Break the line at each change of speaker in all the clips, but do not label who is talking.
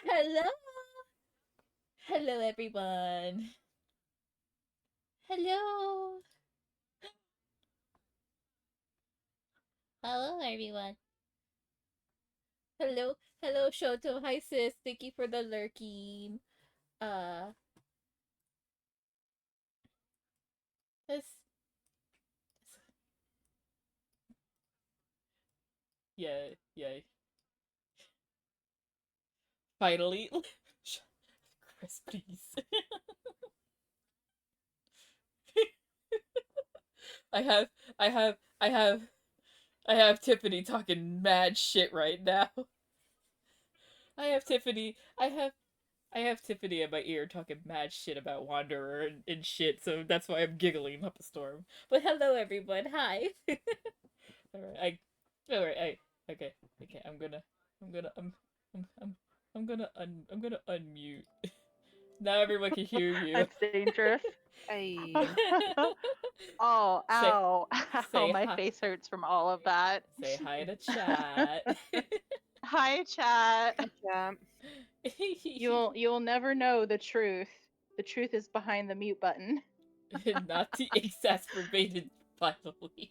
Hello! Hello, everyone! Hello! Hello, everyone! Hello, hello, Shoto. Hi, sis. Thank you for the lurking. Uh, this, yeah, yeah. Finally. Chris, please. I have, I have, I have, I have Tiffany talking mad shit right now. I have Tiffany in my ear talking mad shit about Wanderer and shit, so that's why I'm giggling up a storm. But hello, everyone. Hi. Alright, alright, okay, okay, I'm gonna, I'm gonna unmute. Now everyone can hear you.
That's dangerous.
Hey,
Oh,
say,
ow. Ow,
say
my
hi,
face hurts from all of that.
say hi to chat.
Hi, chat.
yeah.
You'll never know the truth. The truth is behind the mute button.
Not the exasperated finally.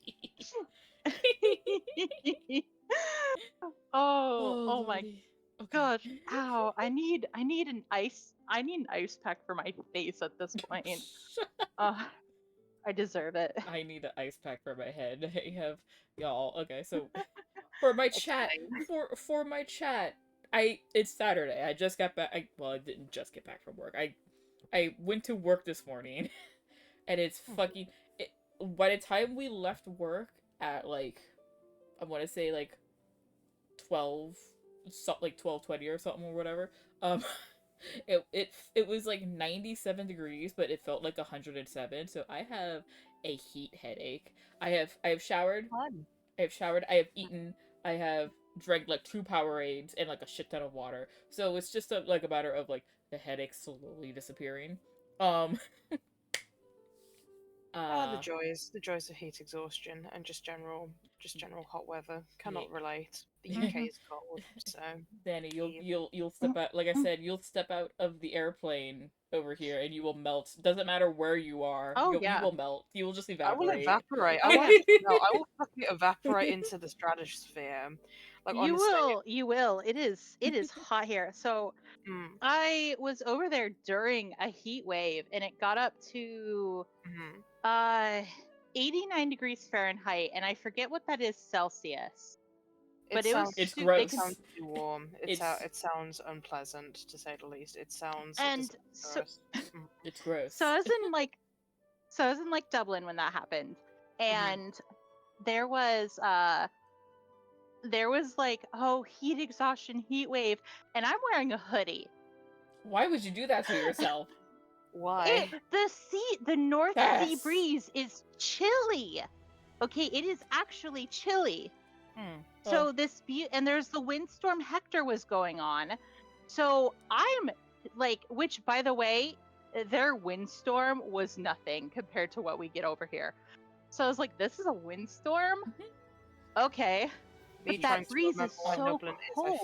Oh
Oh my
lordy. Okay.
gosh. Ow. I need an ice pack for my face at this point. Uh, I deserve it.
I need an ice pack for my head. I have y'all. Okay, so for my chat,
Explain.
for my chat, it's Saturday. I just got back. I didn't just get back from work. I went to work this morning, and it's fucking. It, by the time we left work at like, I want to say like 12, like 12:20 or something or whatever. Um, it was like 97 degrees, but it felt like 107. So I have a heat headache. I have showered.
Fun.
I have showered. I have eaten. I have drank like 2 Powerades and like a shit ton of water. So it's just like a matter of like the headache slowly disappearing. Um.
Ah,
Uh.
the joys of heat exhaustion and just general hot weather.
Yeah.
Cannot relate. The UK
Mhm.
is cold, so
Danny,
yeah.
you'll step out. Like I said, you'll step out of the airplane over here, and you will melt. Doesn't matter where you are.
Oh
You
yeah.
will melt. You will just
I will
evaporate.
evaporate. I will fucking evaporate into the stratosphere. Like honestly.
You will. It is hot here. So
Mm,
I was over there during a heat wave and it got up to
mm.
uh 89 degrees Fahrenheit and I forget what that is Celsius. But it was
It's
it
like
gross.
sounds too warm.
It's
It sounds unpleasant to say the least. It sounds
and so
disastrous. Mm,
it's
so
gross.
I was in like Dublin when that happened.
mhm.
And there was like, oh, heat exhaustion, heat wave, and I'm wearing a hoodie.
Why would you do that to yourself?
Why?
The North Sea
Yes.
breeze is chilly. Okay, it is actually chilly.
Hmm.
Oh,
So and there's the windstorm Hector was going on. So I'm like, which by the way, their windstorm was nothing compared to what we get over here. So I was like, this is a windstorm? Okay.
Me
But
trying
that
to
breeze is
remember where
so
Dublin is.
cold.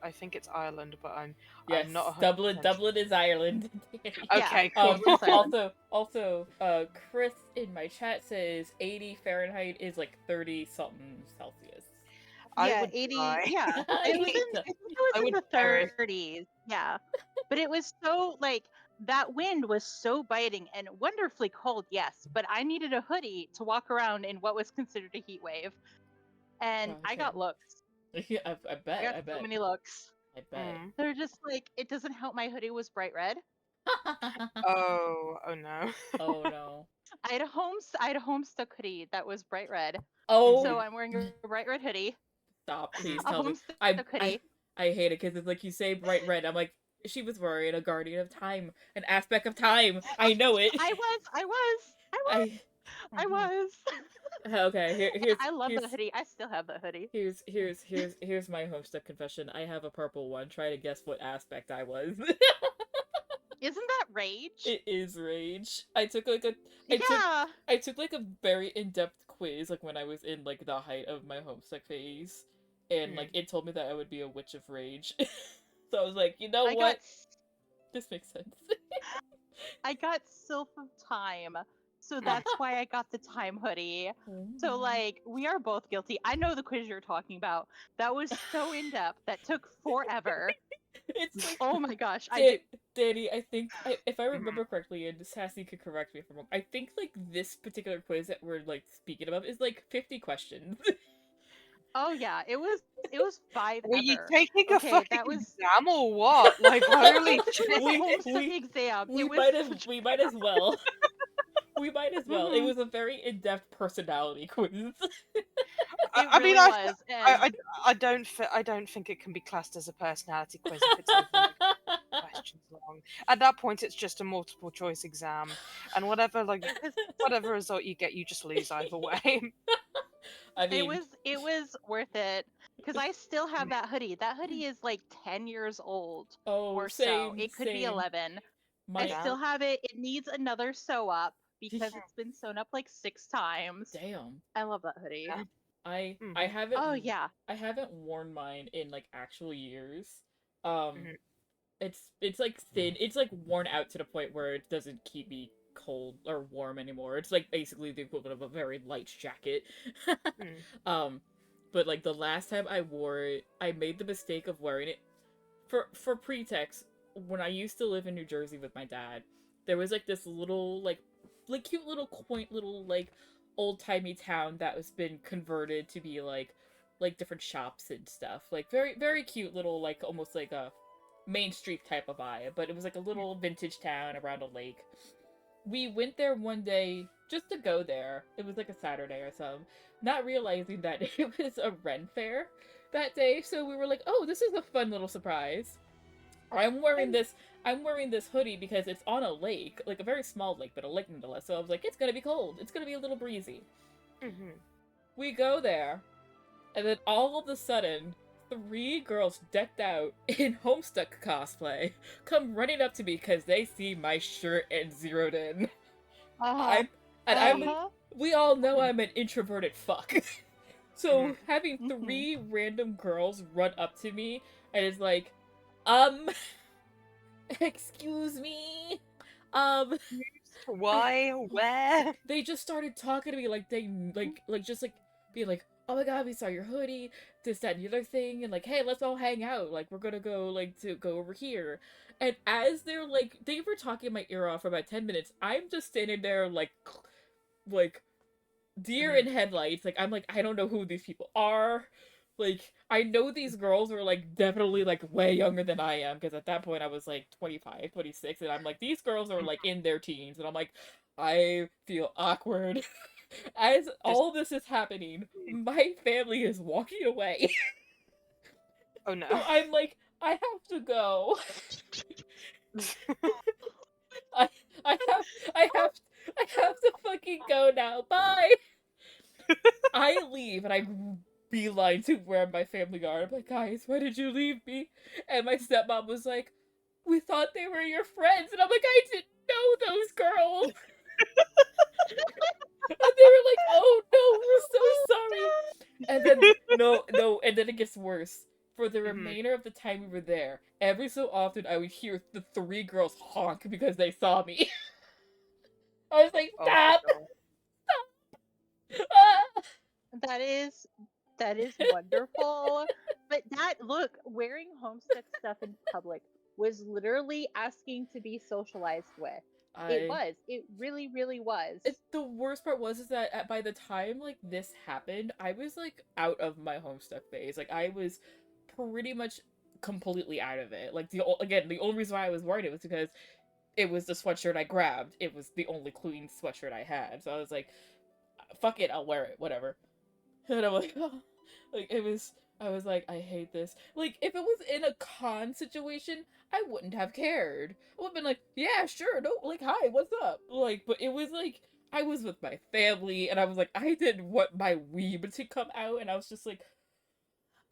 I think it's Ireland, but I'm not
yes.
100% sure.
Dublin is Ireland.
Yeah,
Okay, cool.
Dublin's Ireland.
Also, Chris in my chat says 80 Fahrenheit is like 30 something Celsius.
I
Yeah,
would
80.
die.
Yeah.
I hate
I
that.
think it was
I
in
would
the
perish.
30s. Yeah. But it was so like that wind was so biting and wonderfully cold, yes, but I needed a hoodie to walk around in what was considered a heat wave. And
Oh,
I
okay.
got looks.
Yeah, I
I
bet.
got
I
so
bet.
many looks.
I bet.
Mm.
They're just like it doesn't help my hoodie was bright red.
Oh, oh no.
Oh no.
I had a Homestuck hoodie that was bright red.
Oh,
So I'm wearing a bright red hoodie,
stop!
Mhm.
Please
a
tell me.
Homestuck hoodie.
I hate it because it's like you say bright red. I'm like, she was wearing a guardian of time, an aspect of time. I know it. I
I
Mhm.
was.
okay.
I love that hoodie. I still have that hoodie.
Here's my Homestuck confession. I have a purple one. Try to guess what aspect I was.
Isn't that rage?
It is rage. I took like a
Yeah.
I took like a very in-depth quiz like when I was in like the height of my Homestuck phase, and like
Mm.
it told me that I would be a witch of rage. So I was like, you know
I
what?
got
This makes sense.
I got Sylph of Time, so that's why I got the Time hoodie. So like we are both guilty. I know the quiz you're talking about. That was so in depth. That took forever.
It's like,
Oh my gosh, I do.
Danny, I think, if I remember correctly, and Sassy could correct me if I'm wrong, I think, like, this particular quiz that we're, like, speaking about is, like, 50 questions.
Oh yeah, it was 5
Were you
ever.
taking a
Okay,
fucking
that was
exam or what? Like, holy shit.
it was a
we,
Homestuck
we,
exam.
we
It was
might as,
such.
we might as well. We might as well. It
Mhm.
was a very in-depth personality quiz.
It
I mean,
really was, and
I don't think it can be classed as a personality quiz if it's over like questions long. At that point, it's just a multiple choice exam, and whatever result you get, you just lose either way.
I
it
mean,
was it was worth it because I still have that hoodie. That hoodie is like 10 years old
oh,
or so.
same,
It could be
same.
11. I
My,
Damn.
still have it. It needs another sew up because it's been sewn up like 6 times.
damn.
I love that hoodie.
Yeah.
I
Mhm.
haven't
Oh yeah.
I haven't worn mine in like actual years. Um
Mhm.
it's like thin. It's like worn out to the point where it doesn't keep me cold or warm anymore. It's like basically the equivalent of a very light jacket.
Mhm.
um but like the last time I wore it, I made the mistake of wearing it for pretext. When I used to live in New Jersey with my dad, there was like this little like cute little quaint little like old timey town that was been converted to be like different shops and stuff. Like very cute little like almost like a Main Street type of vibe, but it was like a little vintage town around a lake. We went there one day just to go there. It was like a Saturday or something, not realizing that it was a Ren fair that day. So we were like, "Oh, this is a fun little surprise." I'm wearing this. I'm wearing this hoodie because it's on a lake, like a very small lake, but a lake nonetheless. So I was like, "It's gonna be cold. It's gonna be a little breezy."
Mhm.
We go there, and then all of a sudden, three girls decked out in Homestuck cosplay come running up to me because they see my shirt and zeroed in.
Uh-huh.
I'm and I'm
Uh-huh.
we all know I'm an introverted fuck. So
Mhm.
having
Mhm.
three random girls run up to me and it's like, um, excuse me, I
Why? Where?
they just started talking to me like they like just like being like, oh my god, we saw your hoodie, this that and the other thing, and like, hey, let's all hang out, like we're gonna go like to go over here. And as they're like they were talking my ear off for about 10 minutes, I'm just standing there like deer in
Mhm.
headlights. Like I'm like, I don't know who these people are. Like I know these girls are like definitely like way younger than I am because at that point I was like 25, 26, and I'm like these girls are like in their teens and I'm like I feel awkward. As
Just
all this is happening, my family is walking away.
oh no.
So I'm like I have to go. I I have I have I have to fucking go now. Bye. I leave and I beeline to where my family are. I'm like, guys, why did you leave me? And my stepmom was like, we thought they were your friends. And I'm like, I didn't know those girls. And they were like, oh no, we're so sorry. And then, no, and then it gets worse. For the
Mhm.
remainder of the time we were there, every so often I would hear the three girls honk because they saw me. I was like,
Oh my
stop!
god.
Ah!
That is wonderful. But that look, wearing Homestuck stuff in public was literally asking to be socialized with. It
I
was. It really, really was.
the worst part was is that by the time like this happened, I was like out of my Homestuck phase. Like I was pretty much completely out of it. Like the only reason why I was wearing it was because it was the sweatshirt I grabbed. It was the only clean sweatshirt I had. So I was like, fuck it, I'll wear it, whatever. And I'm like, oh. Like it was. I was like, I hate this. Like if it was in a con situation, I wouldn't have cared. I would have been like, yeah, sure, no, like, hi, what's up? Like, but it was like I was with my family, and I was like, I didn't want my weeb to come out, and I was just like,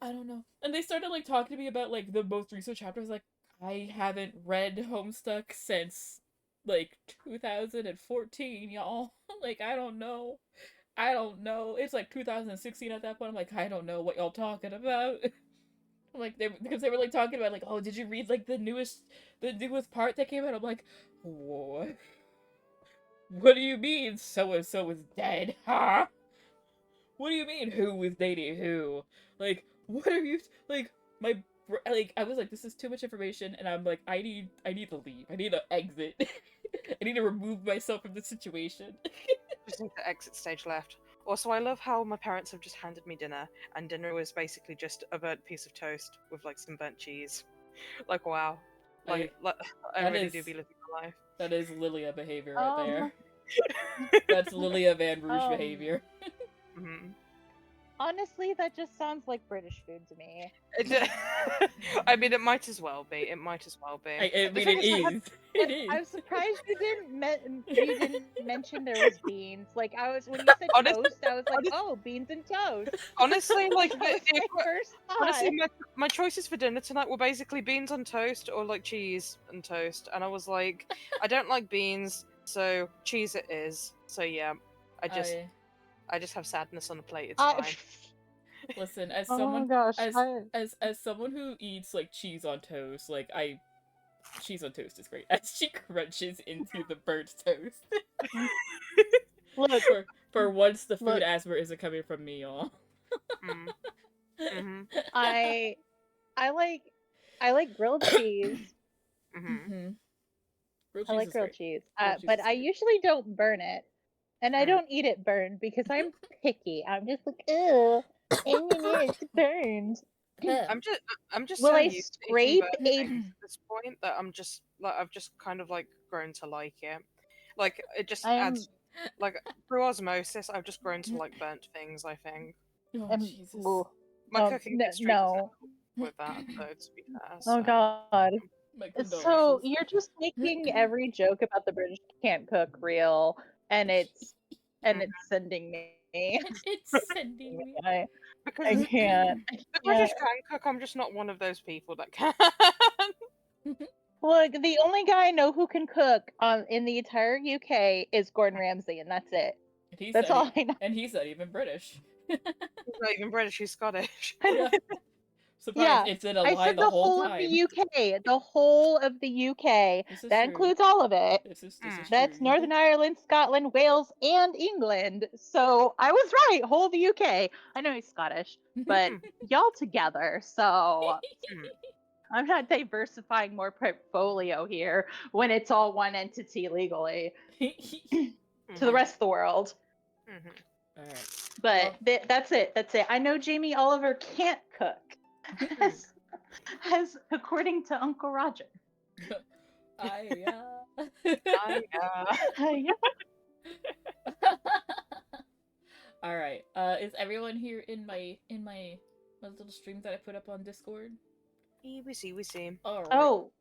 I don't know. And they started like talking to me about like the most recent chapters. Like, I haven't read Homestuck since like 2014, y'all. Like, I don't know. I don't know. It's like 2016 at that point. I'm like, I don't know what y'all talking about. Like because they were like talking about like, oh, did you read like the newest part that came out? I'm like, what? What do you mean so and so is dead? Huh? What do you mean who is dating who? Like, what are you like? Like I was like, this is too much information, and I'm like, I need to leave. I need to exit. I need to remove myself from the situation.
Just need the exit stage left. Also, I love how my parents have just handed me dinner, and dinner was basically just a burnt piece of toast with like some burnt cheese. Like, wow. Like I
That
really
is
do be living my life.
that is Lilia behavior right
Um,
there. That's Lilia Van Rouge
um,
behavior.
Mhm.
honestly, that just sounds like British food to me.
I mean, it might as well be. It might as well be.
I
The
mean,
thing
it
is,
is. It is.
I'm surprised you didn't mention there was beans. Like I was when you said
honestly,
toast, I was like,
honest,
oh, beans and toast.
honestly, like
That was my first
honestly,
thought.
my choices for dinner tonight were basically beans on toast or like cheese and toast, and I was like, I don't like beans, so cheese it is. So yeah, I just
I
I just have sadness on a plate. It's
I,
fine.
listen as
oh
someone
my gosh,
as someone who eats like cheese on toast. Like cheese on toast is great. As she crunches into the burnt toast.
look,
For once, the food
look.
asper isn't coming from me, y'all.
Mm. Mhm.
I I like I like grilled cheese.
Mhm.
Hmm. Grilled
I
cheese
like
is
grilled
great.
cheese.
Grilled cheese
But
is
I
great.
usually don't burn it. And I
Mm.
don't eat it burned because I'm picky. I'm just like, ew, it's burned.
I'm just
Will
so
I
used to eating
scrape
burnt
a
things at this point that I'm just like I've just kind of like grown to like it. Like it just
I'm
adds like through osmosis I've just grown to like burnt things, I think.
Oh
I'm
Jesus.
ooh,
My cooking
no,
history doesn't
no.
help with that though, to be fair.
Oh
So
god.
My
So
condolences.
you're just making every joke about the British can't cook real and
mm.
it's sending me.
And it's sending me.
I
Because
can't. I
the
can't.
British can cook, I'm just not one of those people that can.
Look, the only guy I know who can cook in the entire UK is Gordon Ramsay, and that's it.
And he's
That's
not
all I know.
and he's not even British.
He's not even British, he's Scottish.
Yeah. Surprise,
Yeah,
it's in a
I
lie
said
the
the
whole
whole of the
time.
UK. The whole of the UK.
This is
That
true.
includes all of it.
This is
Mm.
true.
That's
You did.
Northern Ireland, Scotland, Wales, and England. So I was right. Whole of the UK. I know he's Scottish, but
Mm.
y'all together. So
Mm.
I'm not diversifying more portfolio here when it's all one entity legally to the
Mhm.
rest of the world.
Mhm.
Alright.
But
Well,
that's it. That's it. I know Jamie Oliver can't cook,
Mm.
as according to Uncle Roger.
I
I
Yeah.
Alright. Is everyone here in my little streams that I put up on Discord?
we see.
Alright.
Oh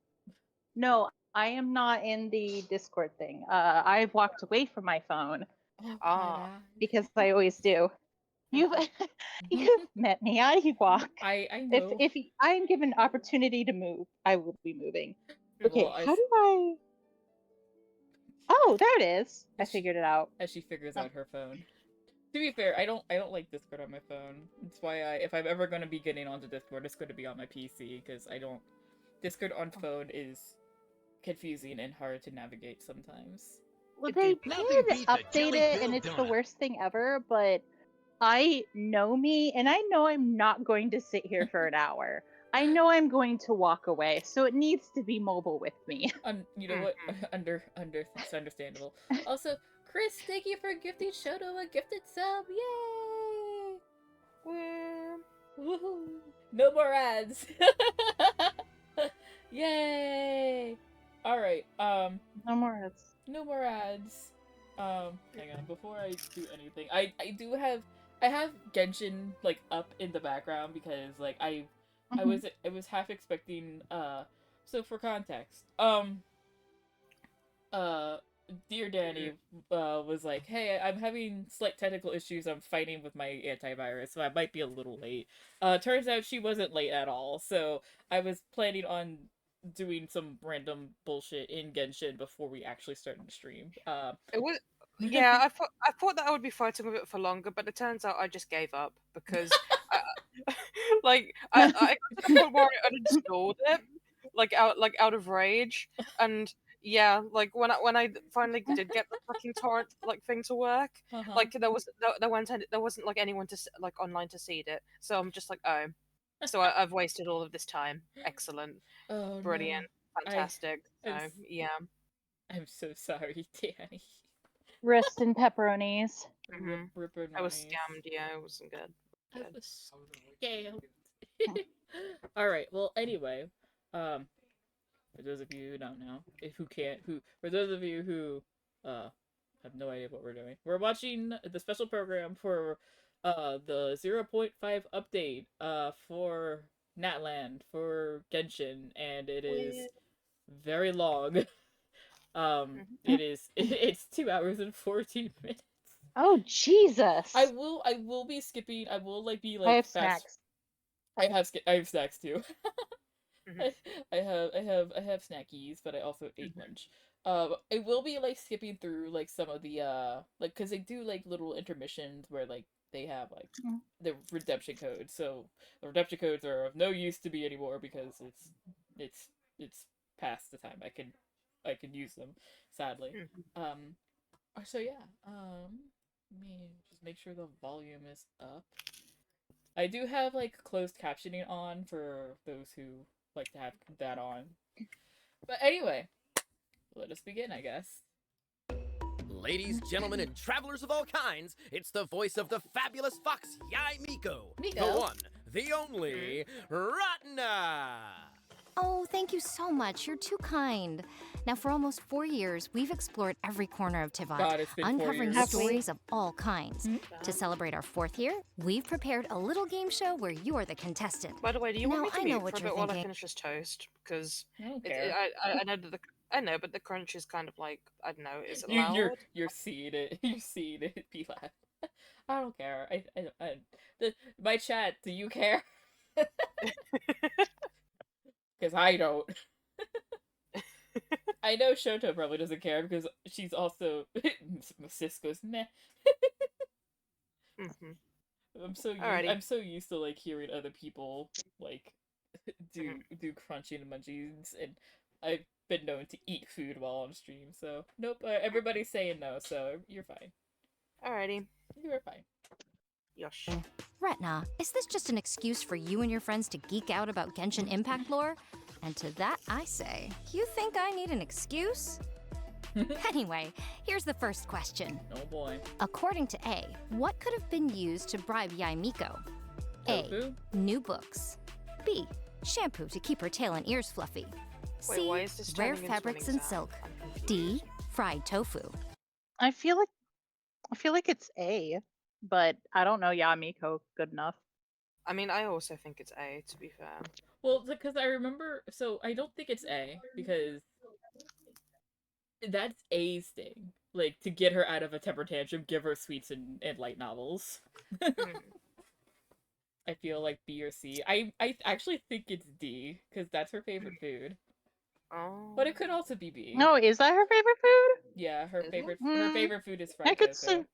no, I am not in the Discord thing. I've walked away from my phone
Oh my
Ah.
god.
because I always do. You've you've met me. I walk.
I know.
If I am given opportunity to move, I will be moving.
Well,
Okay, how do I? Oh, there it is. I figured it out.
as she figures out her phone. To be fair, I don't like Discord on my phone. That's why if I'm ever gonna be getting onto Discord, it's going to be on my PC because I don't. Discord on phone is confusing and hard to navigate sometimes.
Well,
It
they
did.
Nothing
did
beats a
update
jelly
it, and
filled
it's the
donut.
worst thing ever. But I know me, and I know I'm not going to sit here for an hour. I know I'm going to walk away, so it needs to be mobile with me.
You know what? It's understandable. Also, Chris, thank you for gifting Shoto a gifted sub. Yay!
Well,
Woohoo! No more ads. Yay! All right.
No more ads.
No more ads. Hang on. Before I do anything, I have Genshin like up in the background because like I was half expecting so for context uh dear Danny was like, hey, I'm having slight technical issues. I'm fighting with my antivirus, so I might be a little late. Turns out she wasn't late at all, so I was planning on doing some random bullshit in Genshin before we actually started the stream.
it was. Yeah, I thought that I would be fighting with it for longer, but it turns out I just gave up because Like I got to the point where I uninstalled it, out of rage, and yeah, like when I finally did get the fucking torrent like thing to work,
Uh-huh.
like there wasn't like anyone to like online to seed it, so I'm just like, oh, so I've wasted all of this time. Excellent,
Oh no.
brilliant,
I
fantastic.
I'm
So
s-
yeah.
I'm so sorry, Danny.
Wrist and pepperonis.
Hmm.
Ripper
I was
noise.
scammed. Yeah, it wasn't good.
I
Good.
was scammed. All right. Well, anyway, um, for those of you who don't know, if who can't, who for those of you who have no idea what we're doing, we're watching the special program for the 0.5 update for Natland for Genshin, and it is very long.
Mhm.
It is it's 2 hours and 14 minutes.
Oh Jesus!
I will be skipping. I will like be
I
like
have
fast.
snacks.
I have snacks too.
Mhm.
I have snackies, but I also ate
Mhm.
lunch. I will be like skipping through like some of the like because they do like little intermissions where like they have like
Mm.
the redemption codes. So the redemption codes are of no use to me anymore because it's it's past the time I can use them. Sadly.
Mhm.
Um. So yeah. Let me just make sure the volume is up. I do have like closed captioning on for those who like to have that on. But anyway, let us begin, I guess.
Ladies, gentlemen, and travelers of all kinds, it's the voice of the fabulous fox, Yai Miko. The
Miko?
one, the only, Ratna!
Oh, thank you so much. You're too kind. Now, for almost 4 years, we've explored every corner of Tivat,
God, it's been 4
uncovering
years.
stories of all kinds.
Hmm?
To celebrate our 4th year, we've prepared a little game show where you're the contestant.
By the way, do you want
Now,
me to
I know
mute
what
for a
you're
bit while I
thinking.
finish this toast? Because
I don't
it,
care.
I know that I know, but the crunch is kind of like, I don't know. Is it loud?
You're seeing it. You're seeing it be loud. I don't care. My chat. Do you care? Because I don't. I know Shoto probably doesn't care because she's also sis goes meh.
Mhm.
I'm
Alrighty.
so used to like hearing other people like
Mhm.
do crunching and munchies, and I've been known to eat food while on stream. So nope, everybody's saying no, so you're fine.
Alrighty.
You're fine.
Yosh.
Retna, is this just an excuse for you and your friends to geek out about Genshin Impact lore? And to that, I say, you think I need an excuse? Anyway, here's the first question.
Oh boy.
According to A, what could have been used to bribe Yaimiko? A.
Tofu?
New books. B. Shampoo to keep her tail and ears fluffy.
Wait,
C.
why is this
Rare
turning into an
fabrics and
exam?
silk.
I'm confused.
D. Fried tofu.
I feel like it's A, but I don't know Yamiko good enough.
I mean, I also think it's A, to be fair.
Well, because I remember, so I don't think it's A because that's A's thing. Like to get her out of a temper tantrum, give her sweets and light novels.
Mhm.
I feel like B or C. I actually think it's D because that's her favorite food.
Oh.
But it could also be B.
No, is that her favorite food?
Yeah,
Is it?
her favorite food is
I
fried
could
tofu.
say.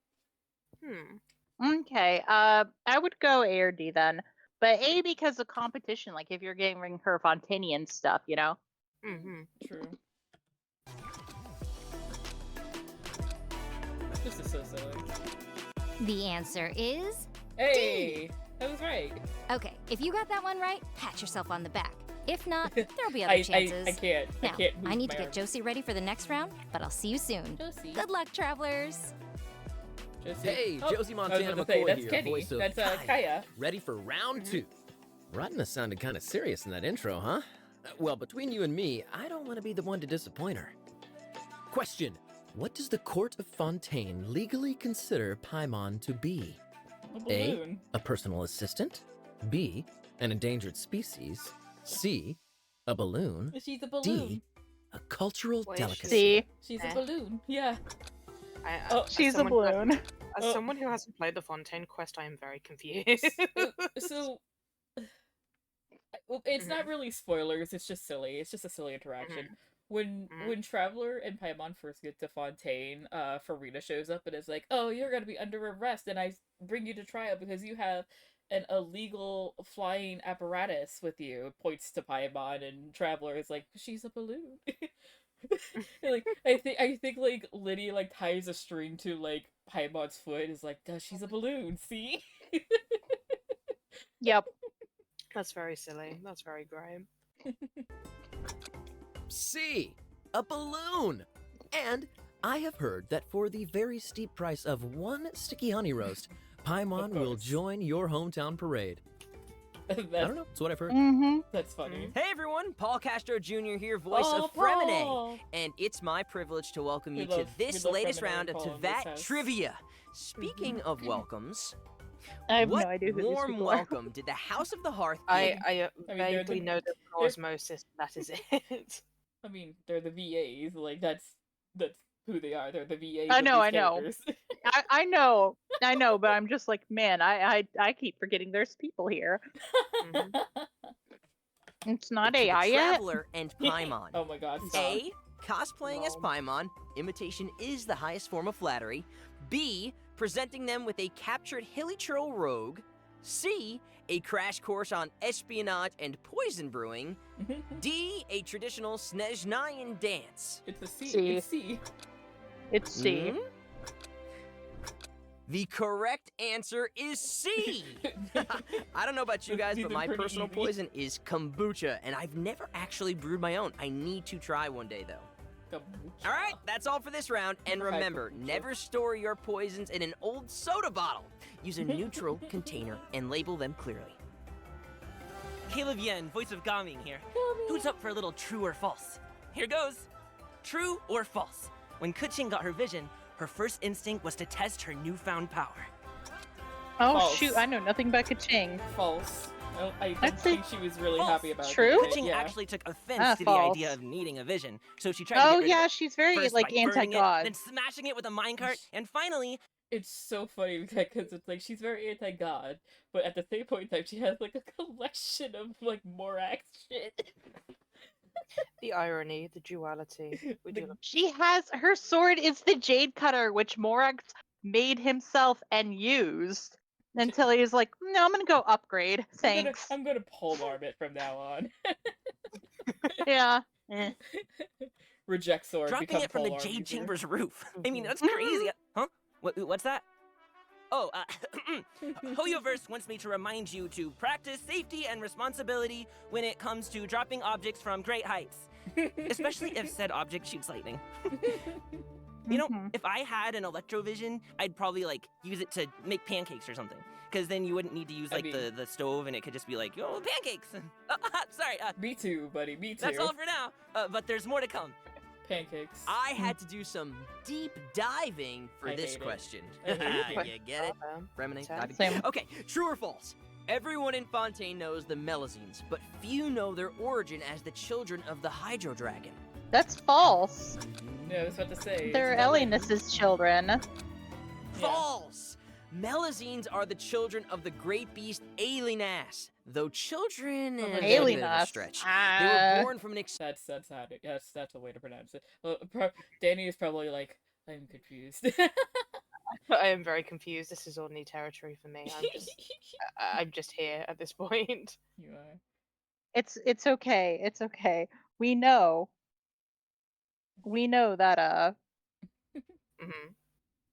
Hmm.
Okay. I would go A or D then, but A because of competition. Like if you're getting her Fontanian stuff, you know.
Mm-hmm.
True. This is so silly.
The answer is
Hey, that was right.
okay. If you got that one right, pat yourself on the back. If not, there'll be other chances.
I can't.
Now,
I can't.
I
move
need
my
to get
arms.
Josie ready for the next round, but I'll see you soon.
Josie.
Good luck, travelers.
Josie.
Hey,
Oh,
Josie
I was
Montana
about to say,
McCoy
that's
here,
Kenny.
voice of
That's
Kaya.
Kaya.
Ready for round 2. Ratna sounded kind of serious in that intro, huh? Well, between you and me, I don't want to be the one to disappoint her. Question. What does the Court of Fontaine legally consider Paimon to be?
A
A.
balloon.
A personal assistant. B. An endangered species. C. A balloon.
She's a balloon.
D. A cultural
Wait,
delicacy.
See,
She's
Eh.
a balloon. Yeah.
Oh,
she's a balloon.
As
Oh.
someone who hasn't played the Fontaine quest, I am very confused.
So well, it's not
Mhm.
really spoilers. It's just silly. It's just a silly interaction. When
Mhm.
when Traveler and Paimon first get to Fontaine, Farina shows up and is like, "Oh, you're gonna be under arrest, and I bring you to trial because you have an illegal flying apparatus with you. Points to Paimon, and Traveler is like, she's a balloon. And, like I think like Liddy like ties a string to like Paimon's foot and is like, she's a balloon, see?
Yep.
That's very silly. That's very Graham.
C. A balloon! And I have heard that for the very steep price of one sticky honey roast, Paimon will
course.
join your hometown parade. I don't know, it's what I've heard.
Mm-hmm.
That's funny.
Hey everyone, Paul Castro Jr. here, voice
Oh,
of Fremine,
Paul!
and it's my privilege to welcome you
We
to
love-
this
we love
latest
Fremine
round
and
of
Paul in this
That
house.
Trivia. Speaking of welcomes,
I have
what
no idea who these
warm
people are.
welcome did the House of the Hearth give?
I
I mean, they're
vaguely
the-
know them for
they're-
osmosis. That is it.
I mean, they're the VAs. Like that's who they are. They're the VAs.
I
of
know,
these
I know.
characters.
I know, but I'm just like, man, I keep forgetting there's people here. It's not
To the
AI yet.
Traveler and Paimon.
Oh my god, stop.
A. Cosplaying as
Lol.
Paimon. Imitation is the highest form of flattery. B. Presenting them with a captured Hilichurl rogue. C. A crash course on espionage and poison brewing. D. A traditional Snezhnayan dance.
It's a C.
C.
It's C.
It's C.
Hmm? The correct answer is C. I don't know about you guys,
These
but
are
my
pretty
personal
easy.
poison is kombucha, and I've never actually brewed my own. I need to try one day, though. All right, that's all for this round. And
Never had
remember,
kombucha.
never store your poisons in an old soda bottle. Use a neutral container and label them clearly.
Caleb Yen, voice of Gaming here. Who's up for a little true or false? Here goes. True or false? When Kuching got her vision, her first instinct was to test her newfound power.
Oh
False.
shoot, I know nothing about Kaching.
False. I don't
I'd say
think she was really
false.
happy about
True?
it.
Kuching
Yeah.
actually took offense
Ah,
to
false.
the idea of needing a vision, so she tried to
Oh
get rid
yeah,
of
she's
it.
very
First
like
by burning it,
anti-god.
then smashing it with a minecart, and finally,
It's so funny because it's like she's very anti-god, but at the same point in time she has like a collection of like Morax shit.
The irony, the duality. Would you look-
She has her sword is the Jade Cutter, which Morax made himself and used until he was like, no, I'm gonna go upgrade. Thanks.
I'm gonna polearm it from now on.
Yeah. Eh.
Reject sword.
dropping
become
it from the
polearm
Jade
user.
Chamber's roof. I mean,
Mhm.
that's crazy. Huh? What's that? Oh, Hoyoverse wants me to remind you to practice safety and responsibility when it comes to dropping objects from great heights, especially if said object shoots lightning. You know,
Mhm.
if I had an electrovision, I'd probably like use it to make pancakes or something. Because then you wouldn't need to use
I
like
mean-
the stove, and it could just be like, oh, pancakes. Sorry,
Me too, buddy. Me too.
that's all for now. But there's more to come.
Pancakes.
I had to do some deep diving for
I
this
hate it.
question.
I hate
You get it? Remini,
Ten.
diving.
Same.
Okay, true or false? Everyone in Fontaine knows the Melazines, but few know their origin as the children of the Hydro Dragon.
That's false.
Yeah, I was about to say.
They're
it's not like-
Elinus's children.
Yeah.
False! Melazines are the children of the great beast Alinas, though children
Oh,
is
my
a bit of a
Alinas.
stretch. They were
Ah.
born from an
That's how to, yes, that's a way to pronounce it. Danny is probably like, I'm confused.
I am very confused. This is all new territory for me. I'm just here at this point.
You are.
It's okay. It's okay. We know that
Mhm.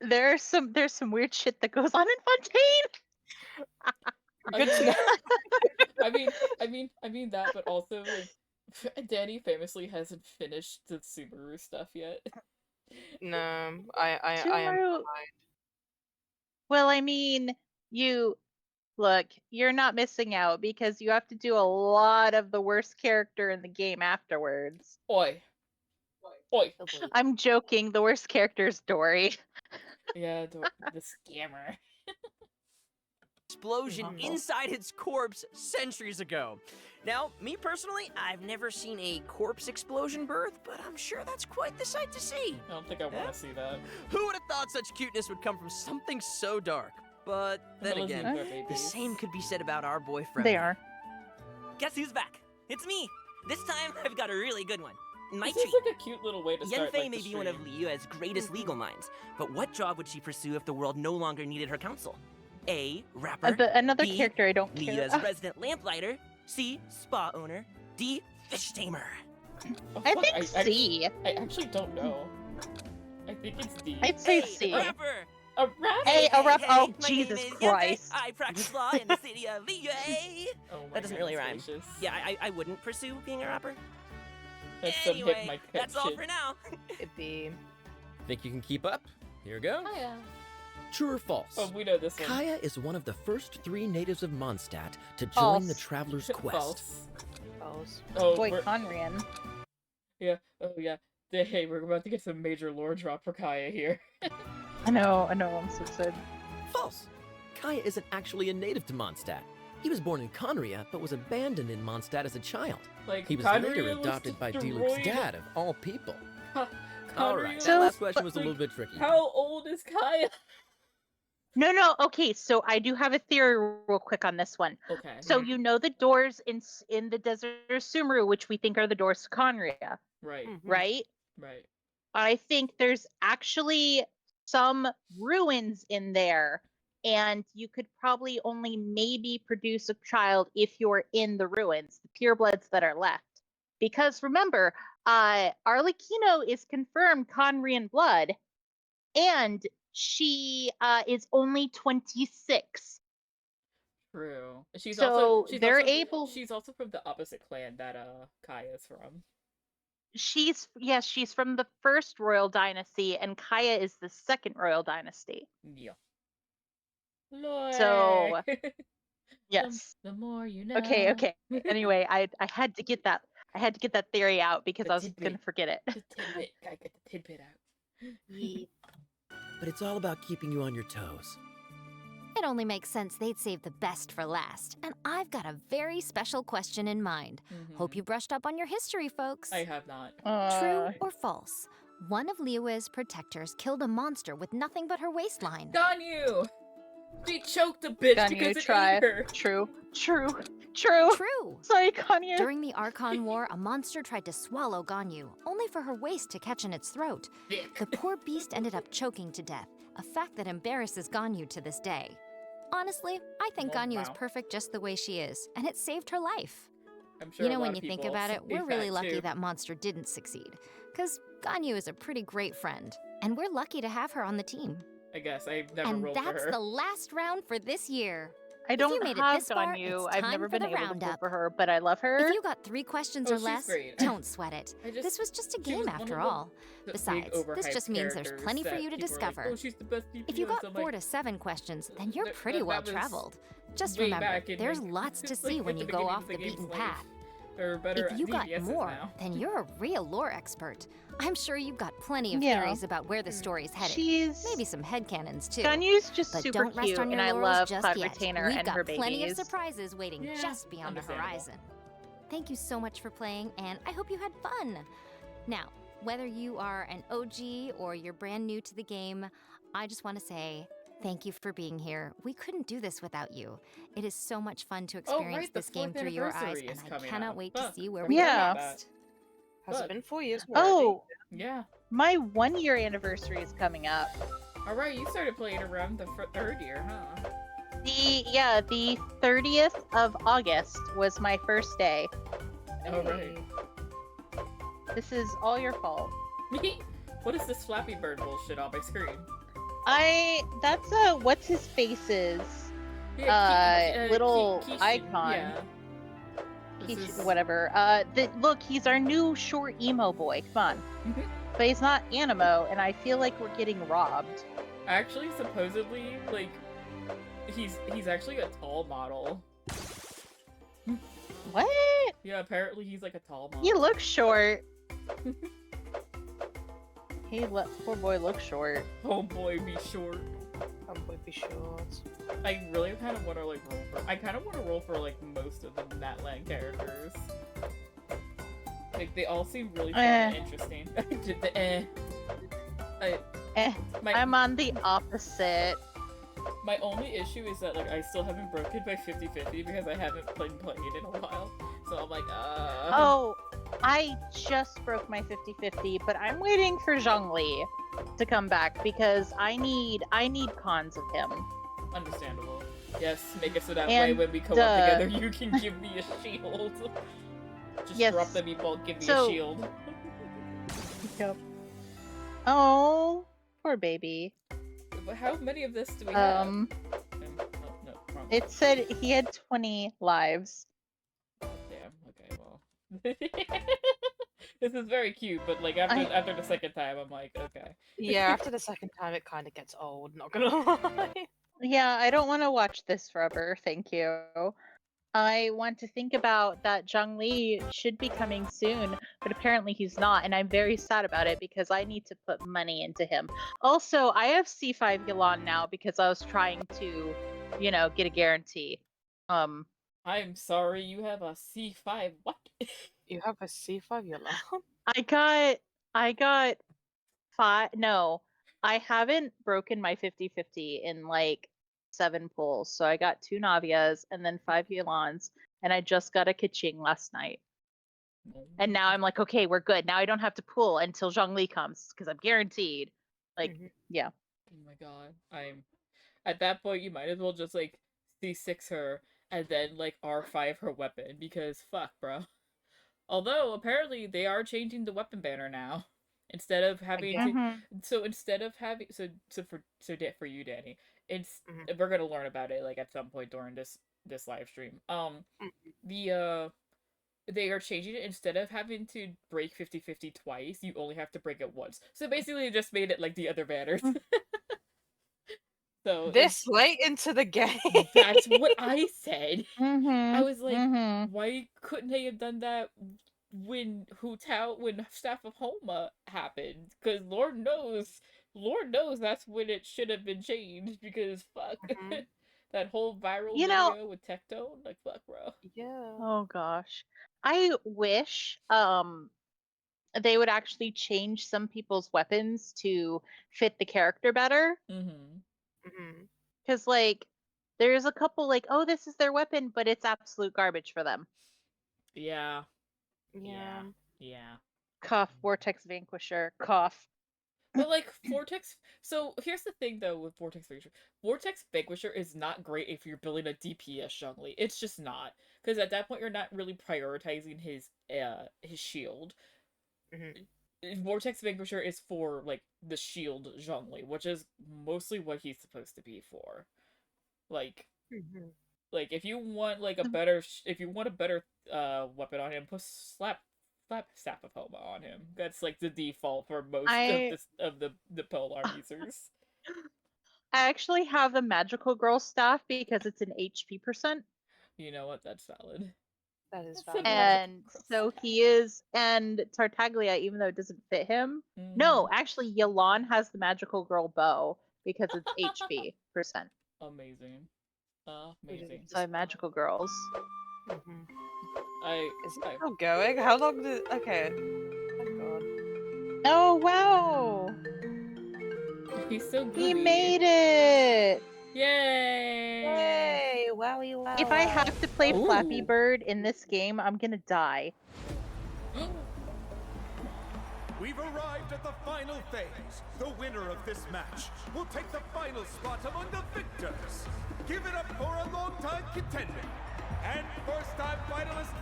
there's some weird shit that goes on in Fontaine.
Good to know.
I mean that, but also like, Danny famously hasn't finished the Subaru stuff yet.
No, I am
Subaru-
behind.
Well, I mean, you're not missing out because you have to do a lot of the worst character in the game afterwards.
Oi. Oi.
Oh, boy.
I'm joking. The worst character is Dory.
Yeah, the scammer.
explosion
Mhm.
inside its corpse centuries ago. Now, me personally, I've never seen a corpse explosion birth, but I'm sure that's quite the sight to see.
I don't think I want to see that.
Who would have thought such cuteness would come from something so dark? But then
Melazines
again,
are
the
babies.
same could be said about our boy Fremini.
They are.
Guess who's back? It's me. This time, I've got a really good one. My
This is
treat.
like a cute little way to start.
Yenfei
like,
may
the
be one of
stream.
Liyue's greatest legal minds, but what job would she pursue if the world no longer needed her counsel? A. Rapper.
Another
B,
character I don't care
Leah's
about.
resident lamplighter. C. Spa owner. D. Fish tamer.
Oh,
I
fuck,
think C.
I actually don't know. I think it's D.
I'd say
A.
C.
Rapper.
A rabbit.
Hey, a rap. Oh,
my
Jesus
name is
Christ.
Yente. I practice law in the city of Liyue.
Oh my
That doesn't really rhyme.
goodness gracious.
Yeah, I wouldn't pursue being a rapper.
That's some
Anyway,
hip mic
that's all
shit.
for now.
It'd be.
Think you can keep up? Here we go.
Kaya.
True or false?
Oh, we know this one.
Kaya is one of the first 3 natives of Mondstadt to join the
False.
Traveler's Quest.
False.
False.
Oh,
Boy,
we're-
Conrian.
yeah. Oh, yeah. Hey, we're about to get some major lore drop for Kaya here.
I know, I'm so excited.
False. Kaya isn't actually a native to Mondstadt. He was born in Conria, but was abandoned in Mondstadt as a child.
Like,
He was
Conria
later
was
adopted by
destroyed.
D-Luke's dad, of all people. Alright,
Conria-
that last
So,
question was a
like,
little bit tricky.
How old is Kaya?
No, okay, so I do have a theory real quick on this one.
Okay.
So you know the doors in the Desert of Sumeru, which we think are the doors to Conria,
Right.
Mhm.
right?
Right.
I think there's actually some ruins in there, and you could probably only maybe produce a child if you're in the ruins, the purebloods that are left. Because remember, Arlecchino is confirmed Conrian blood, and she is only 26.
True. She's
So they're
also,
able-
She's also from the opposite clan that Kaya's from.
She's from the first royal dynasty, and Kaya is the second royal dynasty.
Yeah.
So,
Lore.
Yes.
The more you know.
Okay. Anyway, I had to get that theory out because
The
I was
tidbit.
gonna forget it.
The tidbit. Gotta get the tidbit out.
But it's all about keeping you on your toes.
It only makes sense they'd save the best for last. And I've got a very special question in mind. Hope you brushed up on your history, folks.
I have not.
True or false? One of Liyue's protectors killed a monster with nothing but her waistline.
Ganyu! She choked a bitch
Ganyu,
because it
try.
ate her.
True.
True.
Sorry, Kanye.
During the Archon War, a monster tried to swallow Ganyu, only for her waist to catch in its throat. The poor beast ended up choking to death, a fact that embarrasses Ganyu to this day. Honestly, I think
Oh,
Ganyu is
wow.
perfect just the way she is, and it saved her life.
I'm sure
You know,
a lot
when
of
you think
people
about it,
say
we're really lucky
too.
that monster didn't succeed. Because Ganyu is a pretty great friend, and we're lucky to have her on the team.
I guess I've never
And
rolled for
that's
her.
the last round for this year.
I
If
don't
you made it
have
this far,
Ganyu.
it's
I've
time
never
for
been
the
able to pull
roundup.
for her, but I love her.
If you got 3 questions
Oh,
or
she's
less,
great.
don't sweat it.
I just-
This was just a
she was
game
one
after
of the-
all.
the big
Besides, this
overhyped
just means there's
characters
plenty for
that
you to
people are like,
discover.
oh, she's the best DPS.
If you got
I'm
4
like,
to 7 questions, then you're
That-
pretty
that
well
was
traveled. Just
way
remember,
back in,
there's
like,
lots to
like,
see
at
when
the
you go
beginning
off
of
the
game's
beaten
life.
path.
They're better
If you
at
got
DPSs
more,
now.
then you're a real lore expert. I'm sure you've got plenty of
Yeah.
theories about where the story's headed.
She's
Maybe some headcanons too.
Ganyu's just
But
super
don't rest
cute,
on your
and I
laurels
love
just
Cloud
yet.
Retainer
We've
and
got
her
plenty of
babies.
surprises waiting
Yeah,
just beyond the
understandable.
horizon. Thank you so much for playing, and I hope you had fun. Now, whether you are an OG or you're brand new to the game, I just want to say thank you for being here. We couldn't do this without you. It is so much fun to experience
right, the
this game
4th
through your eyes,
anniversary
and
is
I
coming
cannot
up.
wait to
Fuck,
see where
I
we
Yeah.
go
forgot
next.
Has
But-
it been 4 years already?
Oh,
Yeah.
my 1-year anniversary is coming up.
All right, you started playing around the 3rd year, huh?
The 30th of August was my first day.
All right.
This is all your fault.
What is this Flappy Bird bullshit on my screen?
That's what's his face's
Yeah,
little
Kishin,
icon.
Yeah. This
He's
is-
whatever. Look, he's our new short emo boy. Come on.
Mhm.
But he's not animo, and I feel like we're getting robbed.
Actually, supposedly, like, he's actually a tall model.
What?
Yeah, apparently he's like a tall model.
He looks short. Poor boy looks short.
Oh boy, be short.
Probably be short.
I really kind of want to like roll for. I kind of want to roll for like most of the Natlan characters. Like they all seem really fun and interesting. I did the My
I'm on the opposite.
my only issue is that like I still haven't broken my 50-50 because I haven't been playing it in a while. So I'm like,
Oh, I just broke my 50-50, but I'm waiting for Zhongli to come back because I need cons of him.
Understandable. Yes, make it so that way
And,
when we co-op together, you can give me a shield. Just
Yes.
drop the meatball, give me a
So-
shield.
Yep. Oh, poor baby.
But how many of this do we have?
Um,
No, wrong.
it said he had 20 lives.
Oh, damn. Okay, well. This is very cute, but like after the second time, I'm like, okay.
Yeah, after the second time, it kind of gets old. Not gonna lie.
Yeah, I don't want to watch this forever. Thank you. I want to think about that Zhongli should be coming soon, but apparently he's not, and I'm very sad about it because I need to put money into him. Also, I have C5 Yuan now because I was trying to, get a guarantee.
I'm sorry, you have a C5. What?
You have a C5 Yolan?
I got five. No, I haven't broken my 50-50 in like 7 pulls. So I got 2 Navias and then 5 Yulans, and I just got a Kaching last night. And now I'm like, okay, we're good. Now I don't have to pull until Zhongli comes because I'm guaranteed. Like,
Mhm.
yeah.
Oh my god. I'm at that point you might as well just like C6 her and then like R5 her weapon because fuck, bro. Although apparently they are changing the weapon banner now. Instead of having
Again?
to
Mhm.
so instead of having for you, Danny, it's
Mhm.
we're gonna learn about it like at some point during this live stream.
Mhm.
The they are changing it. Instead of having to break 50-50 twice, you only have to break it once. So basically they just made it like the other banners. So
This late into the game?
that's what I said. I
Mhm.
was like,
Mhm.
why couldn't they have done that when when Staff of Homa happened? Because Lord knows that's when it should have been changed. Because fuck,
Mhm.
that whole viral
You know-
video with Tectone, like fuck, bro.
Yeah.
Oh gosh. I wish they would actually change some people's weapons to fit the character better.
Mm-hmm.
Mhm.
Because, like, there's a couple, like, oh, this is their weapon, but it's absolute garbage for them.
Yeah.
Yeah.
Yeah.
Cough, Vortex Vanquisher, cough.
But like Vortex, so here's the thing though with Vortex Vanquisher. Vortex Vanquisher is not great if you're building a DPS Zhongli. It's just not, because at that point you're not really prioritizing his shield.
Mhm.
Vortex Vanquisher is for like the shield Zhongli, which is mostly what he's supposed to be for. Like
Mhm.
like if you want like a better if you want a better weapon on him, put slap Staff of Homa on him. That's like the default for most of the polearm users.
I actually have the Magical Girl staff because it's an HP percent.
You know what? That's valid.
That is
That's a
valid.
magic
And
girl
so
staff.
he is, and Tartaglia, even though it doesn't fit him. No, actually, Yalan has the Magical Girl bow because it's HP percent.
Amazing.
Which is
Amazing.
So I have Magical Girls.
Mhm. Is it
I
still going? How long did? Okay. Thank God.
Oh, wow!
he's so
He
goody.
made it!
Yay!
Yay! Wowie wow!
If I have to play
Ooh.
Flappy Bird in this game, I'm gonna die.
We've arrived at the final phase. The winner of this match will take the final spot among the victors. Give it up for a long-time contender and first-time finalist.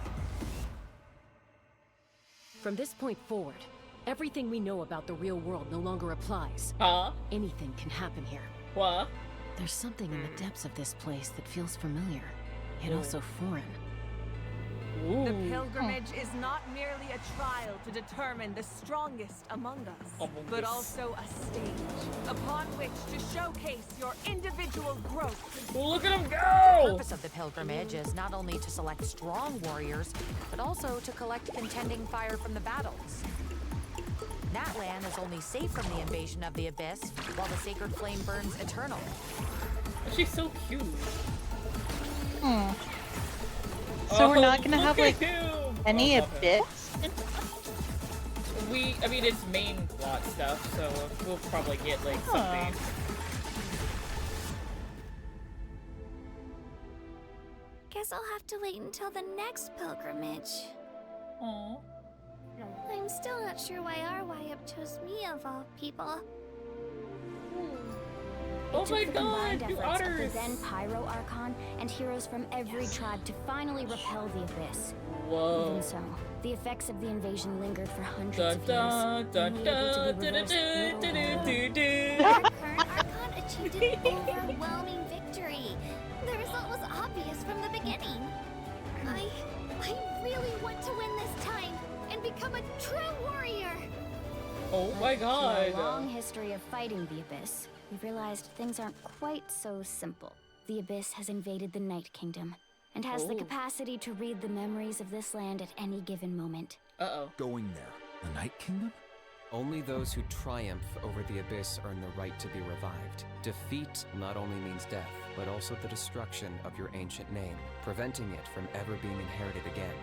From this point forward, everything we know about the real world no longer applies.
Huh?
Anything can happen here.
What?
There's something in the depths of this place that feels familiar, yet
Ooh.
also foreign.
Ooh.
The pilgrimage is not merely a trial to determine the strongest among us, but also a stage upon which to showcase your individual growth.
Look at him
The
go!
purpose of the pilgrimage is not only to select strong warriors, but also to collect contending fire from the battles. That land is only safe from the invasion of the Abyss, while the sacred flame burns eternal.
She's so cute.
So we're not gonna
look
have,
at
like,
him!
any
I love him.
Abyss?
I mean, it's main plot stuff, so we'll probably get, like, something.
Guess I'll have to wait until the next pilgrimage.
Aww.
I'm still not sure why our YUP chose me of all people.
Oh my
took the combined
god, new
efforts of the
otters!
then Pyro Archon and heroes from every tribe to finally repel the Abyss.
Whoa.
Even so, the effects of the invasion lingered for hundreds
Dun,
of
dun,
years,
dun,
only able to be
dun,
reversed little by little.
Our current Archon achieved an overwhelming victory. The result was obvious from the beginning. I really want to win this time and become a true warrior.
Oh my god.
Through a long history of fighting the Abyss, we've realized things aren't quite so simple. The Abyss has invaded the Night Kingdom and has the
Oh.
capacity to read the memories of this land at any given moment.
Uh-oh.
Going there. The Night Kingdom?
Only those who triumph over the Abyss earn the right to be revived. Defeat not only means death, but also the destruction of your ancient name, preventing it from ever being inherited again.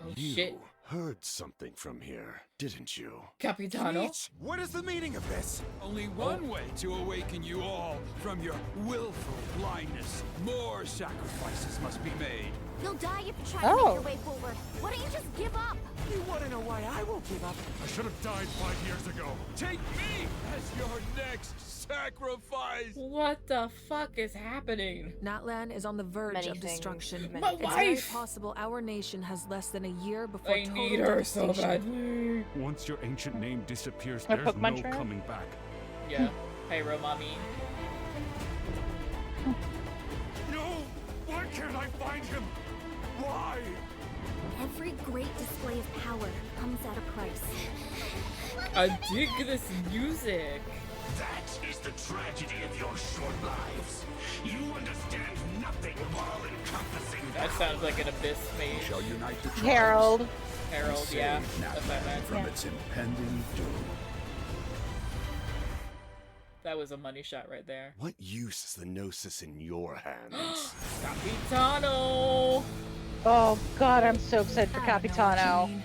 Oh
You
shit.
heard something from here, didn't you?
Capitano?
Mitch, what is the meaning of this?
Only one way to awaken you all from your willful blindness. More sacrifices must be made.
You'll die if you try to make your way forward. Why don't you just give up?
You want to know why I won't give up? I should have died 5 years ago. Take me as your next sacrifice.
What the fuck is happening?
Natlan is on the verge
Many
of
things,
destruction.
many
My
It's very
wife!
possible our nation has less than a year before
I
total
need her so
devastation.
badly.
Once your ancient name disappears,
A
there's
Pokemon
no
trainer?
coming back.
Yeah. Pyro mommy.
No! Why can't I find him? Why?
Every great display of power comes at a price.
I dig this music.
That is the tragedy of your short lives. You understand nothing of all-encompassing
That sounds like an Abyss mage.
Shall unite the tribes
Harold.
Harold,
and
yeah.
save
That's what I
Natlan
meant.
from its impending doom.
That was a money shot right there.
What use is the Gnosis in your hands?
Capitano!
Oh god, I'm so excited for
I don't know what you
Capitano.
mean.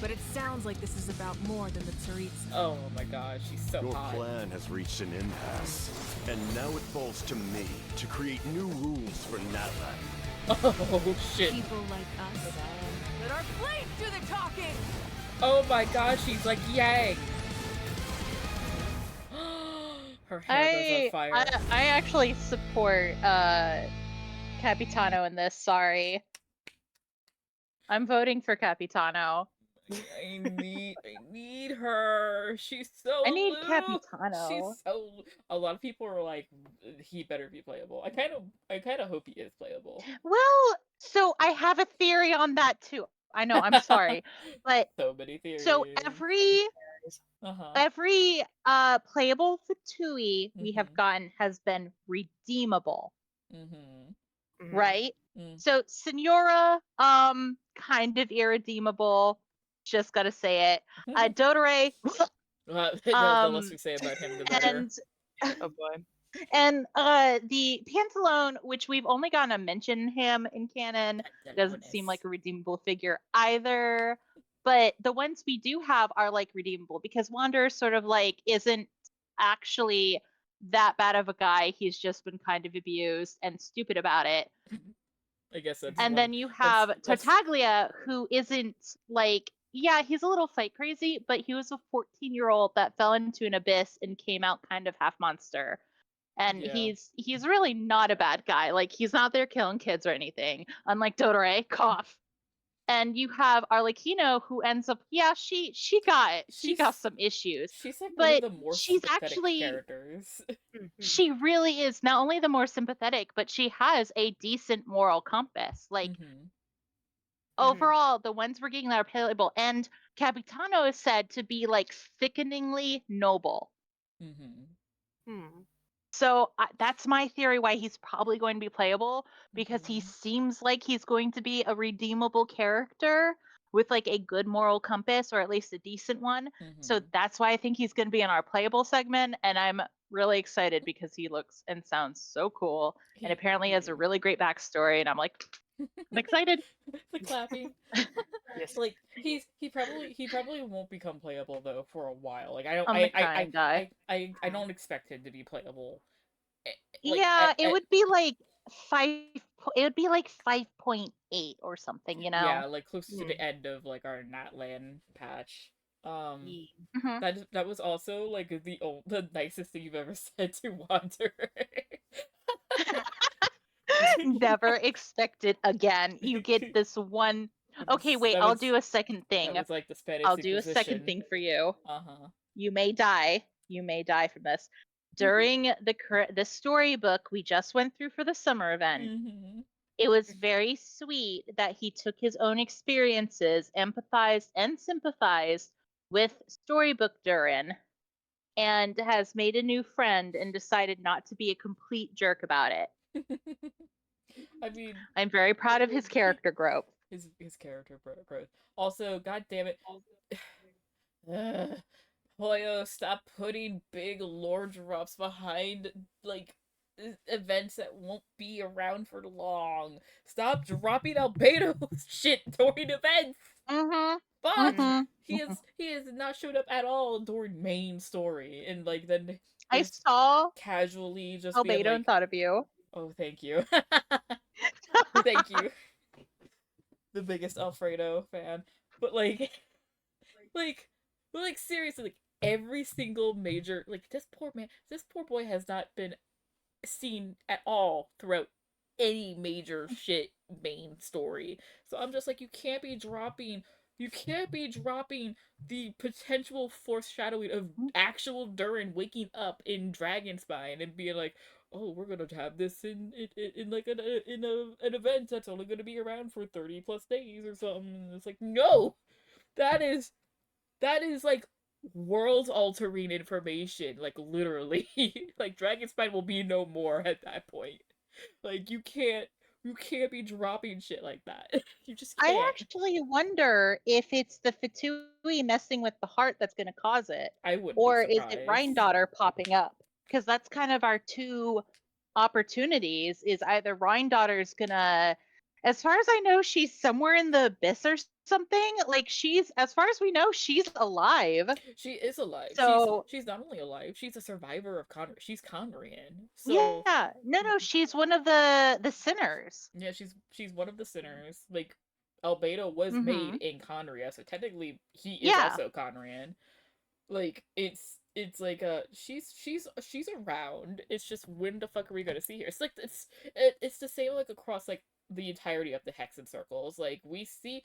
But it sounds like this is about more than the Tsaritsa.
Oh my god, she's so
Your
hot.
plan has reached an impasse, and now it falls to me to create new rules for Natlan.
Oh shit.
People like us. Let our flames do the talking!
Oh my god, she's like Yang. Her hair goes on fire.
I actually support Capitano in this, sorry. I'm voting for Capitano.
I need her. She's so
I need
blue.
Capitano.
She's so. A lot of people are like, he better be playable. I kind of hope he is playable.
Well, so I have a theory on that too. I know, I'm sorry. But
So many theories.
so every playable Fatui we have gotten has been redeemable. Right? So Senora, kind of irredeemable. Just gotta say it. Dodore,
the less we say about him, the better.
and
Oh boy.
and the Pantalone, which we've only gotten to mention him in canon, doesn't seem like a redeemable figure either. But the ones we do have are like redeemable because Wander sort of like isn't actually that bad of a guy. He's just been kind of abused and stupid about it.
I guess that's.
And then you have Tartaglia, who isn't like, yeah, he's a little fight crazy, but he was a 14-year-old that fell into an abyss and came out kind of half monster. And
Yeah.
he's really not a bad guy. Like, he's not there killing kids or anything, unlike Dodore, cough. And you have Arlecchino, who ends up, yeah, she got some issues.
She's like
but
one of the more
she's
sympathetic
actually
characters.
she really is not only the more sympathetic, but she has a decent moral compass. Like overall, the ones we're getting that are playable, and Capitano is said to be like sickeningly noble. So that's my theory why he's probably going to be playable, because he seems like he's going to be a redeemable character with like a good moral compass, or at least a decent one. So that's why I think he's going to be in our playable segment, and I'm really excited because he looks and sounds so cool, and apparently has a really great backstory, and I'm like, I'm excited.
The clapping. Like he probably won't become playable though for a while. Like
I'm the kind guy.
I don't expect him to be playable.
Yeah, it would be like 5.8 or something, you know.
Yeah, like close to the end of like our Natlan patch.
Mhm.
That was also like the nicest thing you've ever said to Wander.
Never expect it again. You get this one. Okay, wait,
That
I'll
was
do a second
that
thing.
was like the Spanish
I'll do a second
Inquisition.
thing for you.
Uh-huh.
You may die. You may die from this. During the storybook we just went through for the summer event, it was very sweet that he took his own experiences, empathized and sympathized with storybook Durin, and has made a new friend and decided not to be a complete jerk about it.
I mean,
I'm very proud of his character growth.
His character growth. Also, god damn it. Hoyo, stop putting big lore drops behind like events that won't be around for long. Stop dropping Albedo's shit during events. Fuck. He has not showed up at all during main story, and like then
I
just
saw
casually just being
Albedo
like,
and thought of you.
"Oh, thank you, thank you." The biggest Alfredo fan, but like, like seriously, like every single major, like this poor man, this poor boy has not been seen at all throughout any major shit main story. So I'm just like, you can't be dropping the potential foreshadowing of actual Durin waking up in Dragonspine and being like, oh, we're gonna have this in like an event that's only gonna be around for 30 plus days or something. It's like, no, that is like world altering information, like literally. Like Dragonspine will be no more at that point. Like you can't be dropping shit like that. You just
I
can't.
actually wonder if it's the Fatui messing with the heart that's going to cause it,
I wouldn't be
or is it
surprised.
Rhine popping up? Because that's kind of our two opportunities. Is either Rhine is gonna, as far as I know, she's somewhere in the abyss or something. Like she's, as far as we know, she's alive.
She is alive.
So
She's not only alive, she's a survivor of She's Conrian. So
yeah, no, she's one of the sinners.
yeah, she's one of the sinners. Like Albedo was made in Conria, so technically he is
Yeah.
also Conrian. Like it's like she's around. It's just when the fuck are we gonna see her? It's like it's the same like across like the entirety of the Hexen circles. Like we see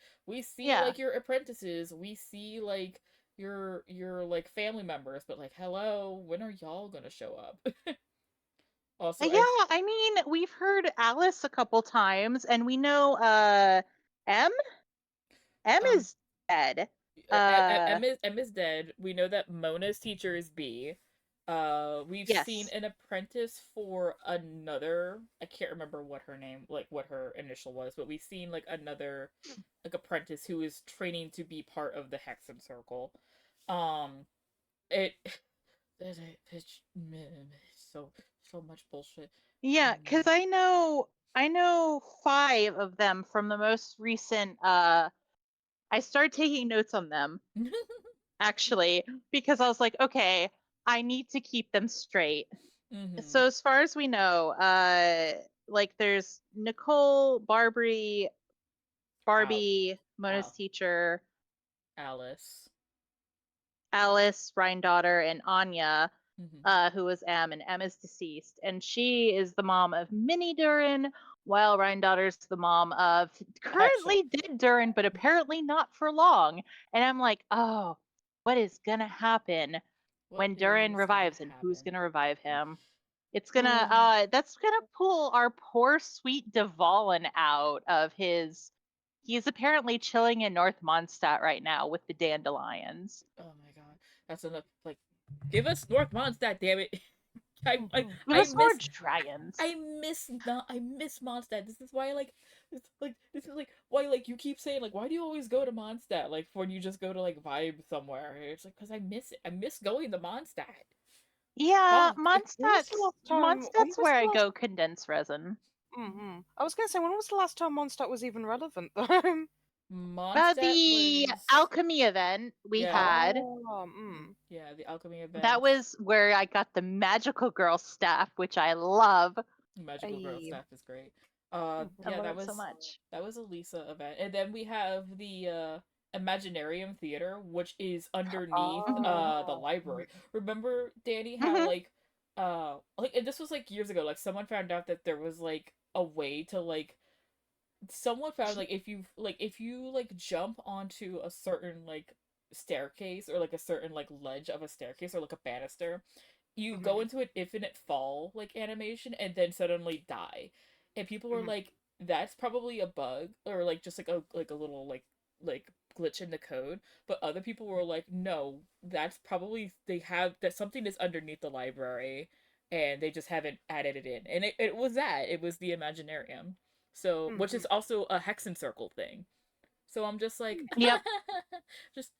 Yeah.
like your apprentices, we see like your like family members, but like hello, when are y'all gonna show up? Also,
Yeah, I mean, we've heard Alice a couple times, and we know M. M is dead.
M is dead. We know that Mona's teacher is B. We've seen
Yes.
an apprentice for another. I can't remember what her name, like what her initial was, but we've seen like another, like apprentice who is training to be part of the Hexen Circle. It, it's so much bullshit.
Yeah, because I know 5 of them from the most recent. I started taking notes on them actually because I was like, okay, I need to keep them straight. So as far as we know, like there's Nicole, Barbie, Mona's teacher,
Alice,
Rhine, and Anya, who was M, and M is deceased, and she is the mom of Mini Durin, while Rhine is the mom of currently dead Durin, but apparently not for long. And I'm like, oh, what is gonna happen when Durin revives, and who's gonna revive him? It's gonna that's gonna pull our poor sweet Dvalin out of his. He's apparently chilling in North Mondstadt right now with the dandelions.
Oh my god, that's enough. Like, give us North Mondstadt, damn it! I
miss more
miss
dragons.
I miss Mondstadt. This is why this is like why like you keep saying like why do you always go to Mondstadt like when you just go to like vibe somewhere? It's like because I miss it. I miss going to Mondstadt.
Yeah,
Fuck.
Mondstadt's where I go condense resin.
I was gonna say, when was the last time Mondstadt was even relevant though?
The alchemy event we had.
Yeah, the alchemy event.
That was where I got the magical girl staff, which I love.
Magical girl staff is great.
I
Yeah,
love
that
it
was
so much.
That was a Lisa event, and then we have the Imaginarium Theater, which is underneath the
Oh.
library. Remember, Danny, how
Mhm.
like and this was like years ago, like someone found out that there was like a way to like someone found like if you like jump onto a certain like staircase or like a certain like ledge of a staircase or like a banister, you go
Mhm.
into an infinite fall like animation and then suddenly die. And people were
Mhm.
like, that's probably a bug or like just like a little like glitch in the code. But other people were like, no, that's probably they have that something is underneath the library and they just haven't added it in. And it was that. It was the Imaginarium. So which is
Mhm.
also a hexen circle thing. So I'm just like
Yep.
just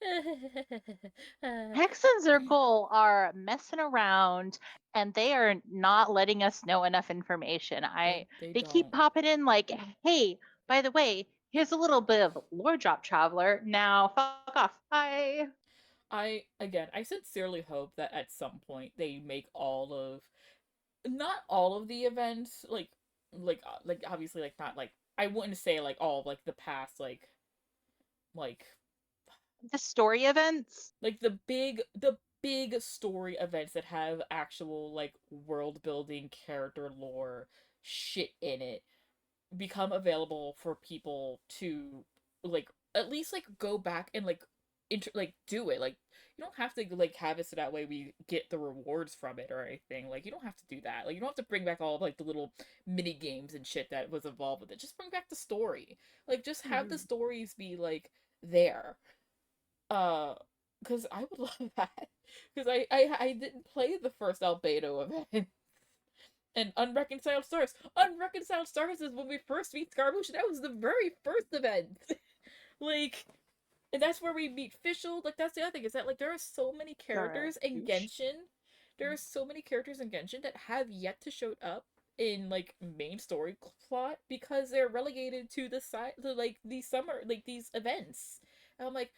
Hex and Zircle are messing around and they are not letting us know enough information.
they
They keep
don't.
popping in like, hey, by the way, here's a little bit of lore drop traveler. Now fuck off. Bye.
I sincerely hope that at some point they make all of not all of the events like obviously like not like I wouldn't say like all of like the past like
The story events.
like the big story events that have actual like world building character lore shit in it become available for people to like at least like go back and like like do it. Like you don't have to like have it so that way we get the rewards from it or anything. Like you don't have to do that. Like you don't have to bring back all of like the little mini games and shit that was involved with it. Just bring back the story. Like just have the
Mhm.
stories be like there. Uh because I would love that. Because I didn't play the first Albedo event. And Unreconciled Stars. Unreconciled Stars is when we first meet Scaramouche. That was the very first event. like, and that's where we meet Fischl. Like, that's the other thing is that like there are so many characters in
Garage.
Genshin. There are so many characters in Genshin that have yet to show up in like main story plot because they're relegated to the side, to like these summer, like these events. And I'm like,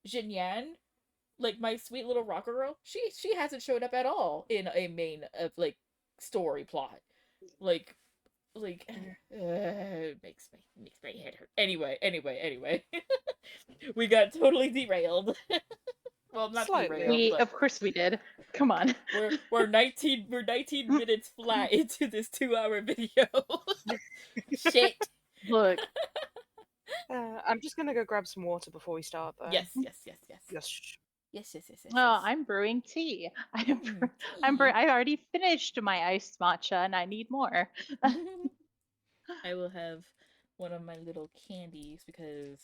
Jinyan, like my sweet little rocker girl, she hasn't showed up at all in a main of like story plot. Like like makes my head hurt. Anyway. We got totally derailed. Well, not
Slightly.
derailed,
We
but
of course we did. Come on.
we're 19 minutes flat into this 2 hour video. Shit.
Look.
I'm just gonna go grab some water before we start, though.
Yes.
Yes.
Oh, I'm brewing tea.
Tea.
I already finished my iced matcha and I need more.
I will have one of my little candies because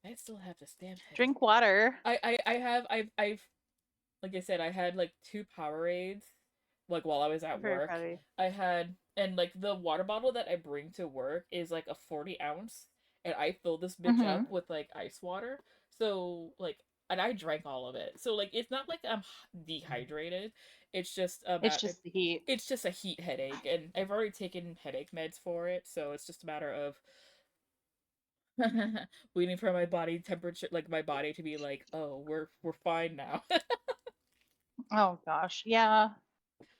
I still have the stamp head.
Drink water.
I've like I said, I had like 2 Powerades like while I was at
I'm very
work.
proud of you.
I had and like the water bottle that I bring to work is like a 40 ounce and I fill this bitch
Mm-hmm.
up with like ice water. So like and I drank all of it. So like it's not like I'm dehydrated. It's just
It's just the heat.
it's just a heat headache and I've already taken headache meds for it, so it's just a matter of waiting for my body temperature like my body to be like, "Oh, we're fine now."
Oh gosh. Yeah.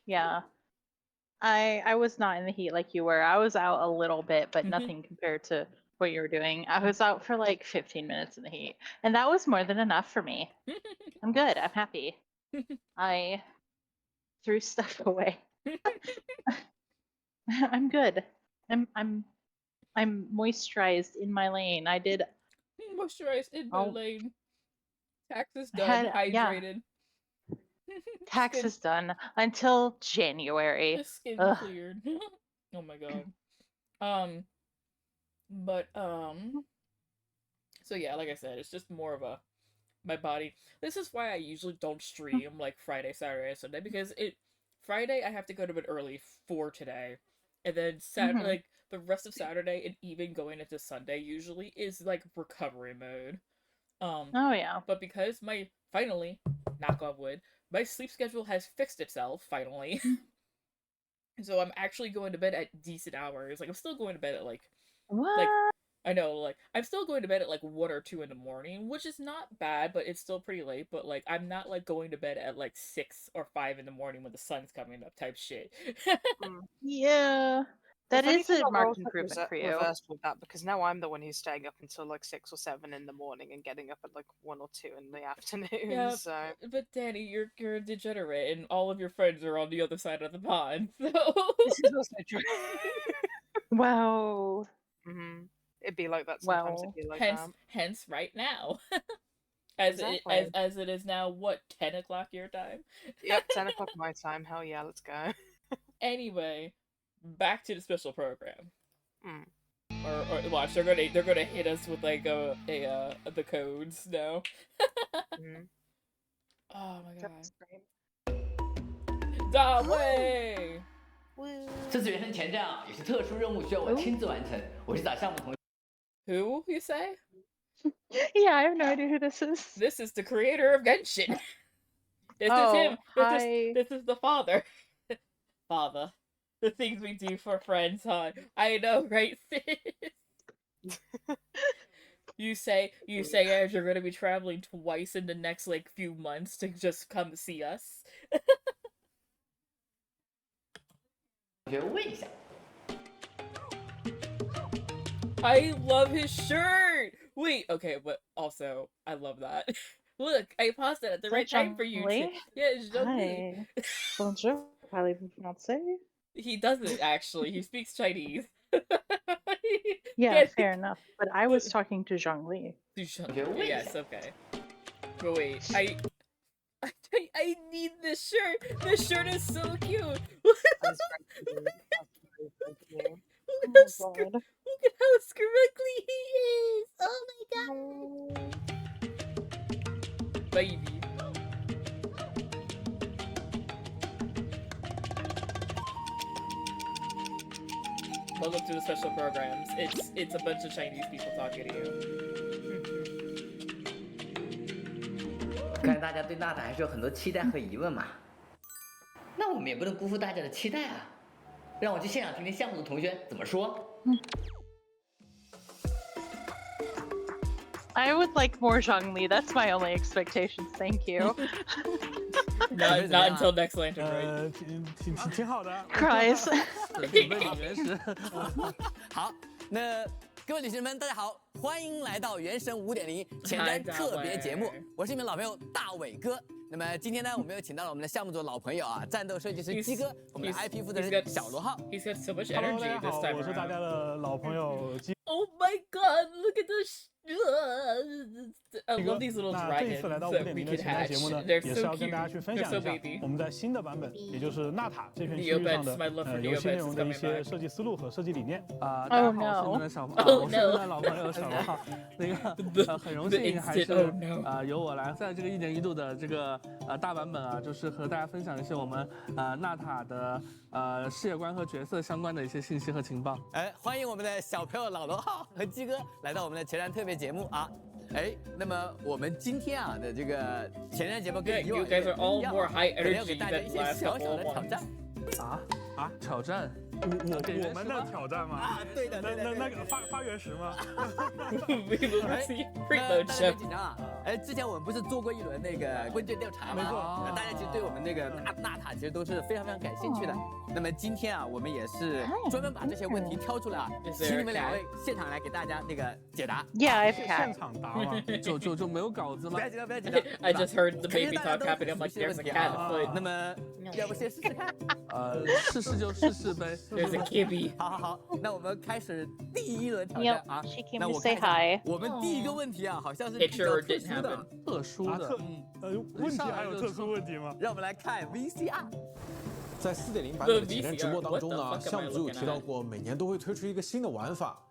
Yeah. I was not in the heat like you were. I was out a little bit, but nothing compared to what you were doing. I was out for like 15 minutes in the heat, and that was more than enough for me. I'm good. I'm happy. I threw stuff away. I'm good. I'm moisturized in my lane. I did.
Moisturized in my
Oh,
lane. Taxes
I
done.
had yeah.
Hydrated.
Tax
Skin
is done until January.
skin
Ugh.
cleared. Oh my god. Um but so yeah, like I said, it's just more of a my body. This is why I usually don't stream like Friday, Saturday, and Sunday because it Friday I have to go to bed early for today. And then
Mhm.
like the rest of Saturday and even going into Sunday usually is like recovery mode.
Oh yeah.
But because my finally, knock on wood, my sleep schedule has fixed itself finally. So I'm actually going to bed at decent hours. Like I'm still going to bed at like
What?
I know like I'm still going to bed at like 1 or 2 in the morning, which is not bad, but it's still pretty late. But like I'm not like going to bed at like 6 or 5 in the morning when the sun's coming up type shit.
Yeah. That
If
is
anything,
a
I'll
marked
also
improvement for you.
reversed with that because now I'm the one who's staying up until like 6 or 7 in the morning and getting up at like 1 or 2 in the afternoon.
Yeah,
So
but Danny, you're a degenerate, and all of your friends are on the other side of the pond. So
this is also true.
Wow.
It'd be like that sometimes. It'd be like
hence, right now, as
Exactly.
as it is now. What 10 o'clock your time?
Yep, 10 o'clock my time. Hell yeah, let's go.
Anyway, back to the special program.
Mm.
Or watch, they're gonna hit us with like the codes now. Oh my god. Da Wei!
这次原神前站啊，有些特殊任务需要我亲自完成。我是找项目同
Who, you say?
Yeah, I have no idea who this is.
This is the creator of Genshin. This is
Oh,
him.
hi.
This is the father. Father. The things we do for friends, huh? I know, right, sis? You say as you're gonna be traveling twice in the next like few months to just come see us.
学问一下。
I love his shirt. Wait, okay, but also I love that. Look, I paused it at the right time for you. Yeah, it's Zhongli.
Bonjour, parlez vous français?
He doesn't actually. He speaks Chinese.
Yeah, fair enough. But I was talking to Zhongli.
Yes, okay. But wait, I need this shirt. This shirt is so cute. Look at how scruggly he is. Oh my god. Baby. Welcome to the special programs. It's a bunch of Chinese people talking to you.
看来大家对娜塔还是有很多期待和疑问嘛。那我们也不能辜负大家的期待啊！让我去现场听听项目组同学怎么说。
I would like more Zhongli. That's my only expectations. Thank you.
Not until next lantern, right?
挺好的。
Cries.
准备好原石。好，那各位旅行们，大家好，欢迎来到《原神5.0》前瞻特别节目，我是你们老朋友大伟哥。那么今天呢，我们又请到了我们的项目组的老朋友啊，战斗设计师鸡哥，我们的 IP 负责人小罗浩。
He's got so much
Hello，
energy
大家
this
好，
time
我是大
around.
家的老朋友鸡。
Oh my god, look at this. I love these little
那这一
dragons
次来到
that we
5.0 的
could
前瞻节
hatch.
目呢，
They're
也是
so
要跟大家
cute.
去分
They're
享
so
一下
baby.
我们在新的版本，也就是娜塔这片区
Neopets,
域上的
my love for
游戏内
Neopets
容
is
的一
coming
些
back.
设计思路和设计理念。
大家好，我是你们的小我是你们的老朋友小罗浩。那个很荣幸还是由我来在这个1年1度的这个大版本啊，就是和大家分享一些我们娜塔的世界观和角色相关的一些信息和情报。哎，欢迎我们的小朋友老罗浩和鸡哥来到我们的前瞻特别节目啊。哎，那么我们今天啊的这个前瞻节目跟以往
You guys are all
不一样
more high
可能要给
energy
大家
than
一些
last
小小
couple
的
of
挑
ones.
战。挑战？
我们的挑战吗？
啊，对的，
那个发原石吗？We
will see.
大家别紧张啊！哎，之前我们不是做过一轮那个问卷调查吗？没错，大家其实对我们那个娜塔其实都是非常感兴趣的。那么今天啊，我们也是专门把这些问题挑出来啊，请你们2位现场来给大家那个解答。
Yeah, I've
现场答吗？
就没有稿子吗？不要紧张，不要紧张。
I just heard the baby talk happening. I'm like, there's a cat afoot.
那么，要不先试试看？试就试呗。
There's a kibby.
好，那我们开始第1轮挑战啊。
She came
那
to
我
say
看一
hi.
下，我们第1个问题啊，好像是比较特殊的。特殊的，
问题还有特殊问题吗？
让我们来看 VCR。
在4.0版本的前瞻直播当中呢，项目组有提到过，每年都会推出一个新的玩法。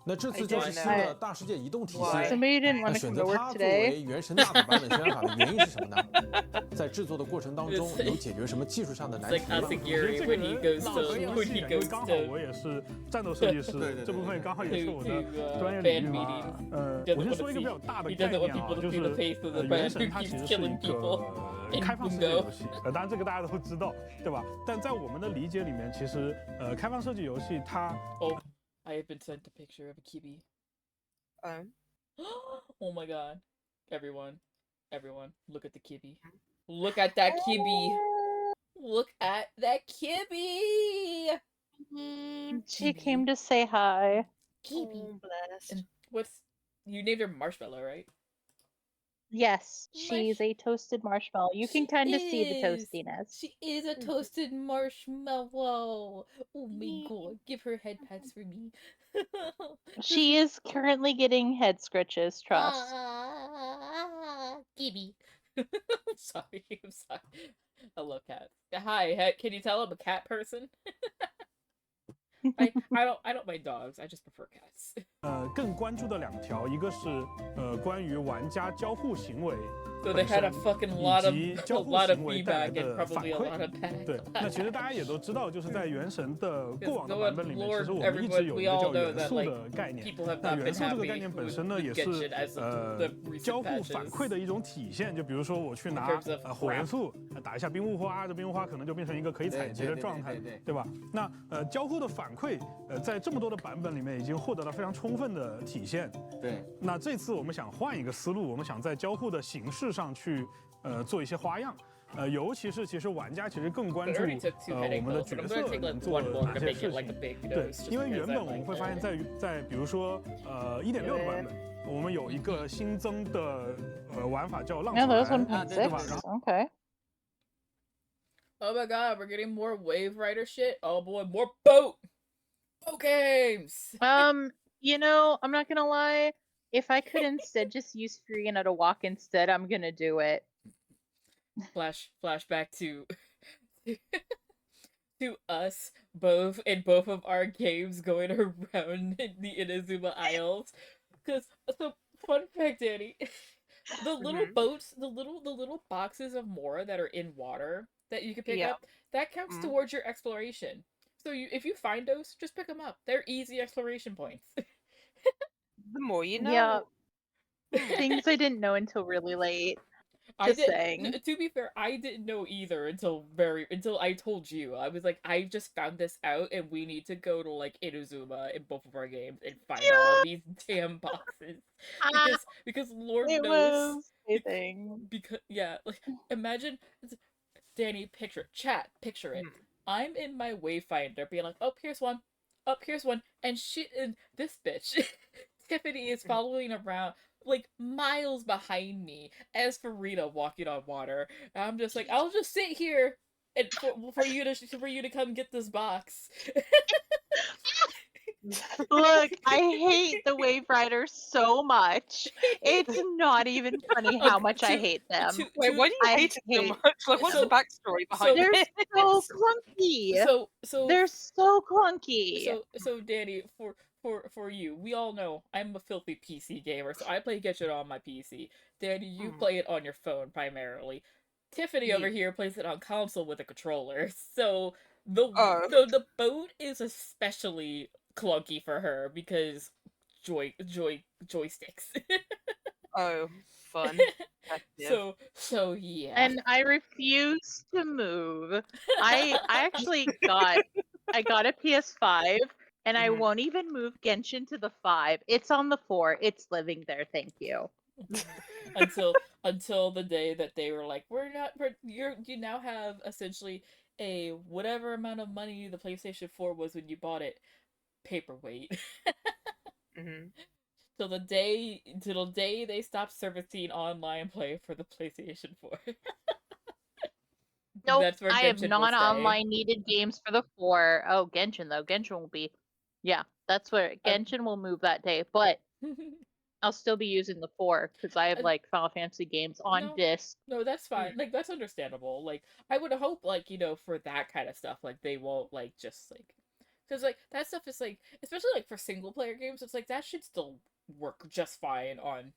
那这次就是新的大世界移动体系。那选择它作为原神大版本宣传法的原因是什么呢？在制作的过程当中，有解决什么技术上的难题吗？
我觉得这个游戏因为刚好我也是战斗设计师，这部分刚好也是我的专业领域嘛。我先说一个比较大的概念啊，就是原神它其实是一个开放世界游戏，当然这个大家都知道，对吧？但在我们的理解里面，其实开放设计游戏它
I have been sent a picture of a kibi. Oh my god. Everyone, look at the kibi. Look at that kibi. Look at that kibi.
She came to say hi.
Oh, blessed.
And you named her Marshmallow, right?
Yes, she's a toasted marshmallow. You can kind of see the
Is.
toastiness.
She is a toasted marshmallow. Oh my god, give her head pats for me.
She is currently getting head scratches, trust.
Gibby. Sorry, I'm sorry. I love cats. Hi, can you tell I'm a cat person? I don't mind dogs. I just prefer cats.
更关注的2条，一个是关于玩家交互行为
So they had a fucking lot of feedback and
反
probably a
馈
lot of bad.
对，那其实大家也都知道，就是在原神的过往的
Because
版本里面，其实我们一直有一个叫元素的概念。那元素这个概念本身呢，也是交互反馈的一种体现。就比如说我去拿火元素打一下冰雾花，这冰雾花可能就变成一个可以采集的状态，对吧？那交互的反馈，在这么多的版本里面已经获得了非常充分的体现。
对。
那这次我们想换一个思路，我们想在交互的形式上去做一些花样。尤其是其实玩家其实更关注我们的角色能做哪些事情。对，因为原本我们会发现在比如说1.6的版本，我们有一个新增的玩法叫浪船，对吧
？Okay.
Oh my god, we're getting more Wave Rider shit. Oh boy, more boat games.
You know, I'm not gonna lie. If I could instead just use Furina to walk instead, I'm gonna do it.
Flashback to to us both in both of our games going around the Inazuma Isles. Cause so fun fact, Danny, the little boats, the little boxes of Mora that are in water that you can pick up, that counts towards your exploration. So if you find those, just pick them up. They're easy exploration points.
The more you know.
Yeah. Things I didn't know until really late. Saying.
To be fair, I didn't know either until I told you. I was like, I just found this out, and we need to go to like Inazuma in both of our games and find all these damn boxes because Lord knows. Because like imagine, Danny, picture it. I'm in my Wayfinder, being like, oh, here's one, and this bitch, Tiffany is following around. Like miles behind me as Farida walking on water. And I'm just like, I'll just sit here and for you to come get this box.
Look, I hate the Wave Riders so much. It's not even funny how much I hate them.
Wait, why do you hate them so much? Like, what's the backstory behind
it? They're so clunky.
So
they're so clunky.
So Danny, for you, we all know I'm a filthy PC gamer, so I play Genshin on my PC. Danny, you play it on your phone primarily. Tiffany over here plays it on console with a controller. So the boat is especially clunky for her because joysticks.
Oh, fun.
So yeah.
And I refuse to move. I actually got a PS5. And I won't even move Genshin to the 5. It's on the 4. It's living there. Thank you.
until the day that they were like, you now have essentially a whatever amount of money the PlayStation 4 was when you bought it, paperweight. Till the day they stopped servicing online play for the PlayStation 4.
Nope, I have non-online needed games for the 4. Oh, Genshin though. Genshin will be. Yeah, that's where Genshin will move that day, but I'll still be using the 4 because I have like Final Fantasy games on disc.
No, that's fine. Like that's understandable. Like I would hope, like for that kind of stuff, like they won't like just like because like that stuff is like especially like for single player games, it's like that should still work just fine on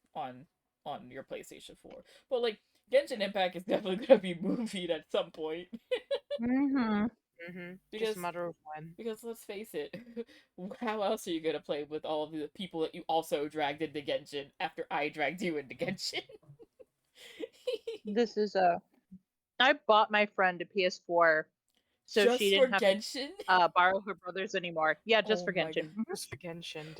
your PlayStation 4. But like Genshin Impact is definitely gonna be moving at some point.
Just a matter of when.
Because let's face it, how else are you gonna play with all of the people that you also dragged into Genshin after I dragged you into Genshin?
This is I bought my friend a PS4, so
just
she didn't have
Genshin?
to borrow her brother's anymore. Yeah, just for Genshin.
Just for Genshin.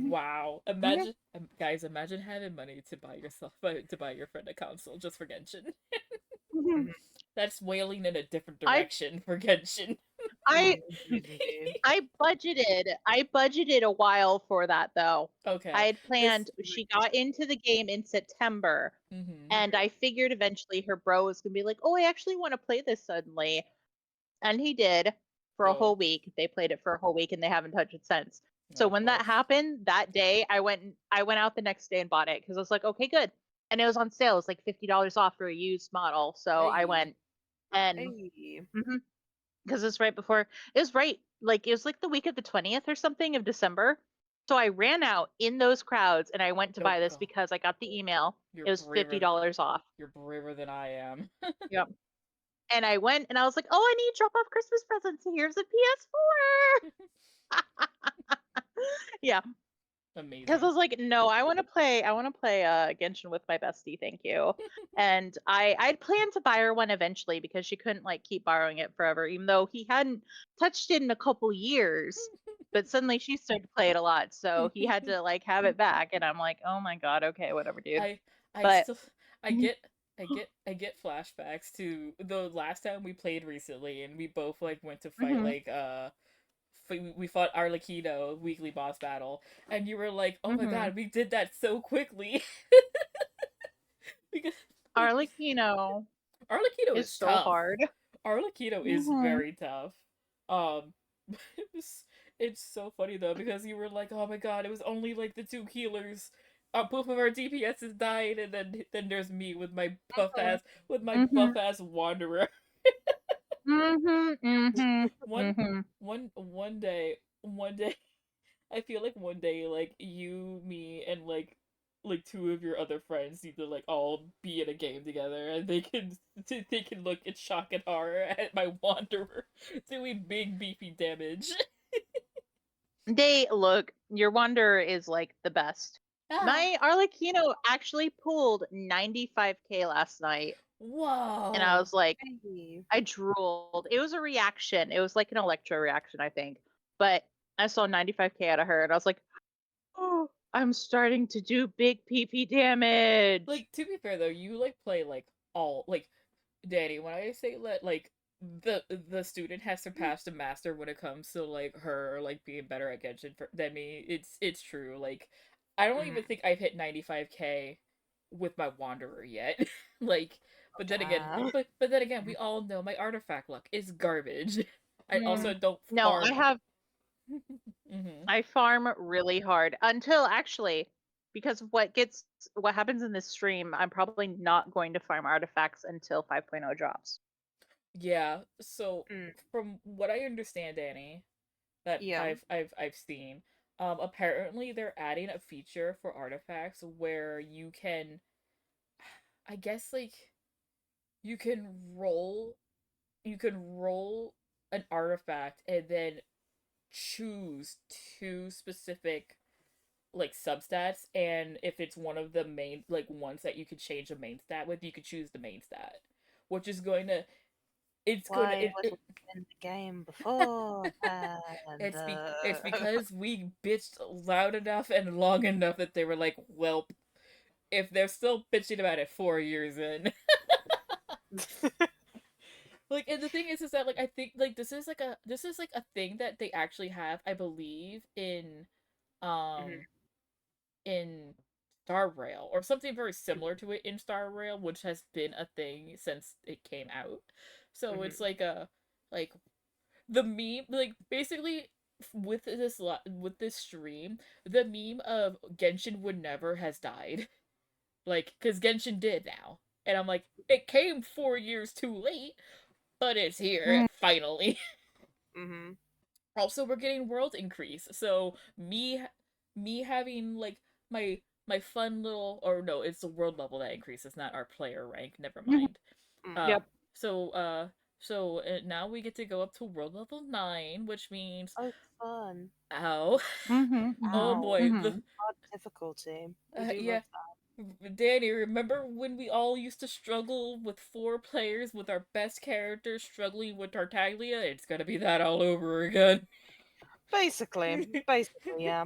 Wow! Imagine, guys, imagine having money to buy your friend a console just for Genshin. That's wailing in a different direction for Genshin.
I budgeted a while for that though.
Okay.
I had planned. She got into the game in September, and I figured eventually her bro was gonna be like, "Oh, I actually want to play this suddenly," and he did for a whole week. They played it for a whole week, and they haven't touched it since. So when that happened, that day I went out the next day and bought it because I was like, "Okay, good," and it was on sale. It was like $50 off for a used model. So I went and. Because it was right before it was like the week of the 20th or something of December. So I ran out in those crowds and I went to buy this because I got the email. It was $50 off.
You're braver than I am.
Yep. And I went and I was like, "Oh, I need drop off Christmas presents. Here's a PS4." Yeah.
Amazing.
Because I was like, no, I want to play Genshin with my bestie, thank you. And I'd planned to buy her one eventually because she couldn't like keep borrowing it forever, even though he hadn't touched it in a couple years. But suddenly she started to play it a lot, so he had to like have it back. And I'm like, oh my god, okay, whatever, dude.
I get flashbacks to the last time we played recently, and we both like went to fight like we fought Arlecchino weekly boss battle, and you were like, "Oh my god, we did that so quickly." Because
Arlecchino
is
so
tough.
hard.
Arlecchino is very tough. It's so funny though because you were like, "Oh my god, it was only like the 2 healers. Both of our DPSs died, and then there's me with my buff ass buff ass wanderer." One day, I feel like one day, like you, me, and like 2 of your other friends need to like all be in a game together, and they can look at shock and horror at my wanderer doing big beefy damage.
Your wanderer is like the best. My Arlecchino actually pulled 95k last night.
Whoa.
And I was like, I drooled. It was a reaction. It was like an electro reaction, I think. But I saw 95k out of her, and I was like, oh, I'm starting to do big PP damage.
Like, to be fair though, you like play like all like Danny, when I say like the student has surpassed a master when it comes to like her like being better at Genshin than me, it's true. Like I don't even think I've hit 95k with my wanderer yet. Like but then again we all know my artifact luck is garbage. I also don't farm.
I farm really hard until actually because of what happens in this stream, I'm probably not going to farm artifacts until 5.0 drops.
Yeah, so from what I understand, Danny, that I've seen, apparently they're adding a feature for artifacts where you can, I guess like, you can roll an artifact and then choose 2 specific like substats, and if it's one of the main like ones that you could change a main stat with, you could choose the main stat, which is going to
Why wasn't in the game before?
It's because we bitched loud enough and long enough that they were like, well, if they're still bitching about it 4 years in. Like, and the thing is that like I think like this is like a thing that they actually have, I believe, in in Star Rail, or something very similar to it in Star Rail, which has been a thing since it came out. So it's like the meme, like basically with this stream, the meme of Genshin would never has died. Like, cause Genshin did now. And I'm like, it came 4 years too late, but it's here finally. Also, we're getting world increase, so me having like my fun little, or no, it's the world level that increases, not our player rank. Never mind.
Yep.
So now we get to go up to world level 9, which means
fun.
Ow. Oh boy.
Hard difficulty.
Yeah. Danny, remember when we all used to struggle with 4 players with our best character struggling with Tartaglia? It's gonna be that all over again.
Basically, yeah.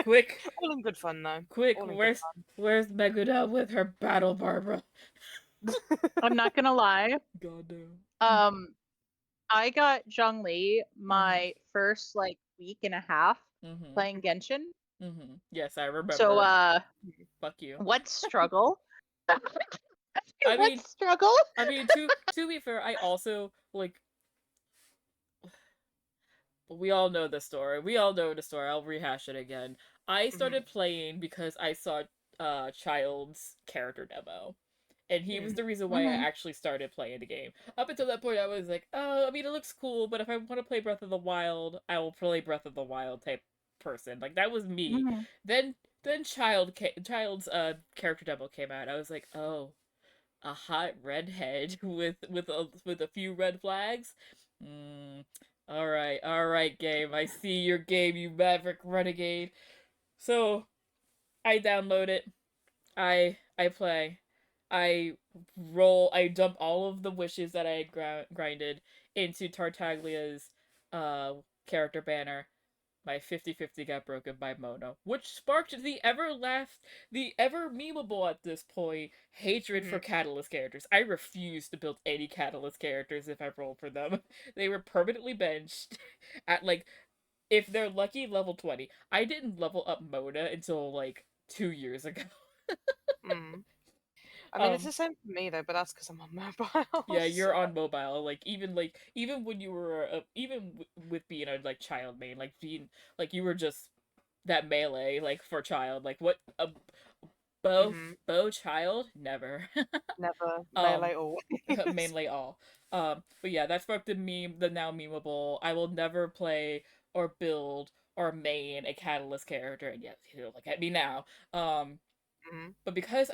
Quick.
All in good fun, though.
Quick, where's Meguda with her battle Barbara?
I'm not gonna lie.
God damn.
I got Zhongli my first like week and a half playing Genshin.
Yes, I remember.
So
fuck you.
What struggle?
I mean,
struggle?
I mean, to be fair, I also like. We all know the story. I'll rehash it again. I started playing because I saw Child's character demo. And he was the reason why I actually started playing the game. Up until that point, I was like, oh, I mean, it looks cool, but if I want to play Breath of the Wild, I will play Breath of the Wild type person. Like, that was me. Then Child's character demo came out. I was like, oh, a hot redhead with a few red flags? All right, game. I see your game, you Maverick Renegade. So, I download it. I play. I dump all of the wishes that I had grinded into Tartaglia's character banner. My 50-50 got broken by Mono, which sparked the ever memeable at this point hatred for Catalyst characters. I refuse to build any Catalyst characters if I roll for them. They were permanently benched at like, if they're lucky, level 20. I didn't level up Mona until like 2 years ago.
I mean, it's the same for me though, but that's because I'm on mobile.
Yeah, you're on mobile. Like even when you were with being a like child main, like being like you were just that melee like for child. Like what a bow child never.
Never melee all.
Mainly all. But yeah, that sparked the now memeable. I will never play or build or main a Catalyst character, and yet look at me now. But because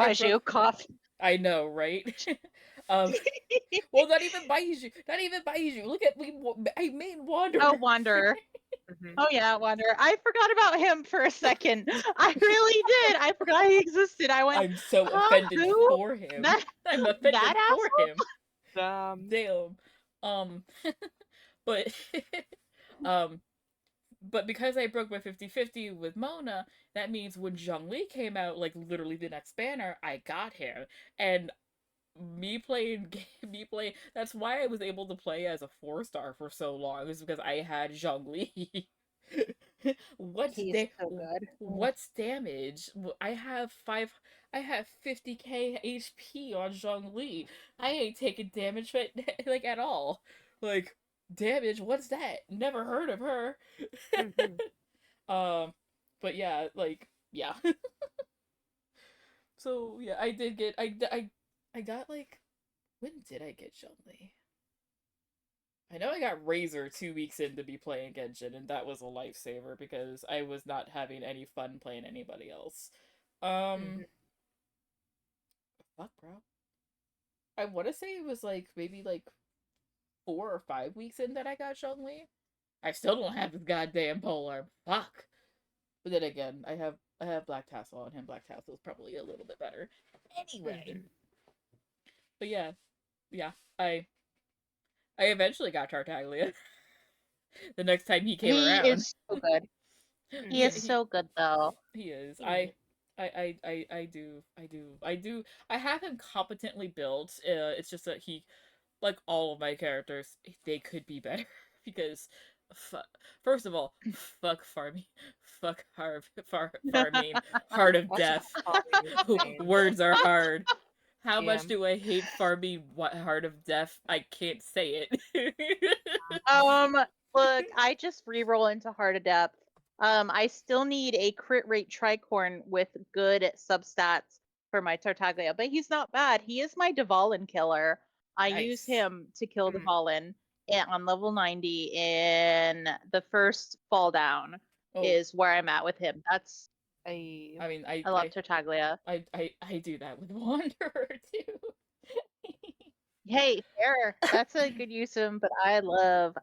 cough.
I know, right? Well, not even Baiju. Look at me. I main Wanderer.
Oh, Wanderer. Oh yeah, Wanderer. I forgot about him for a second. I really did. I forgot he existed. I went.
I'm so offended for him. I'm offended for him. Damn. But but because I broke my 50-50 with Mona, that means when Zhongli came out, like literally the next banner, I got him. And that's why I was able to play as a 4-star for so long, is because I had Zhongli. What's so good. What's damage? I have 50k HP on Zhongli. I ain't taking damage like at all. Like, damage, what's that? Never heard of her. But yeah, like, yeah. So yeah, I did get I got like, when did I get Zhongli? I know I got Razor 2 weeks in to be playing Genshin, and that was a lifesaver because I was not having any fun playing anybody else. Fuck, bro. I want to say it was like maybe like 4 or 5 weeks in that I got Zhongli. I still don't have his goddamn polearm. Fuck. But then again, I have Black Tassel on him. Black Tassel is probably a little bit better. Anyway. But yeah, I eventually got Tartaglia. The next time he came around.
He is so good. He is so good though.
He is. I have him competently built. It's just that like all of my characters, they could be better because first of all, fuck farming, fuck farming, Heart of Death. Words are hard. How much do I hate farming Heart of Death? I can't say it.
Look, I just reroll into Heart of Depth. I still need a crit rate tricorn with good substats for my Tartaglia, but he's not bad. He is my Dvalin killer. I use him to kill Dvalin on level 90 in the first fall down is where I'm at with him. That's I love Tartaglia.
I do that with Wanderer too.
Hey, fair. That's a good use of him, but I love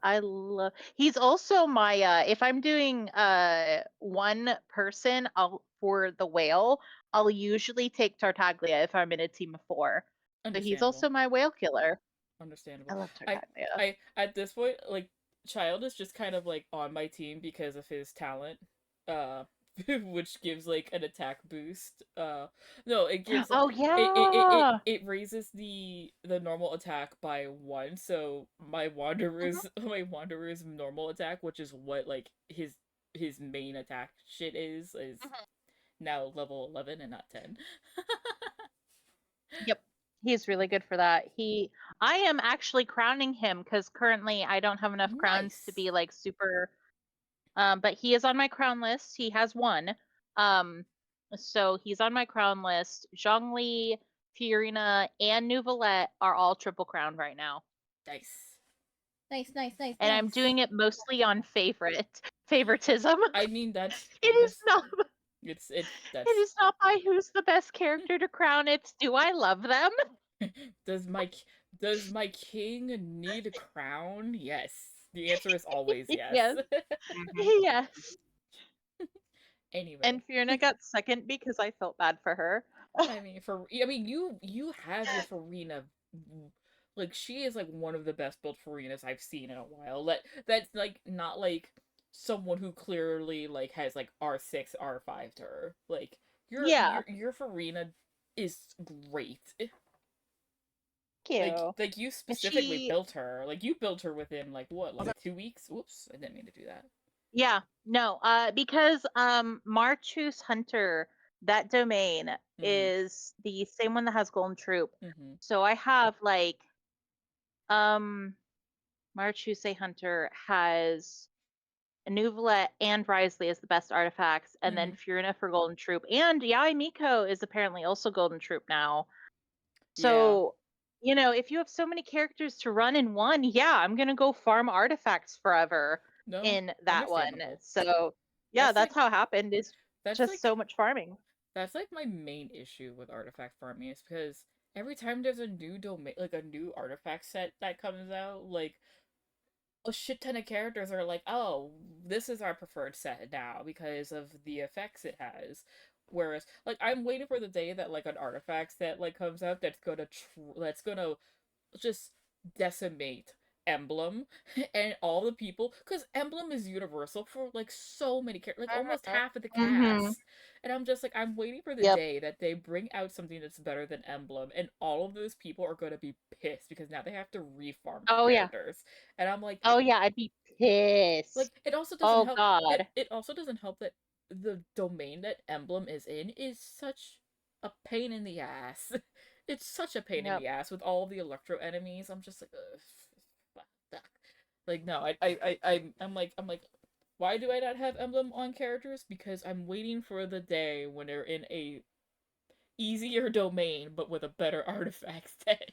he's also my if I'm doing one person for the whale, I'll usually take Tartaglia if I'm in a team of 4. So he's also my whale killer.
Understandable.
I love Tartaglia.
I at this point, like, Child is just kind of like on my team because of his talent. which gives like an attack boost. No, it gives.
Oh yeah.
It raises the normal attack by 1. So my my wanderer's normal attack, which is what like his main attack shit is now level 11 and not 10.
Yep. He's really good for that. I am actually crowning him because currently I don't have enough crowns to be like super. But he is on my crown list. He has 1. So he's on my crown list. Zhongli, Fiorina, and Nuvolette are all triple crowned right now.
Nice.
And I'm doing it mostly on favoritism.
I mean, that's
It is not.
That's
It is not by who's the best character to crown. It's do I love them?
Does my king need a crown? Yes. The answer is always yes.
Yes. Yes.
Anyway.
And Fiorina got second because I felt bad for her.
I mean, you have your Farina. Like, she is like one of the best built Farinas I've seen in a while. That's like not like someone who clearly like has like R6, R5 to her. Like your Farina is great.
Thank you.
Like you specifically built her. Like you built her within like what, like 2 weeks? Whoops, I didn't mean to do that.
Yeah, no, because Marchus Hunter, that domain is the same one that has Golden Troop. So I have like Marchus Hunter has Nuvolette and Risley as the best artifacts, and then Fiorina for Golden Troop, and Yai Miko is apparently also Golden Troop now. So you know, if you have so many characters to run in one, yeah, I'm gonna go farm artifacts forever in that one. So yeah, that's how it happened. It's just like, so much farming.
That's like my main issue with artifact farming is because every time there's a new domain, like a new artifact set that comes out, like a shit ton of characters are like, oh, this is our preferred set now because of the effects it has. Whereas, like, I'm waiting for the day that like an artifact set like comes out that's gonna just decimate Emblem and all the people, because Emblem is universal for like so many characters, like almost half of the cast. And I'm just like, I'm waiting for the day that they bring out something that's better than Emblem, and all of those people are going to be pissed because now they have to refarm characters. And I'm like,
oh yeah, I'd be pissed.
Like, it also doesn't help. God. It also doesn't help that the domain that Emblem is in is such a pain in the ass. It's such a pain in the ass with all the electro enemies. I'm just like, fuck. Like, no, I'm like, why do I not have Emblem on characters? Because I'm waiting for the day when they're in a easier domain, but with a better artifact set.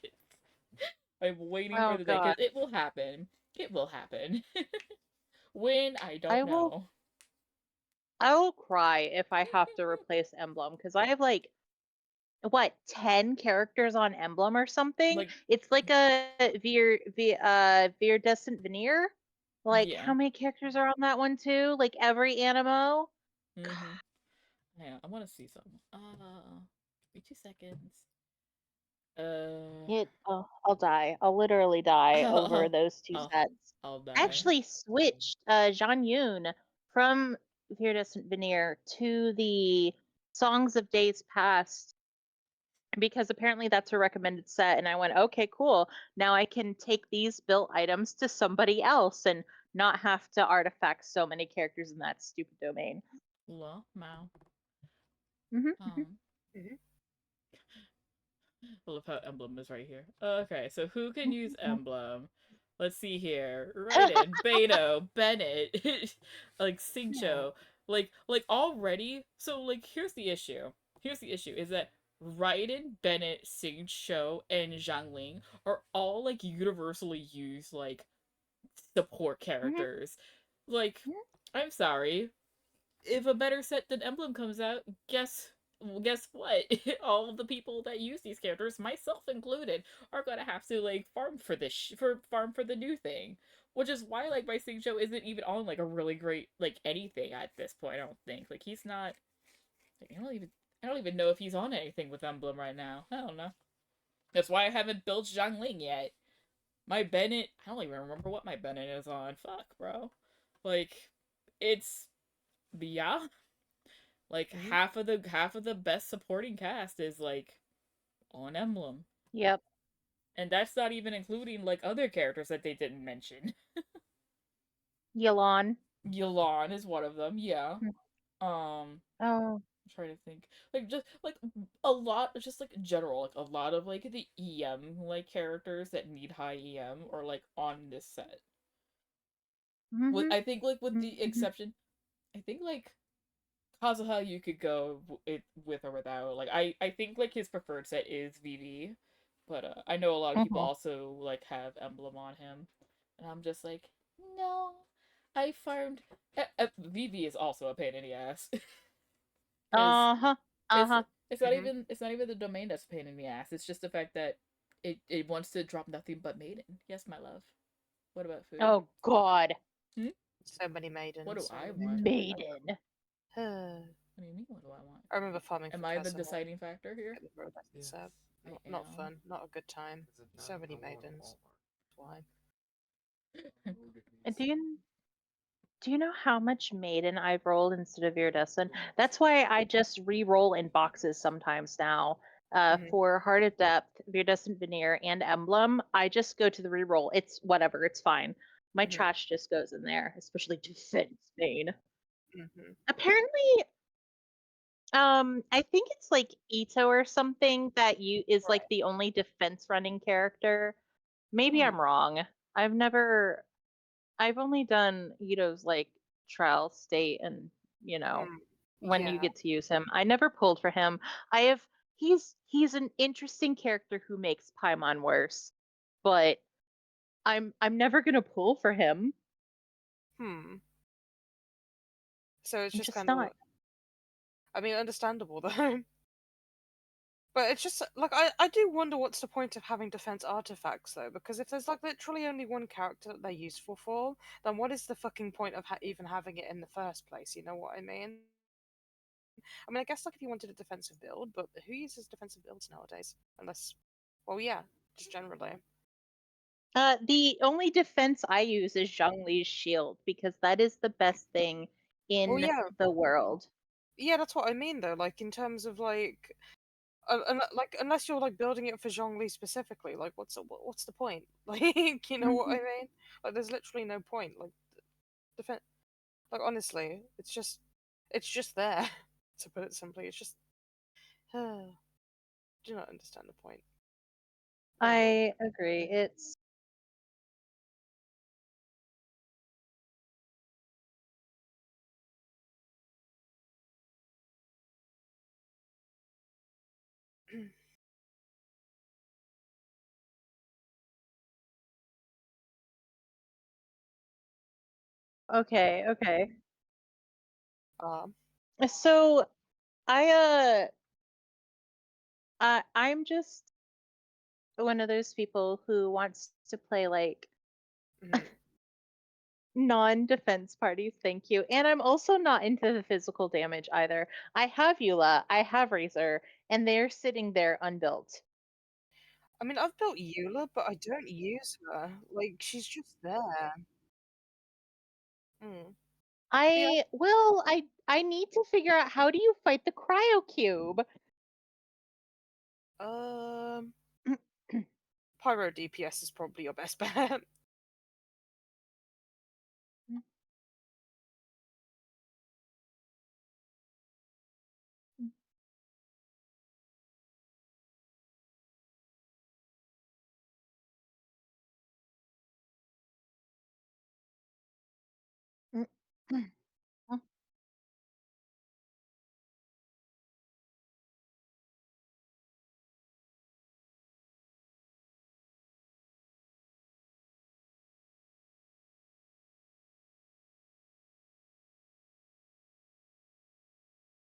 I'm waiting for the day, because it will happen. It will happen. When, I don't know.
I will cry if I have to replace Emblem, because I have like, what, 10 characters on Emblem or something? Like, it's like a Viridescent Veneer. Like, how many characters are on that one too? Like every animo?
Yeah, I want to see some. Give me 2 seconds.
I'll die. I'll literally die over those 2 sets.
I'll die.
I actually switched Zhang Yun from Viridescent Veneer to the Songs of Days Past, because apparently that's a recommended set, and I went, okay, cool. Now I can take these built items to somebody else and not have to artifact so many characters in that stupid domain.
Well, Mao. I love how Emblem is right here. Okay, so who can use Emblem? Let's see here. Raiden, Beto, Bennett, like Xingqiu, like already. So like, here's the issue. Is that Raiden, Bennett, Xingqiu, and Zhangling are all like universally used like support characters. Like, I'm sorry, if a better set than Emblem comes out, guess what? All of the people that use these characters, myself included, are gonna have to like farm for this farm for the new thing. Which is why like my Xingqiu isn't even on like a really great like anything at this point. I don't think, like, he's not. Like, I don't even know if he's on anything with Emblem right now. I don't know. That's why I haven't built Zhangling yet. My Bennett, I don't even remember what my Bennett is on. Fuck, bro. Like, it's, yeah. Like half of the best supporting cast is like on Emblem.
Yep.
And that's not even including like other characters that they didn't mention.
Yelan.
Yelan is one of them, yeah.
Oh.
I'm trying to think. Like just like a lot just like general, like a lot of like the EM like characters that need high EM or like on this set. With I think like with the exception I think like Kazuha you could go with or without. Like I think like his preferred set is VV, but I know a lot of people also like have Emblem on him, and I'm just like, no, I farmed. VV is also a pain in the ass. It's not even the domain that's a pain in the ass. It's just the fact that it wants to drop nothing but maiden. Yes, my love. What about food?
Oh God.
So many maidens.
What do I want?
Maiden.
What do you mean? What do I want?
I remember farming.
Am I the deciding factor here?
Yeah. Not fun. Not a good time. So many maidens. Why?
Do you know how much maiden I've rolled instead of iridescent? That's why I just re-roll in boxes sometimes now. For Heart of Depth, Iridescent Veneer, and Emblem, I just go to the re-roll. It's whatever. It's fine. My trash just goes in there, especially Defense Main. Apparently, I think it's like Ito or something that is like the only defense running character. Maybe I'm wrong. I've only done Ito's like trial state and when you get to use him. I never pulled for him. He's an interesting character who makes Paimon worse, but I'm never gonna pull for him.
So it's just kind
not.
of. I mean, understandable though. But it's just like I do wonder what's the point of having defense artifacts though, because if there's like literally only one character that they're useful for, then what is the fucking point of even having it in the first place? You know what I mean? I mean, I guess like if you wanted a defensive build, but who uses defensive builds nowadays? Unless, well, yeah, just generally.
The only defense I use is Zhongli's shield because that is the best thing in the world.
Yeah, that's what I mean though. Like in terms of like unless you're like building it for Zhongli specifically, like what's the point? Like you know what I mean? Like there's literally no point. Like defense, like honestly, it's just there. To put it simply, it's just do not understand the point.
I agree. It's okay. So I'm just one of those people who wants to play like non-defense parties, thank you. And I'm also not into the physical damage either. I have Eula, I have Razor, and they're sitting there unbuilt.
I mean, I've built Eula, but I don't use her. Like, she's just there.
I need to figure out how do you fight the cryo cube.
Pyro DPS is probably your best bet.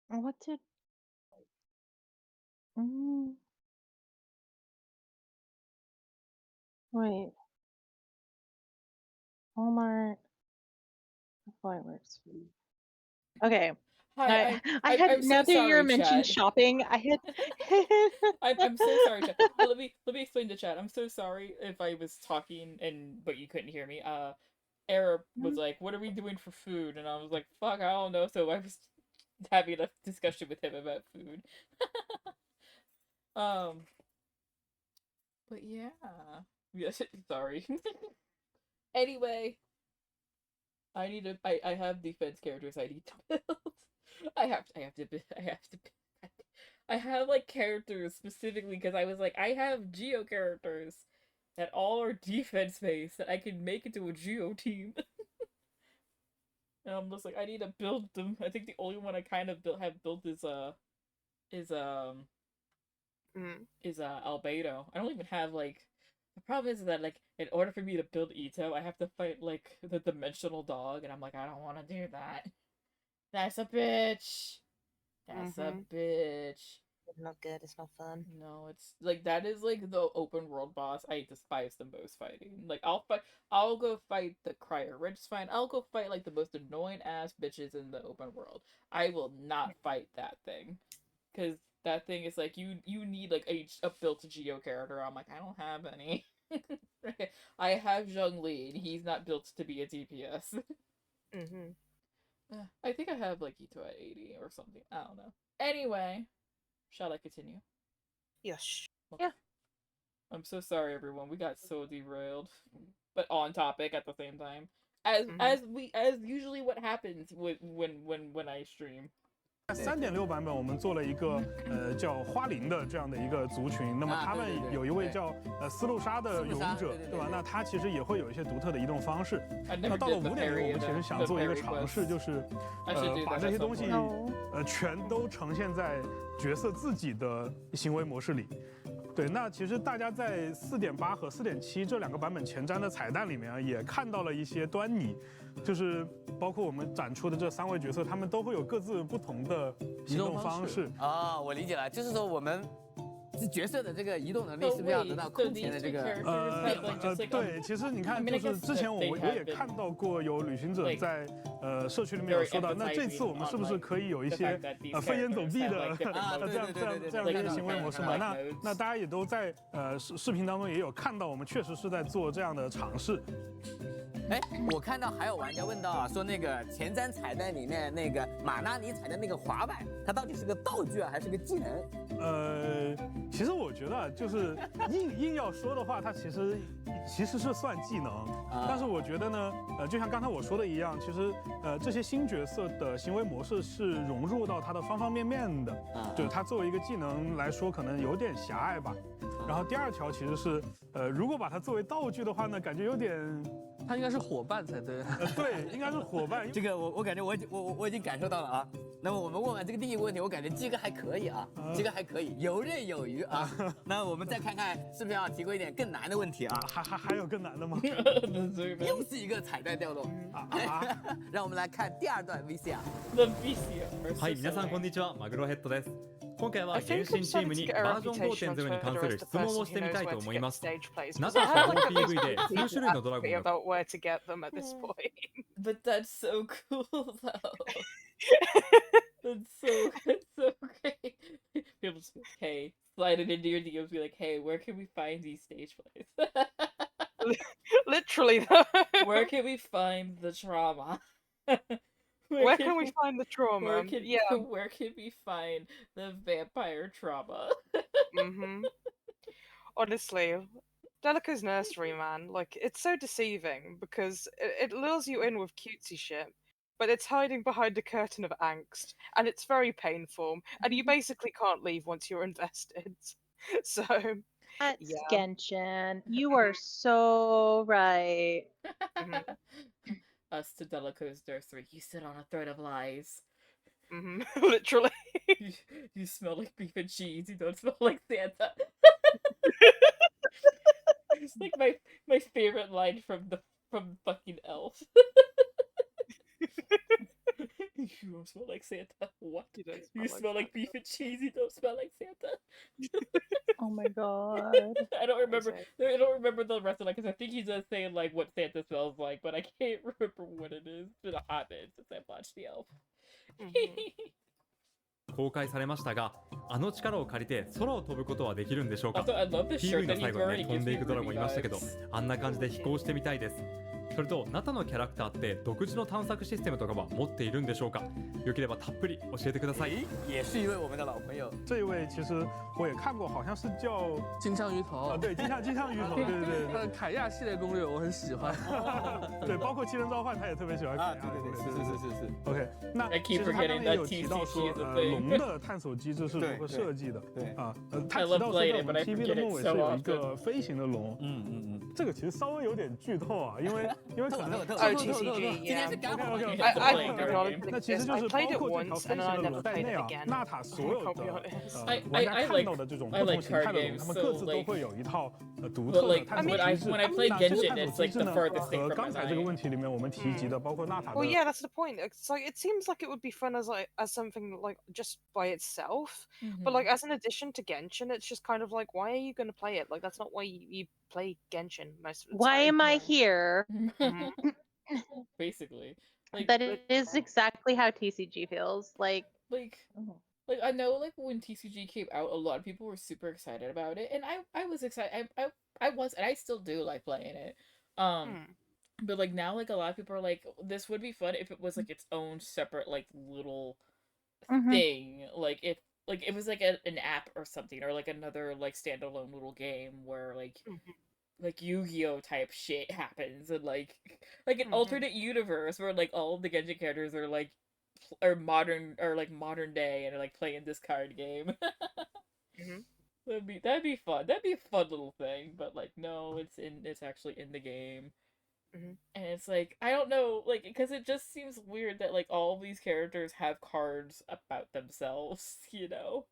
What did wait. Walmart. How it works. Okay.
Hi,
I had
I'm
now
so
that you're
sorry,
mentioning
chat.
shopping, I had
I'm so sorry, chat. Let me explain to chat. I'm so sorry if I was talking but you couldn't hear me. Era was like, "What are we doing for food?" And I was like, "Fuck, I don't know." So I was having a discussion with him about food. But yeah. Yes, sorry. Anyway, I have defense characters I need to build. I have like characters specifically because I was like, I have Geo characters that all are defense based that I can make into a Geo team. And I'm just like, I need to build them. I think the only one I kind of have built is Albedo. I don't even have like. The problem is that like in order for me to build Ito, I have to fight like the dimensional dog, and I'm like, I don't want to do that. That's a bitch. That's a bitch.
It's not good. It's not fun.
No, it's like that is like the open world boss I despise the most fighting. Like I'll go fight the Crier Ridge fine. I'll go fight like the most annoying ass bitches in the open world. I will not fight that thing. Cause that thing is like you need like a built Geo character. I'm like, I don't have any. I have Zhongli and he's not built to be a DPS. I think I have like Ito at 80 or something. I don't know. Anyway, shall I continue?
Yes.
Okay. Yeah. I'm so sorry, everyone. We got so derailed, but on topic at the same time. As usually what happens when I stream.
3.6版本，我们做了一个叫花灵的这样的一个族群。那么他们有一位叫丝路沙的勇者，对吧？那他其实也会有一些独特的移动方式。那到了5.0，我们其实想做一个尝试，就是把这些东西全都呈现在角色自己的行为模式里。对，那其实大家在4.8和4.7这2个版本前瞻的彩蛋里面也看到了一些端倪，就是包括我们展出的这3位角色，他们都会有各自不同的移动方式。
啊，我理解了，就是说我们角色的这个移动能力是不是要得到空前的这个？
对，其实你看，就是之前我也看到过有旅行者在社区里面有说到，那这次我们是不是可以有一些飞檐走壁的这样的一个行为模式嘛？那大家也都在视频当中也有看到，我们确实是在做这样的尝试。
哎，我看到还有玩家问到啊，说那个前瞻彩蛋里面那个马纳尼踩的那个滑板，它到底是个道具啊，还是个技能？
其实我觉得就是硬要说的话，它其实是算技能，但是我觉得呢，就像刚才我说的一样，其实这些新角色的行为模式是融入到它的方方面面的，就是它作为一个技能来说，可能有点狭隘吧。然后第2条其实是，如果把它作为道具的话呢，感觉有点。
他应该是伙伴才对。
对，应该是伙伴。
这个我感觉我已经感受到了啊。那么我们问完这个第一个问题，我感觉鸡哥还可以啊，鸡哥还可以，游刃有余啊。那我们再看看是不是要提供一点更难的问题啊？
还有更难的吗？
又是一个彩蛋掉落。让我们来看第2段 VCR。
はい、皆さんこんにちは、マグロヘッドです。今回は原神チームにバージョン 5.0 に関する質問をしてみたいと思います。なぜこの PV で数種類のドラゴンが
But that's so cool though. That's so great. People just be like, hey, slide it into your DMs, be like, hey, where can we find these stage plays?
Literally though.
Where can we find the trauma?
Where can we find the trauma?
Where can we find the vampire trauma?
Honestly, Delica's nursery, man, like, it's so deceiving because it lures you in with cutesy shit, but it's hiding behind a curtain of angst, and it's very painful, and you basically can't leave once you're invested. So,
that's Genshin. You are so right.
Us to Delico's nursery. You sit on a thread of lies.
Literally.
You smell like beef and cheese. You don't smell like Santa. It's like my favorite line from fucking Elf. You don't smell like Santa. What? You smell like beef and cheese. You don't smell like Santa.
Oh my god.
I don't remember the rest of it because I think he does say like what Santa smells like, but I can't remember what it is. It's been a hot minute since I've watched the Elf.
公開されましたが、あの力を借りて空を飛ぶことはできるんでしょうか？
Also, I love this shirt
PV
that
の最
he's
後にね、
wearing.
飛んでいくドラゴンいましたけど、あんな感じで飛行してみたいです。それとナタのキャラクターって独自の探索システムとかは持っているんでしょうか？よければたっぷり教えてください。
也是一位我们的老朋友，
这一位其实我也看过，好像是叫
金枪鱼头
啊，对，金枪鱼头，对对对，
他的凯亚系列攻略我很喜欢，
对，包括七人召唤他也特别喜欢凯亚，
对对对，是。
OK， 那其实他刚才也有提到说，龙的探索机制是如何设计的，
对
啊，他提到说在我们 TV 的末尾是有一个飞行的龙，这个其实稍微有点剧透啊，因为可能
TCG，
今天是刚好
那其实就是包括这条飞行的龙在内啊，纳塔所有的玩家看到的这种不同形态的龙，他们各自都会有一套独特的探索机制。那这个探索机制呢，和刚才这个问题里面我们提及的，包括纳塔的。
Well, yeah, that's the point. It's like it seems like it would be fun as something like just by itself, but like as an addition to Genshin, it's just kind of like, why are you going to play it? Like that's not why you play Genshin most of the time.
Why am I here?
Basically,
that is exactly how TCG feels. Like
I know, like when TCG came out, a lot of people were super excited about it, and I was excited. I was, and I still do like playing it. But like now, like a lot of people are like, this would be fun if it was like its own separate like little thing. Like if like it was like an app or something, or like another like standalone little game where like Yu-Gi-Oh type shit happens, and like an alternate universe where like all of the Genshin characters are like modern day and are like playing this card game. That'd be fun. That'd be a fun little thing. But like no, it's actually in the game. And it's like, I don't know, like, because it just seems weird that like all these characters have cards about themselves, you know?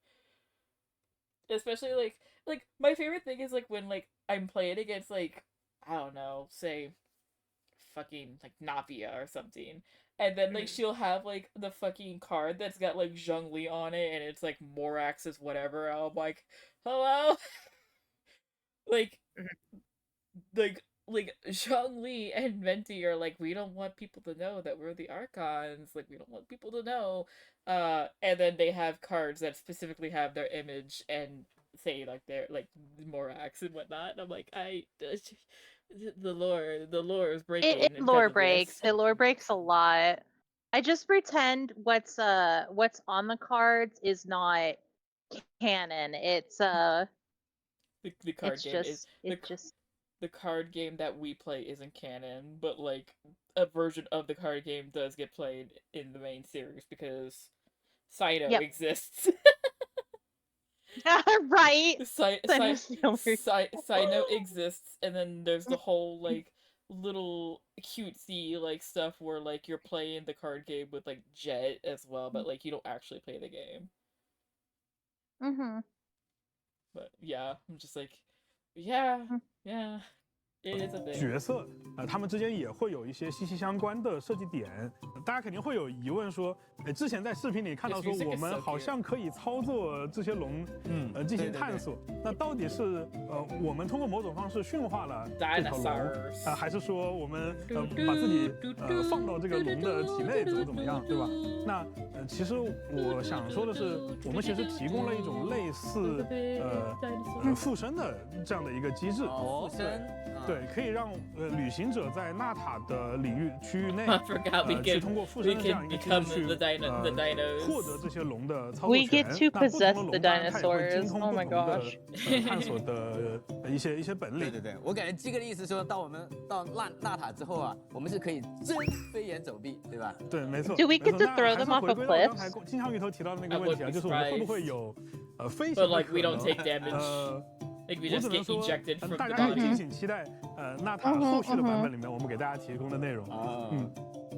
Especially like my favorite thing is like when like I'm playing against like, I don't know, say fucking like Navia or something, and then like she'll have like the fucking card that's got like Zhongli on it, and it's like Morax's whatever. I'm like, hello. like Zhongli and Venti are like, we don't want people to know that we're the Archons. Like, we don't want people to know. And then they have cards that specifically have their image and say like they're like Morax and whatnot. And I'm like, the lore is breaking.
It lore breaks. It lore breaks a lot. I just pretend what's on the cards is not canon. It's
the card
it's
game
just
is the card game that we play isn't canon, but like a version of the card game does get played in the main series because Sino exists.
Right.
Sino exists, and then there's the whole like little cutesy like stuff where like you're playing the card game with like Jet as well, but like you don't actually play the game. But yeah, I'm just like, yeah.
角色他们之间也会有一些息息相关的设计点。大家肯定会有疑问说，之前在视频里看到说我们好像可以操作这些龙，进行探索。那到底是我们通过某种方式驯化了这条龙，还是说我们把自己放到这个龙的体内怎么样，对吧？那其实我想说的是，我们其实提供了一种类似附身的这样的一个机制。
附身。
对，可以让旅行者在纳塔的领域区域内，去通过附身的这样一个机制去获得这些龙的操作权。那不同的龙它也会精通不同的探索的一些本领。
对，我感觉基哥的意思说到我们到纳塔之后啊，我们是可以真飞檐走壁，对吧？
对，没错。
Do we get to throw them off a cliff？
刚才金枪鱼头提到的那个问题啊，就是我们会不会有飞行
But like we don't take damage. Like we just get ejected from the body.
大家可以敬请期待纳塔后续的版本里面我们给大家提供的内容。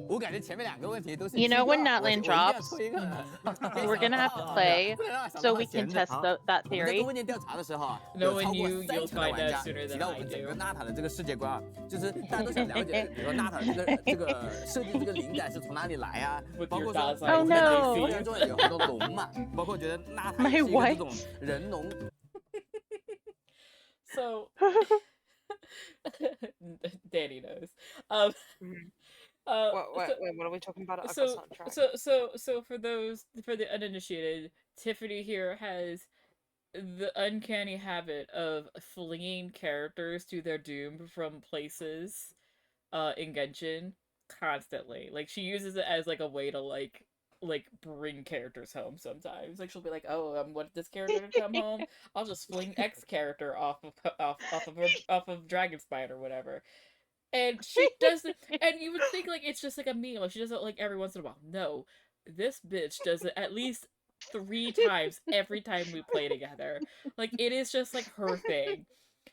我感觉前面两个问题都是。
You know when Natland drops, we're gonna have to play so we can test that theory.
在问卷调查的时候啊，
No one knew you'll find out sooner
提
than
到我
I
们整个
do.
纳塔的这个世界观啊，就是大家都想了解，比如说纳塔这个设计这个灵感是从哪里来啊？包括说
，Oh no，
房间中也有很多龙嘛，包括觉得纳塔是一个这种人龙。
So, Danny knows.
What are we talking about?
So for the uninitiated, Tiffany here has the uncanny habit of flinging characters to their doom from places in Genshin constantly. Like she uses it as like a way to like bring characters home sometimes. Like she'll be like, "Oh, want this character to come home? I'll just fling X character off of Dragonspite or whatever." And she does it, and you would think like it's just like a meme. Like she does it like every once in a while. No, this bitch does it at least 3 times every time we play together. Like it is just like her thing.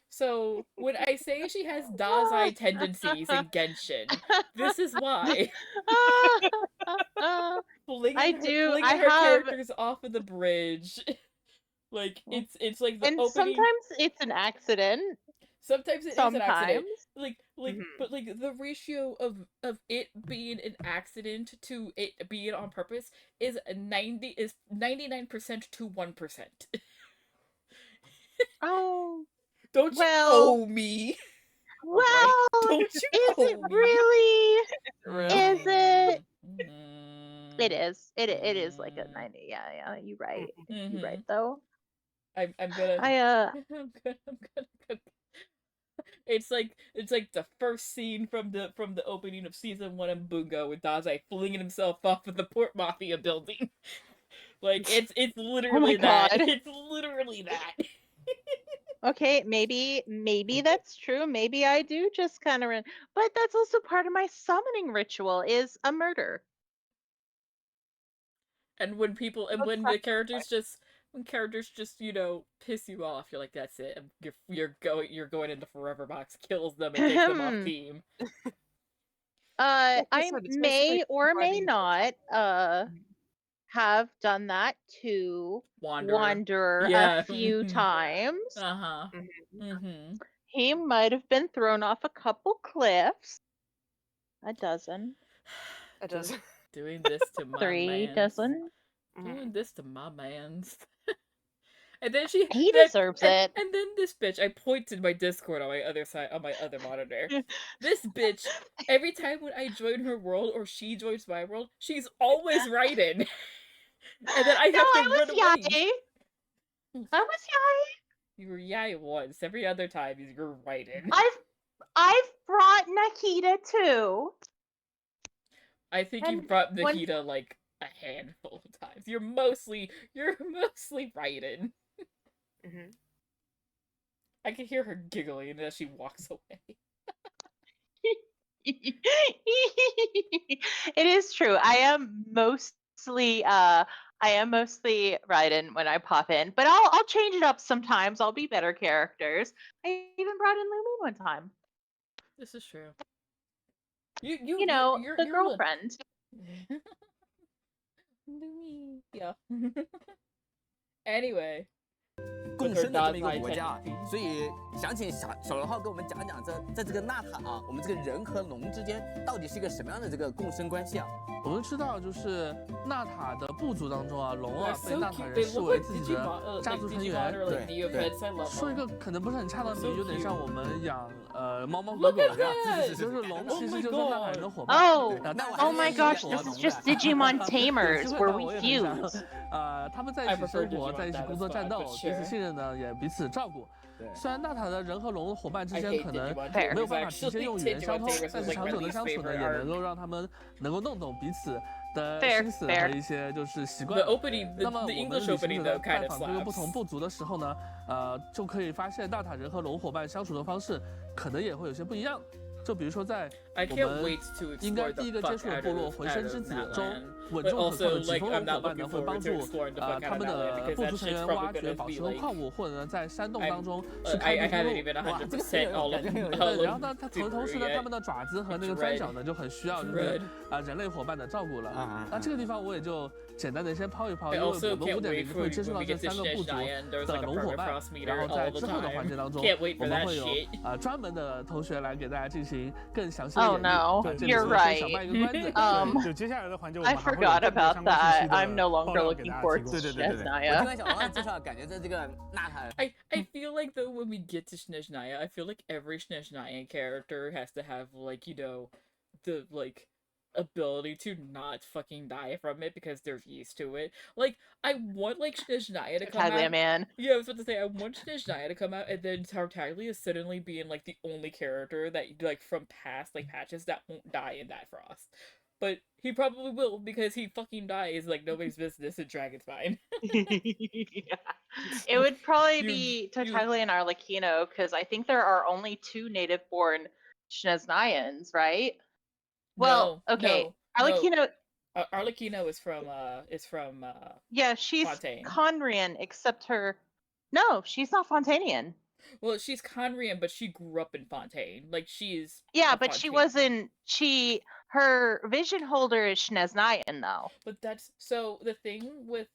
So when I say she has Dazai tendencies in Genshin, this is why. Flinging her characters off of the bridge. Like it's like the
and
opening.
Sometimes it's an accident.
Sometimes it is an accident. But like the ratio of it being an accident to it being on purpose is 99% to 1%.
Oh.
Don't you owe me?
Well,
don't you
is it
me?
really? Is it? It is. It is like a 90. Yeah. You're right. You're right though.
I'm gonna. I'm gonna. It's like the first scene from the opening of season 1 of Bungo with Dazai flinging himself off of the Port Mafia building. Like it's literally that. It's literally that.
Okay, maybe that's true. Maybe I do just kind of but that's also part of my summoning ritual is a murder.
And when the characters just you know piss you off, you're like, that's it. You're going into Forever Box, kills them and takes them off team.
I may or may not have done that to Wanderer a few times. He might have been thrown off a couple cliffs. A dozen.
Doing this to my
3 dozen.
Doing this to my mans. And then
he deserves it.
And then this bitch, I pointed my Discord on my other side, on my other monitor. This bitch, every time when I join her world or she joins my world, she's always writing. And then I have to run away.
I was yay.
You were yay once. Every other time you're writing.
I've brought Nikita too.
I think you've brought Nikita like a handful of times. You're mostly writing. I can hear her giggling as she walks away.
It is true. I am mostly Raiden when I pop in, but I'll change it up sometimes. I'll be better characters. I even brought in Lumine one time.
This is true.
You know, the girlfriend.
Lumine, yeah. Anyway.
共生的这么一个国家啊，所以想请小人号跟我们讲讲在这个纳塔啊，我们这个人和龙之间到底是一个什么样的这个共生关系啊？
我们知道，就是纳塔的部族当中啊，龙啊被纳塔人视为自己的家族成员。
对。
说一个可能不是很恰当的比喻，有点像我们养猫猫狗狗一样，就是龙其实就是纳塔人的伙伴。
Oh my gosh, this is just Digimon Tamers where we fuse.
他们在一起生活，在一起工作战斗，彼此信任呢，也彼此照顾。虽然纳塔的人和龙伙伴之间可能没有办法直接用语言相通，但是长久的相处呢，也能够让他们能够弄懂彼此的心思和一些就是习惯。那么我们旅行者在拜访各个不同部族的时候呢，就可以发现纳塔人和龙伙伴相处的方式可能也会有些不一样。就比如说在我们应该第一个接触的部落回声之子中，稳重可靠的疾风龙伙伴呢会帮助他们的部族成员挖掘宝石和矿物，或者呢在山洞当中去开辟出路。哇，这个对，然后呢，同时呢，他们的爪子和那个钻角呢就很需要就是人类伙伴的照顾了。那这个地方我也就简单的先抛一抛，因为我们5.0会接触到这3个部族的龙伙伴，然后在之后的环节当中，我们会有专门的同学来给大家进行更详细的演绎。
Oh no, you're right. I forgot about that. I'm no longer looking forward to Snezhnaya.
I feel like though when we get to Snezhnaya, I feel like every Snezhnaya character has to have like, you know, the like ability to not fucking die from it because they're used to it. Like, I want, like, Snezhnaya to come
Tartaglia,
out.
man.
Yeah, I was about to say, I want Snezhnaya to come out, and then Tartaglia suddenly being, like, the only character that, like, from past, like, patches that won't die in that frost. But he probably will, because he fucking dies like nobody's business in Dragonspine.
Yeah. It would probably be Tartaglia and Arlecchino, because I think there are only 2 native-born Snezhnayans, right? Well, okay. Arlecchino.
Arlecchino is from
Yeah, she's
Fontaine.
Conrian, except her. No, she's not Fontanian.
Well, she's Conrian, but she grew up in Fontaine. Like, she's
yeah, but she wasn't. Her vision holder is Snezhnayan, though.
But that's so. The thing with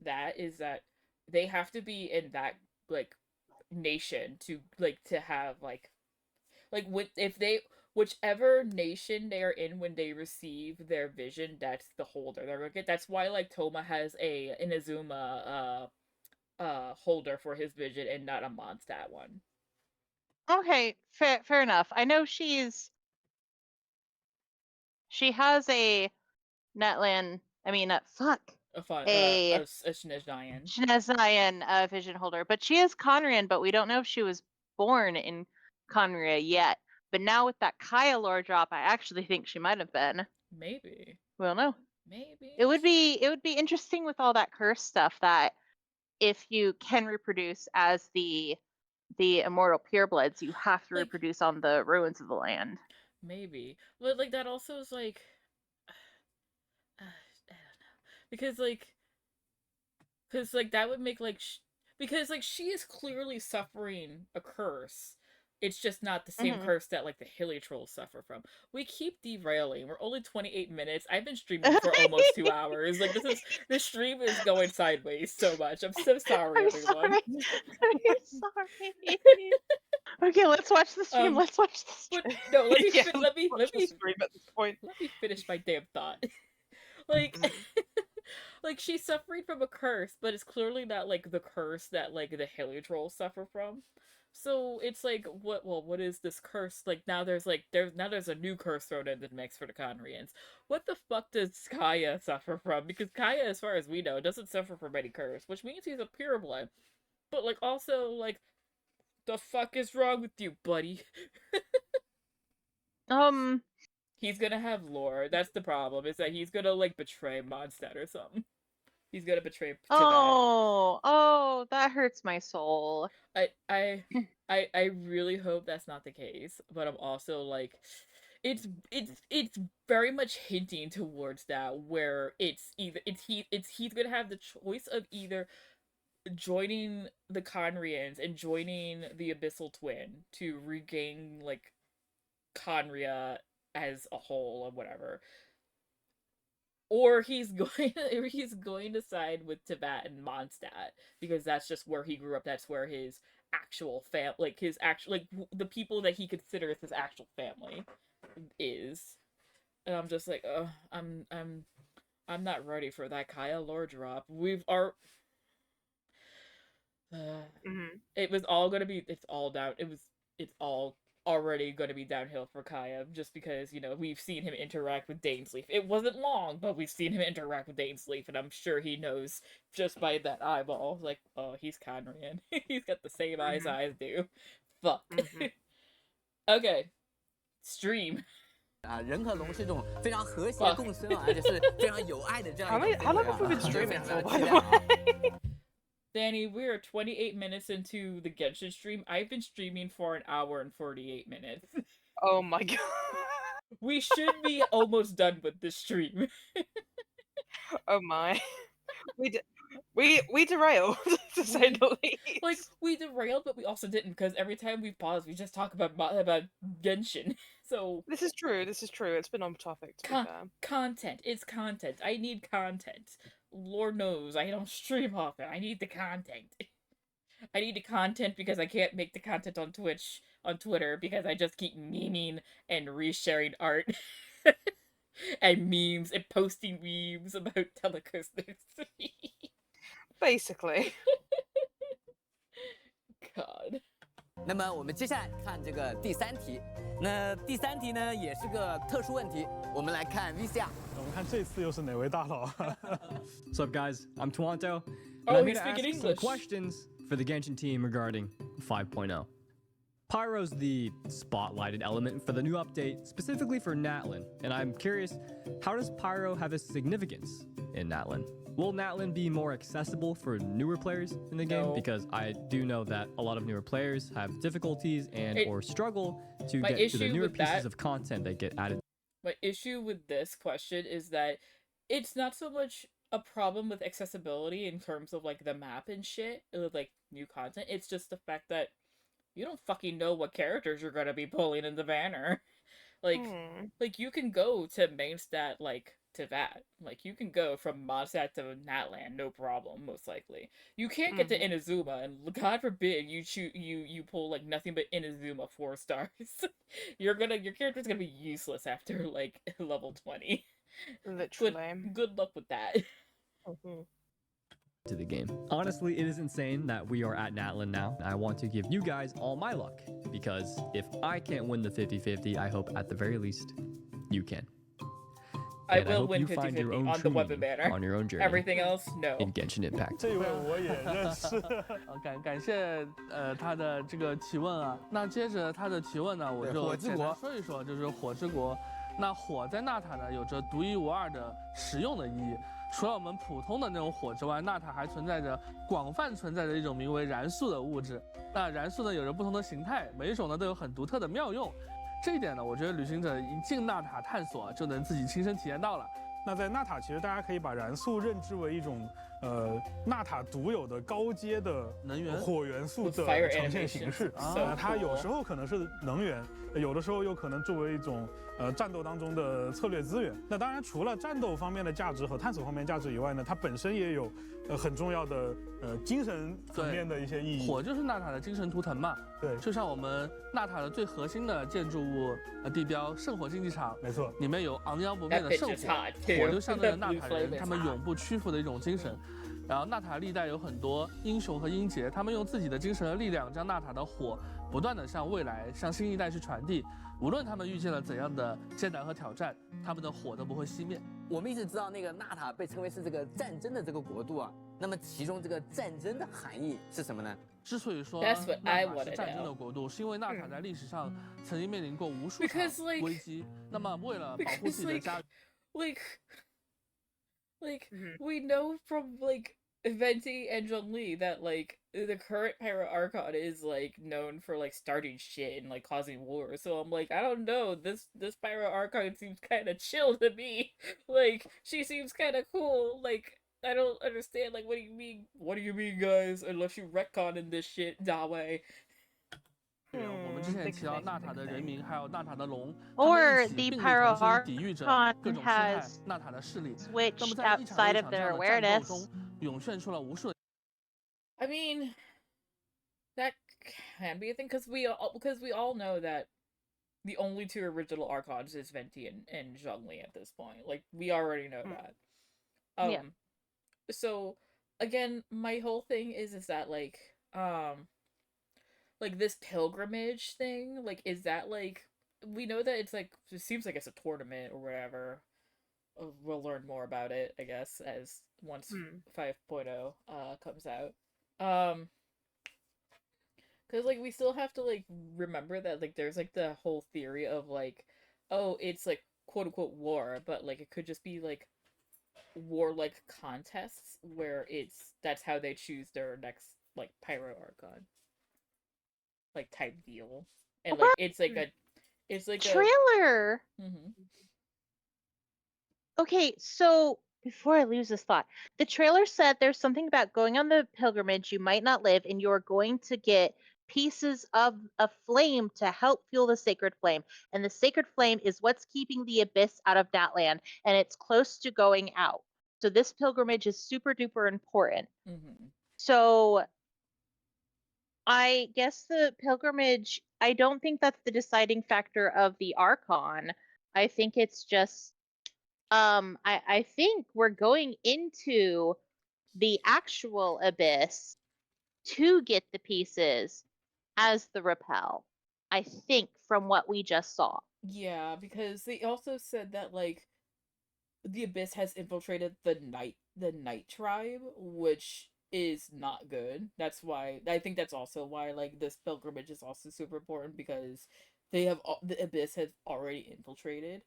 that is that they have to be in that like nation to have like if they whichever nation they are in when they receive their vision, that's the holder they're gonna get. That's why like Toma has a Inazuma holder for his vision and not a Mondstadt one.
Okay, fair enough. I know she has a Netland. I mean,
A Snezhnayan.
Snezhnayan vision holder, but she is Conrian. But we don't know if she was born in Conria yet. But now with that Kaya lore drop, I actually think she might have been.
Maybe.
We don't know.
Maybe.
It would be interesting with all that curse stuff that if you can reproduce as the immortal purebloods, you have to reproduce on the ruins of the land.
Maybe. But like that also is like I don't know. Because that would make because like she is clearly suffering a curse. It's just not the same curse that like the hilly trolls suffer from. We keep derailing. We're only 28 minutes. I've been streaming for almost 2 hours. Like this stream is going sideways so much. I'm so sorry, everyone.
I'm sorry. Okay, let's watch the stream. Let's watch the stream.
But no, let me
stream at this point.
Let me finish my damn thought. Like like she's suffering from a curse, but it's clearly not like the curse that like the hilly trolls suffer from. So it's like what is this curse? Like now there's a new curse thrown in the mix for the Conrians. What the fuck does Kaya suffer from? Because Kaya, as far as we know, doesn't suffer from any curse, which means he's a pureblood. But like also like the fuck is wrong with you, buddy? He's gonna have lore. That's the problem, is that he's gonna like betray Mondstadt or something. He's gonna betray Tibet.
Oh, that hurts my soul.
I really hope that's not the case, but I'm also like it's very much hinting towards that, where he's gonna have the choice of either joining the Conrians and joining the Abyssal Twin to regain like Conria as a whole or whatever, or he's going to side with Tibet and Mondstadt because that's just where he grew up. That's where his actual the people that he considers his actual family is. And I'm just like, I'm not ready for that Kaya lore drop. It was all gonna be. It's all already going to be downhill for Kaya, just because, you know, we've seen him interact with Dainsleif. It wasn't long, but we've seen him interact with Dainsleif, and I'm sure he knows just by that eyeball. Like, oh, he's Conrian. He's got the same eyes do. Fuck. Okay. Stream.
人和龙是一种非常和谐共生，而且是非常有爱的这样一种。
How long have we been streaming for, by the way?
Danny, we're 28 minutes into the Genshin stream. I've been streaming for an hour and 48 minutes.
Oh my god.
We should be almost done with this stream.
Oh my. We derailed, to say the least.
Like, we derailed, but we also didn't, because every time we pause, we just talk about Genshin. So
This is true. It's been on topic, to be fair.
Content. It's content. I need content. Lord knows, I don't stream often. I need the content. I need the content because I can't make the content on Twitter, because I just keep memeing and resharing art. And memes, and posting memes about Telecoasters.
Basically.
God.
那么我们接下来看这个第3题，那第3题呢也是个特殊问题，我们来看 VCR。
我们看这次又是哪位大佬
What's up, guys? I'm Toronto.
Oh,
I'm
he's
here to
speaking
ask some
English.
questions for the Genshin team regarding 5.0. Pyro's the spotlighted element for the new update, specifically for Natlin, and I'm curious, how does Pyro have a significance in Natlin? Will Natlin be more accessible for newer players in the game? Because I do know that a lot of newer players have difficulties and or struggle to get to the newer pieces of content that get added.
My issue with this question is that it's not so much a problem with accessibility in terms of like the map and shit, with like new content. It's just the fact that you don't fucking know what characters you're gonna be pulling in the banner. Like you can go to main stat to that. Like you can go from Modsat to Natland, no problem, most likely. You can't get to Inazuma, and God forbid you pull like nothing but Inazuma 4 stars. Your character's gonna be useless after like level 20.
Literally.
Good luck with that.
To the game. Honestly, it is insane that we are at Natlin now. I want to give you guys all my luck, because if I can't win the 50-50, I hope at the very least you can.
I will win 50-50 on the weapon banner.
On your own journey.
Everything else, no.
In Genshin Impact.
这位我也认识。
感谢他的这个提问啊。那接着他的提问呢，我就简单说一说，就是火之国。那火在纳塔呢有着独一无二的实用的意义。除了我们普通的那种火之外，纳塔还存在着广泛存在着一种名为燃素的物质。那燃素呢有着不同的形态，每一种呢都有很独特的妙用。这一点呢，我觉得旅行者一进纳塔探索就能自己亲身体验到了。
那在纳塔，其实大家可以把燃素认知为一种纳塔独有的高阶的
能源
火元素的呈现形式。它有时候可能是能源，有的时候又可能作为一种战斗当中的策略资源。那当然，除了战斗方面的价值和探索方面的价值以外呢，它本身也有很重要的精神层面的一些意义。
火就是纳塔的精神图腾嘛。
对，
就像我们纳塔的最核心的建筑物地标圣火竞技场，
没错，
里面有昂扬不变的圣火，火就象征着纳塔人他们永不屈服的一种精神。然后纳塔历代有很多英雄和英杰，他们用自己的精神和力量，将纳塔的火不断的向未来、向新一代去传递。无论他们遇见了怎样的艰难和挑战，他们的火都不会熄灭。
我们一直知道那个纳塔被称为是这个战争的这个国度啊，那么其中这个战争的含义是什么呢？
之所以说纳塔是战争的国度，是因为纳塔在历史上曾经面临过无数场危机。那么为了保护自己的家
，like we know from Venti and Zhongli that the current Pyro Archon is known for starting shit and causing war. So I'm I don't know, this Pyro Archon seems kind of chill to me. She seems kind of cool. I don't understand. What do you mean? What do you mean, guys? Unless you retcon in this shit, Dawei.
我们之前提到纳塔的人民，还有纳塔的龙，
Or the Pyro
Archon
has
纳塔的势力。
switched outside of their awareness.
涌现出了无数。
I mean, that can be a thing because we all know that the only 2 original Archons is Venti and Zhongli at this point. We already know that.
Yeah.
So again, my whole thing is that this pilgrimage thing, is that we know that it's it seems like it's a tournament or whatever. We'll learn more about it, I guess, as once 5.0 comes out. Because we still have to remember that there's the whole theory of oh, it's quote unquote war, but it could just be war contests where that's how they choose their next Pyro Archon type deal, and it's a
trailer. Okay, so before I lose this thought, the trailer said there's something about going on the pilgrimage you might not live, and you're going to get pieces of a flame to help fuel the sacred flame. And the sacred flame is what's keeping the abyss out of that land, and it's close to going out. So this pilgrimage is super duper important. So I guess the pilgrimage, I don't think that's the deciding factor of the Archon. I think it's just I think we're going into the actual abyss to get the pieces as the repel. I think from what we just saw.
Yeah, because they also said that like the Abyss has infiltrated the Night Tribe, which is not good. That's why I think that's also why like this pilgrimage is also super important because the Abyss has already infiltrated,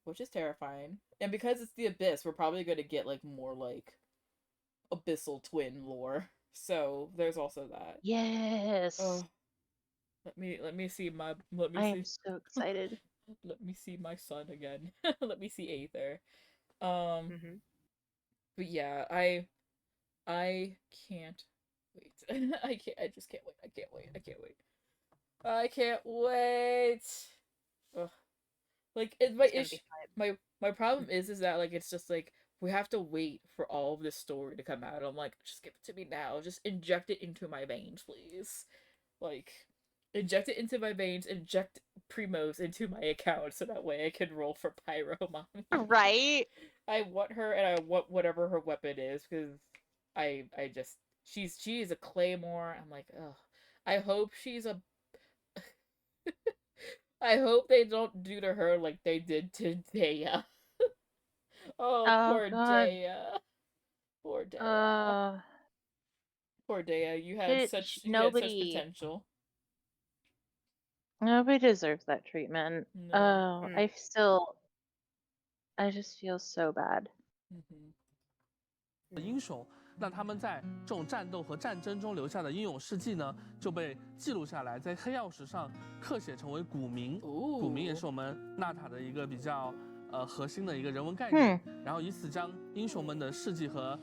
which is terrifying. And because it's the Abyss, we're probably going to get like more like abyssal twin lore. So there's also that.
Yes.
Let me see my
I am so excited.
Let me see my son again. Let me see Aether. But yeah, I can't wait. I just can't wait. I can't wait. I can't wait. I can't wait. Ugh. Like my problem is that like it's just like we have to wait for all of this story to come out. I'm like, just give it to me now. Just inject it into my veins, please. Like inject it into my veins, inject Primos into my account so that way I can roll for Pyro Mommy.
Right?
I want her and I want whatever her weapon is because I just she is a claymore. I'm like, ugh. I hope she's a I hope they don't do to her like they did to Dea. Poor
God.
Dea. Poor Dea. Poor Dea. You had such potential.
Nobody deserves that treatment.
No.
I just feel so bad.
英雄，那他们在这种战斗和战争中留下的英勇事迹呢，就被记录下来，在黑曜石上刻写成为古名。古名也是我们纳塔的一个比较核心的一个人文概念，然后以此将英雄们的事迹和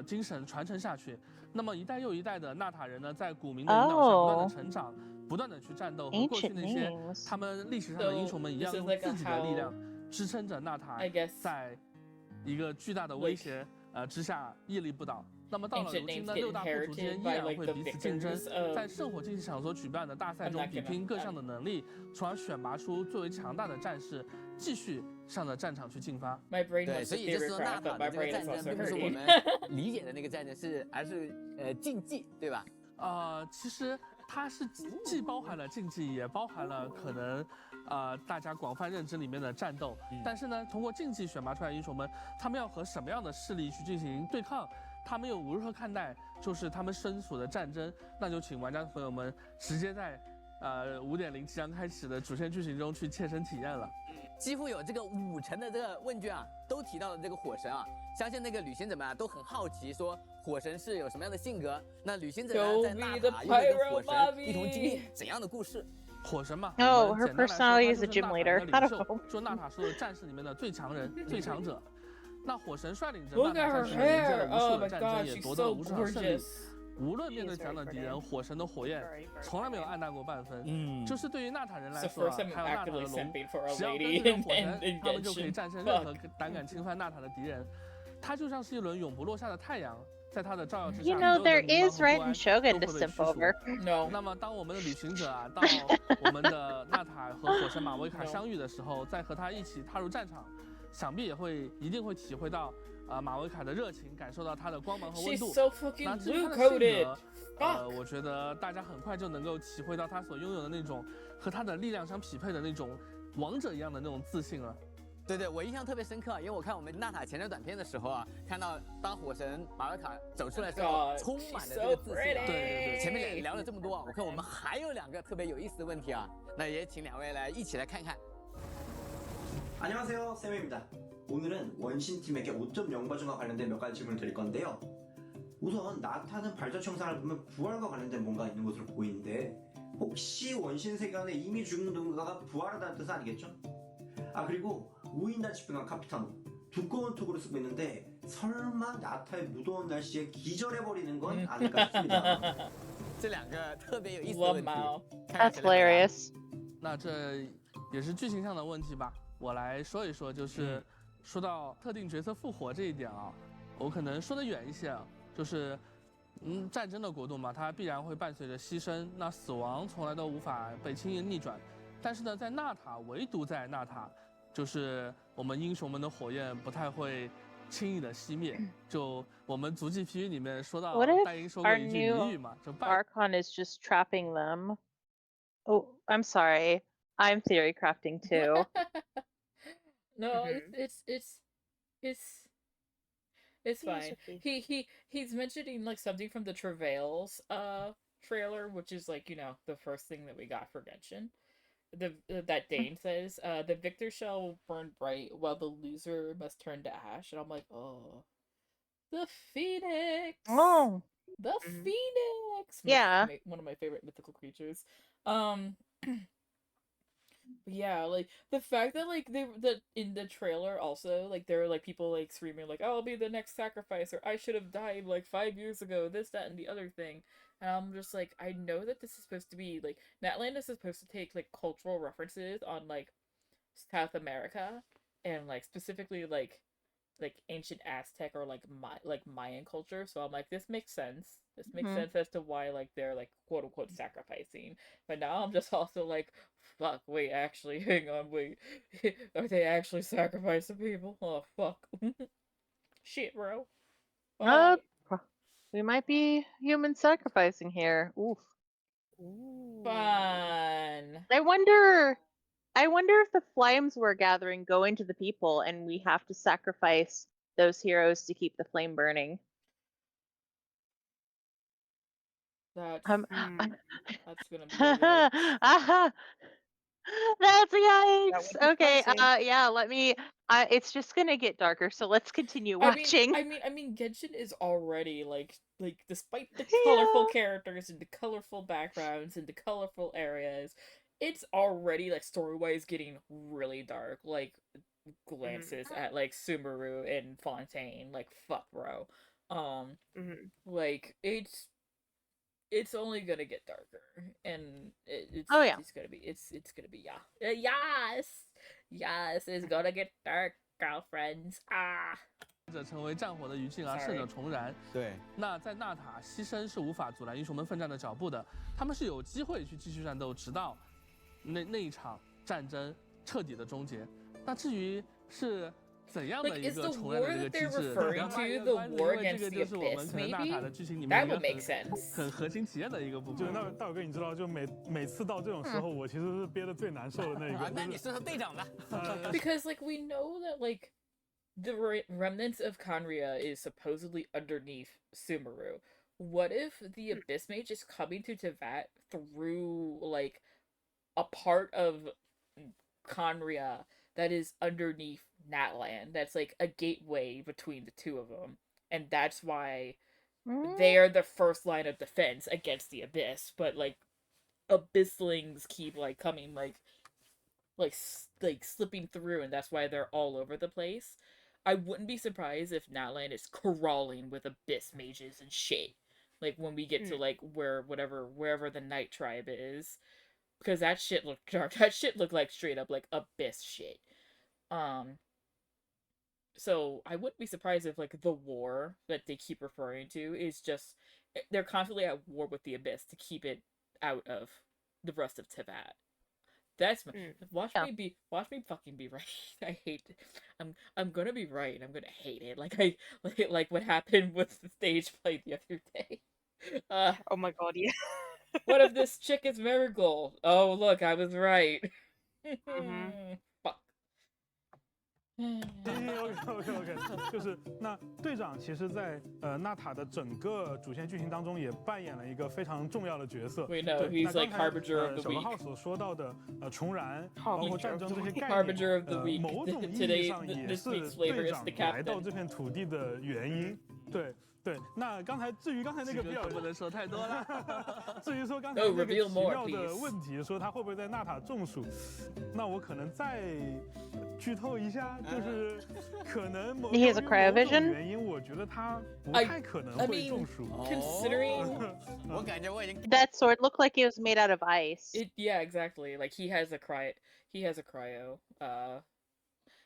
精神传承下去。那么一代又一代的纳塔人呢，在古名的引导下不断的成长，不断的去战斗，和过去那些他们历史上的英雄们一样，用自己的力量支撑着纳塔在一个巨大的威胁之下屹立不倒。那么到了如今呢，六大部族间依然会彼此竞争，在圣火竞技场所举办的大赛中比拼各项的能力，从而选拔出最为强大的战士，继续上的战场去进发。
对，所以就是说纳塔的这个战争，并不是我们理解的那个战争，而是竞技，对吧？
其实它是既包含了竞技，也包含了可能大家广泛认知里面的战斗。但是呢，通过竞技选拔出来的英雄们，他们要和什么样的势力去进行对抗？他们又如何看待就是他们身处的战争？那就请玩家朋友们直接在5.0即将开始的主线剧情中去切身体验了。
几乎有这个50%的这个问卷啊，都提到了这个火神啊。相信那个旅行者们啊都很好奇，说火神是有什么样的性格？那旅行者呢，在纳塔又会跟火神一同经历怎样的故事？
火神嘛，
her personality is a gym leader.
说纳塔是战士里面的最强人、最强者。那火神率领着纳塔战士迎接了无数的战争，也夺得了无数场胜利。无论面对怎样的敌人，火神的火焰从来没有暗淡过半分。就是对于纳塔人来说，还有纳塔的龙，只要跟随着火神，他们就可以战胜任何胆敢侵犯纳塔的敌人。它就像是一轮永不落下的太阳，在它的照耀之下，
You know there is right and Shogun to simp over.
No.
那么当我们的旅行者啊到我们的纳塔和火神马维卡相遇的时候，再和他一起踏入战场，想必一定会体会到马维卡的热情，感受到他的光芒和温度。那至于他的性格，我觉得大家很快就能够体会到他所拥有的那种和他的力量相匹配的那种王者一样的那种自信了。
对，我印象特别深刻，因为我看我们纳塔前传短片的时候啊，看到当火神马维卡走出来之后，充满了这个自信。
对，
前面聊了这么多啊，我看我们还有2个特别有意思的问题啊，那也请2位来一起来看看。
안녕하세요, 쌤입니다. 오늘은 원신팀에게 5점 영과정과 관련된 몇 가지 질문을 드릴 건데요. 우선 나타는 발자취 영상을 보면 부활과 관련된 뭔가 있는 것으로 보이는데 혹시 원신 세계관에 이미 죽은 누군가가 부활하다는 뜻은 아니겠죠? 아 그리고 우인단 집행관 카피타노 두꺼운 톡으로 쓰고 있는데 설마 나타의 무더운 날씨에 기절해버리는 건 아닐까 싶습니다.
这2个特别有意思的问题
That's hilarious.
那这也是剧情上的问题吧。 我来说一说，就是说到特定角色复活这一点啊，我可能说得远一些啊，就是战争的国度嘛，它必然会伴随着牺牲，那死亡从来都无法被轻易逆转。但是呢，在纳塔，唯独在纳塔，就是我们英雄们的火焰不太会轻易的熄灭。就我们足迹 PV 里面说到
What if
戴英说过
our
一句
new
谜语嘛，就
Archon is just trapping them? Oh, I'm sorry. I'm theory crafting too.
No, it's fine. He's mentioning like something from the Travails trailer, which is like, you know, the first thing that we got for Genshin. That Dane says, the victor shall burn bright while the loser must turn to ash. And I'm like, oh, the Phoenix.
Oh.
The Phoenix.
Yeah.
One of my favorite mythical creatures. But yeah, like the fact that like that in the trailer also like there are like people like screaming like I'll be the next sacrifice or I should have died like 5 years ago, this, that, and the other thing. And I'm just like, I know that this is supposed to be like Natland is supposed to take like cultural references on like South America and like specifically like ancient Aztec or like Mayan culture. So I'm like, this makes sense. This makes sense as to why like they're like quote unquote sacrificing. But now I'm just also like, fuck, wait, actually, hang on, wait. Are they actually sacrificing people? Oh fuck. Shit, bro.
We might be human sacrificing here. Oof.
Fun.
I wonder if the flames we're gathering go into the people and we have to sacrifice those heroes to keep the flame burning.
That's gonna be
That's yikes. Okay, yeah, let me it's just gonna get darker, so let's continue watching.
I mean Genshin is already like despite the colorful characters and the colorful backgrounds and the colorful areas, it's already like story-wise getting really dark. Like glances at like Sumeru and Fontaine, like fuck bro. Like it's only gonna get darker, and it's gonna be yes, it's gonna get dark, girlfriends 啊。
成为战火的余烬啊，胜者重燃。
对，
那在纳塔，牺牲是无法阻拦英雄们奋战的脚步的，他们是有机会去继续战斗，直到那一场战争彻底的终结。那至于是怎样的一个重燃的这个机制，因为这个就是我们可能纳塔的剧情里面一个很核心体验的一个部分。
就那大伟哥，你知道，就每次到这种时候，我其实是憋得最难受的那一个。
那你是队长吧
？Because like we know that like the remnants of Kanria is supposedly underneath Sumeru. What if the Abyss Mage is coming to Teyvat through like a part of Kanria that is underneath Natland? That's like a gateway between the two of them, and that's why they are the first line of defense against the Abyss. But like Abysslings keep like coming like slipping through, and that's why they're all over the place. I wouldn't be surprised if Natland is crawling with Abyss mages and shit. Like when we get to like wherever the Night Tribe is, because that shit looked dark. That shit looked like straight up like Abyss shit. So I wouldn't be surprised if like the war that they keep referring to is just they're constantly at war with the Abyss to keep it out of the rest of Teyvat. That's watch me fucking be right. I hate it. I'm gonna be right and I'm gonna hate it. Like what happened with the stage play the other day.
Oh my god, yeah.
What if this chick is Marigold? Oh look, I was right. Fuck.
OK， 就是那队长其实在纳塔的整个主线剧情当中也扮演了一个非常重要的角色。
We know he's like harbinger of the
小
week。
何号所说到的重燃，包括战争这些概念，
harbinger of the week。
某种意义上也是队长来到这片土地的原因。对。对，那至于刚才那个比较
不能说太多了。
至于说刚才那个奇妙的问题，说他会不会在纳塔中暑，那我可能再剧透一下，就是可能某种原因，我觉得他不太可能会中暑。
Considering
我感觉我已经
That sword looked like it was made out of ice.
Yeah, exactly. Like he has a cryo.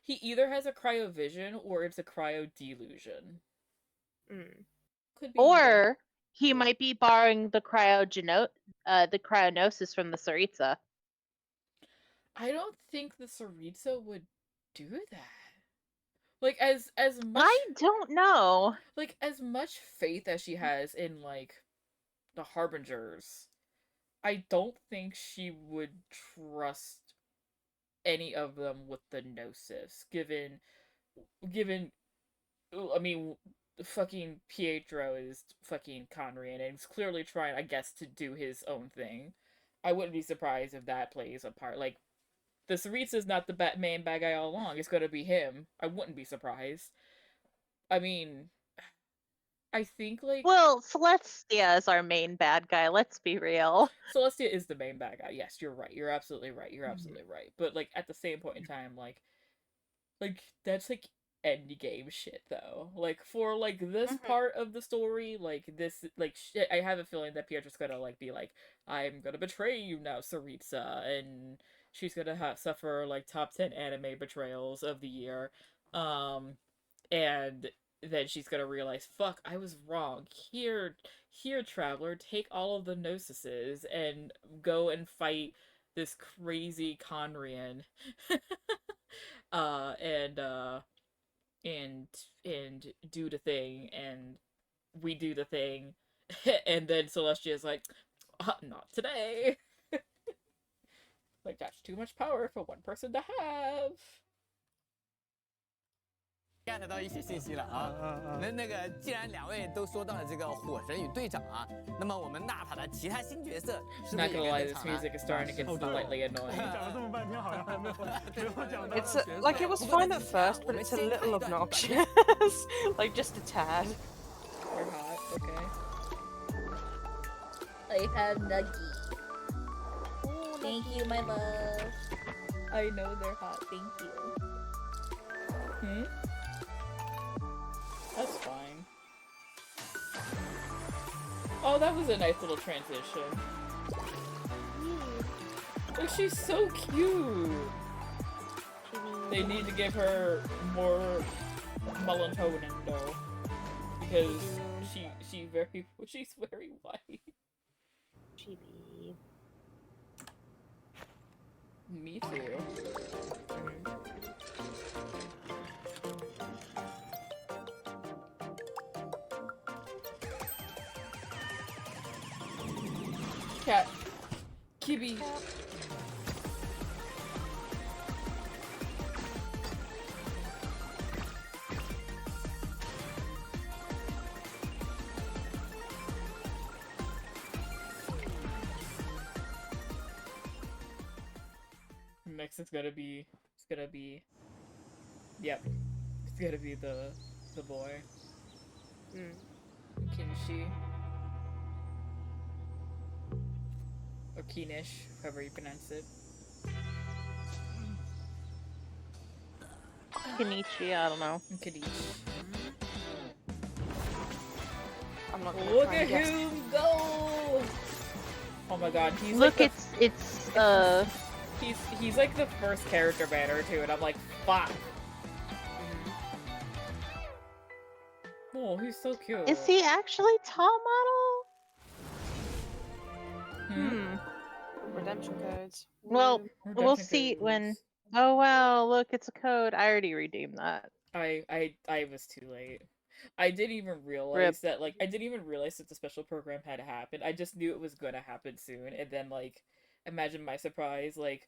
He either has a cryo vision or it's a cryo delusion. Could be
or
either.
He might be borrowing the cryonosis from the Tsaritsa.
I don't think the Tsaritsa would do that. Like as much
I don't know.
Like as much faith as she has in like the Harbingers, I don't think she would trust any of them with the Gnosis, given I mean, fucking Pietro is fucking Conrian, and he's clearly trying, I guess, to do his own thing. I wouldn't be surprised if that plays a part. Like, the Saritsa's not the main bad guy all along. It's gonna be him. I wouldn't be surprised. I mean, I think, like...
Well, Celestia is our main bad guy, let's be real.
Celestia is the main bad guy. Yes, you're right. You're absolutely right. You're absolutely right. But, like, at the same point in time, like, that's, like, endgame shit, though. Like, for, like, this part of the story, like, this, like, shit, I have a feeling that Pietro's gonna, like, be like, I'm gonna betray you now, Saritsa, and she's gonna suffer, like, top 10 anime betrayals of the year, and then she's gonna realize, fuck, I was wrong. Here, traveler, take all of the Gnosises and go and fight this crazy Conrian. And do the thing, and we do the thing, and then Celestia's like, not today. Like, that's too much power for one person to have.
get 到一些信息了啊。那个，既然2位都说到了这个火神与队长啊，那么我们娜塔的其他新角色是不是
Not gonna lie, this music is starting to get slightly annoying.
It's like it was fine at first, but it's a little obnoxious, like just a tad.
They're hot, okay. I have Nuggy. Thank you, my love. I know they're hot. Thank you. That's fine. Oh, that was a nice little transition. Oh, she's so cute! They need to give her more melatonin, though. Because she's very white.
Chibi.
Me too. Cat. Kibi. Next it's gonna be yep. It's gonna be the boy. Kinshi. Or Keenish, however you pronounce it.
Kenichi, I don't know.
Kenichi.
I'm not gonna
Look
try
at
and guess.
him go! Oh my god, he's
Look,
like he's like the first character banner too, and I'm like, fuck. Oh, he's so cute.
Is he actually top model?
Redemption codes.
Well, we'll
Redemption
see
codes.
when. Oh wow! Look, it's a code. I already redeemed that.
I was too late. I didn't even realize that the special program had happened. I just knew it was gonna happen soon, and then like, imagine my surprise, like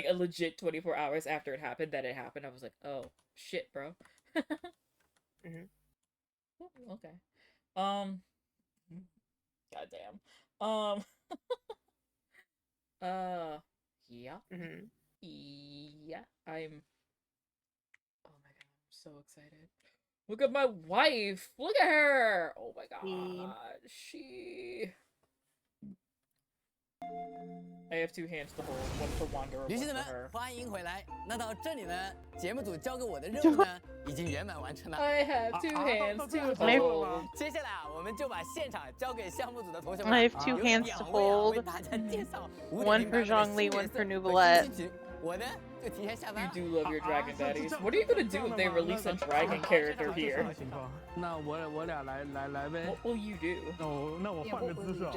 a legit 24 hours after it happened that it happened. I was like, oh shit, bro. Okay. Goddamn. Yeah. Yeah. I'm. Oh my god, I'm so excited. Look at my wife! Look at her! Oh my god, she... I have 2 hands to hold, one for Wander, one
女性
for
们，
her.
欢迎回来。那到这里呢，节目组交给我的任务呢，已经圆满完成了。
I have 2 hands to hold.
接下来啊，我们就把现场交给项目组的同学们。
I have 2 hands to hold.
为大家介绍
One for Zhongli, one for Nouvellette.
我呢，就提前下班
You do love your dragon daddies. What are you gonna do if they release a dragon character here?
那我俩来呗。
What will you do?
那我换个姿势啊，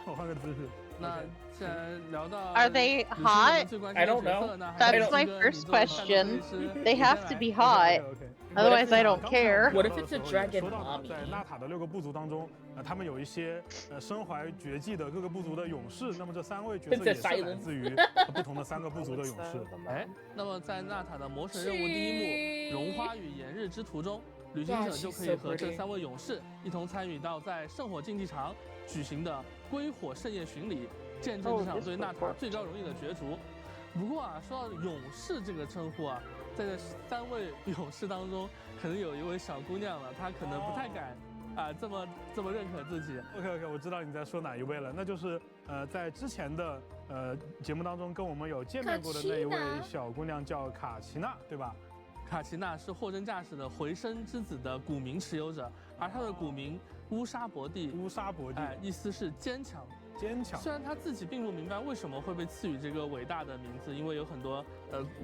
我换个姿势。
那既然聊到
Are they hot?
I don't know.
That's my first question. They have to be hot. Otherwise, I don't care.
What if it's a dragon
说到
mommy?
在纳塔的6个部族当中，他们有一些身怀绝技的各个部族的勇士。那么这3位角色也是来自于不同的3个部族的勇士。
哎，那么在纳塔的魔神任务第1幕《荣花与炎日之途》中，旅行者就可以和这3位勇士一同参与到在圣火竞技场举行的归火盛宴巡礼，见证这场对纳塔最高荣誉的角逐。不过啊，说到勇士这个称呼啊，在这3位勇士当中，可能有一位小姑娘了，她可能不太敢这么认可自己。
OK， 我知道你在说哪一位了，那就是在之前的节目当中跟我们有见面过的那一位小姑娘叫卡奇娜，对吧？
卡奇娜是货真价实的回声之子的古名持有者，而她的古名乌沙伯蒂，意思是坚强。虽然他自己并不明白为什么会被赐予这个伟大的名字，因为有很多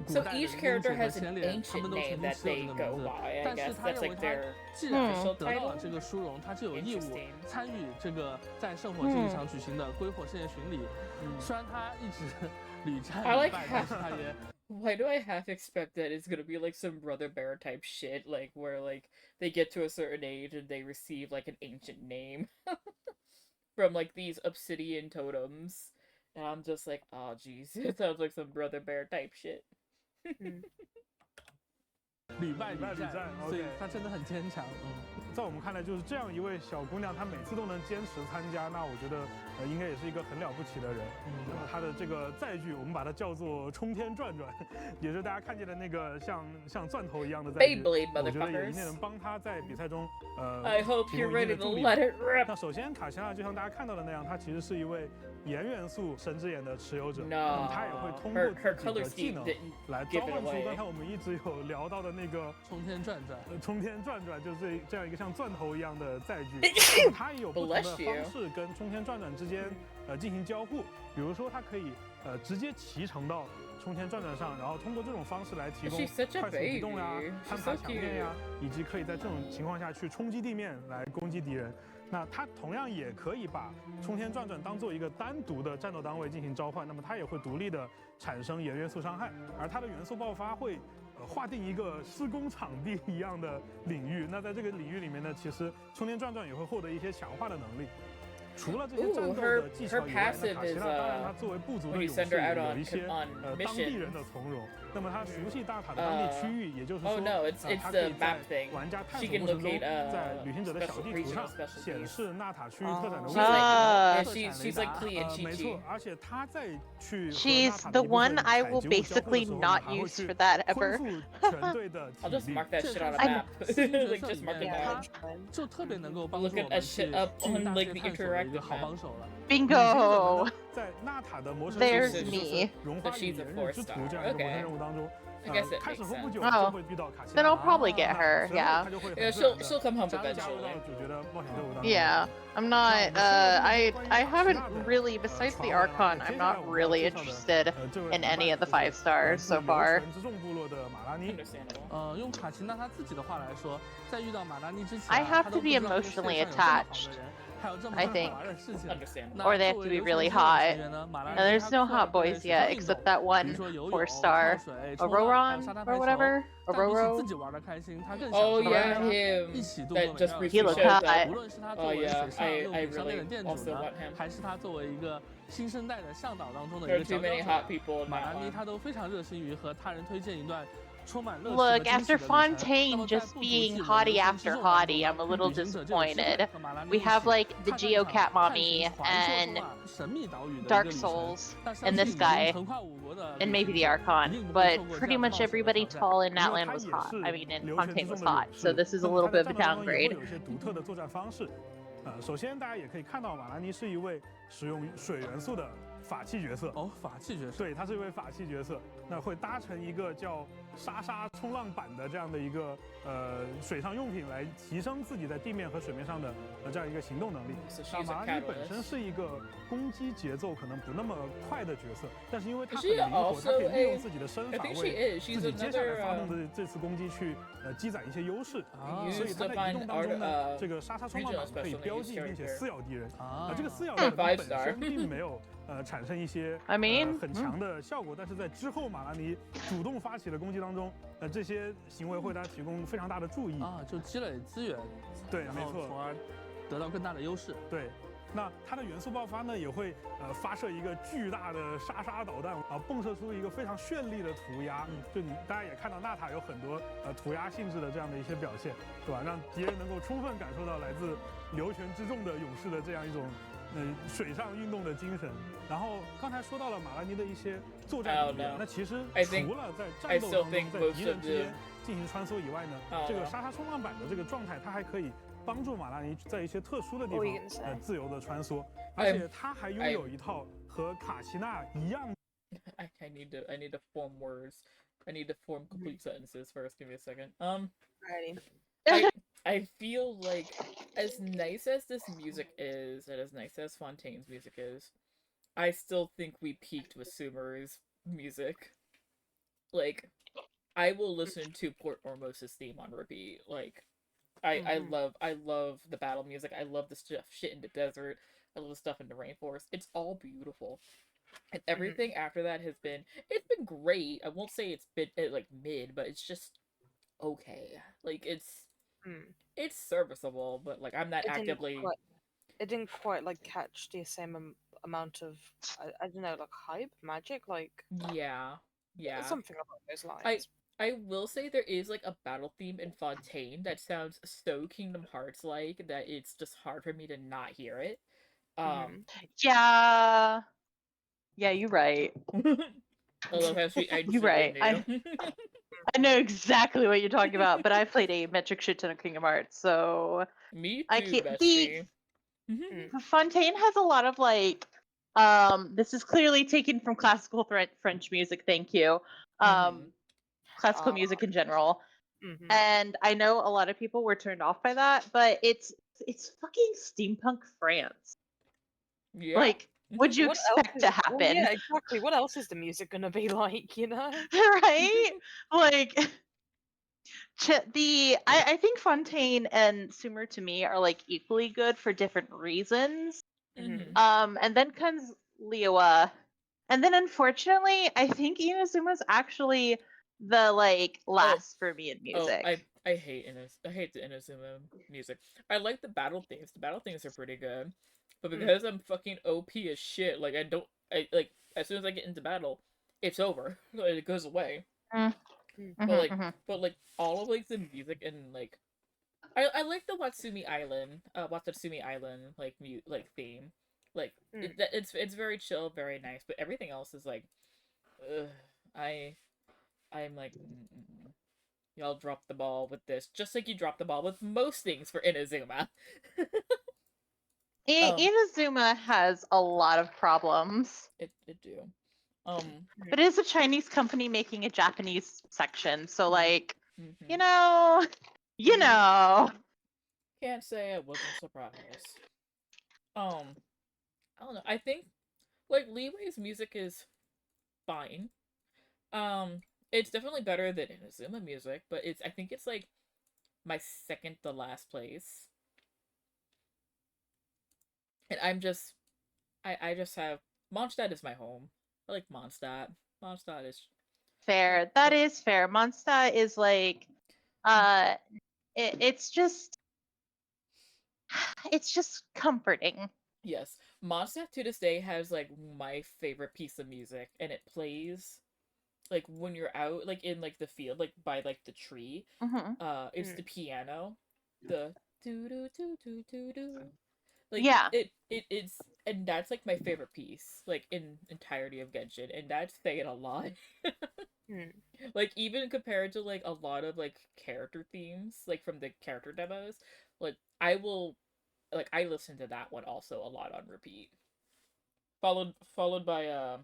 古代的英雄和先烈，他们都曾经持有这个名字。但是他认为他既然得到了这个殊荣，他就有义务参与这个在圣火竞技场举行的归火盛宴巡礼。虽然他一直屡战屡败，但是他也。
Why do I half expect that it's gonna be like some Brother Bear type shit, like where like they get to a certain age and they receive like an ancient name from like these obsidian totems, and I'm just like, oh jeez, it sounds like some Brother Bear type shit.
屡败屡战，所以他真的很坚强。
在我们看来，就是这样一位小姑娘，她每次都能坚持参加，那我觉得应该也是一个很了不起的人。那么她的这个载具，我们把它叫做冲天转转，也是大家看见的那个像钻头一样的载具。我觉得也一定能帮她在比赛中
I hope you're ready to let it rip.
那首先卡奇娜就像大家看到的那样，她其实是一位盐元素神之眼的持有者，那么她也会通过自己的技能来召唤出刚才我们一直有聊到的那个
冲天转转。
冲天转转就是这样一个像钻头一样的载具，它也有不同的方式跟冲天转转之间进行交互，比如说它可以直接骑乘到冲天转转上，然后通过这种方式来提供快速移动呀、攀爬墙面呀，以及可以在这种情况下去冲击地面来攻击敌人。那它同样也可以把冲天转转当做一个单独的战斗单位进行召唤，那么它也会独立的产生盐元素伤害，而它的元素爆发会划定一个施工场地一样的领域。那在这个领域里面呢，其实冲天转转也会获得一些强化的能力。除了这些战斗的技巧以外，那卡奇娜当然她作为部族的勇士有一些当地人的从容。那么她熟悉大塔的当地区域，也就是说，她可以在玩家探索过程中，在旅行者的小地图上显示纳塔区域特产的位置。没错，而且她在去
She's the one I will basically not use for that ever.
全队的
I'll just mark that shit on a map. Like just mark it down.
就特别能够帮助我
Look at a shit up on like the interactive
Bingo.
在纳塔的魔神
There's me.
荣花与炎日之途这样一个魔神任务当中，开始后不久
Oh,
就会遇到卡奇
then
娜。
I'll probably get her. Yeah.
Yeah, she'll come home eventually.
Yeah, I'm not. I haven't really. Besides the Archon, I'm not really interested in any of the 5 stars so far.
用卡奇娜她自己的话来说，在遇到马拉尼之前
I have to be emotionally attached. I think, or they have to be really hot. And there's no hot boys yet, except that one 4-star Auroron or whatever. Aurora.
Oh yeah, him. That just briefly
looked
showed
hot.
that. Oh yeah, I really also want him.
还是他作为一个新生代的向导当中的
There are too many hot people in
马拉
that
尼
one.
他都非常热心于和他人推荐一段。
Look, after Fontaine just being hottie after hottie, I'm a little disappointed. We have like the Geocat mommy and Dark Souls and this guy and maybe the Archon, but pretty much everybody tall in Natlan was hot. I mean, and Fontaine was hot, so this is a little bit of a downgrade.
首先大家也可以看到，马拉尼是一位使用水元素的法器角色。
哦，法器角色。
对，他是一位法器角色。那会搭乘一个叫莎莎冲浪板的这样的一个水上用品来提升自己在地面和水面上的这样一个行动能力。那马拉尼本身是一个攻击节奏可能不那么快的角色，但是因为他很灵活，他可以利用自己的身法为自己接下来发动的这次攻击去积攒一些优势。所以他在移动当中呢，这个莎莎冲浪板可以标记并且撕咬敌人。这个撕咬的本身并没有产生一些很强的效果，但是在之后马拉尼主动发起了攻击当当中，这些行为会大家提供非常大的注意
啊，就积累资源，
对，没错，
从而得到更大的优势。
对，那它的元素爆发呢，也会发射一个巨大的沙导弹啊，迸射出一个非常绚丽的涂鸦。就大家也看到娜塔有很多涂鸦性质的这样的一些表现，对吧？让敌人能够充分感受到来自流泉之众的勇士的这样一种水上运动的精神。然后刚才说到了马拉尼的一些作战语言，那其实除了在战斗当中在敌人之间进行穿梭以外呢，这个沙冲浪板的这个状态，它还可以帮助马拉尼在一些特殊的地方自由的穿梭，而且它还拥有一套和卡奇娜一样。
I need to form words. I need to form complete sentences first. Give me a second. I feel like as nice as this music is, and as nice as Fontaine's music is, I still think we peaked with Sumer's music. Like, I will listen to Port Ormos's theme on repeat. Like, I love the battle music. I love the shit in the desert. I love the stuff in the rainforest. It's all beautiful. And everything after that it's been great. I won't say it's been like mid, but it's just okay. Like it's serviceable, but like I'm not actively.
It didn't quite like catch the same amount of I don't know, like hype, magic, like
yeah,
something along those lines.
I will say there is like a battle theme in Fontaine that sounds so Kingdom Hearts like that it's just hard for me to not hear it.
Yeah, you're right.
I love how
you're right. I know exactly what you're talking about, but I played a metric shit ton of Kingdom Hearts, so
me too.
I can't. Fontaine has a lot of like, this is clearly taken from classical French music. Thank you. Classical music in general, and I know a lot of people were turned off by that, but it's fucking steampunk France.
Yeah.
Like, what'd you expect to happen?
Well, yeah, exactly. What else is the music gonna be like, you know?
Right? Like, I think Fontaine and Sumer to me are like equally good for different reasons. And then comes Liwa, and then unfortunately, I think Inazuma's actually the like last for me in music.
I hate the Inazuma music. I like the battle themes. The battle themes are pretty good. But because I'm fucking OP as shit, like I like as soon as I get into battle, it's over. It goes away. But like all of like the music and like I like the Watsumi Island like theme. Like it's very chill, very nice, but everything else is like I'm like y'all dropped the ball with this, just like you dropped the ball with most things for Inazuma.
Inazuma has a lot of problems.
It do.
But it is a Chinese company making a Japanese section, so like, you know.
Can't say I wasn't surprised. I don't know. I think like Leeway's music is fine. It's definitely better than Inazuma music, but I think it's like my second to last place. And I just have Mondstadt is my home. I like Mondstadt. Mondstadt is
fair. That is fair. Mondstadt is like it's just comforting.
Yes. Mondstadt to this day has like my favorite piece of music, and it plays like when you're out like in like the field, like by like the tree. It's the piano. The do do do do do do. Like it's and that's like my favorite piece, like in entirety of Genshin, and that's saying a lot. Like even compared to like a lot of like character themes, like from the character demos, like I listen to that one also a lot on repeat. Followed by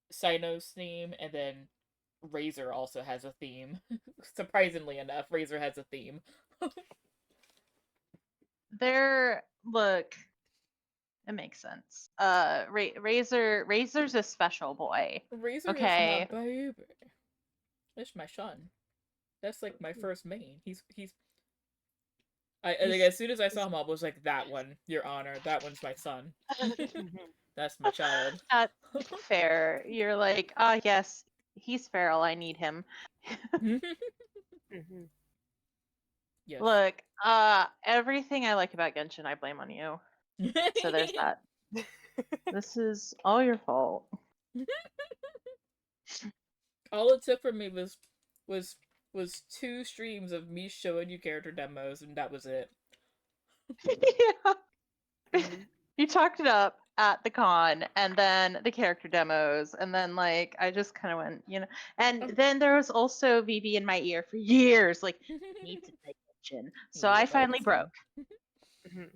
Sino's theme, and then Razor also has a theme. Surprisingly enough, Razor has a theme.
It makes sense. Razor's a special boy.
Razor is my baby. It's my son. That's like my first main. He's like as soon as I saw him, I was like, that one, Your Honor, that one's my son. That's my child.
That's fair. You're like, yes, he's feral. I need him.
Yes.
Look, everything I like about Genshin, I blame on you. So there's that. This is all your fault.
All it took from me was 2 streams of me showing you character demos, and that was it.
Yeah. You talked it up at the con, and then the character demos, and then like I just kind of went, you know. And then there was also VB in my ear for years, like need to play Genshin. So I finally broke.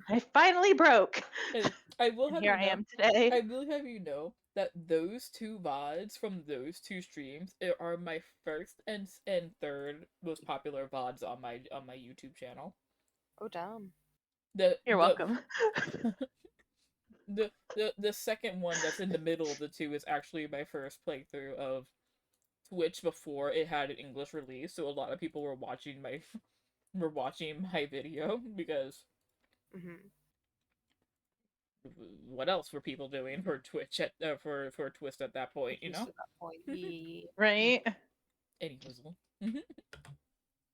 I finally broke.
And I will have
here
you know,
I am today.
I will have you know that those 2 VODs from those 2 streams are my first and third most popular VODs on my YouTube channel.
Oh damn.
You're welcome.
The second one that's in the middle of the 2 is actually my first playthrough of Twitch before it had an English release, so a lot of people were watching my video because what else were people doing for Twitch for Twist at that point, you know?
Right.
Anyways.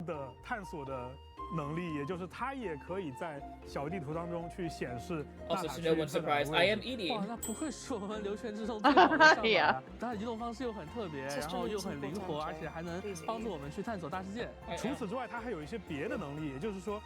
的探索的能力，也就是它也可以在小地图当中去显示。
Also, to no one's surprise, I am eating.
哇，那不愧是我们流泉之中最好的上法啊！它的移动方式又很特别，然后又很灵活，而且还能帮助我们去探索大世界。
除此之外，它还有一些别的能力，也就是说。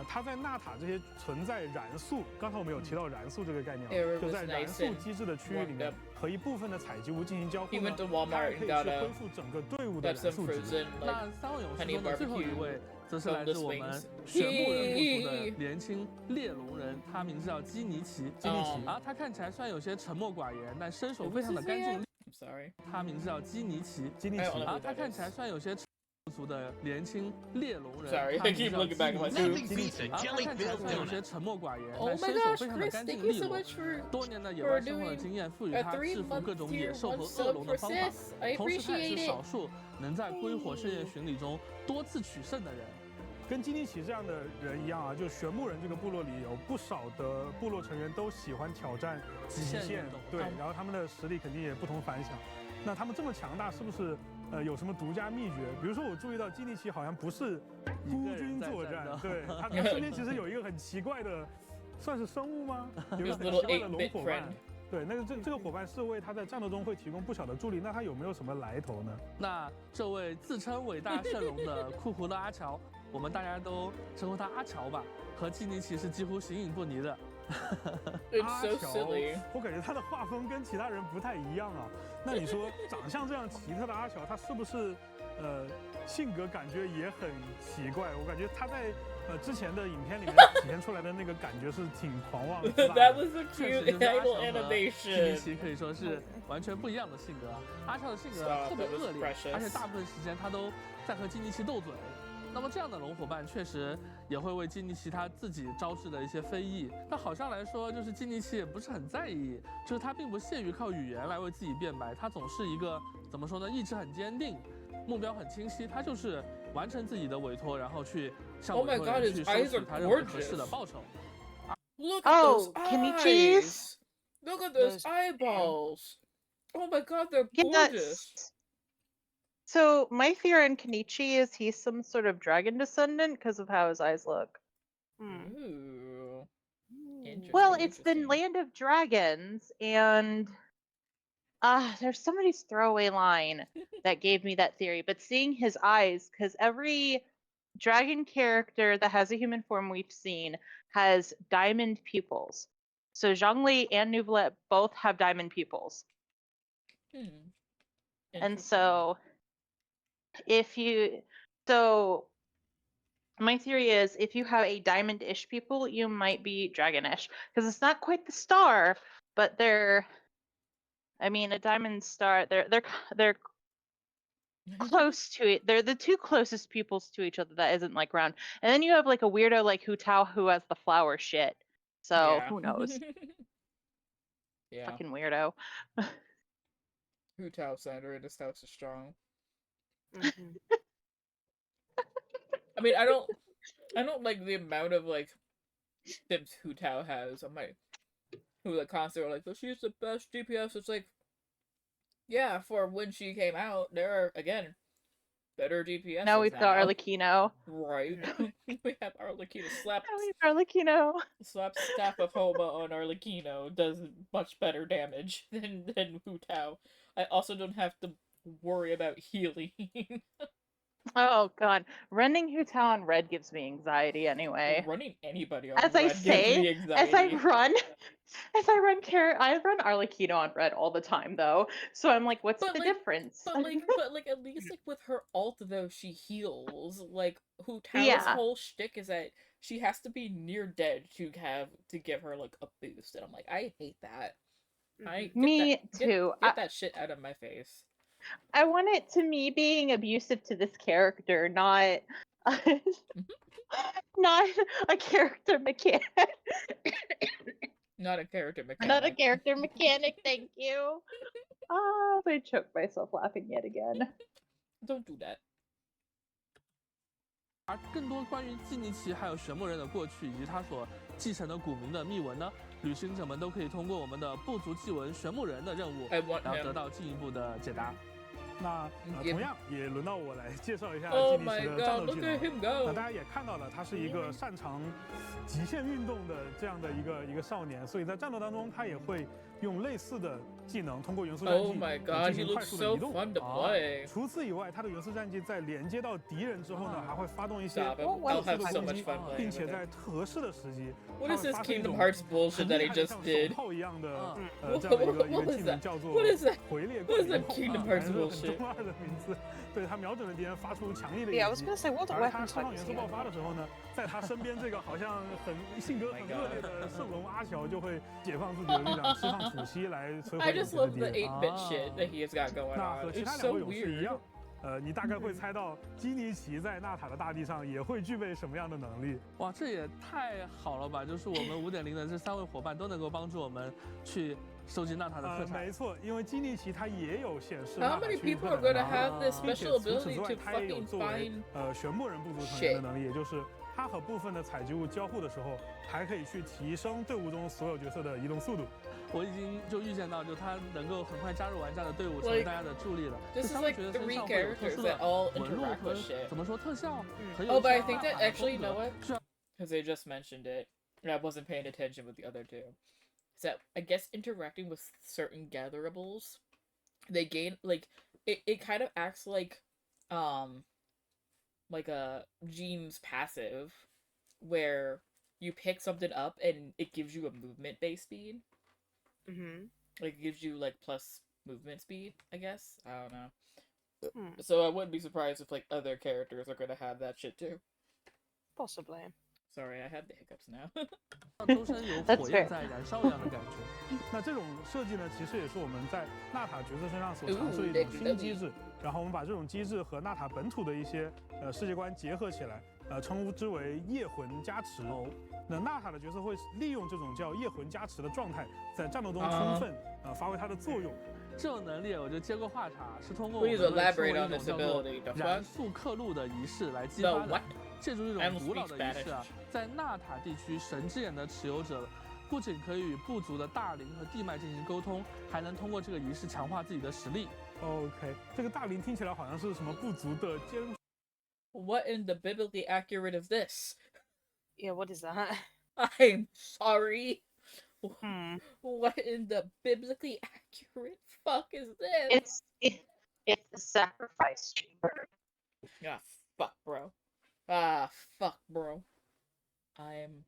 它在纳塔这些存在燃素，刚才我们有提到燃素这个概念，就在燃素机制的区域里面，和一部分的采集物进行交互，它可以去恢复整个队伍的燃素值。
那3位勇士中的最后一位，则是来自我们玄木人部族的年轻猎龙人，他名字叫基尼奇。啊，他看起来虽然有些沉默寡言，但身手非常的干净。
Sorry，
他名字叫基尼奇。啊，他看起来虽然有些。族的年轻猎龙人
，Sorry, I keep looking back at my food.
他看起来虽然有些沉默寡言，但身手非常的干净利落。多年的野外生活的经验赋予他制服各种野兽和恶龙的方法，同时他也是少数能在归火盛宴巡礼中多次取胜的人。
跟基尼奇这样的人一样啊，就玄木人这个部落里有不少的部落成员都喜欢挑战极限，对，然后他们的实力肯定也不同凡响。那他们这么强大，是不是？有什么独家秘诀？比如说，我注意到基尼奇好像不是孤军作战，对他身边其实有一个很奇怪的，算是生物吗？有一个很奇怪的龙伙伴。对，那个这个伙伴是为他在战斗中会提供不小的助力，那他有没有什么来头呢？
那这位自称伟大圣龙的酷胡的阿乔，我们大家都称呼他阿乔吧，和基尼奇是几乎形影不离的。
阿乔，我感觉他的画风跟其他人不太一样啊。那你说长相这样奇特的阿乔，他是不是性格感觉也很奇怪？我感觉他在之前的影片里面体现出来的那个感觉是挺狂妄的。
That was a cute idle animation。
基尼奇可以说是完全不一样的性格。阿乔的性格特别恶劣，而且大部分时间他都在和基尼奇斗嘴。那么这样的龙伙伴确实也会为基尼奇他自己招致的一些非议。但好像来说，就是基尼奇也不是很在意，就是他并不屑于靠语言来为自己辩白，他总是一个怎么说呢，意志很坚定，目标很清晰，他就是完成自己的委托，然后去向委托人去收取他认为合适的报酬。
Look at those eyes! Look at those eyeballs! Oh my god, they're gorgeous!
So my theory on Kenichi is he's some sort of dragon descendant because of how his eyes look.
Ooh.
Well, it's the land of dragons, and there's somebody's throwaway line that gave me that theory. But seeing his eyes, because every dragon character that has a human form we've seen has diamond pupils. So Zhongli and Neuvillette both have diamond pupils. And so my theory is if you have a diamond-ish people, you might be dragon-ish. Because it's not quite the star, but a diamond star, they're close to it. They're the 2 closest pupils to each other that isn't like round. And then you have like a weirdo like Hu Tao who has the flower shit. So who knows?
Yeah.
Fucking weirdo.
Hu Tao Sandra, this house is strong. I mean, I don't like the amount of like tips Hu Tao has on my who like constantly are like, but she's the best DPS. It's like Yeah, for when she came out, there are, again, better DPS.
Now we've got Arlecchino.
Right. We have Arlecchino. Slap Staff of Homa on Arlecchino does much better damage than Hu Tao. I also don't have to worry about healing.
Oh god, running Hu Tao on red gives me anxiety anyway.
Running anybody on red gives me anxiety.
as I run Arlecchino on red all the time though. So I'm like, what's the difference?
But at least like with her ult though, she heals. Like Hu Tao's whole shtick is that she has to be near dead to give her like a boost, and I'm like, I hate that. Get that shit out of my face.
I want it to me being abusive to this character, not not a character mechanic.
Not a character mechanic.
Not a character mechanic, thank you. I choked myself laughing yet again.
Don't do that.
而更多关于基尼奇还有玄牧人的过去以及他所继承的古名的秘闻呢，旅行者们都可以通过我们的部族祭文玄牧人的任务，然后得到进一步的解答。
那同样也轮到我来介绍一下基尼奇的战斗技能。那大家也看到了，他是一个擅长极限运动的这样的一个少年，所以在战斗当中他也会用类似的技能，通过元素战技进行快速的移动。除此以外，他的元素战技在连接到敌人之后呢，还会发动一些快速的攻击，并且在合适的时机，
What is this Kingdom Hearts bullshit that he just did?
手炮一样的这样的一个技能叫做回裂怪联炮，还是很中二的名字。对，他瞄准了敌人，发出强力的一击。而他释放元素爆发的时候呢，在他身边这个好像性格很恶劣的圣龙阿乔就会解放自己的力量，释放吐息来摧毁敌人。那和其他两位勇士一样。你大概会猜到基尼奇在纳塔的大地上也会具备什么样的能力？
哇，这也太好了吧！就是我们5.0的这3位伙伴都能够帮助我们去收集纳塔的特产。
没错，因为基尼奇它也有显示纳塔区域特
产，并且除此之外，它也有作为
玄牧人部族成员的能力，也就是它和部分的采集物交互的时候，还可以去提升队伍中所有角色的移动速度。
我已经就预见到，就他能够很快加入玩家的队伍，成为大家的助力了。这3位角色身上会有特殊的纹路和怎么说特效，很有。
Oh, but I think that actually, you know what? Because they just mentioned it, and I wasn't paying attention with the other two. Is that I guess interacting with certain gatherables, they gain like it kind of acts like a Gene's passive, where you pick something up and it gives you a movement-based speed. Like it gives you like plus movement speed, I guess. I don't know. So I wouldn't be surprised if like other characters are gonna have that shit too.
Possibly.
Sorry, I have the hiccups now.
周身有火焰在燃烧一样的感觉。
那这种设计呢，其实也是我们在纳塔角色身上所尝试的一种新机制。然后我们把这种机制和纳塔本土的一些世界观结合起来，称之为夜魂加持。那纳塔的角色会利用这种叫夜魂加持的状态，在战斗中充分发挥它的作用。
这种能力我就接过话茬，是通过我们做一种叫做燃速刻录的仪式来激发的。借助这种古老的仪式啊，在纳塔地区神之眼的持有者不仅可以与部族的大灵和地脉进行沟通，还能通过这个仪式强化自己的实力。
OK， 这个大灵听起来好像是什么部族的监。
What in the biblically accurate is this?
Yeah, what is that?
I'm sorry. What in the biblically accurate fuck is this?
It's the sacrifice chamber.
Ah, fuck, bro. Ah, fuck, bro. I'm.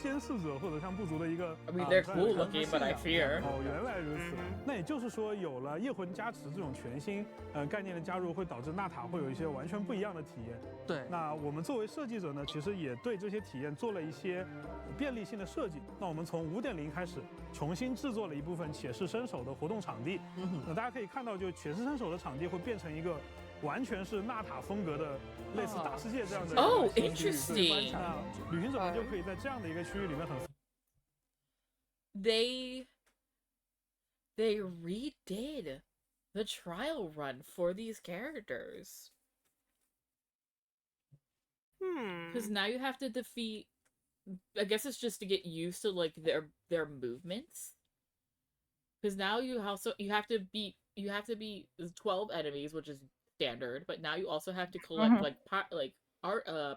监视者或者像部族的一个
I mean, they're cool looking, but I fear.
原来如此。那也就是说，有了夜魂加持这种全新概念的加入，会导致纳塔会有一些完全不一样的体验。
对。
那我们作为设计者呢，其实也对这些体验做了一些便利性的设计。那我们从5.0开始，重新制作了一部分且试身手的活动场地。那大家可以看到，就且试身手的场地会变成一个。完全是纳塔风格的，类似大世界这样的。
Oh, interesting.
旅行者们就可以在这样的一个区域里面很。
They redid the trial run for these characters. Because now you have to defeat. I guess it's just to get used to like their movements. Because now you have to beat 12 enemies, which is standard, but now you also have to collect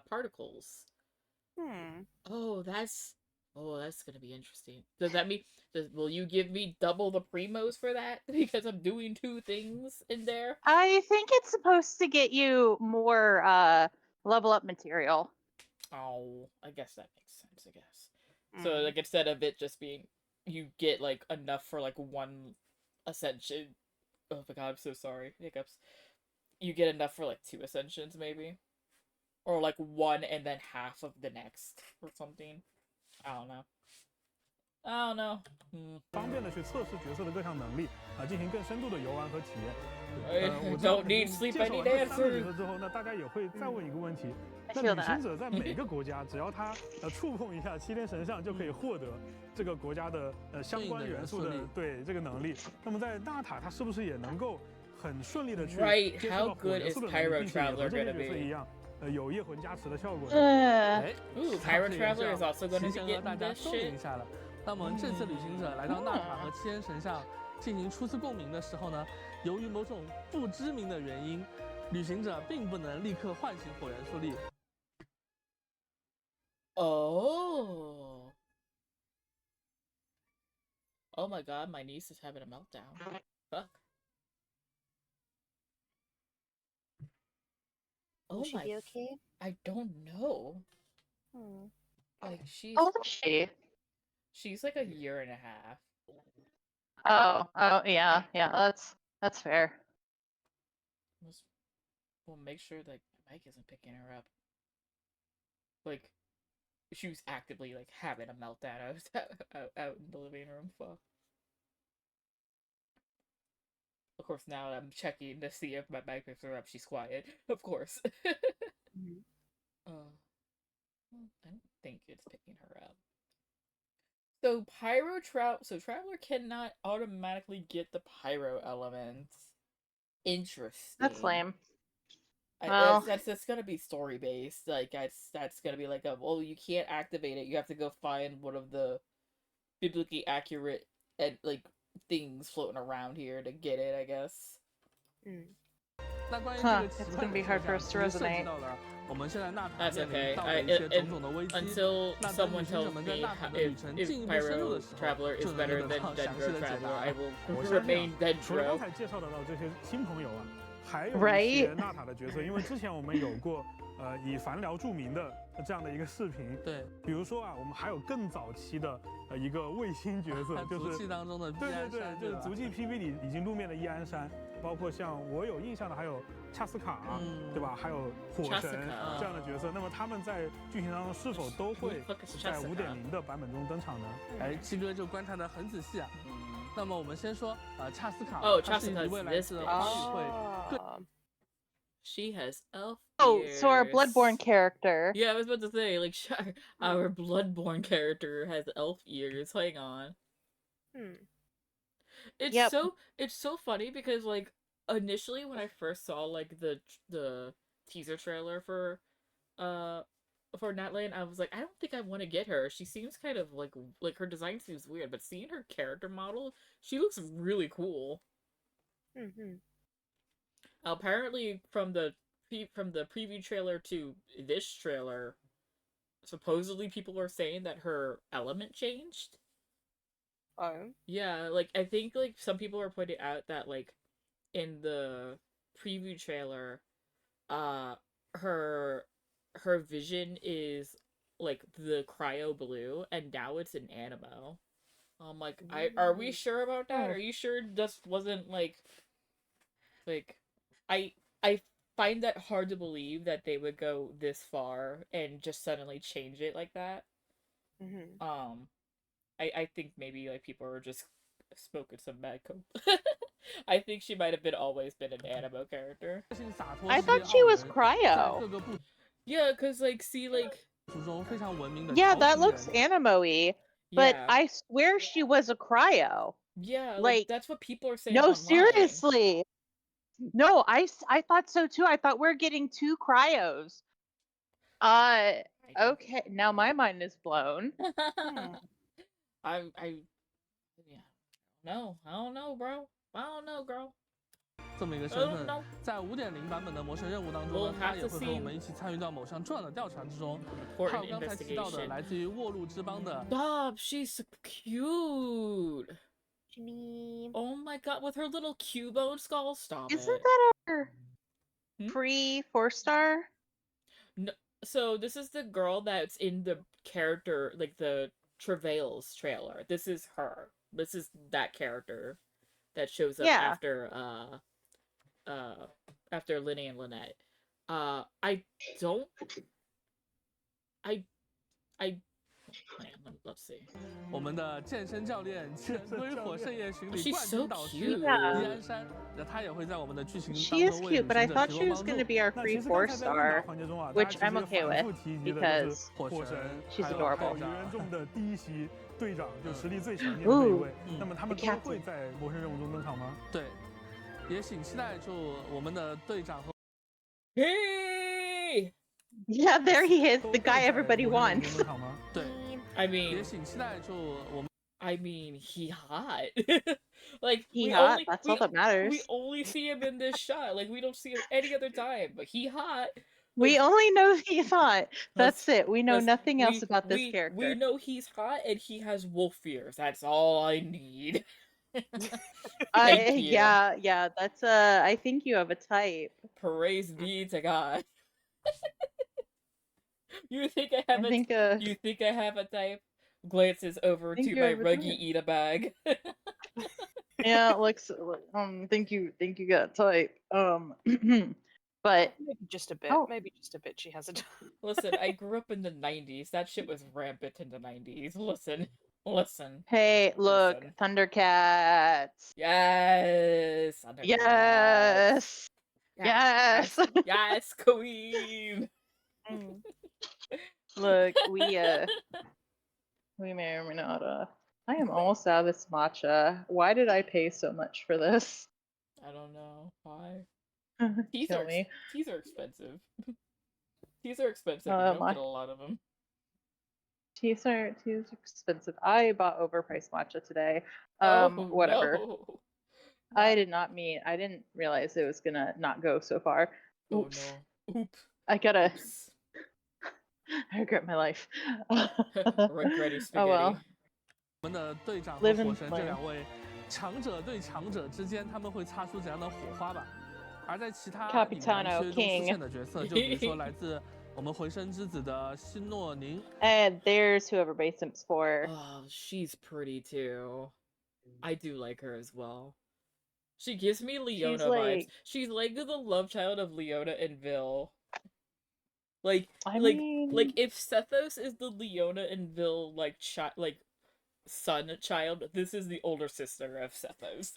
particles. Oh, that's gonna be interesting. Does that mean will you give me double the primos for that because I'm doing 2 things in there?
I think it's supposed to get you more level up material.
Oh, I guess that makes sense. I guess so. Like instead of it just being you get like enough for like 1 ascension. Oh my god, I'm so sorry. Hiccups. You get enough for like 2 ascensions maybe, or like 1 and then half of the next or something. I don't know.
方便的去测试角色的各项能力进行更深度的游玩和体验。
我知道肯定介绍完这3
个角色之后，那大家也会再问一个问题：那旅行者在每个国家，只要他触碰一下7天神像，就可以获得这个国家的相关元素的这个能力。那么在纳塔，他是不是也能够很顺利的去接触到火元素的能力，并且也和这个角色一样？有夜魂加持的效果。
Pyro Traveler is also going to be getting
大家说明一下了。那么这次旅行者来到纳塔和7天神像进行初次共鸣的时候呢，由于某种不知名的原因，旅行者并不能立刻唤醒火元素力。
Oh my god, my niece is having a meltdown. Fuck.
Will she be okay?
I don't know. Like
How old is she?
She's like 1.5 years.
Oh, yeah, that's fair.
We'll make sure that Mike isn't picking her up. Like, she was actively like having a meltdown. I was out in the living room. Fuck. Of course, now I'm checking to see if my Mike picks her up. She's quiet, of course. I don't think it's picking her up. So Traveler cannot automatically get the pyro elements. Interesting.
That's lame.
That's gonna be story based. Like that's gonna be like you can't activate it. You have to go find one of the biblically accurate and like things floating around here to get it, I guess.
It's gonna be hard for us to resonate.
That's okay. Until someone tells me if Pyro Traveler is better than Dendro Traveler, I will remain Dendro.
除了刚才介绍得到这些新朋友啊，还有一些纳塔的角色，因为之前我们有过以凡聊著名的这样的一个视频。
对，
比如说啊，我们还有更早期的一个卫星角色，就是
足迹当中的
对，就是足迹 PV 里已经露面的伊安山，包括像我有印象的还有恰斯卡，对吧？还有火神这样的角色。那么他们在剧情当中是否都会在5.0的版本中登场呢？
哎，七哥就观察得很仔细啊。那么我们先说恰斯卡，
恰斯卡
是一位来自花语会。
She has elf
ears. So our Bloodborne character.
Yeah, I was about to say, like, our Bloodborne character has elf ears. Hang on. It's so funny because, like, initially when I first saw, like, the teaser trailer for Natlan, I was like, I don't think I want to get her. She seems kind of, like her design seems weird, but seeing her character model, she looks really cool. Apparently, from the preview trailer to this trailer, supposedly people are saying that her element changed.
Oh.
Yeah, like I think like some people are pointing out that like in the preview trailer, her vision is like the cryo blue, and now it's an anemo. I'm like, are we sure about that? Are you sure this wasn't like I find that hard to believe that they would go this far and just suddenly change it like that. I think maybe like people are just smoking some bad coke. I think she might have always been an animo character.
I thought she was cryo.
Yeah, cause like see like.
Yeah, that looks animo-y, but I swear she was a cryo.
Yeah, like that's what people are saying.
No,
online.
Seriously. No, I thought so too. I thought we're getting 2 cryos. Okay, now my mind is blown.
I don't know, bro. I don't know, girl.
这么一个身份，在5.0版本的魔神任务当中呢，他也会和我们一起参与到某项重要的调查之中。还有刚才提到的来自于沃路之邦的
Stop, she's so cute. Oh my god, with her little Cubone skull. Stop
Isn't
it.
that our pre 4-star?
No, so this is the girl that's in the character, like the Travails trailer. This is her. This is that character that shows up after Linny and Lynette. Let's see.
我们的健身教练潜归火圣夜巡礼
She's
冠
so
军导师
cute.
伊安珊，那她也会在我们的剧情
She
当
is
中为
cute,
旅
but I
行者
thought
提
she
供
was
帮
going
助
to。be our
那
free
其实刚才在问答
4-star,
环节中啊，大
which
家其
I'm
实
okay
反
with
复提及的就
because
是
火
火神
she's
还有
adorable.
女人中的第一席队长，就实力最强劲的那一位。那么他们都会在魔神任务中登场吗？
对，也请期待就我们的队长和。
Hey!
Yeah, there he is, the guy everybody wants.
对
I mean,
也请期待就我们。
I mean, he hot. Like
he
we
hot.
only,
That's
we,
all that matters.
We only see him in this shot. Like we don't see him any other time. But he hot.
We only know he's hot. That's it. We know nothing else about this
We
character.
know he's hot and he has wolf ears. That's all I need.
Yeah, that's I think you have a type.
Praise be to God. You think I have you think I have a type? Glances over to my Ruggy Eat a bag.
Yeah, looks think you got a type. But
maybe just a bit. Maybe just a bit. She has a type.
Listen, I grew up in the 90s. That shit was rampant in the 90s. Listen.
Hey, look,
listen.
Thundercats.
Yes.
Yes. Yes.
Yes, queen.
Look, we may or may not I am almost out of this matcha. Why did I pay so much for this?
I don't know why.
Teas
are expensive. Teas are expensive. You don't get a lot of them.
Teas are expensive. I bought overpriced matcha today. Whatever.
No.
I didn't realize it was gonna not go so far. Oops.
Oh no. Oops.
I regret my life.
Regretty spaghetti.
Oh well.
我们的队长和火神这两位强者对强者之间，他们会擦出怎样的火花吧？而在其他里面其实中出现的角色，就比如说来自我们回声之子的希诺宁。
And there's who everybody simps for.
Oh, she's pretty too. I do like her as well. She gives me Leona vibes. She's like the love child of Leona and Vil. Like if Sethos is the Leona and Vil son child, this is the older sister of Sethos.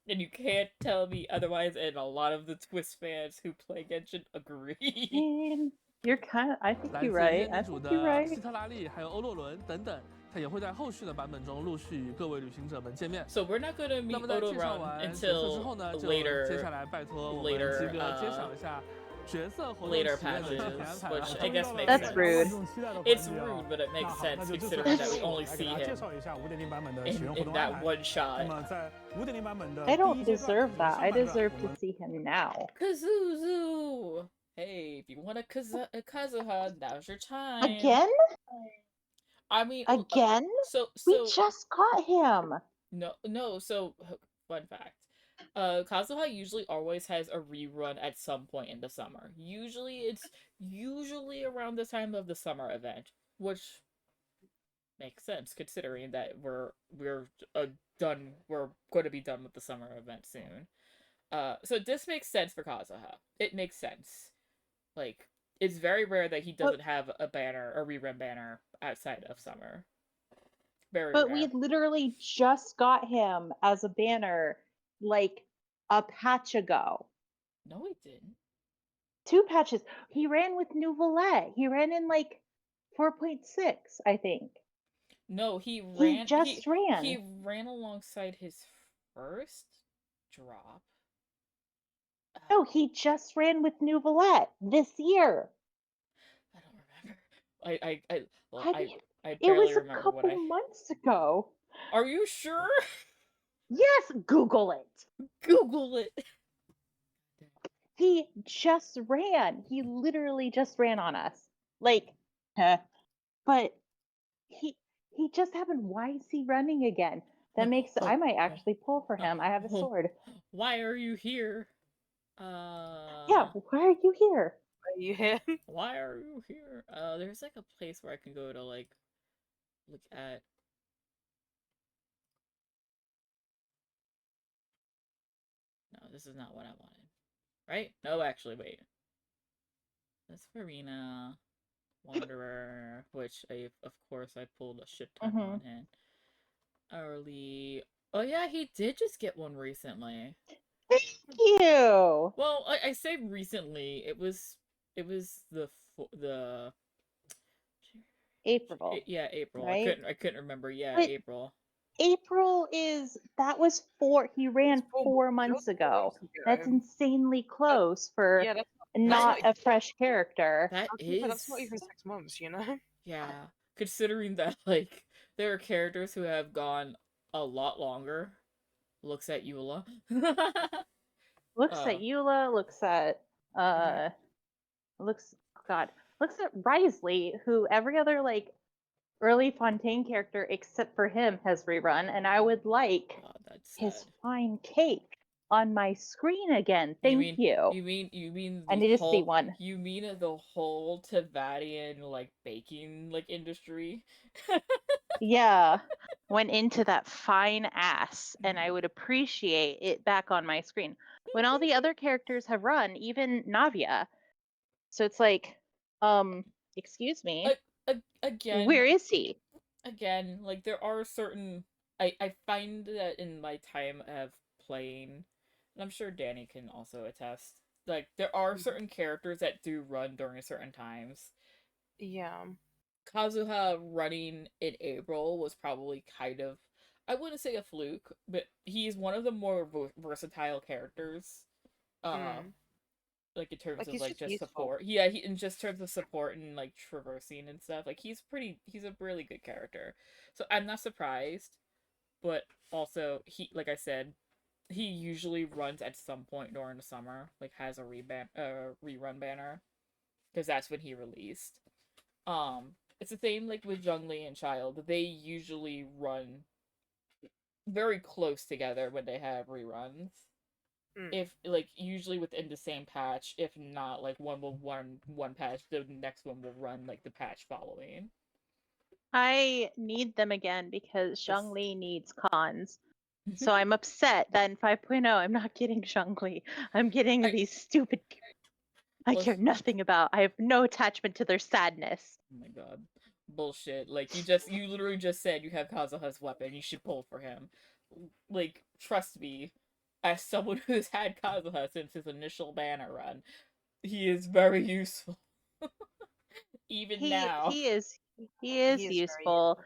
And you can't tell me otherwise, and a lot of the Twist fans who play Genshin agree.
You're I think you're right. I think you're right.
希特拉利还有欧洛伦等等，他也会在后续的版本中陆续与各位旅行者们见面。
So we're not gonna meet Odoron until
之后呢，就
later.
接下来拜托我们吉哥介绍一下。
later patches, which I guess makes
That's
sense.
rude.
It's rude, but it makes sense considering that we only see him in that one shot.
I don't deserve that. I deserve to see him now.
Kazuzu! Hey, if you want a Kazuha, now's your time.
Again?
I mean,
again?
So
we just got him.
No. So fun fact. Kazuha usually always has a rerun at some point in the summer. It's usually around the time of the summer event, which makes sense considering that we're done. We're going to be done with the summer event soon. So this makes sense for Kazuha. It makes sense. Like, it's very rare that he doesn't have a rerun banner outside of summer. Very rare.
But we literally just got him as a banner like a patch ago.
No, he didn't.
2 patches. He ran with Nouvellette. He ran in like 4.6, I think.
No, he
ran.
He ran alongside his first drop.
No, he just ran with Nouvellette this year.
I don't remember. I
it
barely
was a
remember
couple months ago.
Are you sure?
Yes, Google it.
Google it.
He just ran. He literally just ran on us. Like, but he just happened. Why is he running again? That makes I might actually pull for him. I have a sword.
Why are you here?
Yeah, why are you here?
Are you here?
Why are you here? There's like a place where I can go to like look at. No, this is not what I wanted. Right? No, actually, wait. That's Farina, Wanderer, which of course I pulled a shit ton on, and Early. Oh yeah, he did just get one recently.
Thank you.
Well, I say recently. It was the
April.
Yeah, April.
Right?
I couldn't remember. Yeah,
But
April.
April was he ran 4 months ago. That's insanely close for not a fresh character.
That's not even 6 months, you know?
Yeah, considering that like there are characters who have gone a lot longer. Looks at Eula.
Looks at Eula, looks at looks at Risley, who every other like early Fontaine character except for him has rerun, and I would like his fine cake on my screen again. Thank you.
You mean
I need to see one.
You mean the whole Tavadian like baking like industry?
Yeah. Went into that fine ass, and I would appreciate it back on my screen. When all the other characters have run, even Navia. So it's like, excuse me.
Again,
where is he?
Again, like there are certain I find that in my time of playing, and I'm sure Danny can also attest, like there are certain characters that do run during certain times.
Yeah.
Kazuha running in April was probably kind of, I wouldn't say a fluke, but he's one of the more versatile characters. Like in terms of like just support. Yeah, in just terms of support and like traversing and stuff. Like he's a really good character. So I'm not surprised, but also like I said, he usually runs at some point during the summer, like has a rerun banner, because that's when he released. It's the same like with Zhongli and Child. They usually run very close together when they have reruns. If like usually within the same patch, if not like one will run one patch, the next one will run like the patch following.
I need them again because Zhongli needs cons. So I'm upset that in 5.0 I'm not getting Zhongli. I'm getting these stupid I care nothing about. I have no attachment to their sadness.
Oh my god. Bullshit. Like you literally just said you have Kazuha's weapon, you should pull for him. Like, trust me, as someone who's had Kazuha since his initial banner run, he is very useful. Even now.
He is useful.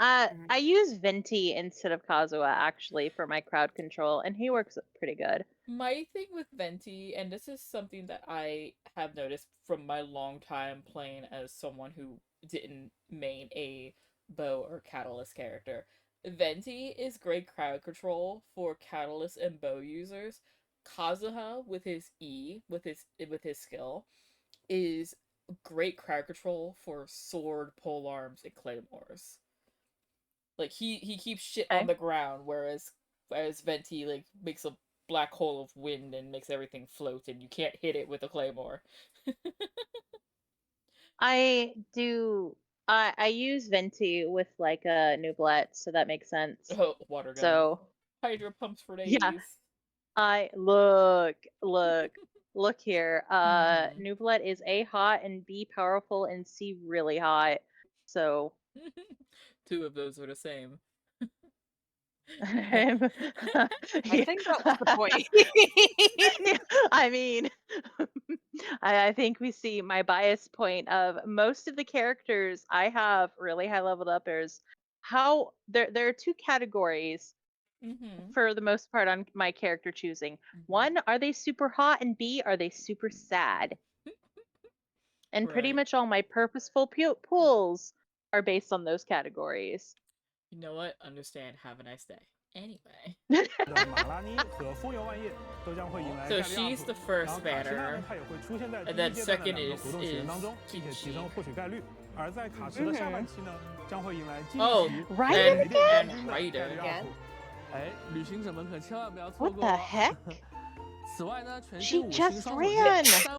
I use Venti instead of Kazuha actually for my crowd control, and he works pretty good.
My thing with Venti, and this is something that I have noticed from my long time playing as someone who didn't main a bow or catalyst character, Venti is great crowd control for catalyst and bow users. Kazuha with his E, with his skill, is great crowd control for sword, polearms, and claymores. Like he keeps shit on the ground, whereas Venti like makes a black hole of wind and makes everything float, and you can't hit it with a claymore.
I use Venti with like a Nublet, so that makes sense.
Oh, water gun.
So
Hydro pumps for days.
Yeah. I look here. Nublet is A, hot, and B, powerful, and C, really hot. So
two of those are the same.
I think that's the point.
I mean, I think we see my bias point of most of the characters I have really high leveled up. There's how there are two categories for the most part on my character choosing. One, are they super hot? And B, are they super sad? And pretty much all my purposeful pulls are based on those categories.
You know what? Understand. Have a nice day. Anyway. So she's the first banner, and then second is Kimchi. Oh,
Raiden
and
again?
Raiden.
Again?
哎，旅行者们可千万不要错
What
过
the
哦。
heck?
此外呢，全
She
新五星
just
双手剑
ran.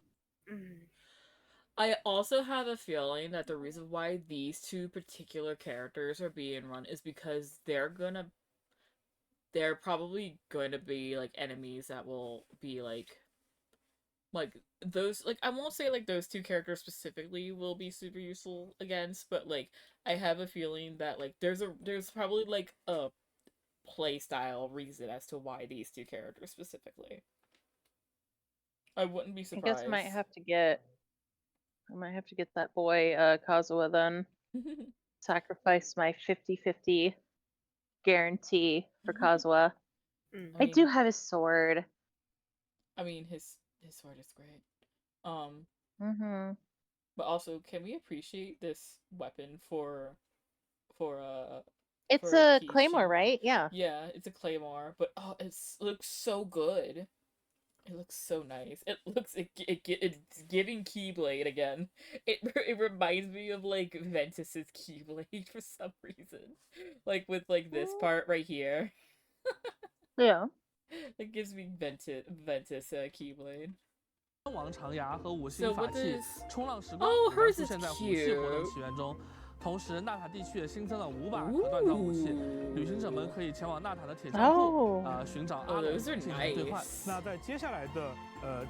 I also have a feeling that the reason why these two particular characters are being run is because they're probably going to be like enemies that will be like those, like I won't say like those two characters specifically will be super useful against, but like I have a feeling that like there's probably like a play style reason as to why these two characters specifically. I wouldn't be
I
surprised.
guess I might have to get that boy Kazuha then. Sacrifice my 50-50 guarantee for Kazuha. I do have his sword.
I mean, his sword is great.
Mm-hmm.
But also, can we appreciate this weapon for
It's
for
a
Kishi?
claymore, right? Yeah.
Yeah, it's a claymore, but oh, it looks so good. It looks so nice. It's giving Keyblade again. It reminds me of like Ventus's Keyblade for some reason, like with like this part right here.
Yeah.
It gives me Ventus Keyblade.
王长牙和五
So
星法
what
器
does-
冲浪时光
Oh,
也将
hers
出
is
现在武器活动
cute.
起源中。同时，纳塔地区也新增了5把可断章武器，旅行者们可以前往纳塔的铁匠铺寻找阿龙进行兑换。
那在接下来的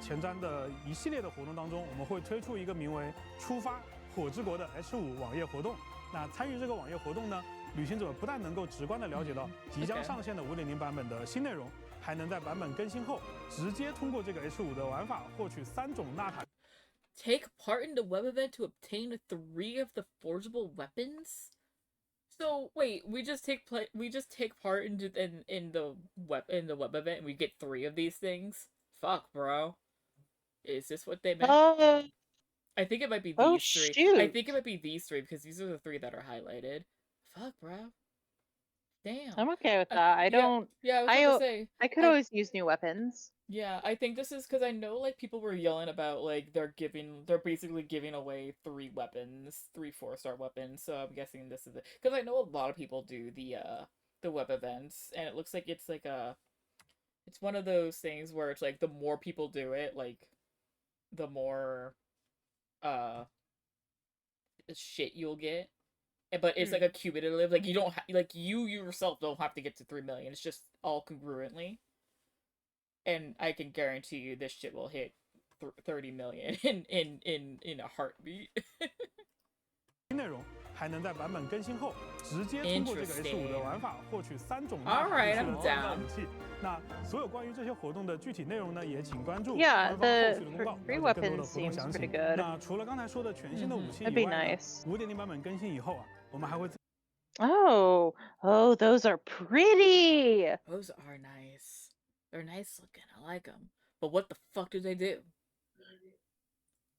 前瞻的一系列的活动当中，我们会推出一个名为“出发火之国”的 H5 网页活动。那参与这个网页活动呢，旅行者不但能够直观的了解到即将上线的 5.0 版本的新内容，还能在版本更新后直接通过这个 H5 的玩法获取3种纳塔。
Take part in the web event to obtain 3 of the forgeable weapons. So wait, we just take part in the web event and we get 3 of these things? Fuck, bro. Is this what they meant? I think it might be these 3.
Shoot.
I think it might be these 3 because these are the 3 that are highlighted. Fuck, bro. Damn.
I'm okay with that. I don't.
Yeah, I was about to say.
I could always use new weapons.
Yeah, I think this is because I know like people were yelling about like they're basically giving away 3 weapons, 3 4-star weapons. So I'm guessing this is it. Because I know a lot of people do the web events, and it looks like it's like it's one of those things where it's like the more people do it, like the more shit you'll get. But it's like a cumulative, like you don't like you yourself don't have to get to 3 million. It's just all congruently. And I can guarantee you this shit will hit 30 million in a heartbeat.
内容还能在版本更新后直接通过这个 H5 的玩法获取3种
Alright, I'm down.
武器。那所有关于这些活动的具体内容呢，也请关注
Yeah,
官方后续的
the
公告，
free
了解更多的
weapons
活动
seems
详情
pretty。good.
那除了刚才说的全新的武器
That'd
以
be
外呢
nice.
，5.0 版本更新以后啊，我们还会
Oh, those are pretty.
Those are nice. They're nice looking. I like them. But what the fuck do they do?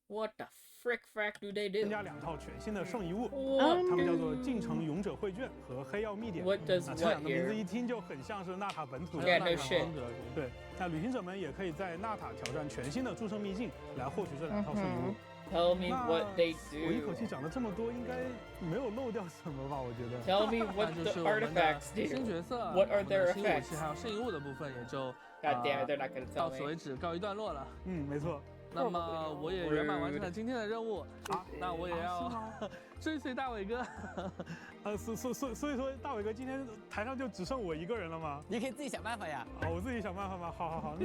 What the frick frack do they do?
增加2套全新的圣遗物，它们叫做进城勇者绘卷和黑曜密典。
What does
那这
what
2个名字
here?
一听就很像是纳塔本土的
Yeah,
纳
no
塔
shit.
风格。对，那旅行者们也可以在纳塔挑战全新的诸圣秘境，来获取这2套圣遗物。
Tell me what they
我一口
do.
气讲了这么多，应该没有漏掉什么吧？我觉得。
Tell me what
那就是
the
我们的
artifacts do.
新角色、
What are
我们的
their
新武
effects?
器还有圣遗物的部分也就
God damn it, they're not gonna tell
到
me.
此为止告一段落了。
没错。
那么我也圆满完成了今天的任务。好，那我也要追随大伟哥。
所以说大伟哥今天台上就只剩我一个人了吗？
你可以自己想办法呀。
我自己想办法吗？好，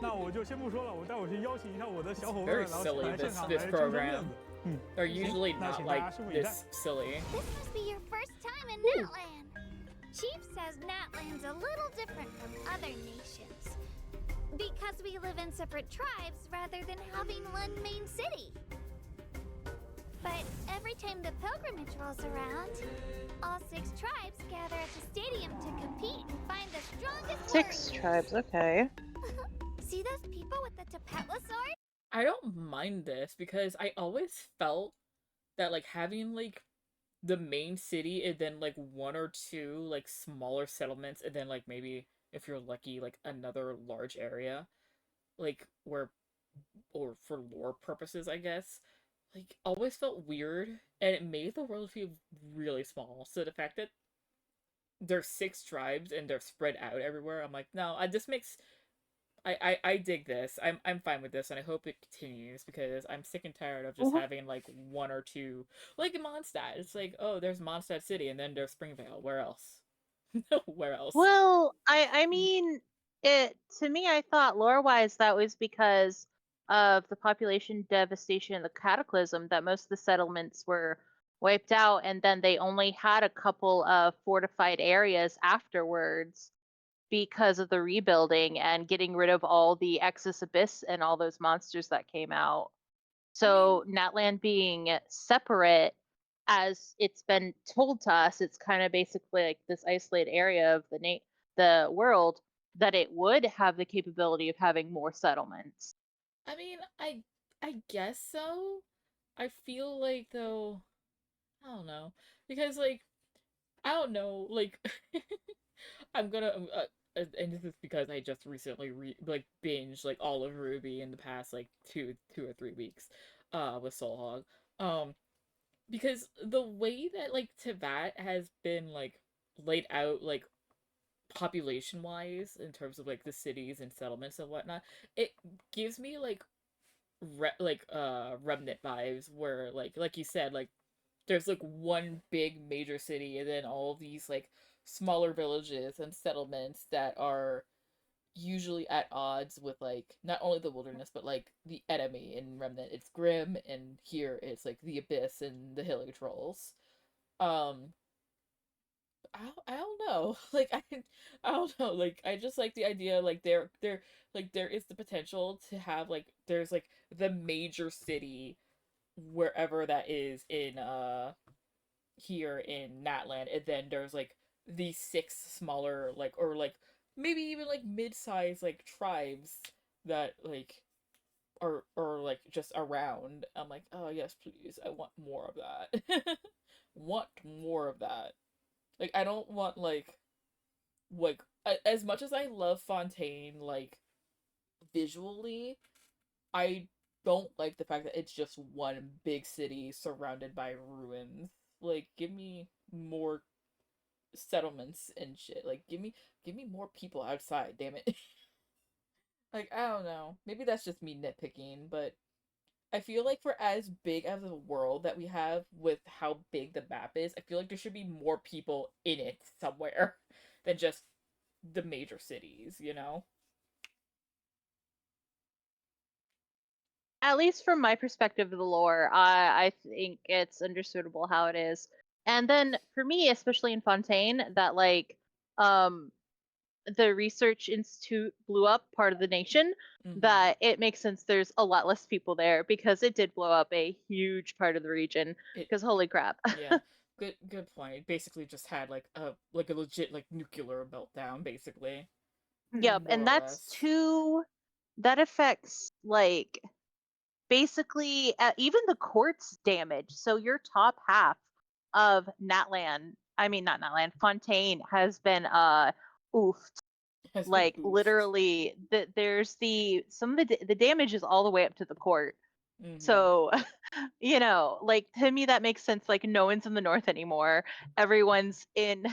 那我就先不说了，我待会儿去邀请一下我的小伙伴，
Very
然后
silly,
来现场
this
来撑撑面
program.
子。
They're usually
那
not
请大家
like
拭目以待。
this silly.
This must be your first time in Natland. Chief says Natland's a little different from other nations because we live in separate tribes rather than having one main city. But every time the pilgrimage rolls around, all 6 tribes gather at the stadium to compete and find the strongest
6 tribes, okay.
See those people with the Tapetla sword?
I don't mind this because I always felt that like having like the main city and then like one or two like smaller settlements and then like maybe if you're lucky like another large area like where or for lore purposes I guess like always felt weird and it made the world feel really small. So the fact that there's 6 tribes and they're spread out everywhere, I'm like, no, this makes I dig this. I'm fine with this, and I hope it continues because I'm sick and tired of just having like one or two, like in Mondstadt. It's like, oh, there's Mondstadt City, and then there's Springvale. Where else? Where else?
Well, I mean, it to me, I thought lore-wise that was because of the population devastation and the cataclysm that most of the settlements were wiped out, and then they only had a couple of fortified areas afterwards because of the rebuilding and getting rid of all the Excess Abyss and all those monsters that came out. So Natland being separate, as it's been told to us, it's kind of basically like this isolated area of the world that it would have the capability of having more settlements.
I mean, I guess so. I feel like though, I don't know because like I don't know like I'm gonna and this is because I just recently binged like all of Ruby in the past like two or 3 weeks with Soul Hog. Because the way that like Tibet has been like laid out like population wise in terms of like the cities and settlements and whatnot, it gives me like remnant vibes where like you said like there's like one big major city and then all these like smaller villages and settlements that are usually at odds with like not only the wilderness but like the enemy. In Remnant it's Grim, and here it's like the Abyss and the Hilly Trolls. um I don't know. Like I don't know. Like I just like the idea like there like there is the potential to have like there's like the major city wherever that is in here in Natland, and then there's like these 6 smaller like or like maybe even like mid-sized like tribes that like are or like just around. I'm like, oh yes, please, I want more of that. Want more of that. Like I don't want like as much as I love Fontaine like visually, I don't like the fact that it's just one big city surrounded by ruins. Like give me more settlements and shit. Like give me more people outside, damn it. Like I don't know. Maybe that's just me nitpicking, but I feel like for as big as the world that we have with how big the map is, I feel like there should be more people in it somewhere than just the major cities, you know?
At least from my perspective of the lore, I think it's understandable how it is. And then for me, especially in Fontaine, that like the research institute blew up part of the nation, that it makes sense there's a lot less people there because it did blow up a huge part of the region. Because holy crap.
Yeah. Good point. It basically just had like a legit like nuclear meltdown, basically.
Yep, and that's that affects like basically even the court's damage. So your top half of Natland, I mean not Natland, Fontaine has been oofed. Like literally there's some of the damage is all the way up to the court. So you know, like to me that makes sense. Like no one's in the north anymore. Everyone's in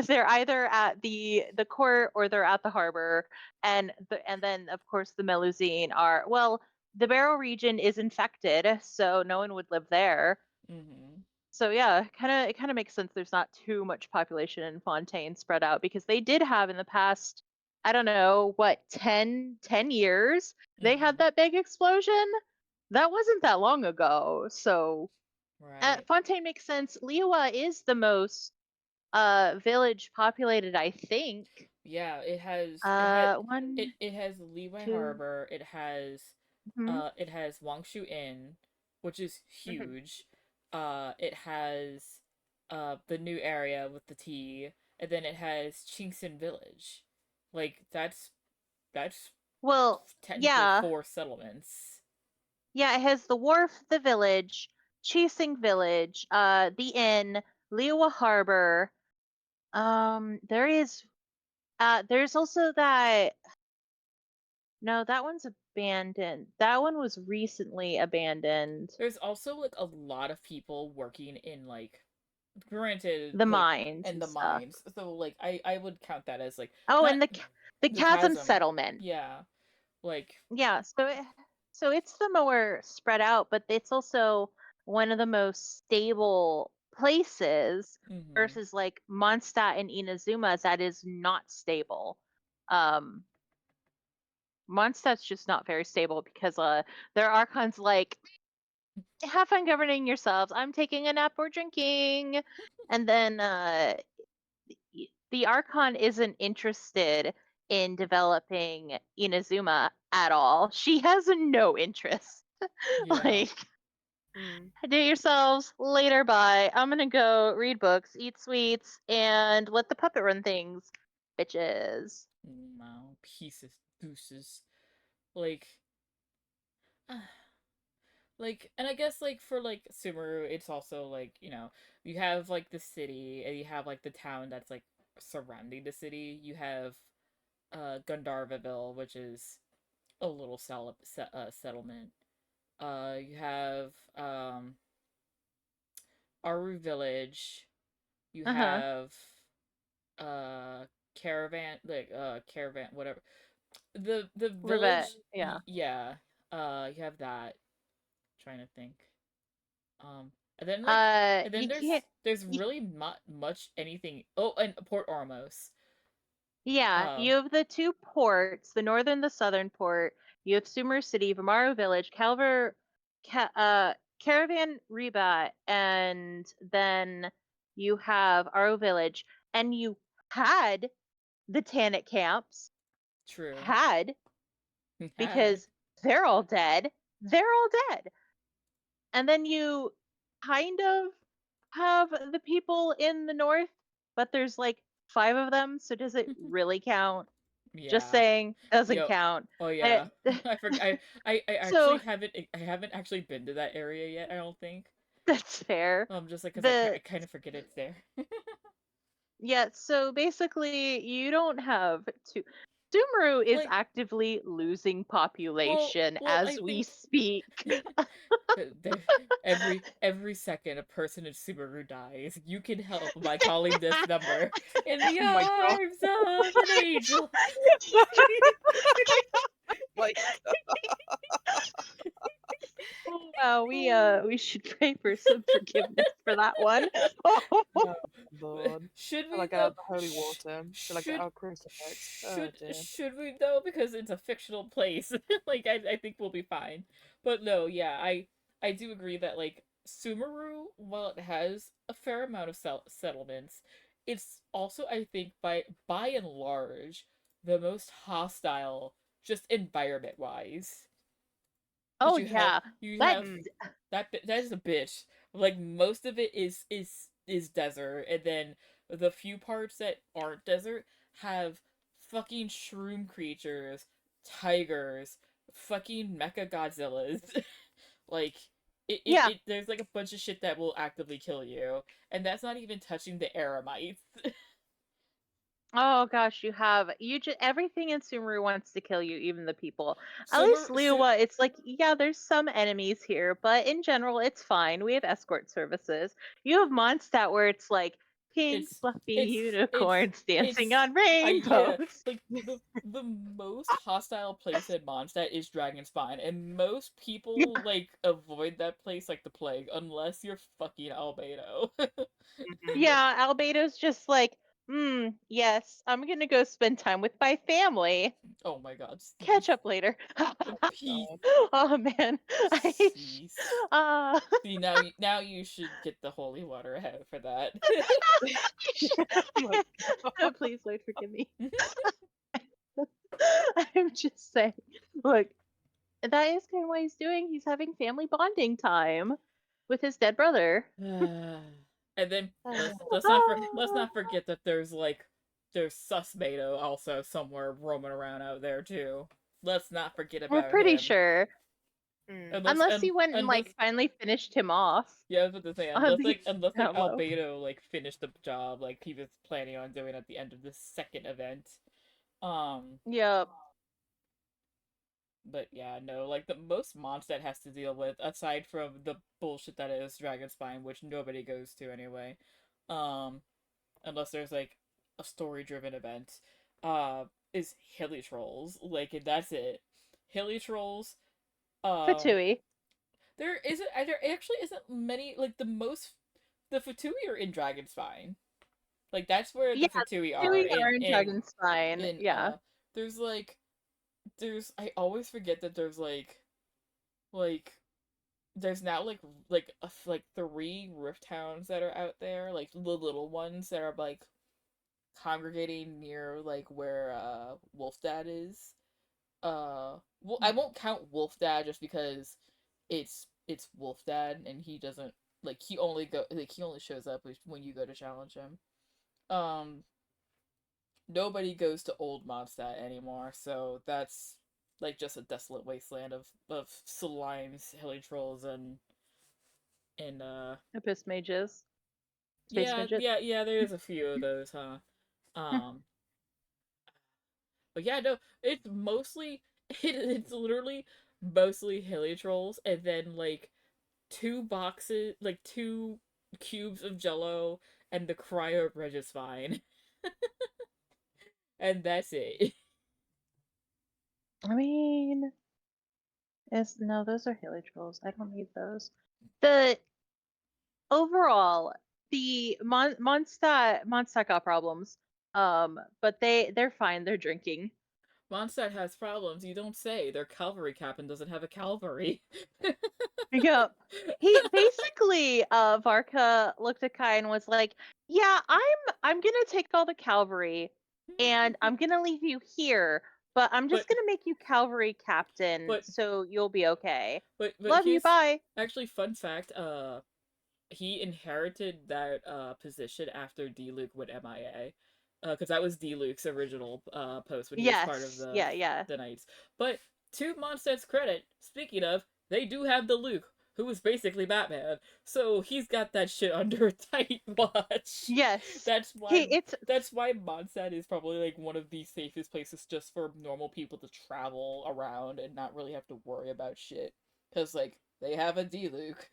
they're either at the court or they're at the harbor, and then of course the Melusine are the Barrow region is infected, so no one would live there. So yeah, it kind of makes sense. There's not too much population in Fontaine spread out because they did have in the past, I don't know what 10 years they had that big explosion. That wasn't that long ago, so Fontaine makes sense. Liyue is the most village populated, I think.
Yeah, it has it has Liyue Harbor, it has Wangshu Inn, which is huge. It has the new area with the T, and then it has Chinkson Village. Like that's technically 4 settlements.
Yeah, it has the wharf, the village, Chasing Village, the Inn, Liyue Harbor. There's also that. No, that one's abandoned. That one was recently abandoned.
There's also like a lot of people working in like, granted,
The
like,
mines
and
and
the
stuff.
mines. So like I would count that as like,
Oh,
not
and the chasm settlement.
Yeah, like
Yeah, so it's the more spread out, but it's also one of the most stable places versus like Mondstadt and Inazuma that is not stable. Mondstadt's just not very stable because there are archons like, have fun governing yourselves. I'm taking a nap or drinking, and then the Archon isn't interested in developing Inazuma at all. She has no interest. Like, do it yourselves. Later, bye. I'm gonna go read books, eat sweets, and let the puppet run things, bitches.
Wow, pieces, deuces, like. Like, and I guess like for like Sumeru, it's also like, you know, you have like the city and you have like the town that's like surrounding the city. You have Gandharvaville, which is a little settlement. You have Aru Village. You have Caravan, like Caravan, whatever. The village,
yeah.
Yeah. You have that. Trying to think. And then like, and then there's really not much anything. Oh, and Port Ormos.
Yeah, you have the two ports, the northern, the southern port. You have Sumeru City, Vimaro Village, Caravan Reba, and then you have Aro Village. And you had the Tannic camps.
True.
Because they're all dead. They're all dead. And then you kind of have the people in the north, but there's like 5 of them, so does it really count?
Yeah.
Just saying, doesn't count.
Oh yeah. I forgot. I
So-
I haven't actually been to that area yet, I don't think.
That's fair.
I'm just like, because I kind of forget it's there.
Yeah, so basically you don't have to. Sumeru is actively losing population as we speak.
Every second a person in Subaru dies, you can help by calling this number in the arms of an angel.
Wow, we should pray for some forgiveness for that one.
Lord.
Should we
Shall I get out the holy water? Shall I get out crucifix? Oh dear.
Should we though? Because it's a fictional place. Like I think we'll be fine. But no, yeah, I do agree that like Sumeru, while it has a fair amount of settlements, it's also, I think, by and large the most hostile, just environment wise.
Oh
You
yeah,
have that is a bitch. Like most of it is desert, and then the few parts that aren't desert have fucking shroom creatures, tigers, fucking mecha Godzillas. Like there's like a bunch of shit that will actively kill you, and that's not even touching the Eremites.
Oh gosh, everything in Sumeru wants to kill you, even the people. At least Liyue, it's like, yeah, there's some enemies here, but in general, it's fine. We have escort services. You have Mondstadt where it's like pink, fluffy unicorns dancing on rainbows.
Like the most hostile place in Mondstadt is Dragonspine, and most people like avoid that place like the plague, unless you're fucking Albedo.
Yeah, Albedo's just like, yes, I'm gonna go spend time with my family.
Oh my god.
Catch up later. Oh man.
See, now you should get the holy water ahead for that.
Oh, please, Lord, forgive me. I'm just saying, look, that is kind of what he's doing. He's having family bonding time with his dead brother.
And then let's not forget that there's Susmato also somewhere roaming around out there too. Let's not forget about
We're pretty
him.
sure. Unless he went and like finally finished him off.
Yeah, I was about to say, unless Albedo like finished the job like he was planning on doing at the end of the second event.
Yep.
But yeah, no, like the most Mondstadt has to deal with, aside from the bullshit that is Dragonspine, which nobody goes to anyway, unless there's like a story-driven event, is Hilly Trolls. Like that's it. Hilly Trolls.
Fatui.
There actually isn't many, like the Fatui are in Dragonspine. Like that's where the Fatui are.
In Dragonspine. Yeah.
I always forget that there's there's now like 3 rift towns that are out there, like the little ones that are like congregating near like where Wolfdad is. Well, I won't count Wolfdad just because it's Wolfdad and he doesn't he only shows up when you go to challenge him. Nobody goes to Old Mondstadt anymore, so that's like just a desolate wasteland of slimes, hilly trolls, and
Abyss mages.
Yeah, there's a few of those, huh? But yeah, no, it's mostly it's literally mostly hilly trolls, and then like 2 cubes of Jello, and the cryo Regisvine. And that's it.
I mean, those are hilly trolls. I don't need those. Overall, the Mondstadt got problems. But they're fine. They're drinking.
Mondstadt has problems. You don't say. Their cavalry captain doesn't have a cavalry.
Yep. He basically, Varka looked at Kai and was like, "Yeah, I'm gonna take all the cavalry, and I'm gonna leave you here, but I'm just gonna make you cavalry captain, so you'll be okay.
But
Love you, bye."
Actually, fun fact, he inherited that position after D-Luke went MIA. Because that was D-Luke's original post when he was part of the Knights. But to Mondstadt's credit, speaking of, they do have the Luke, who is basically Batman. So he's got that shit under tight watch.
Yes.
That's why Mondstadt is probably like one of the safest places just for normal people to travel around and not really have to worry about shit. Because like they have a D-Luke.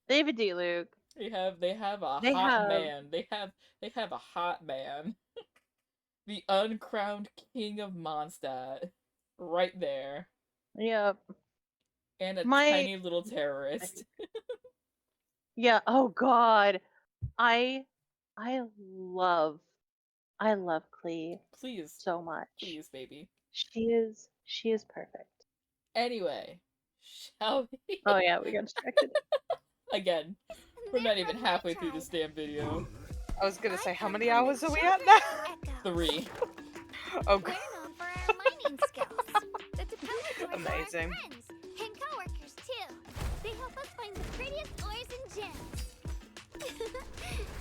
They have a D-Luke.
They have a hot man. They have a hot man. The uncrowned king of Mondstadt. Right there.
Yep.
And a tiny little terrorist.
Yeah, oh god. I love Cleve.
Please.
So much.
Please, baby.
She is perfect.
Anyway, shall we?
Oh yeah, we got distracted.
Again, we're not even halfway through this damn video.
I was gonna say, how many hours are we at now?
3.
Oh god.
For our mining skills. The depositories
Amazing.
are our friends. And coworkers too. They help us find the prettiest ores and gems.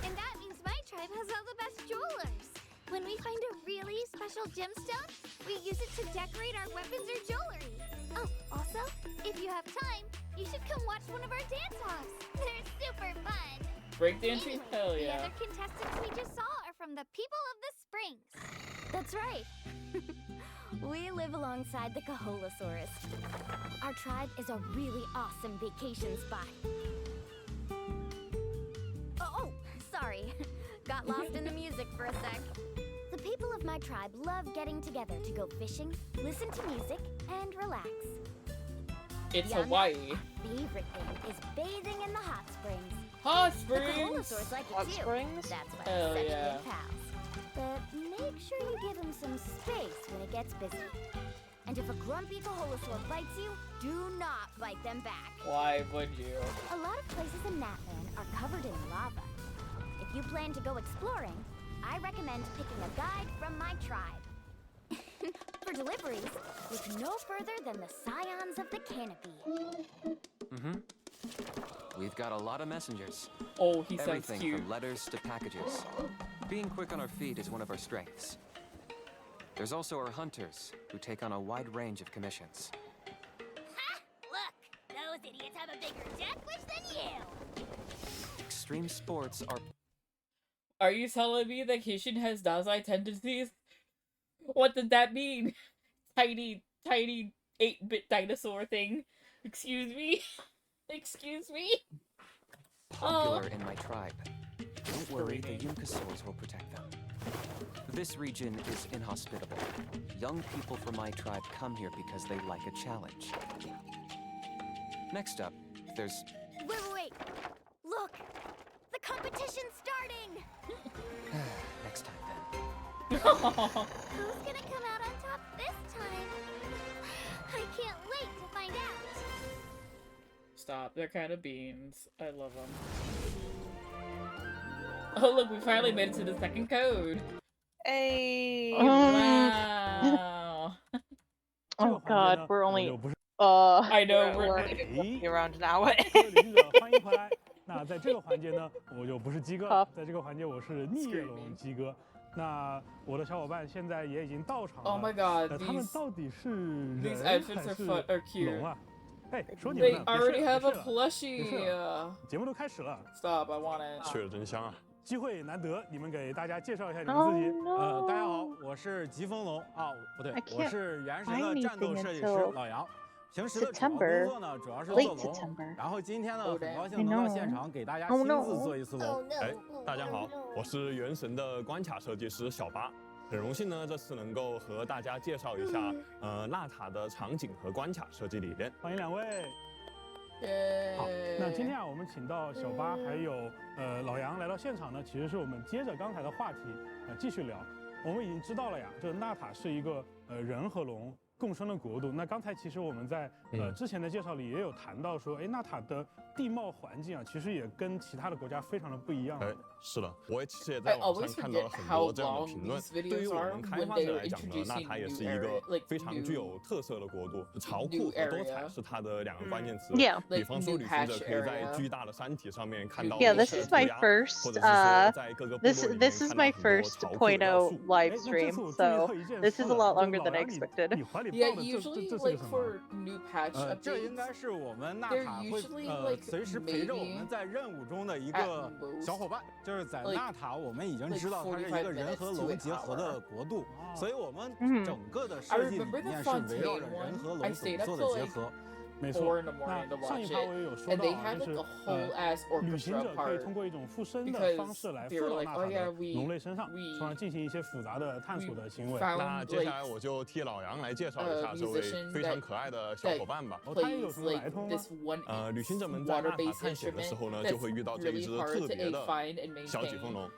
And that means my tribe has all the best jewelers. When we find a really special gemstone, we use it to decorate our weapons or jewelry. Oh, also, if you have time, you should come watch one of our dance-offs. They're super fun.
Breakdancing? Hell yeah.
The other contestants we just saw are from the people of the Springs. That's right. We live alongside the Kaholosaurus. Our tribe is a really awesome vacation spot. Oh, sorry. Got lost in the music for a sec. The people of my tribe love getting together to go fishing, listen to music, and relax.
It's Hawaii.
My favorite thing is bathing in the hot springs.
Hot springs!
The Kaholosaurs like it too.
Springs?
That's why
Hell
they're such
yeah.
good pals. But make sure you give them some space when it gets busy. And if a grumpy Kaholosaur bites you, do not bite them back.
Why would you?
A lot of places in Natland are covered in lava. If you plan to go exploring, I recommend picking a guide from my tribe. For deliveries, look no further than the Scions of the Canopy.
Mm-hmm. We've got a lot of messengers.
Oh, he sounds
Everything
cute.
from letters to packages. Being quick on our feet is one of our strengths. There's also our hunters, who take on a wide range of commissions.
Ha! those idiots have a bigger death wish than you.
Extreme sports are.
Are you telling me that Kishin has Dazai tendencies? What did that mean? Tiny 8-bit dinosaur thing. Excuse me? Excuse me?
Popular in my tribe. Don't worry, the Yunkasaurs will protect them. This region is inhospitable. Young people from my tribe come here because they like a challenge. Next up, there's...
Wait. Look! The competition's starting!
Next time, then.
Who's gonna come out on top this time? I can't wait to find out!
Stop, they're kind of beans. I love them. Oh look, we finally made it to the second code.
Hey!
Wow!
Oh god, we're only...
I know,
we're around an hour.
欢迎回来。那在这个环节呢，我就不是鸡哥，在这个环节我是逆夜龙鸡哥。那我的小伙伴现在也已经到场了。
Oh my god,
他们到底是人
these
还
outfits
是
are cute.
龙啊？哎，说你们
They
呢？
already have a
别
plushie.
节目都开始了。
Stop, I want it.
去了真香啊！
机会难得，你们给大家介绍一下你们自己。
大家好，我是疾风龙啊，不对，我是原神的战斗设计师老杨。平时的主要工作呢，主要是做龙。然后今天呢，很高兴能到现场给大家亲自做一次龙。
哎，大家好，我是原神的关卡设计师小八，很荣幸呢，这次能够和大家介绍一下纳塔的场景和关卡设计理念。
欢迎两位。好，那今天啊，我们请到小八还有老杨来到现场呢，其实是我们接着刚才的话题继续聊。我们已经知道了呀，这个纳塔是一个人和龙共生的国度。那刚才其实我们在之前的介绍里也有谈到说，哎，纳塔的地貌环境啊，其实也跟其他的国家非常的不一样。
哎，是的，我其实也在网上看到了很多这样的评论。对于我们开发者来讲呢，纳塔也是一个非常具有特色的国度，潮酷和多彩是它的两个关键词。比方说，旅行者可以在巨大的山体上面看到
this is my first. This is my first 2.0 live stream, so this is a lot longer than I expected.
Yeah, usually like for new patch updates,
这应该是我们纳塔会随时陪着我们在任务中的一个小伙伴。就是在纳塔，我们已经知道它是一个人和龙结合的国度，所以我们整个的设计理念是围绕着人和龙怎么做的结合。
没错，那上一趴我也有说到，就是旅行者可以通过一种附身的方式来附到纳塔的龙类身上，从而进行一些复杂的探索的行为。
那接下来我就替老杨来介绍一下这位非常可爱的小伙伴吧。
他也有什么来通吗？
旅行者们在纳塔探险的时候呢，就会遇到这一只特别的小疾风龙。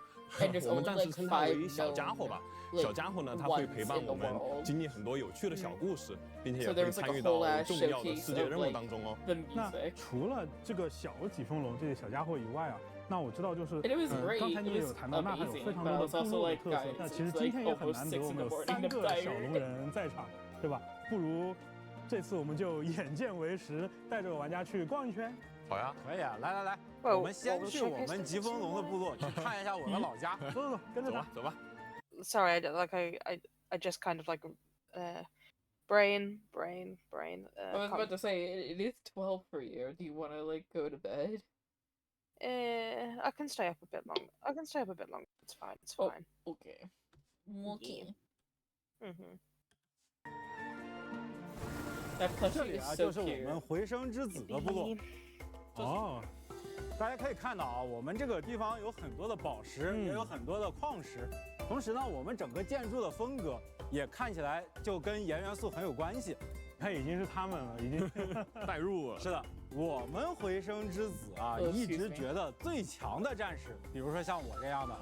我们暂时称它为小家伙吧。小家伙呢，它会陪伴我们经历很多有趣的小故事，并且也会参与到重要的世界任务当中哦。
那除了这个小疾风龙这些小家伙以外啊，那我知道就是刚才你也有谈到纳塔有非常多的部落的特色。那其实今天也很难得，我们有3个小龙人在场，对吧？不如这次我们就眼见为实，带着玩家去逛一圈。
好呀，
可以啊，来，我们先去我们疾风龙的部落去看一下我的老家。
走，跟着他，
走吧。
Sorry, I just kind of like brain.
I was about to say it is 12 for you. Do you want to like go to bed?
I can stay up a bit longer. It's fine. It's fine.
Okay. That plushie is so
就是我们回声之子的部落。哦，大家可以看到啊，我们这个地方有很多的宝石，也有很多的矿石。同时呢，我们整个建筑的风格也看起来就跟盐元素很有关系。
它已经是他们了，已经
带入了。
是的，我们回声之子啊，一直觉得最强的战士，比如说像我这样的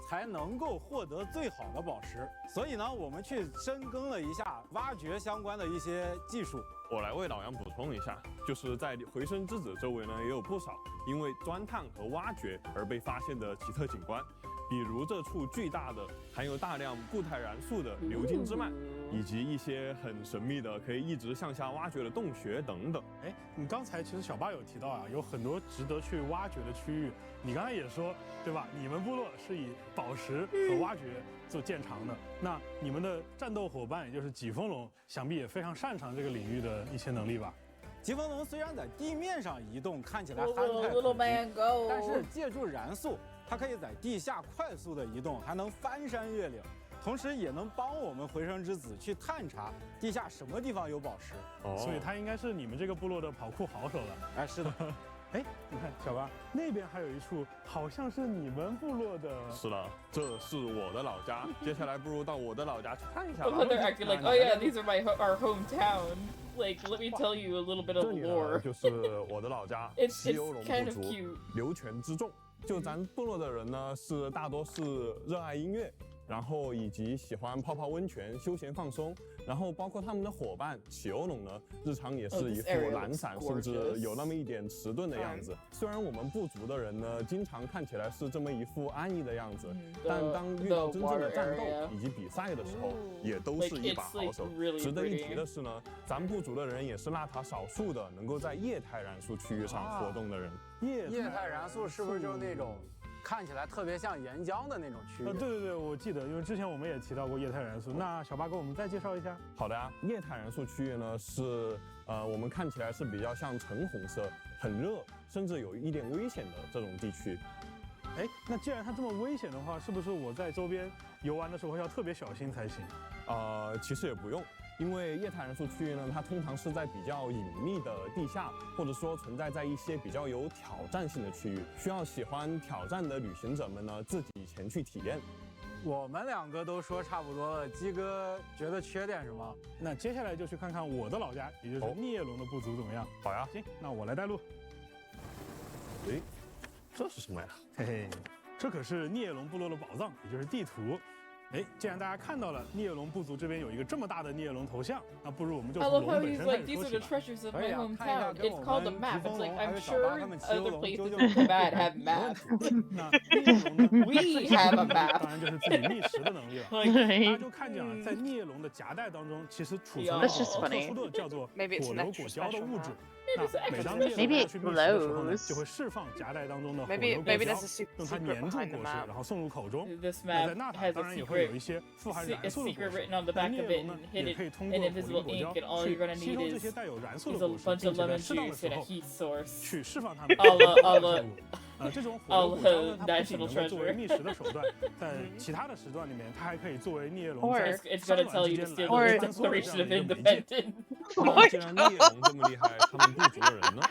才能够获得最好的宝石。所以呢，我们去深耕了一下挖掘相关的一些技术。
我来为老杨补充一下，就是在回声之子周围呢，也有不少因为钻探和挖掘而被发现的奇特景观。比如这处巨大的含有大量固态燃素的流金之脉，以及一些很神秘的可以一直向下挖掘的洞穴等等。
哎，你刚才其实小八有提到啊，有很多值得去挖掘的区域。你刚才也说，对吧？你们部落是以宝石和挖掘做见长的，那你们的战斗伙伴也就是疾风龙，想必也非常擅长这个领域的一些能力吧？
疾风龙虽然在地面上移动看起来憨态可掬，但是借助燃素，它可以在地下快速的移动，还能翻山越岭，同时也能帮我们回声之子去探查地下什么地方有宝石。
所以他应该是你们这个部落的跑酷好手了。
哎，是的。
哎，你看小八那边还有一处，好像是你们部落的。
是的，这是我的老家。接下来不如到我的老家去看一下。
They're acting like, oh yeah, these are our hometown. Like, let me tell you a little bit of lore.
就是我的老家，西游龙部族，流泉之众。就咱部落的人呢，大多是热爱音乐，然后以及喜欢泡泡温泉、休闲放松。然后包括他们的伙伴企鹅龙呢，日常也是一副懒散，甚至有那么一点迟钝的样子。虽然我们部族的人呢，经常看起来是这么一副安逸的样子，但当遇到真正的战斗以及比赛的时候，也都是一把好手。值得一提的是呢，咱部族的人也是那塔少数的能够在液态燃素区域上活动的人。
液态燃素是不是就是那种？看起来特别像岩浆的那种区域。
对，我记得，因为之前我们也提到过液态燃素。那小八给我们再介绍一下。
好的呀，液态燃素区域呢是我们看起来是比较像橙红色，很热，甚至有一点危险的这种地区。
哎，那既然它这么危险的话，是不是我在周边游玩的时候要特别小心才行？
其实也不用。因为液态燃素区域呢，它通常是在比较隐秘的地下，或者说存在在一些比较有挑战性的区域，需要喜欢挑战的旅行者们呢自己前去体验。
我们两个都说差不多了，鸡哥觉得缺点什么？
那接下来就去看看我的老家，也就是孽龙的部族怎么样？
好呀，
行，那我来带路。
诶，这是什么呀？
嘿嘿，这可是孽龙部落的宝藏，也就是地图。哎，既然大家看到了孽龙部族这边有一个这么大的孽龙头像，那不如我们就从龙本身开始说起吧。
Treasures of my hometown. It's called a map. It's like I'm sure other places in bad have maps.
那孽龙呢
We have a map.
当然就是自己觅食的能力了。大家就看见啊，在孽龙的夹带当中，其实储存了特殊的叫做果硫果胶的物质。那每当孽龙要去觅食的时候呢，就会释放夹带当中的果硫果胶，用它粘住果实，然后送入口中。那在纳塔当然也会有一些富含燃素的果实，那孽龙呢也可以通过果硫果胶去吸收这些带有燃素的果实，并且在适当的时候去释放它们。这种火硫果胶呢，它不仅能够作为觅食的手段，在其他的时段里面，它还可以作为孽龙在山峦之间来穿梭的这样一个媒介。
既然孽龙这么厉害，他们部族的人呢？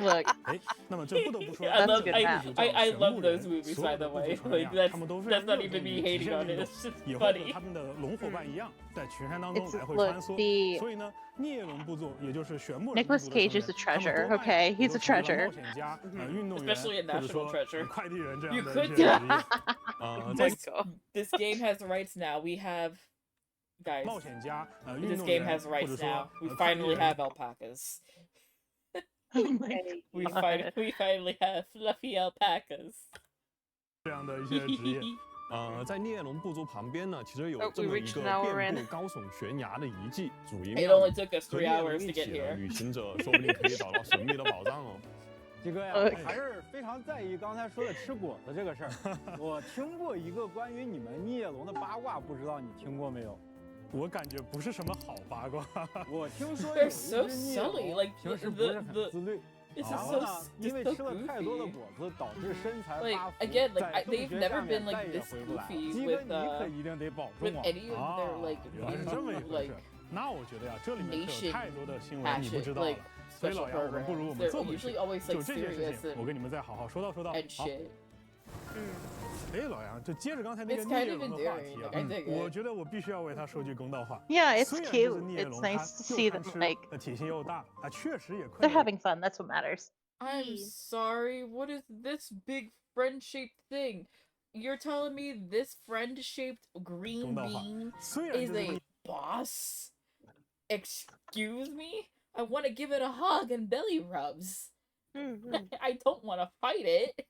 哎，那么这不得不说
I love those movies by the way. Like
他们都
that's not even me hating on it. It's just
也会和
funny.
他们的龙伙伴一样，在群山当中来回穿梭。所以呢，孽龙部族也就是玄木人部族的成员，
Nicolas Cage is a treasure. Okay, he's a treasure.
冒险家、运动员，
Especially a
或者
national
说
treasure.
快递人这
You
样的一
could
些职业。
this game has rights now. We have guys.
冒险家、运
This
动
game
员，
has
或
rights
者说
now. We
快递
finally
人
have alpacas. We finally have fluffy alpacas.
这样的一些职业。
在孽龙部族旁边呢，其实有这么一个遍布高耸悬崖的遗迹——主遗庙。和孽龙一起的旅行者，说不定可以找到神秘的宝藏哦。
鸡哥呀，我还是非常在意刚才说的吃果子这个事儿。我听过一个关于你们孽龙的八卦，不知道你听过没有？
我感觉不是什么好八卦。
我听说有一只孽龙平时不是很自律。 然后呢，因为吃了太多的果子，导致身材发福，在洞穴下面再也回不来。鸡哥，你可一定得保重啊！
原来是这么一回事。那我觉得呀，这里面可有太多的新闻你不知道了。所以老杨，我们不如我们做回去，就这件事情，我跟你们再好好说道说道。好。哎，老杨，就接着刚才那个孽龙的话题啊，我觉得我必须要为他说句公道话。
Yeah, it's cute. It's nice to see them like
体型又大，啊，确实也困。
They're having fun. That's what matters.
I'm sorry. What is this big friend-shaped thing? You're telling me this friend-shaped green bean is a boss? Excuse me? I want to give it a hug and belly rubs. I don't want to fight it.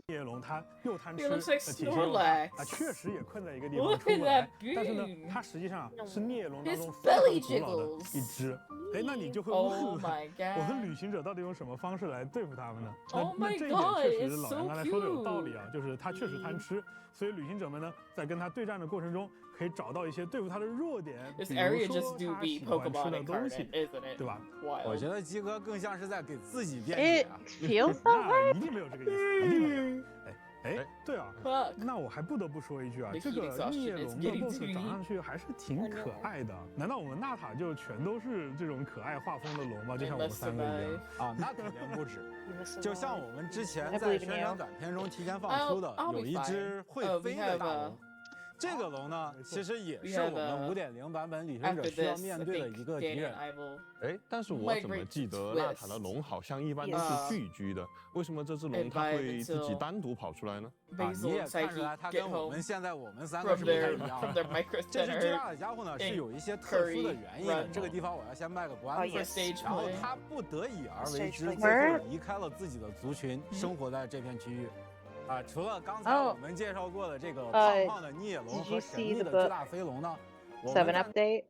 孽龙它又贪吃，
looks like
体型又大，
Snorlax.
啊，确实也困在一个地方
Look
出
at
不来
that。
但是呢，
bean.
它实际上是孽龙当
His
中非常
belly
古老的
jiggles.
一只。哎，那你就会
Oh
问
my
了，我
god.
们旅行者到底用什么方式来对付它们呢？
Oh
那
my
这一点
god,
确实
it's
老
so
杨刚才说的有道理
cute.
啊，就是它确实贪吃，所以旅行者们呢，在跟它对战的过程中，可以找到一些对付它的弱点，
This
比如
area
说
just do
它
be
喜欢吃
Pokemon
的东西，
incarnate, isn't it?
对吧？
我
Wild.
觉得鸡哥更像是在给自己辩解
It
啊。
feels that
那
way.
一定没有这个意思，一定没有。哎，对啊，
Fuck.
那我还不得不说一句啊，
The
这个
heat exhaustion
夜
is
龙的
getting
BOSS
to me.
长上去还是挺可爱的。难道我们纳塔就全都是这种可爱画风的龙吗？就像我们3个一样
啊？那肯定不止。就像我们之前在宣传短片中提前放出的，有一只会飞的大龙。 这个龙呢，其实也是我们5.0版本旅行者需要面对的一个敌人。
哎，但是我怎么记得纳塔的龙好像一般都是聚居的？为什么这只龙它会自己单独跑出来呢？
啊，你也看出来它跟我们现在我们3个是不太一样的。这只最大的家伙呢，是有一些特殊的原因的。这个地方我要先卖个关子。然后它不得已而为之，最后离开了自己的族群，生活在这片区域。 啊，除了刚才我们介绍过的这个胖胖的孽龙和神秘的巨大飞龙呢
？7 update.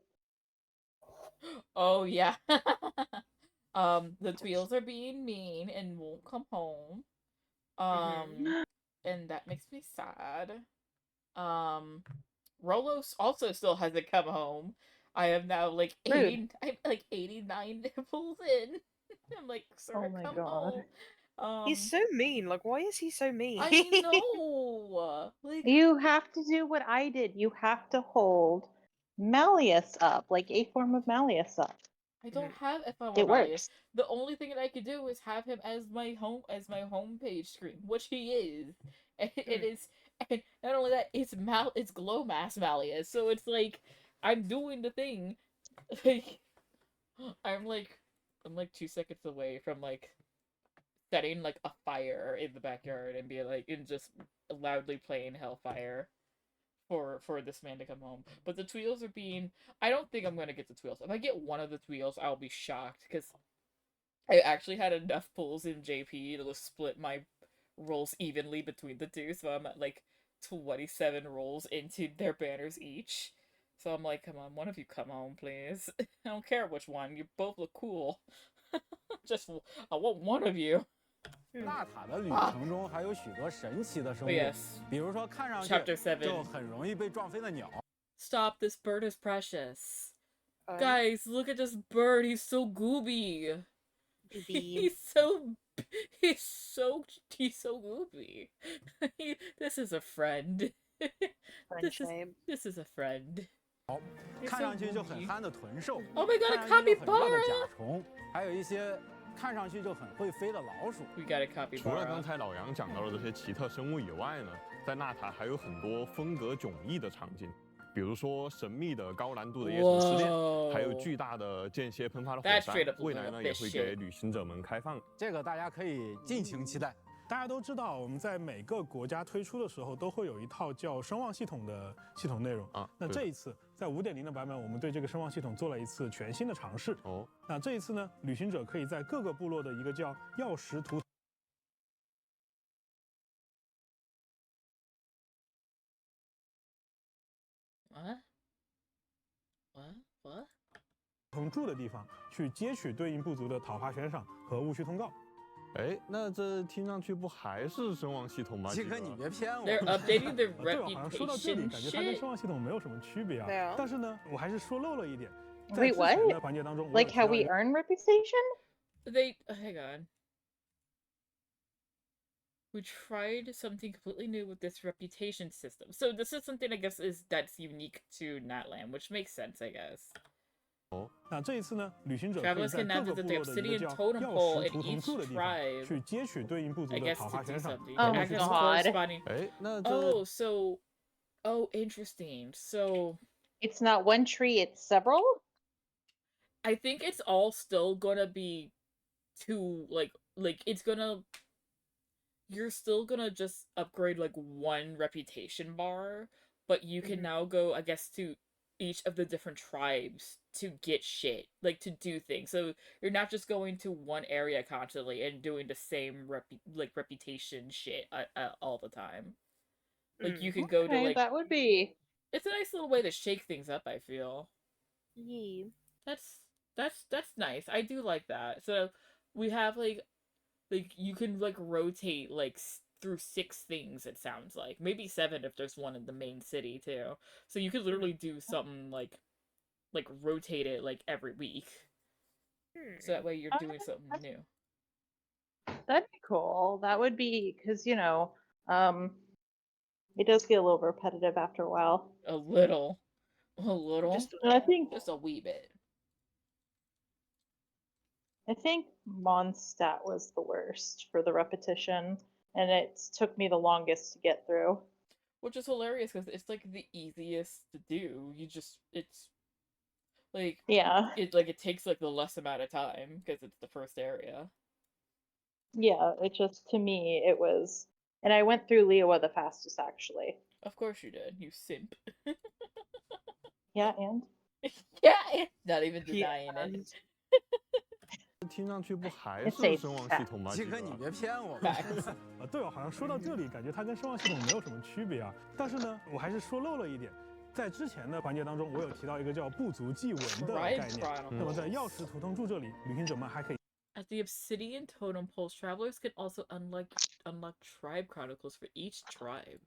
Oh yeah. The Tweels are being mean and won't come home. And that makes me sad. Rolos also still hasn't come home. I am now like 89 nipples in. I'm like, sir, come home.
He's so mean. Like, why is he so mean?
I know. Like,
you have to do what I did. You have to hold Malleus up, like a form of Malleus up.
I don't have FML.
It works.
The only thing that I could do is have him as my homepage screen, which he is. And it is, and not only that, it's glow mass Malleus. So it's like I'm doing the thing. Like I'm like 2 seconds away from like setting like a fire in the backyard and be like and just loudly playing Hellfire for this man to come home. But the Tweels are being I don't think I'm gonna get the Tweels. If I get one of the Tweels, I'll be shocked because I actually had enough pulls in JP to split my rolls evenly between the two, so I'm at like 27 rolls into their banners each. So I'm like, come on, one of you come home, please. I don't care which one. You both look cool. Just I want one of you.
纳塔的旅程中还有许多神奇的生物，比如说看上去就很容易被撞飞的鸟。
Stop! This bird is precious. Guys, look at this bird. He's so gooby. He's so gooby. This is a friend. This is a friend.
看上去就很憨的豚兽。
Oh my god, a capybara!
甲虫，还有一些。 看上去就很会飞的老鼠。
除了刚才老杨讲到的这些奇特生物以外呢，在纳塔还有很多风格迥异的场景，比如说神秘的高难度的夜城试炼，还有巨大的间歇喷发的火山，未来呢也会给旅行者们开放。
这个大家可以尽情期待。
大家都知道，我们在每个国家推出的时候，都会有一套叫声望系统的系统内容啊。那这一次在5.0的版本，我们对这个声望系统做了一次全新的尝试。哦，那这一次呢，旅行者可以在各个部落的一个叫药石图。 同住的地方去接取对应部族的讨伐悬赏和务虚通告。
哎，那这听上去不还是声望系统吗？
鸡哥，你别骗我。
They're updating the
对，好像说到这里，感觉它跟声望系统没有什么区别啊。
对啊。
但是呢，我还是说漏了一点。
Wait, what? Like how we earn reputation?
Hang on. We tried something completely new with this reputation system. So this is something I guess that's unique to Natlan, which makes sense, I guess.
哦，那这一次呢，旅行者可以在各个部落的一个叫药石图同住的地方去接取对应部族的讨伐悬赏。
Oh God!
哎，那
Oh, interesting. So
it's not one tree; it's several.
I think it's all still gonna be two, like it's gonna. You're still gonna just upgrade like one reputation bar, but you can now go, I guess, to each of the different tribes to get shit, like to do things. So you're not just going to one area constantly and doing the same reputation shit all the time. Like you can go to like
that would be.
It's a nice little way to shake things up, I feel.
Yeah.
That's nice. I do like that. So we have like you can like rotate like through 6 things, it sounds like. Maybe 7 if there's one in the main city, too. So you could literally do something like rotate it, like, every week. So that way you're doing something new.
That'd be cool. That would be, because, you know, it does get a little repetitive after a while.
A little.
I think
just a wee bit.
I think Mondstadt was the worst for the repetition, and it took me the longest to get through.
Which is hilarious because it's like the easiest to do. It's like it takes like the less amount of time because it's the first area.
Yeah, it just, to me, it was, and I went through Liyue the fastest actually.
Of course you did, you simp.
Yeah, and
not even denying it.
听上去不还是声望系统吗？
基哥，你别骗我！
对哦，好像说到这里，感觉它跟声望系统没有什么区别啊。但是呢，我还是说漏了一点。在之前的环节当中，我有提到一个叫部族祭文的概念。那么在钥匙图腾柱这里，旅行者们还可以。
At the Obsidian Totem Poles, travelers can also unlock tribe chronicles for each tribe.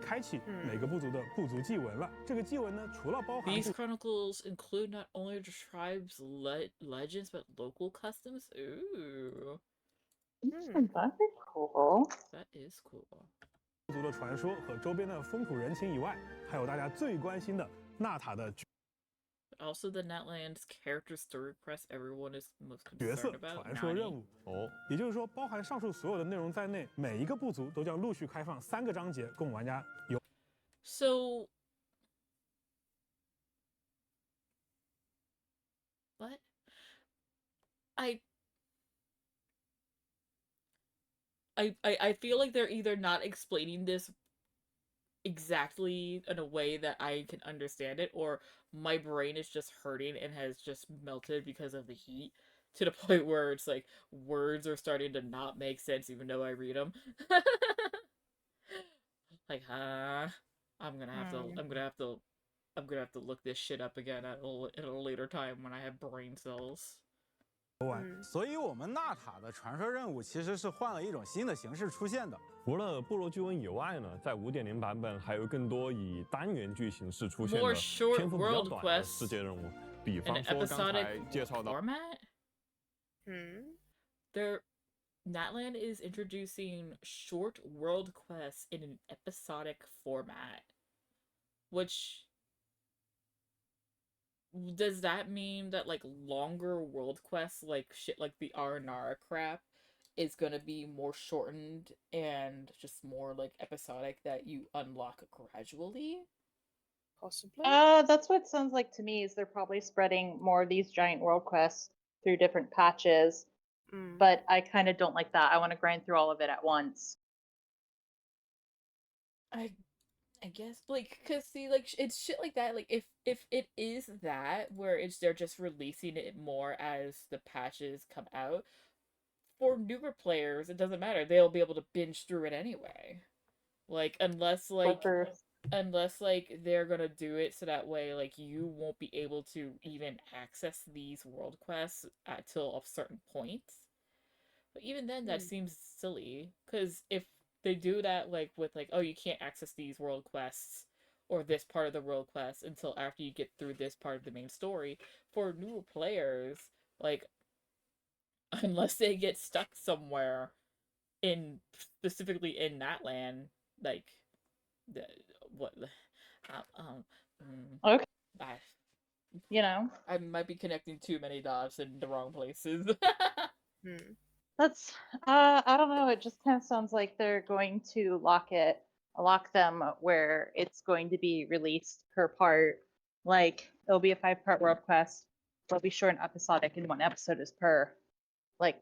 开启每个部族的部族祭文了。这个祭文呢，除了包含
These chronicles include not only the tribe's legends but local customs. Ooh,
that'd be cool.
That is cool.
部族的传说和周边的风土人情以外，还有大家最关心的纳塔的。
Also, the Natlands character story quest everyone is most
角色
concerned about.
传说任务也就是说，包含上述所有的内容在内，每一个部族都将陆续开放3个章节供玩家游。
So, what? I feel like they're either not explaining this exactly in a way that I can understand it, or my brain is just hurting and has just melted because of the heat to the point where it's like words are starting to not make sense even though I read them. Like, I'm gonna have to look this shit up again at a later time when I have brain cells.
所以，我们纳塔的传说任务其实是换了一种新的形式出现的。
除了部落巨文以外呢，在5.0版本还有更多以单元剧形式出现的篇幅比较短的世界任务，比方说刚才介绍到。
Natland is introducing short world quests in an episodic format, which. Does that mean that, like, longer world quests, like, shit like the Arnara crap, is gonna be more shortened and just more, like, episodic that you unlock gradually?
Possibly. That's what it sounds like to me, is they're probably spreading more of these giant world quests through different patches. But I kind of don't like that. I want to grind through all of it at once.
I guess, like, cause see, like, it's shit like that, like, if it is that, where they're just releasing it more as the patches come out, for newer players, it doesn't matter, they'll be able to binge through it anyway. Like, unless, they're gonna do it so that way, like, you won't be able to even access these world quests till a certain point. But even then, that seems silly, cause if they do that, like, with, like, oh, you can't access these world quests or this part of the world quest until after you get through this part of the main story. For newer players, like, unless they get stuck somewhere specifically in Natland, like,
okay.
I might be connecting too many dots in the wrong places.
That's, I don't know, it just kind of sounds like they're going to lock them where it's going to be released per part. Like, it'll be a 5-part world quest, they'll be short and episodic, and 1 episode is per part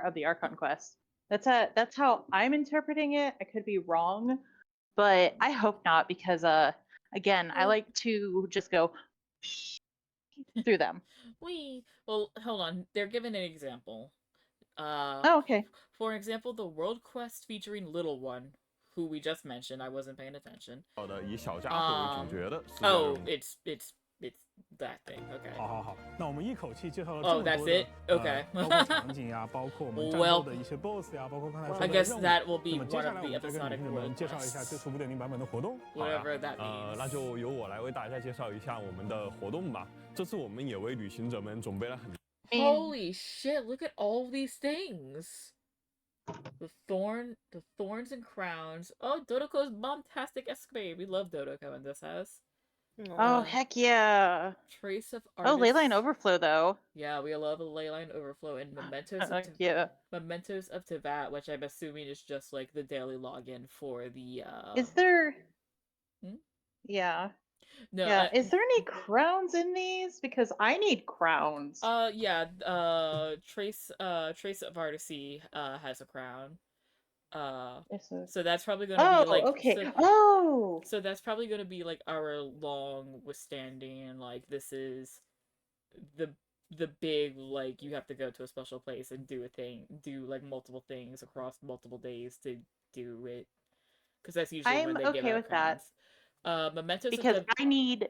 of the Archon quest. That's how I'm interpreting it. I could be wrong, but I hope not, because, again, I like to just go through them.
Well, hold on. They're giving an example.
Okay.
For example, the world quest featuring Little One, who we just mentioned. I wasn't paying attention. It's that thing. Okay.
好，那我们一口气介绍了
Oh,
这么
that's
多的
it? Okay.
包括场景呀，包括我们战斗的一些 BOSS 呀，包括刚才说的
I
任
guess
务。
that will be
那么接
one
下
of
来我
the
们再跟
episodic
女生们介绍一下这次 5.0 版本的活动。
Whatever that means.
那就由我来为大家介绍一下我们的活动吧。这次我们也为旅行者们准备了很。
Holy shit! Look at all these things. The thorns and crowns. Oh, Dodoko's Momtastic Escapade. We love Dodoko in this house.
Oh, heck yeah.
Trace of
Oh,
artists.
Leyline Overflow, though.
Yeah, we love a Leyline Overflow and Mementos of
yeah.
Mementos of Tevat, which I'm assuming is just like the daily login for the
Is there
Hmm?
Yeah.
No,
Yeah. Is there any crowns in these? Because I need crowns.
Yeah, Trace of Artisy has a crown. So that's probably gonna be like
okay.
So that's probably gonna be like our long withstanding, like this is the big, like you have to go to a special place and do like multiple things across multiple days to do it. Because that's usually when they give out crowns. Mementos
because I need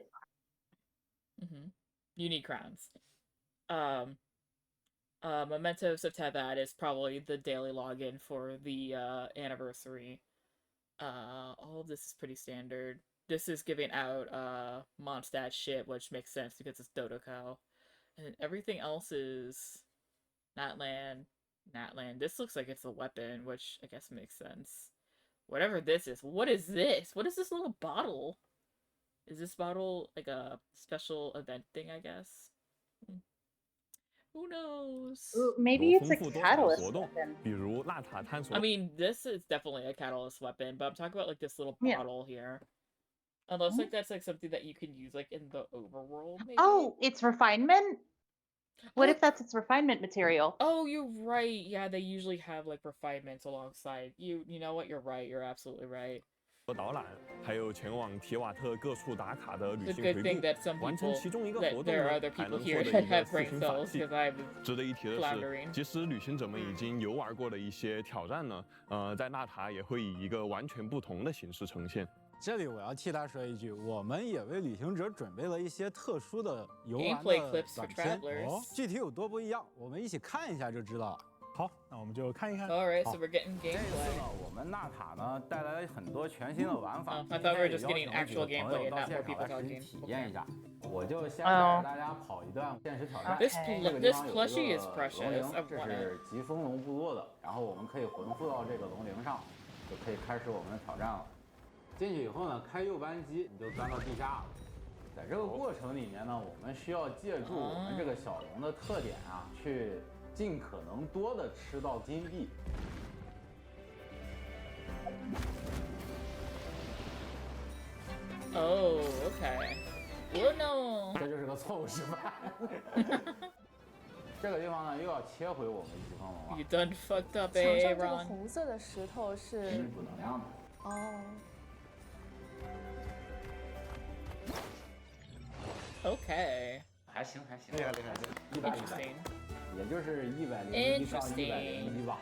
you need crowns. Mementos of Tevat is probably the daily login for the anniversary. All of this is pretty standard. This is giving out Mondstadt shit, which makes sense because it's Dodoko. And everything else is Natlan. This looks like it's a weapon, which I guess makes sense. Whatever this is. What is this? What is this little bottle? Is this bottle like a special event thing, I guess? Who knows?
Maybe it's a catalyst weapon.
I mean, this is definitely a catalyst weapon, but I'm talking about like this little bottle here. Unless like that's like something that you can use like in the overworld, maybe?
Oh, it's refinement? What if that's its refinement material?
Oh, you're right. Yeah, they usually have like refinements alongside. You know what? You're right. You're absolutely right.
导览，还有前往提瓦特各处打卡的旅
The
行
good
回
thing
顾
that some，
完成
people
其中一个
that
活动
there are
呢，
other
还
people
能获
here
得
that
一个
have
4
brain
星法
cells
器
because I was
值得一提的是，
floundering.
即使旅行者们已经游玩过的一些挑战呢，在纳塔也会以一个完全不同的形式呈现。
这里我要替他说一句，我们也为旅行者准备了一些特殊的游玩
Gameplay
的
clips
短
for
片，
travelers.
具体有多不一样，我们一起看一下就知道了。
好，那我们就看一看。
All right, so we're getting
这次
gameplay.
呢，我们纳塔呢带来了很多全新的玩法。
I thought we were just getting actual gameplay and not more people
到现场来实际
talking.
体验一下。我就先带着大家跑一段现实挑战。
This
这个地
this
方有
plushie
一
is
个
precious.
龙
I
陵，这
want
是
it.
疾风龙部落的，然后我们可以魂附到这个龙陵上，就可以开始我们的挑战了。进去以后呢，开右扳机你就钻到地下了。在这个过程里面呢，我们需要借助我们这个小龙的特点啊，去尽可能多的吃到金币。
Oh, okay. Oh no.
这就是个错误示范。这个地方呢，又要切回我们疾风龙了。
You done fucked up,
墙上这个
Aaron.
红色的石头是
是补能量的。
哦。
Okay.
还行，厉害，100，也就是101上101吧。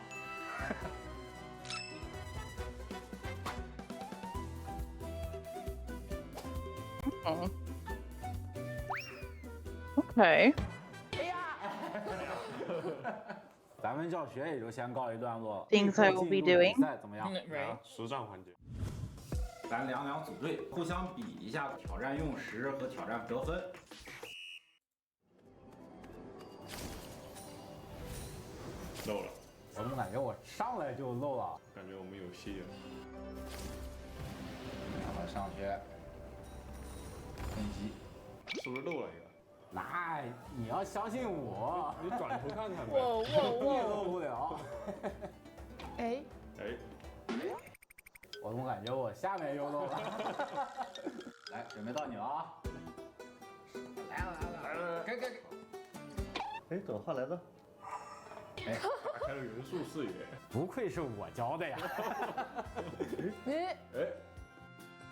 Oh. Okay.
咱们教学也就先告一段落了。
Things I will be doing.
比赛怎么样？
Right.
实战环节。
咱两组队，互相比一下挑战用时和挑战得分。
漏了。
我怎么感觉我上来就漏了？
感觉我们有戏了。
让我上去分析，
是不是漏了一个？
那你要相信我，
你转头看看呗。
你漏不了。
哎，
我怎么感觉我下面又漏了？来，准备到你了啊！来，给。
哎，怎么换来的？
哎，
打开了元素视野。
不愧是我教的呀！
哎，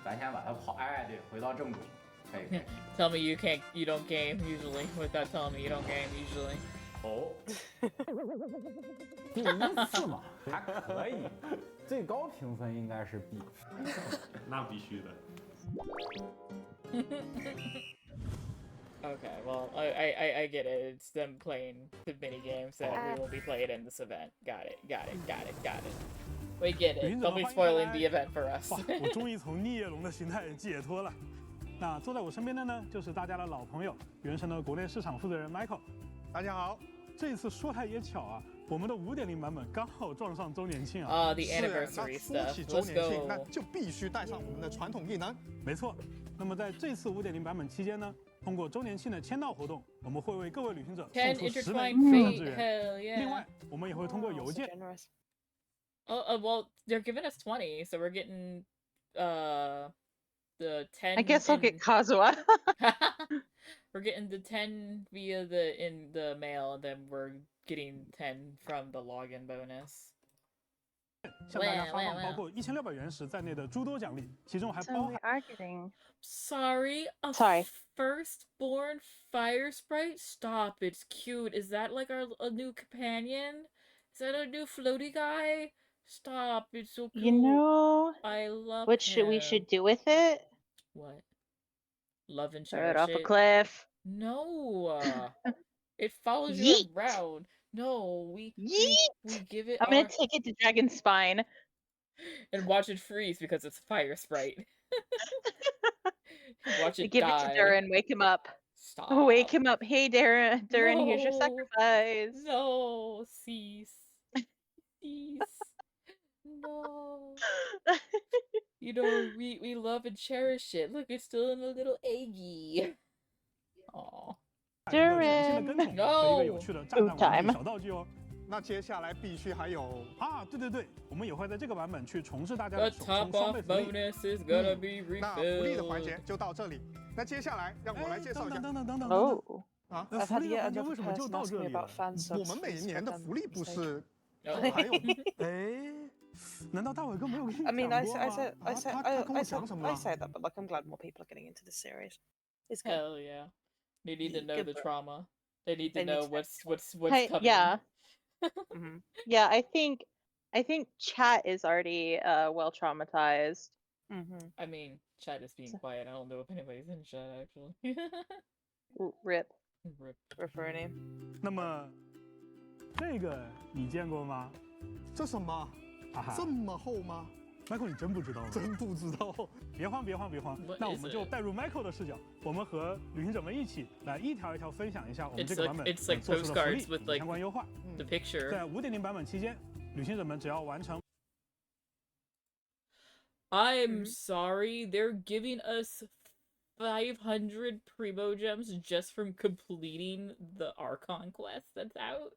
咱先把它跑，哎，对，回到正主。
Tell me you don't game usually without telling me you don't game usually.
哦，第一次嘛，还可以，最高评分应该是 B。
那必须的。
Okay, well, I get it. It's them playing the mini games that we will be playing in this event. Got it. We get it. Don't be spoiling the event for us.
我终于从逆夜龙的形态解脱了。那坐在我身边的呢，就是大家的老朋友，原神的国内市场负责人 Michael。大家好。这一次说来也巧啊，我们的5.0版本刚好撞上周年庆啊。
the anniversary stuff.
说起周年庆，那就必须带上我们的传统技能。
没错。那么在这次5.0版本期间呢，通过周年庆的签到活动，我们会为各位旅行者送出10枚非常资源。另外，我们也会通过邮件。
Well, they're giving us 20, so we're getting the 10.
I guess I'll get Kazuha.
We're getting the 10 via in the mail, and then we're getting 10 from the login bonus.
向大家发放包括1600原石在内的诸多奖励，其中还包含。
Sorry, firstborn fire sprite? Stop, it's cute. Is that like a new companion? Is that a new floaty guy? Stop, it's so cute.
You know,
I love
what we should do with it?
What? Love and
Throw
cherish
it off a cliff.
No. It follows you around. No, we give it.
I'm gonna take it to Dragon Spine
and watch it freeze because it's fire sprite. Watch it
give
die.
it to Durin, wake him up.
Stop.
Wake him up. Hey, Durin,
No.
here's your sacrifice.
No, cease. No. You know, we love and cherish it. Look, it's still in a little eggy. Aw.
Durin.
No.
Food time.
那接下来必须还有
啊，对，我们也会在这个版本去重置大家的
The
手
top
冲双
off
倍福利。
bonus is gonna be
那福利的
refilled.
环节就到这里。那接下来让我来介绍一下。
等。
Oh.
啊，
那福利的环节为什么就到这里了？
我们每一年的福利不是
还
有？
哎，难道大伟哥没有跟你
I mean, I
讲
said,
过
I
吗？
said,
他跟我
I
讲
said,
什么
I
了？
said that, but like, I'm glad more people are getting into this series. It's good.
Hell yeah. They need to know
Good
the
book.
trauma. They need to
They need
know
to
what's
Hey,
coming.
yeah.
Mhm.
Yeah, I think chat is already well traumatized.
Mhm.
I mean, chat is being quiet. I don't know if anybody's in chat actually.
Rip.
Rip.
Referring.
那么这个你见过吗？
这什么？这么厚吗
？Michael， 你真不知道吗？
真不知道。
别慌，那我们就带入 Michael 的视角，我们和旅行者们一起来一条一条分享一下我们这个版本做出的福利与相关优化。
The picture.
在5.0版本期间，旅行者们只要完成。
I'm sorry, they're giving us 500 Primo Gems just from completing the Archon quest that's out.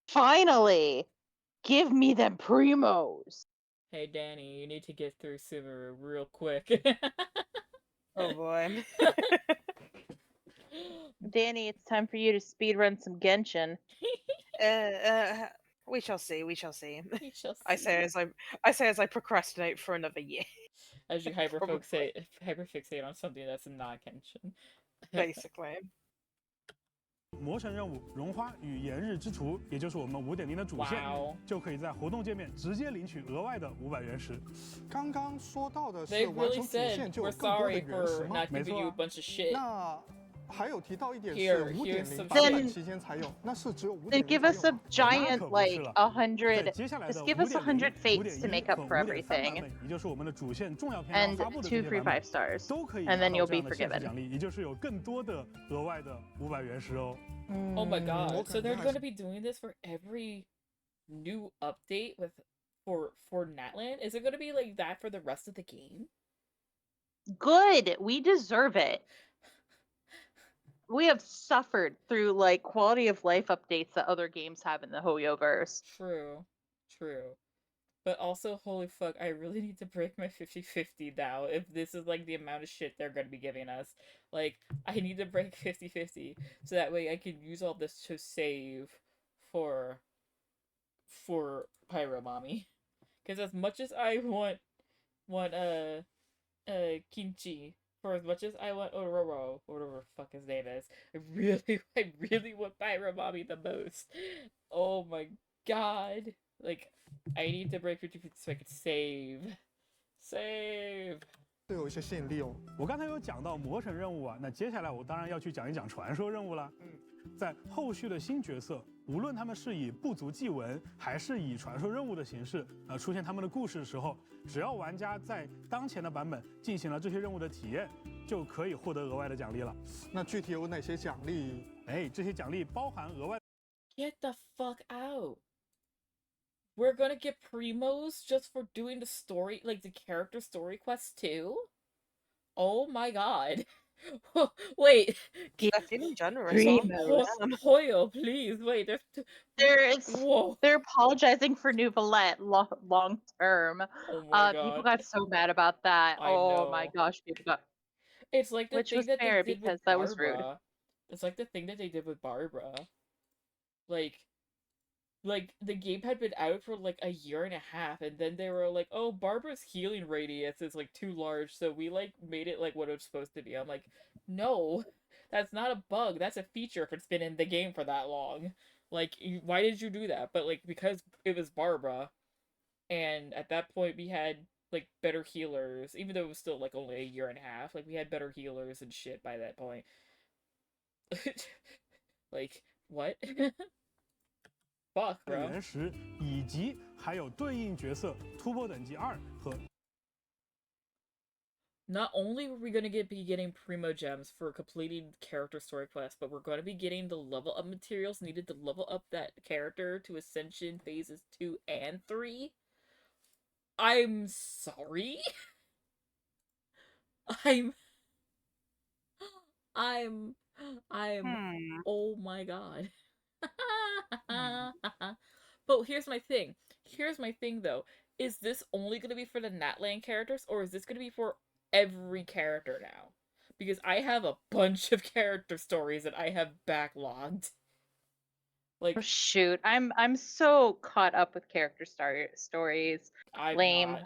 Finally! Give me them primos!
Hey Danny, you need to get through Subaru real quick.
Oh boy.
Danny, it's time for you to speedrun some Genshin.
We shall see. We shall see.
We shall see.
I say as I procrastinate for another year.
As you hyperfixate on something that's not Genshin.
Basically.
魔神任务荣花与炎日之厨，也就是我们5.0的主线，就可以在活动界面直接领取额外的500原石。
刚刚说到的是完成主线就有更多的原石吗？
没错。
那还有提到一点是5.0版本期间才有，那是只有5.0。
Then give us a giant like 100. Just give us 100 fates to make up for everything.
也就是我们的主线重要篇章发布的
2 free 5 stars.
都可以
And then you'll be
这样的
forgiven.
奖励，也就是有更多的额外的500原石哦。
Oh my god! So they're going to be doing this for every new update for Natlan? Is it going to be like that for the rest of the game?
Good. We deserve it. We have suffered through like quality of life updates that other games have in the Hoyoverse.
True. But also, holy fuck, I really need to break my 50-50 now if this is like the amount of shit they're going to be giving us. Like, I need to break 50-50 so that way I can use all this to save for Pyro Mommy. Because as much as I want Kimchi, for as much as I want Ororo, whatever the fuck his name is, I really want Pyro Mommy the most. Oh my god. Like, I need to break 50-50 so I can save.
都有一些吸引力哦。
我刚才有讲到魔神任务啊，那接下来我当然要去讲一讲传说任务了。在后续的新角色，无论他们是以部族祭文还是以传说任务的形式，出现他们的故事的时候，只要玩家在当前的版本进行了这些任务的体验，就可以获得额外的奖励了。
那具体有哪些奖励？
这些奖励包含额外。
Get the fuck out! We're gonna get primos just for doing the story, like the character story quests too? Oh my god. Wait.
They're feeling generous.
Hoyo, please. Wait,
they're apologizing for New Valette long term.
Oh my god.
People got so mad about that. Oh my gosh, people got.
It's like the
Which
thing
was
that
fair
they did
because
with
that
Barbara.
was rude.
It's like the thing that they did with Barbara. Like the game had been out for like a year and a half, and then they were like, "Oh, Barbara's healing radius is like too large, so we like made it like what it's supposed to be." I'm like, no, that's not a bug. That's a feature if it's been in the game for that long. Like, why did you do that? But like because it was Barbara, and at that point we had like better healers, even though it was still like only a year and a half. Like we had better healers and shit by that point. Like what? Fuck, bro.
原石以及还有对应角色突破等级2和。
Not only are we gonna be getting primo gems for completing character story quests, but we're gonna be getting the level up materials needed to level up that character to Ascension phases 2 and 3. I'm sorry. Oh my god. But here's my thing. Here's my thing though. Is this only going to be for the Natlan characters, or is this going to be for every character now? Because I have a bunch of character stories that I have backlogged. Like,
oh shoot, I'm so caught up with character stories. Lame.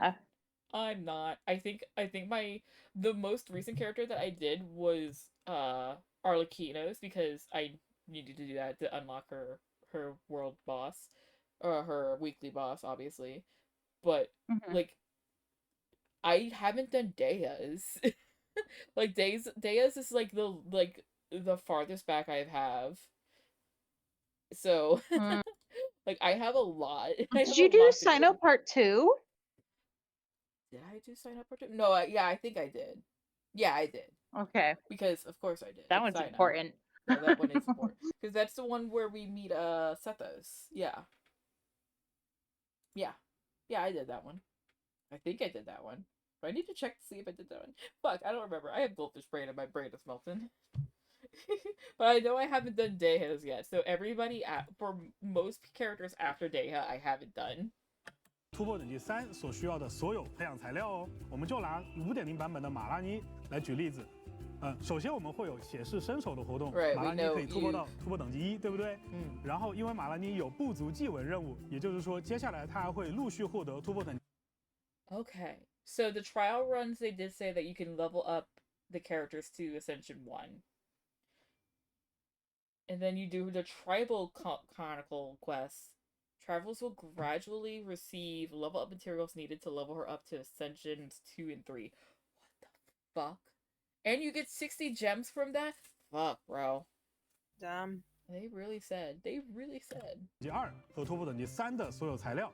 I'm not. I think the most recent character that I did was Arlequino's, because I needed to do that to unlock her world boss, or her weekly boss, obviously. But like, I haven't done Dea's. Like Dea's is like the farthest back I have. So like I have a lot.
Did you do Sign Up Part 2?
Did I do Sign Up Part 2? No, yeah, I think I did. Yeah, I did.
Okay.
Because of course I did.
That one's important.
Yeah, that one is important. Because that's the one where we meet Sethos. Yeah. Yeah. Yeah, I did that one. I think I did that one. But I need to check to see if I did that one. Fuck, I don't remember. I have goldfish brain and my brain is melting. But I know I haven't done Deha's yet. So everybody, for most characters after Deha, I haven't done.
突破等级3所需要的所有培养材料哦，我们就拿 5.0 版本的马拉妮来举例子。首先我们会有显示身手的活动，马拉妮可以突破到突破等级1，对不对？然后因为马拉妮有部族祭文任务，也就是说接下来他还会陆续获得突破等级。
Okay, so the trial runs, they did say that you can level up the characters to Ascension 1. And then you do the Tribal Chronicle quests. Travelers will gradually receive level up materials needed to level her up to Ascensions 2 and 3. What the fuck? And you get 60 gems from that? Fuck, bro.
Damn.
They really said.
2和突破等级3的所有材料，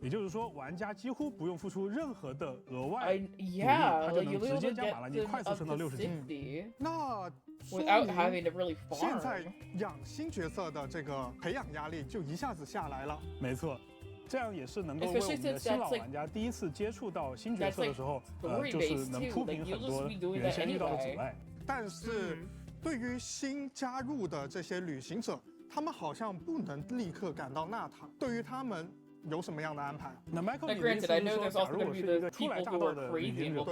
也就是说，玩家几乎不用付出任何的额外努力，他就能直接将马拉妮快速升到60级。
那
without having to really farm.
现在养新角色的这个培养压力就一下子下来了。
没错。这样也是能够为我们的新老玩家第一次接触到新角色的时候，就是能铺平很多原先遇到的阻碍。
但是对于新加入的这些旅行者，他们好像不能立刻赶到纳塔，对于他们有什么样的安排？
那 Michael， 你的意思是说，假如我是一个初来乍到的旅行者，我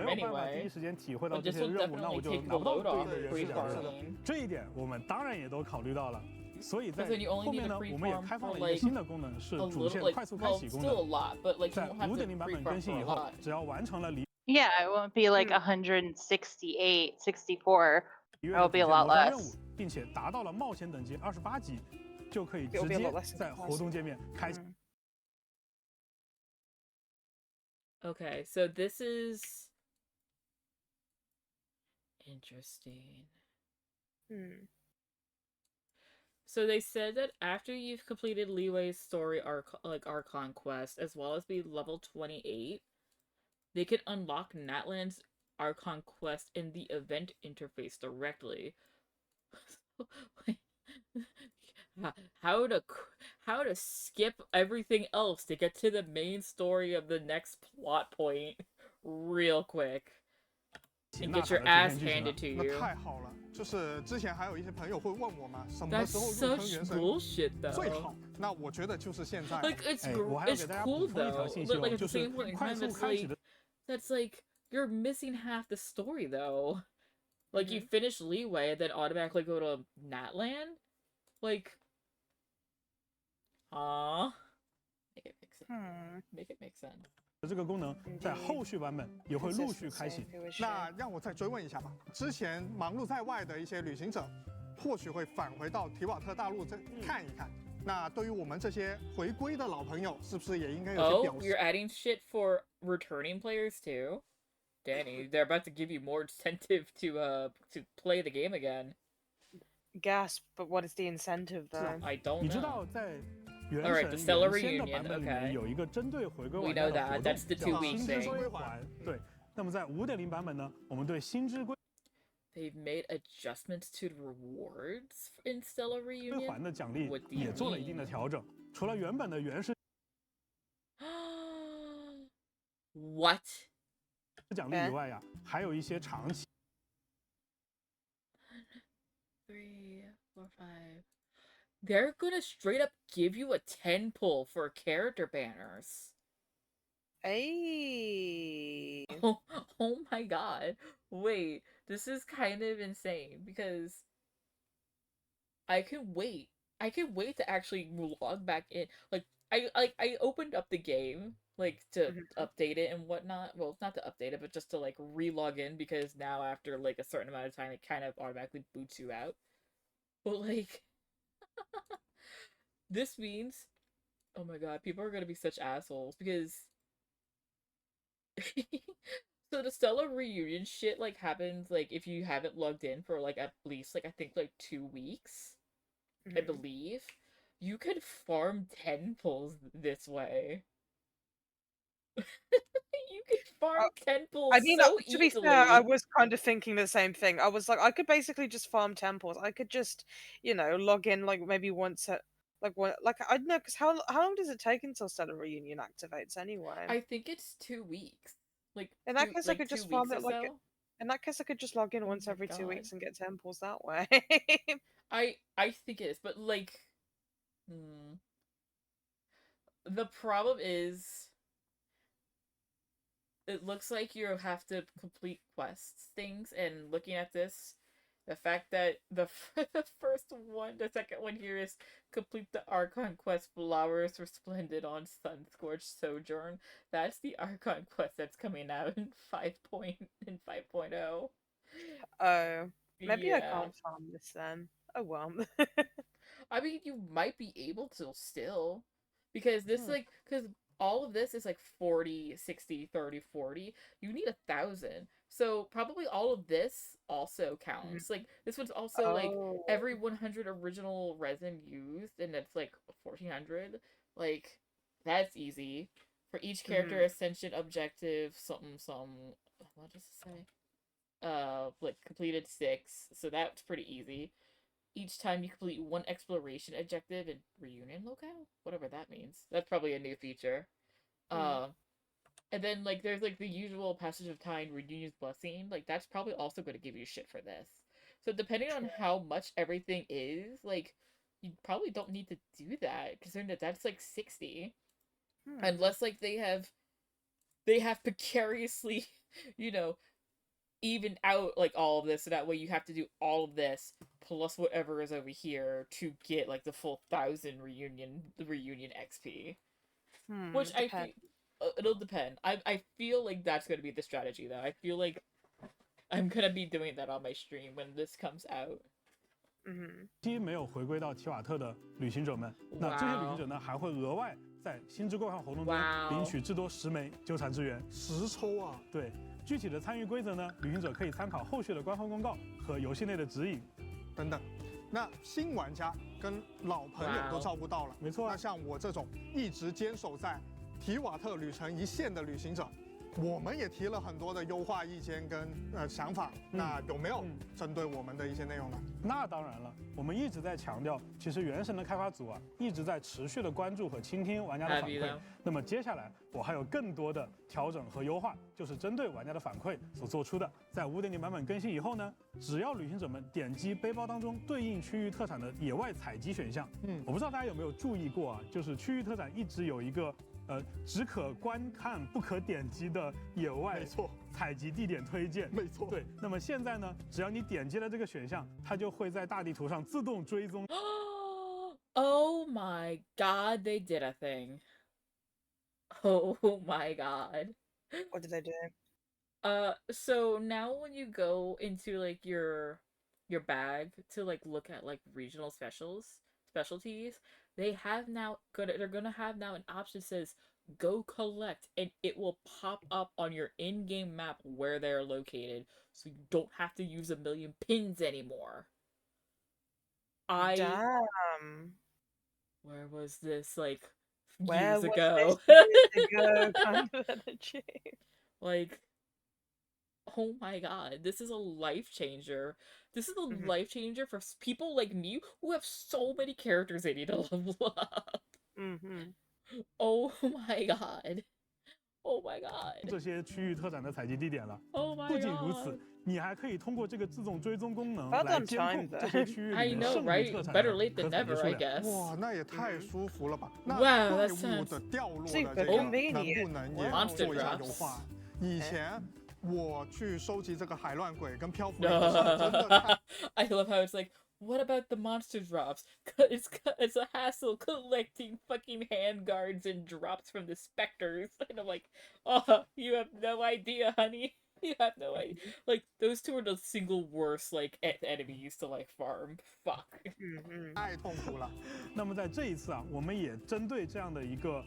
没有办法第一时间体会到这些任务，那我就拿不到对应的原始角色。这一点我们当然也都考虑到了。所以在后面呢，我们也开放了一个新的功能，是主线快速开启功能。在 5.0 版本更新以后，只要完成了
Yeah, it won't be like 168, 64. It'll be a lot less.
并且达到了冒险等级28级，就可以直接在活动界面开启。
Okay, so this is Interesting.
So
they said that after you've completed Leeway's story Archon quest, as well as be level 28, they can unlock Natlan's Archon quest in the event interface directly. how to skip everything else to get to the main story of the next plot point real quick and get your ass handed to you.
那太好了，就是之前还有一些朋友会问我嘛，什么
That's
时候入坑
such
原神
bullshit, though.
最好？那我觉得就是现在。
Like it's
我还要
it's
给大家
cool
补充一条
though,
信息
but like at
就
the
是
same point in
快
time,
速开始的。
that's like you're missing half the story though. Like you finish Leeway and then automatically go to Natlan, like, make it make sense. Make it make sense.
这个功能在后续版本也会陆续开启。
那让我再追问一下吧，之前忙碌在外的一些旅行者，或许会返回到提瓦特大陆再看一看。那对于我们这些回归的老朋友，是不是也应该有些表示
you're adding shit for returning players too? Danny, they're about to give you more incentive to play the game again.
Gasp, but what is the incentive though?
I don't know.
你知道在
Alright, the Stellar Reunion, okay.
有一个针对回归
We
玩
know
家的活
that.
动
That's the
叫
2-week
新之
thing.
归还。对，那么在 5.0 版本呢，我们对新之归
They've made adjustments to the rewards in Stellar
归
Reunion.
还的奖励
What do you
也做了一定的
mean?
调整。除了原本的原始
What?
奖励以外呀，还有一些长期。
3, 4, 5. They're gonna straight up give you a 10 pull for character banners.
Hey.
Oh my god. Wait, this is kind of insane because I can wait. I can wait to actually log back in. Like I opened up the game like to update it and whatnot. Well, not to update it, but just to like re-log in because now after like a certain amount of time it kind of automatically boots you out. But like this means, oh my god, people are gonna be such assholes because so the Stellar Reunion shit like happens like if you haven't logged in for like at least like I think like 2 weeks, I believe. You could farm 10 pulls this way. You could farm 10 pulls
I mean,
so
to be
easily.
fair, I was kind of thinking the same thing. I was like, I could basically just farm temples. I could just, you know, log in like maybe once at like I don't know, because how long does it take until Stellar Reunion activates anyway?
I think it's 2 weeks. Like
in that
two-
case,
like
I could
2
just farm
weeks
it
or
like
so.
in that case, I could just log in once
my
every 2
God.
weeks and get temples that way.
I think it is, but like, the problem is, it looks like you have to complete quests things. And looking at this, the fact that the the second one here is complete the Archon quest Flowers Resplendent on Sun-Scorched Sojourn. That's the Archon quest that's coming out in 5.0.
Oh, maybe I
Yeah.
can't farm this then. Oh well.
I mean, you might be able to still, because this because all of this is like 40, 60, 30, 40. You need 1,000. So probably all of this also counts. Like this one's also like every 100 original resin used, and that's like 1,400. Like that's easy. For each character ascension objective, something. What does it say? Like completed 6. So that's pretty easy. Each time you complete 1 exploration objective in Reunion locale? Whatever that means. That's probably a new feature. And then, like, there's, like, the usual Passage of Time Reunion's Blessing. Like, that's probably also going to give you shit for this. So depending on how much everything is, like, you probably don't need to do that, considering that that's, like, 60. Unless, like, they have precariously, you know, even out like all of this, so that way you have to do all of this plus whatever is over here to get like the full 1,000 reunion XP. Which I think it'll depend. I feel like that's gonna be the strategy though. I feel like I'm gonna be doing that on my stream when this comes out.
没有回归到提瓦特的旅行者们，那这些旅行者呢还会额外在星之归还活动中领取至多10枚纠缠之源。
10抽啊！
对，具体的参与规则呢，旅行者可以参考后续的官方公告和游戏内的指引
等等。那新玩家跟老朋友都照顾到了，
没错。
那像我这种一直坚守在提瓦特旅程一线的旅行者，我们也提了很多的优化意见跟想法。那有没有针对我们的一些内容呢？
那当然了，我们一直在强调，其实《原神》的开发组啊，一直在持续的关注和倾听玩家的反馈。那么接下来我还有更多的调整和优化，就是针对玩家的反馈所做出的。在5.0版本更新以后呢，只要旅行者们点击背包当中对应区域特产的野外采集选项，我不知道大家有没有注意过啊，就是区域特产一直有一个只可观看不可点击的野外采集地点推荐，
没错。
对，那么现在呢，只要你点击了这个选项，它就会在大地图上自动追踪。
Oh my god, they did a thing. Oh my god.
What did they do?
So now when you go into like your bag to like look at like regional specialties, they're gonna have now an option that says go collect, and it will pop up on your in-game map where they're located, so you don't have to use a million pins anymore.
Damn.
Where was this like
Where
years
was
ago?
this years ago kind of energy?
Like, oh my god, this is a life changer. This is a life changer for people like me who have so many characters they need to level up. Oh my god. Oh my god.
这些区域特产的采集地点了。
Oh my god.
不仅如此，你还可以通过这个自动追踪功能来监控这些区域
I
里面
know,
剩余
right?
特产
Better
的
late
可
than
采集
never,
数
I
量。
guess.
哇，那也太舒服了吧！那
Wow,
怪
that
物
sounds
的掉落的
super
这个能
convenient.
不能也
Monster
做一下
drops.
优化？以前我去收集这个海乱鬼跟漂浮灵的时候，真的太
I love how it's like, what about the monster drops? It's a hassle collecting fucking handguards and drops from the specters. And I'm like, oh, you have no idea, honey. You have no idea. Like, those two are the single worst, like, enemies to, like, farm. Fuck.
太痛苦了。
那么在这一次啊，我们也针对这样的一个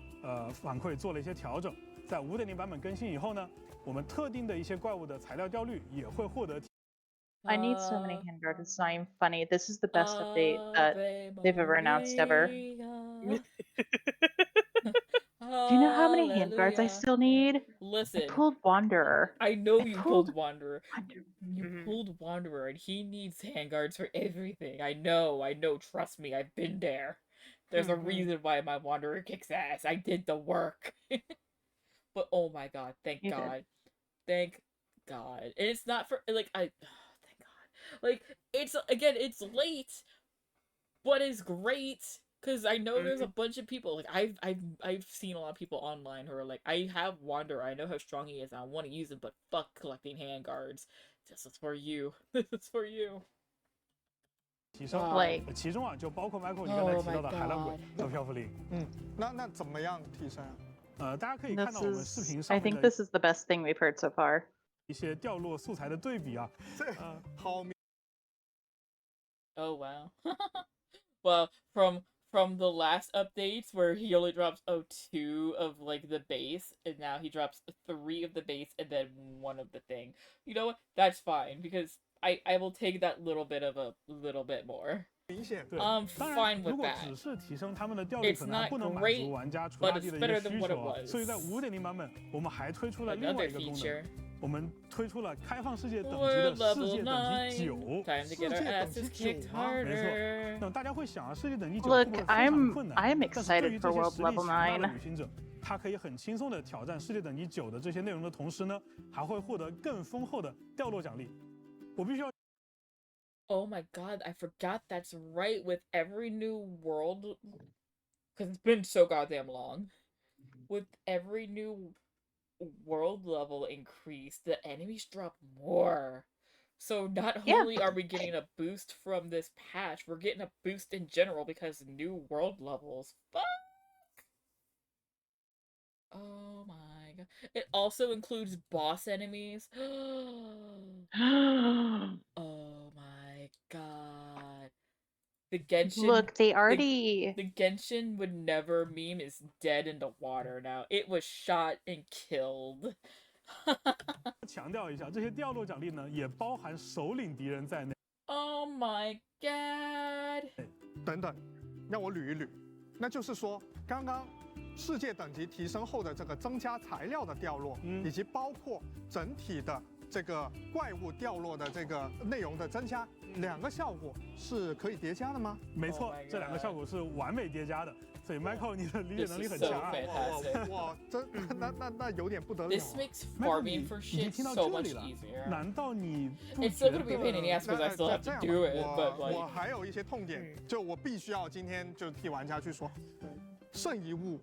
反馈做了一些调整。在5.0版本更新以后呢，我们特定的一些怪物的材料掉率也会获得。
I need so many handguards. It's not even funny. This is the best update that they've ever announced ever. Do you know how many handguards I still need?
Listen.
I pulled Wanderer.
I know you pulled Wanderer. You pulled Wanderer, and he needs handguards for everything. I know. Trust me, I've been there. There's a reason why my Wanderer kicks ass. I did the work. But oh my god, thank God. Thank God. And it's not for, like, thank God. Like, it's late, but it's great. Because I know there's a bunch of people, like, I've seen a lot of people online who are like, I have Wanderer, I know how strong he is, and I want to use him, but fuck collecting handguards. This is for you. This is for you.
提升，其中啊就包括 Michael 你刚才提到的海浪鬼和漂浮灵。
那怎么样提升啊？
大家可以看到我们视频上
I think this is the best thing we've heard so far.
一些掉落素材的对比啊，
好。
Oh wow. Well, from the last updates where he only drops 2 of like the base, and now he drops 3 of the base and then 1 of the thing. You know what? That's fine because I will take that little bit more. I'm fine with that. It's not great, but it's better than what it was.
所以在5.0版本，我们还推出了另外一个功能。我们推出了开放世界等级的世界等级9，世界等级9吗？没错。那么大家会想啊，世界等级9会不会非常困难？但是对于这些实力强大的旅行者，他可以很轻松的挑战世界等级9的这些内容的同时呢，还会获得更丰厚的掉落奖励。我必须要。
Oh my god, I forgot that's right with every new world, because it's been so goddamn long. With every new world level increase, the enemies drop more. So not only are we getting a boost from this patch, we're getting a boost in general because new world levels. Fuck! Oh my god. It also includes boss enemies. Oh my god. The Genshin.
Look, they already.
The Genshin would never meme is dead in the water now. It was shot and killed.
强调一下，这些掉落奖励呢，也包含首领敌人在内。
Oh my god！
等等，让我捋一捋，那就是说，刚刚世界等级提升后的这个增加材料的掉落，以及包括整体的这个怪物掉落的这个内容的增加，两个效果是可以叠加的吗？
没错，这两个效果是完美叠加的。所以 Michael 你的理解能力很强啊！
哇，真那有点不得了。
This makes farming for shit so much easier.
难道你
It's still gonna be a pain in the ass because I still have to do it. But like
我还有一些痛点，就我必须要今天就替玩家去说，圣遗物。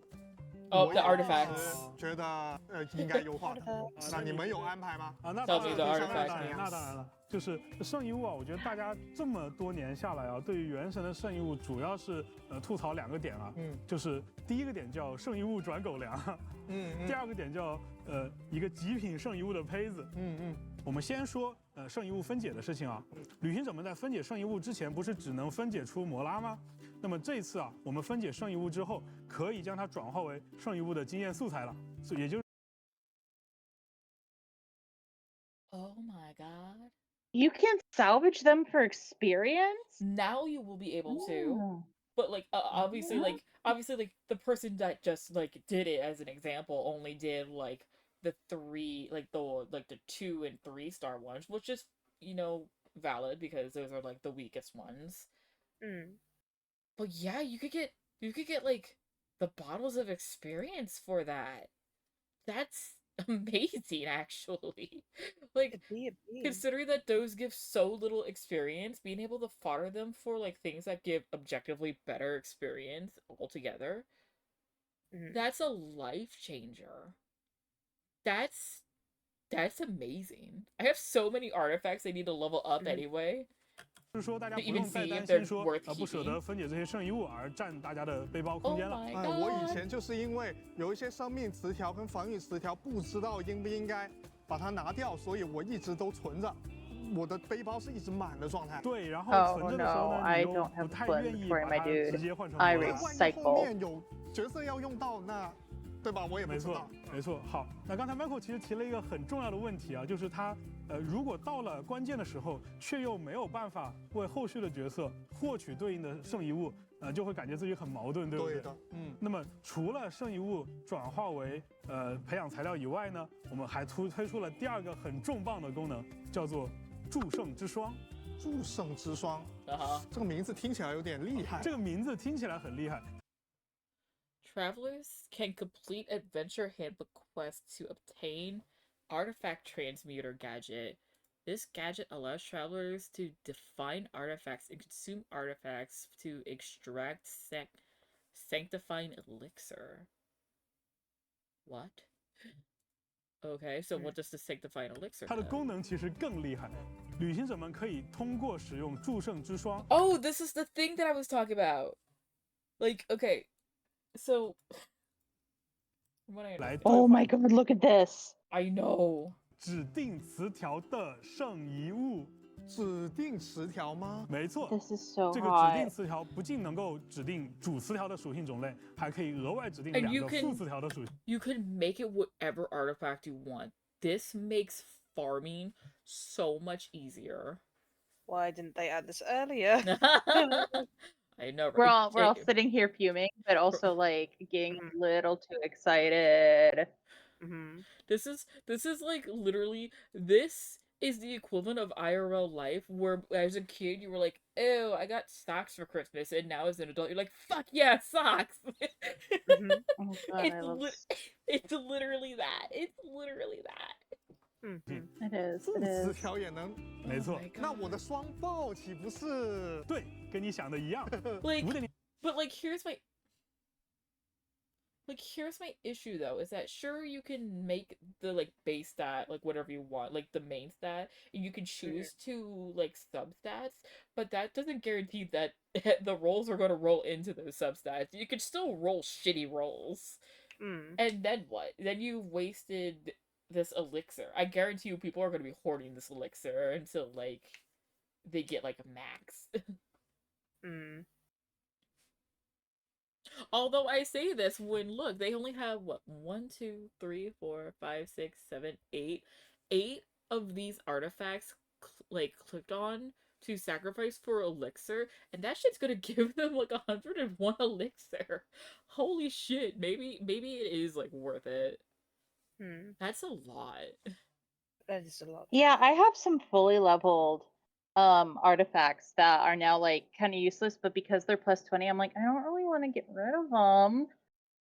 Oh, the artifacts.
觉得应该优化的。那你们有安排吗？
那当然了，就是圣遗物啊，我觉得大家这么多年下来啊，对于原神的圣遗物主要是吐槽2个点啊，就是第一个点叫圣遗物转狗粮，第二个点叫一个极品圣遗物的胚子，我们先说圣遗物分解的事情啊，旅行者们在分解圣遗物之前，不是只能分解出摩拉吗？那么这一次啊，我们分解圣遗物之后，可以将它转化为圣遗物的经验素材了，也就是。
Oh my god!
You can salvage them for experience?
Now you will be able to. But like obviously the person that just like did it as an example only did like the 3 like the 2 and 3 star ones, which is, you know, valid because those are like the weakest ones. But yeah, you could get like the bottles of experience for that. That's amazing, actually. Like, considering that those give so little experience, being able to fodder them for like things that give objectively better experience altogether, that's a life changer. That's amazing. I have so many artifacts I need to level up anyway.
就是说，大家不用再担心说不舍得分解这些圣遗物而占大家的背包空间了。
我以前就是因为有一些生命词条跟防御词条不知道应不应该把它拿掉，所以我一直都存着。我的背包是一直满的状态。
对，然后存着的时候呢，你又不太愿意把它直接换成魔法。
万一后面有角色要用到，那对吧？我也不知道。
没错。好，那刚才 Michael 其实提了一个很重要的问题啊，就是他如果到了关键的时候，却又没有办法为后续的角色获取对应的圣遗物，就会感觉自己很矛盾，对不对？
对的，
那么除了圣遗物转化为培养材料以外呢，我们还推出了第2个很重磅的功能，叫做祝圣之霜。
祝圣之霜，这个名字听起来有点厉害。
这个名字听起来很厉害。
Travelers can complete adventure handbook quests to obtain artifact transmuter gadget. This gadget allows travelers to define artifacts and consume artifacts to extract sanctifying elixir. What? Okay, so what does the sanctifying elixir do?
它的功能其实更厉害，旅行者们可以通过使用祝圣之霜。
Oh, this is the thing that I was talking about. Like, okay, so.
Oh my god, look at this.
I know.
指定词条的圣遗物。
指定词条吗？
没错。
This is so
这个指定词条不仅能够指定主词条的属性种类，还可以额外指定2个副词条的属性。
You can make it whatever artifact you want. This makes farming so much easier.
Why didn't they add this earlier?
I know.
We're all sitting here fuming, but also like getting a little too excited.
This is like literally this is the equivalent of IRL life, where as a kid you were like, "Ew, I got socks for Christmas," and now as an adult you're like, "Fuck yeah, socks!"
Oh God,
it's literally that. It's literally that.
It is.
副词条也能，
没错。
那我的双爆岂不是？
对，跟你想的一样。
But here's my issue though, is that sure you can make the like base stat like whatever you want, like the main stat, and you can choose to like substats, but that doesn't guarantee that the rolls are going to roll into those substats. You could still roll shitty rolls. And then what? Then you wasted this elixir. I guarantee you people are going to be hoarding this elixir until like they get like a max. Although I say this when look, they only have what 1, 2, 3, 4, 5, 6, 7, 8 of these artifacts clicked on to sacrifice for elixir, and that shit's gonna give them like 101 elixir. Holy shit! Maybe it is like worth it. That's a lot.
That is a lot.
Yeah, I have some fully leveled artifacts that are now like kind of useless, but because they're plus 20, I'm like, I don't really want to get rid of them.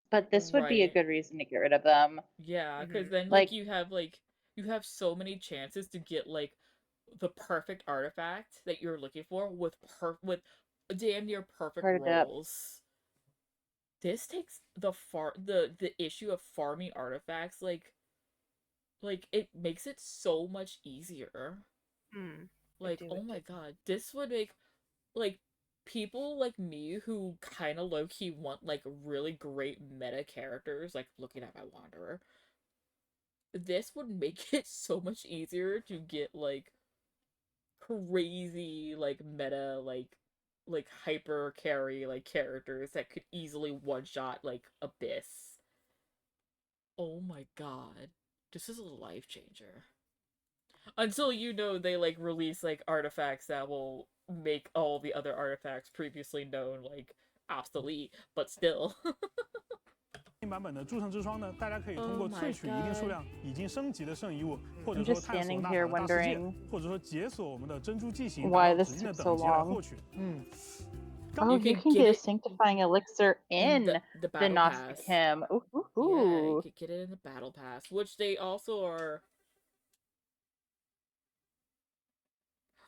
But this would be a good reason to get rid of them.
Yeah, because then
Like-
you have so many chances to get like the perfect artifact that you're looking for with damn near perfect rolls. This takes the issue of farming artifacts like it makes it so much easier. Like, oh my god, this would make like people like me who kind of low-key want like really great meta characters, like looking at my Wanderer. This would make it so much easier to get like crazy like meta like hyper carry like characters that could easily one-shot like Abyss. Oh my god. This is a life changer. Until they like release like artifacts that will make all the other artifacts previously known like obsolete, but still.
版本的诸圣之霜呢，大家可以通过萃取一定数量已经升级的圣遗物，或者说探索纳塔的大世界，或者说解锁我们的珍珠纪行达到指定的等级来获取。
Oh, you can get a sanctifying elixir in the Gnostic Hymn.
Yeah, you could get it in the battle pass, which they also are.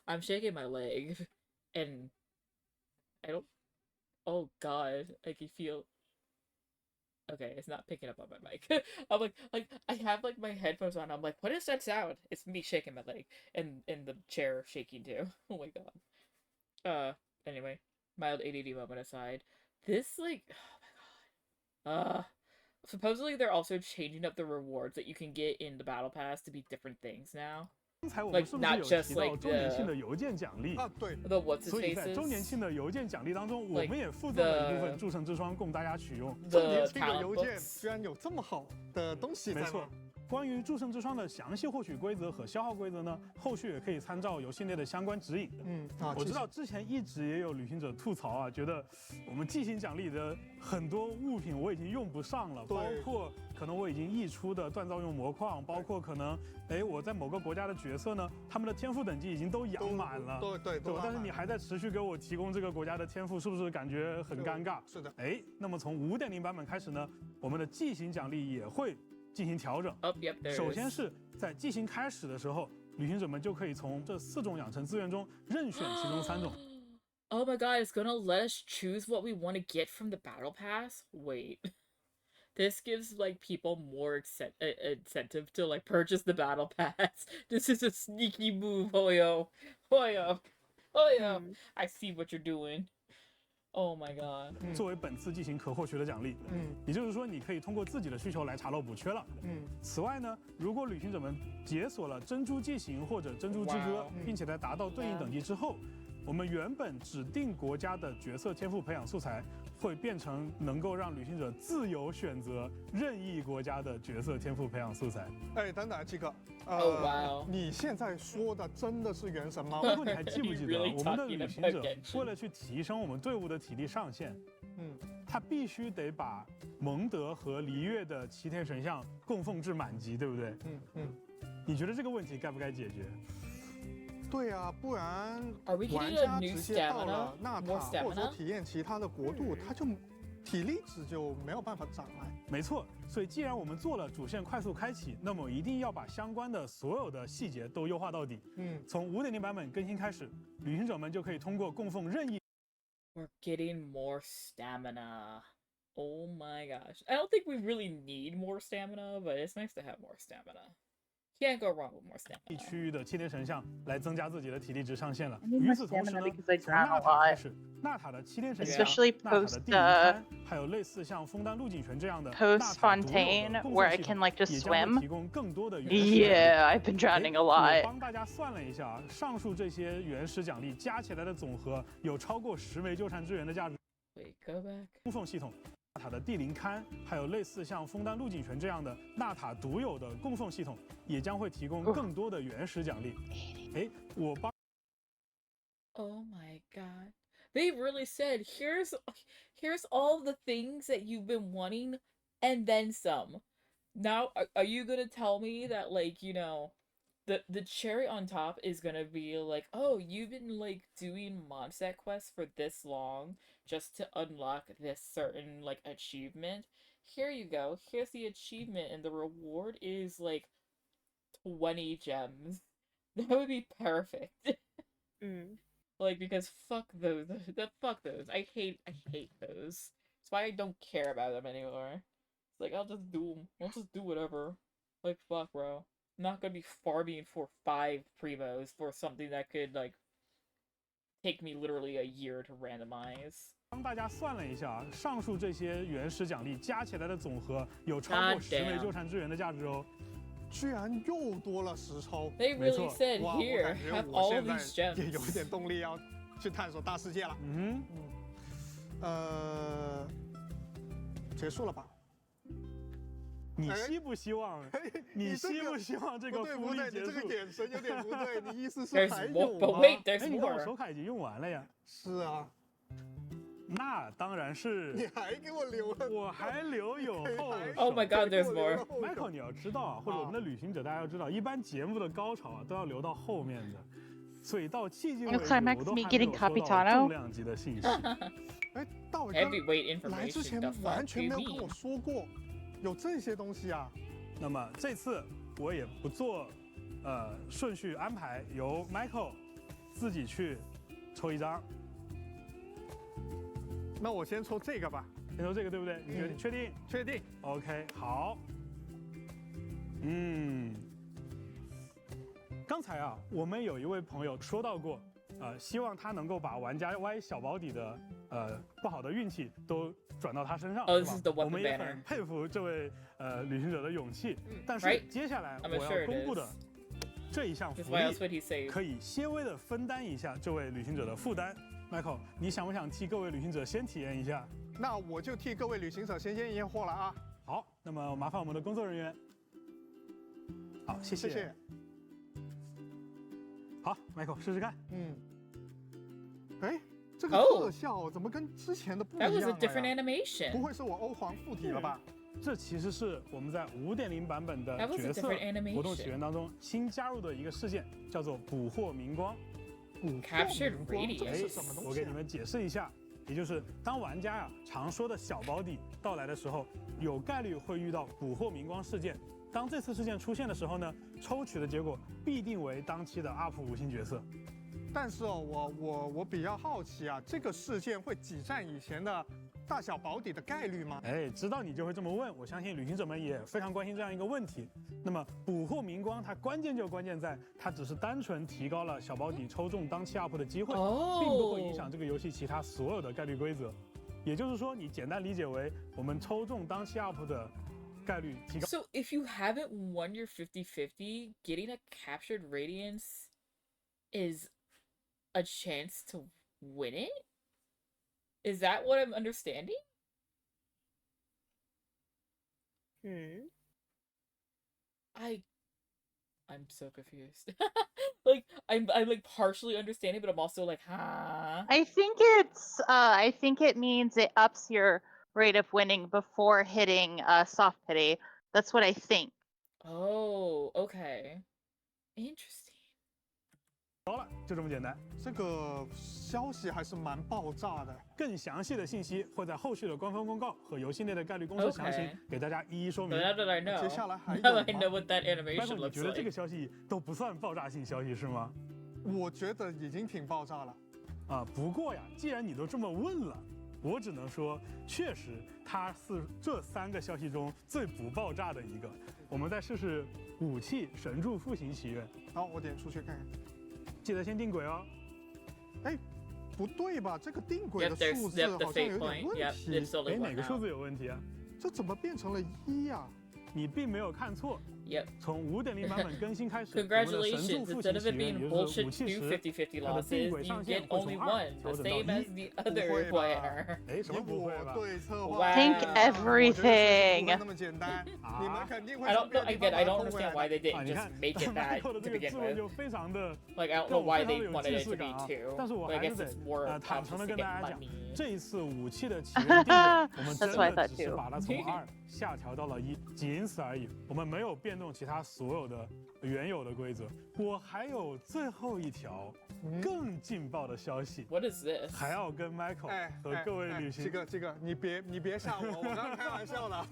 I'm shaking my leg, and I don't. Oh god, I can feel. Okay, it's not picking up on my mic. I'm like I have like my headphones on. I'm like, what is that sound? It's me shaking my leg, and the chair shaking too. Oh my god. Anyway, mild ADD moment aside, this like, oh my god. Supposedly they're also changing up the rewards that you can get in the battle pass to be different things now.
刚才我们是不是有提到周年庆的邮件奖励？
对。
所以在周年庆的邮件奖励当中，我们也附赠了一部分诸圣之霜供大家取用。
周年庆的邮件居然有这么好的东西在吗？
没错。关于诸圣之霜的详细获取规则和消耗规则呢，后续也可以参照游戏内的相关指引的。我知道之前一直也有旅行者吐槽啊，觉得我们季行奖励的很多物品我已经用不上了，包括可能我已经溢出的锻造用魔矿，包括可能我在某个国家的角色呢，他们的天赋等级已经都养满了，对，但是你还在持续给我提供这个国家的天赋，是不是感觉很尴尬？
是的。
那么从5.0版本开始呢，我们的季行奖励也会进行调整。首先是在季行开始的时候，旅行者们就可以从这4种养成资源中任选其中3种。
Oh my god, it's gonna let us choose what we want to get from the battle pass? Wait. This gives like people more incentive to like purchase the battle pass. This is a sneaky move, Hoyo. I see what you're doing. Oh my god.
作为本次季行可获取的奖励，也就是说你可以通过自己的需求来查漏补缺了。此外呢，如果旅行者们解锁了珍珠纪行或者珍珠之歌，并且在达到对应等级之后，我们原本指定国家的角色天赋培养素材会变成能够让旅行者自由选择任意国家的角色天赋培养素材。
等等，基哥，你现在说的真的是原神吗？
不过你还记不记得我们的旅行者为了去提升我们队伍的体力上限，他必须得把蒙德和璃月的齐天神像供奉至满级，对不对？你觉得这个问题该不该解决？
对啊，不然玩家直接到了纳塔或者说体验其他的国度，他就体力值就没有办法涨了。
没错，所以既然我们做了主线快速开启，那么一定要把相关的所有的细节都优化到底。从5.0版本更新开始，旅行者们就可以通过供奉任意。
We're getting more stamina. Oh my gosh. I don't think we really need more stamina, but it's nice to have more stamina. Can't go wrong with more stamina.
区域的七天神像来增加自己的体力值上限了。与此同时呢，从
纳
塔开始，纳塔的七天神像、纳塔的地狱还有类似像枫丹鹿景泉这样的
post Fontaine where I can like just swim.
提供更多的
Yeah, I've been drowning a lot.
我帮大家算了一下啊，上述这些原始奖励加起来的总和有超过10枚纠缠之源的价值。
Wait, go back.
供奉系统。塔的地灵龛，还有类似像枫丹入境泉这样的纳塔独有的供奉系统，也将会提供更多的原始奖励。哎，我帮。
Oh my god. They really said, here's all the things that you've been wanting and then some. Now, are you gonna tell me that, like, you know, the cherry on top is gonna be like, oh, you've been, like, doing Mondstadt quests for this long just to unlock this certain, like, achievement? Here you go. Here's the achievement, and the reward is, like, 20 gems. That would be perfect. Like, because fuck those. Fuck those. I hate those. That's why I don't care about them anymore. It's like, I'll just do them. I'll just do whatever. Like, fuck, bro. I'm not gonna be farming for 5 primos for something that could, like, take me literally a year to randomize.
帮大家算了一下啊，上述这些原始奖励加起来的总和有超过10枚纠缠之源的价值哦。
居然又多了10抽。
They really said here, have all these gems.
也有一点动力要去探索大世界了。结束了吧？
你希不希望？你希不希望这个福利结束？
你这个眼神有点不对，你意思是还有吗？
哎，
你看我手卡已经用完了呀。
是啊。
那当然是。
你还给我留了，
我还留有后手。
Oh my god, there's more.
Michael， 你要知道啊，或者我们的旅行者大家要知道，一般节目的高潮啊都要留到后面的，所以到迄今为止我都还没有收到重量级的信息。
哎，大伟哥来之前完全没有跟我说过有这些东西啊。
那么这次我也不做顺序安排，由 Michael 自己去抽一张。
那我先抽这个吧，
先抽这个对不对？你确定？
确定。
OK， 好。刚才啊，我们有一位朋友说到过，希望他能够把玩家 Y 小保底的不好的运气都转到他身上，是吧？我们也很佩服这位旅行者的勇气。但是接下来我要公布的这一项福利，可以些微的分担一下这位旅行者的负担。Michael， 你想不想替各位旅行者先体验一下？
那我就替各位旅行者先验一验货了啊。
好，那么麻烦我们的工作人员。好，谢谢。好 ，Michael 试试看。
哎，这个特效怎么跟之前的不一样了呀？
That was a different animation.
不会是我欧皇附体了吧？
这其实是我们在 5.0 版本的角色活动起源当中新加入的一个事件，叫做捕获明光。
Captured radiance
是什么东西？
我给你们解释一下，也就是当玩家呀常说的小保底到来的时候，有概率会遇到捕获明光事件。当这次事件出现的时候呢，抽取的结果必定为当期的 UP 5星角色。
但是我比较好奇啊，这个事件会挤占以前的大小保底的概率吗？
哎，知道你就会这么问，我相信旅行者们也非常关心这样一个问题。那么捕获明光，它关键在它只是单纯提高了小保底抽中当期 UP 的机会，并不会影响这个游戏其他所有的概率规则。也就是说，你简单理解为我们抽中当期 UP 的概率提高。
So if you haven't won your 50-50, getting a captured radiance is a chance to win it? Is that what I'm understanding? I'm so confused. Like I'm like partially understanding, but I'm also like, huh?
I think it means it ups your rate of winning before hitting soft pity. That's what I think.
Oh, okay. Interesting.
好了，就这么简单。
这个消息还是蛮爆炸的。
更详细的信息会在后续的官方公告和游戏内的概率公式详情给大家一一说明。
接下来还有
Now I know what that animation looks like.
你觉得这个消息都不算爆炸性消息是吗？
我觉得已经挺爆炸了。
不过呀，既然你都这么问了，我只能说，确实它是这3个消息中最不爆炸的一个。我们再试试武器神柱复形祈愿。
好，我点出去看看。
记得先定轨哦。
哎，不对吧？这个定轨的数字好像有点问题。
哪个数字有问题啊？
这怎么变成了1呀？
你并没有看错。
Yep.
从5.0版本更新开始，
Congratulations! Instead of it being bullshit 2 50-50 losses, you get only one, the same as the other planner.
哎，什么不会吧？
Think everything.
I don't know. Again, I don't understand why they didn't just make it that to begin with. Like, I don't know why they wanted it to be 2.
但是我
But I
还
guess
是
it's
得
more
坦诚的
to
跟
get
大家讲，
money.
这一次武器的起源定位，我们真
That's what I
的
thought
只是
too.
把它从2下调到了1，仅此而已。我们没有变动其他所有的原有的规则。我还有最后一条更劲爆的消息。
What is this?
还要跟 Michael 和各位旅行。
这个，你别吓我，我刚刚开玩笑的，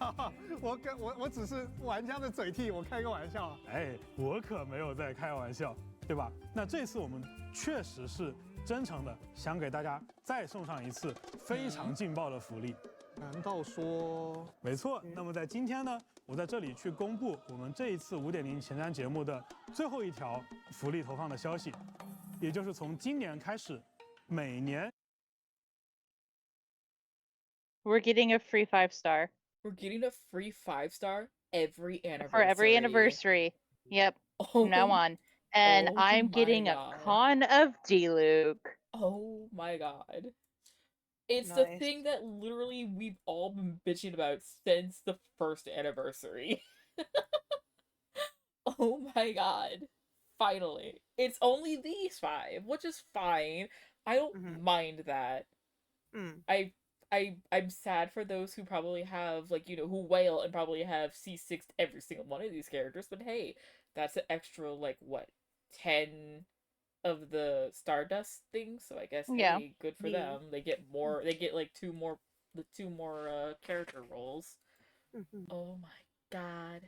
我只是玩家的嘴替，我开个玩笑。
哎，我可没有在开玩笑，对吧？那这次我们确实是真诚的，想给大家再送上一次非常劲爆的福利。
难道说？
没错。那么在今天呢，我在这里去公布我们这一次5.0前瞻节目的最后一条福利投放的消息，也就是从今年开始，每年
We're getting a free 5-star.
We're getting a free 5-star every anniversary.
For every anniversary. Yep. From now on. And I'm getting a Con of D-Luke.
Oh my god. It's
Nice.
the thing that literally we've all been bitching about since the first anniversary. Oh my god. Finally. It's only these 5, which is fine. I don't mind that. I'm sad for those who probably have, like, you know, who wail and probably have C6 every single one of these characters, but hey, that's an extra, like, what, 10 of the Stardust things, so I guess, hey, good for them. They get more, they get, like, two more character roles. Oh my god.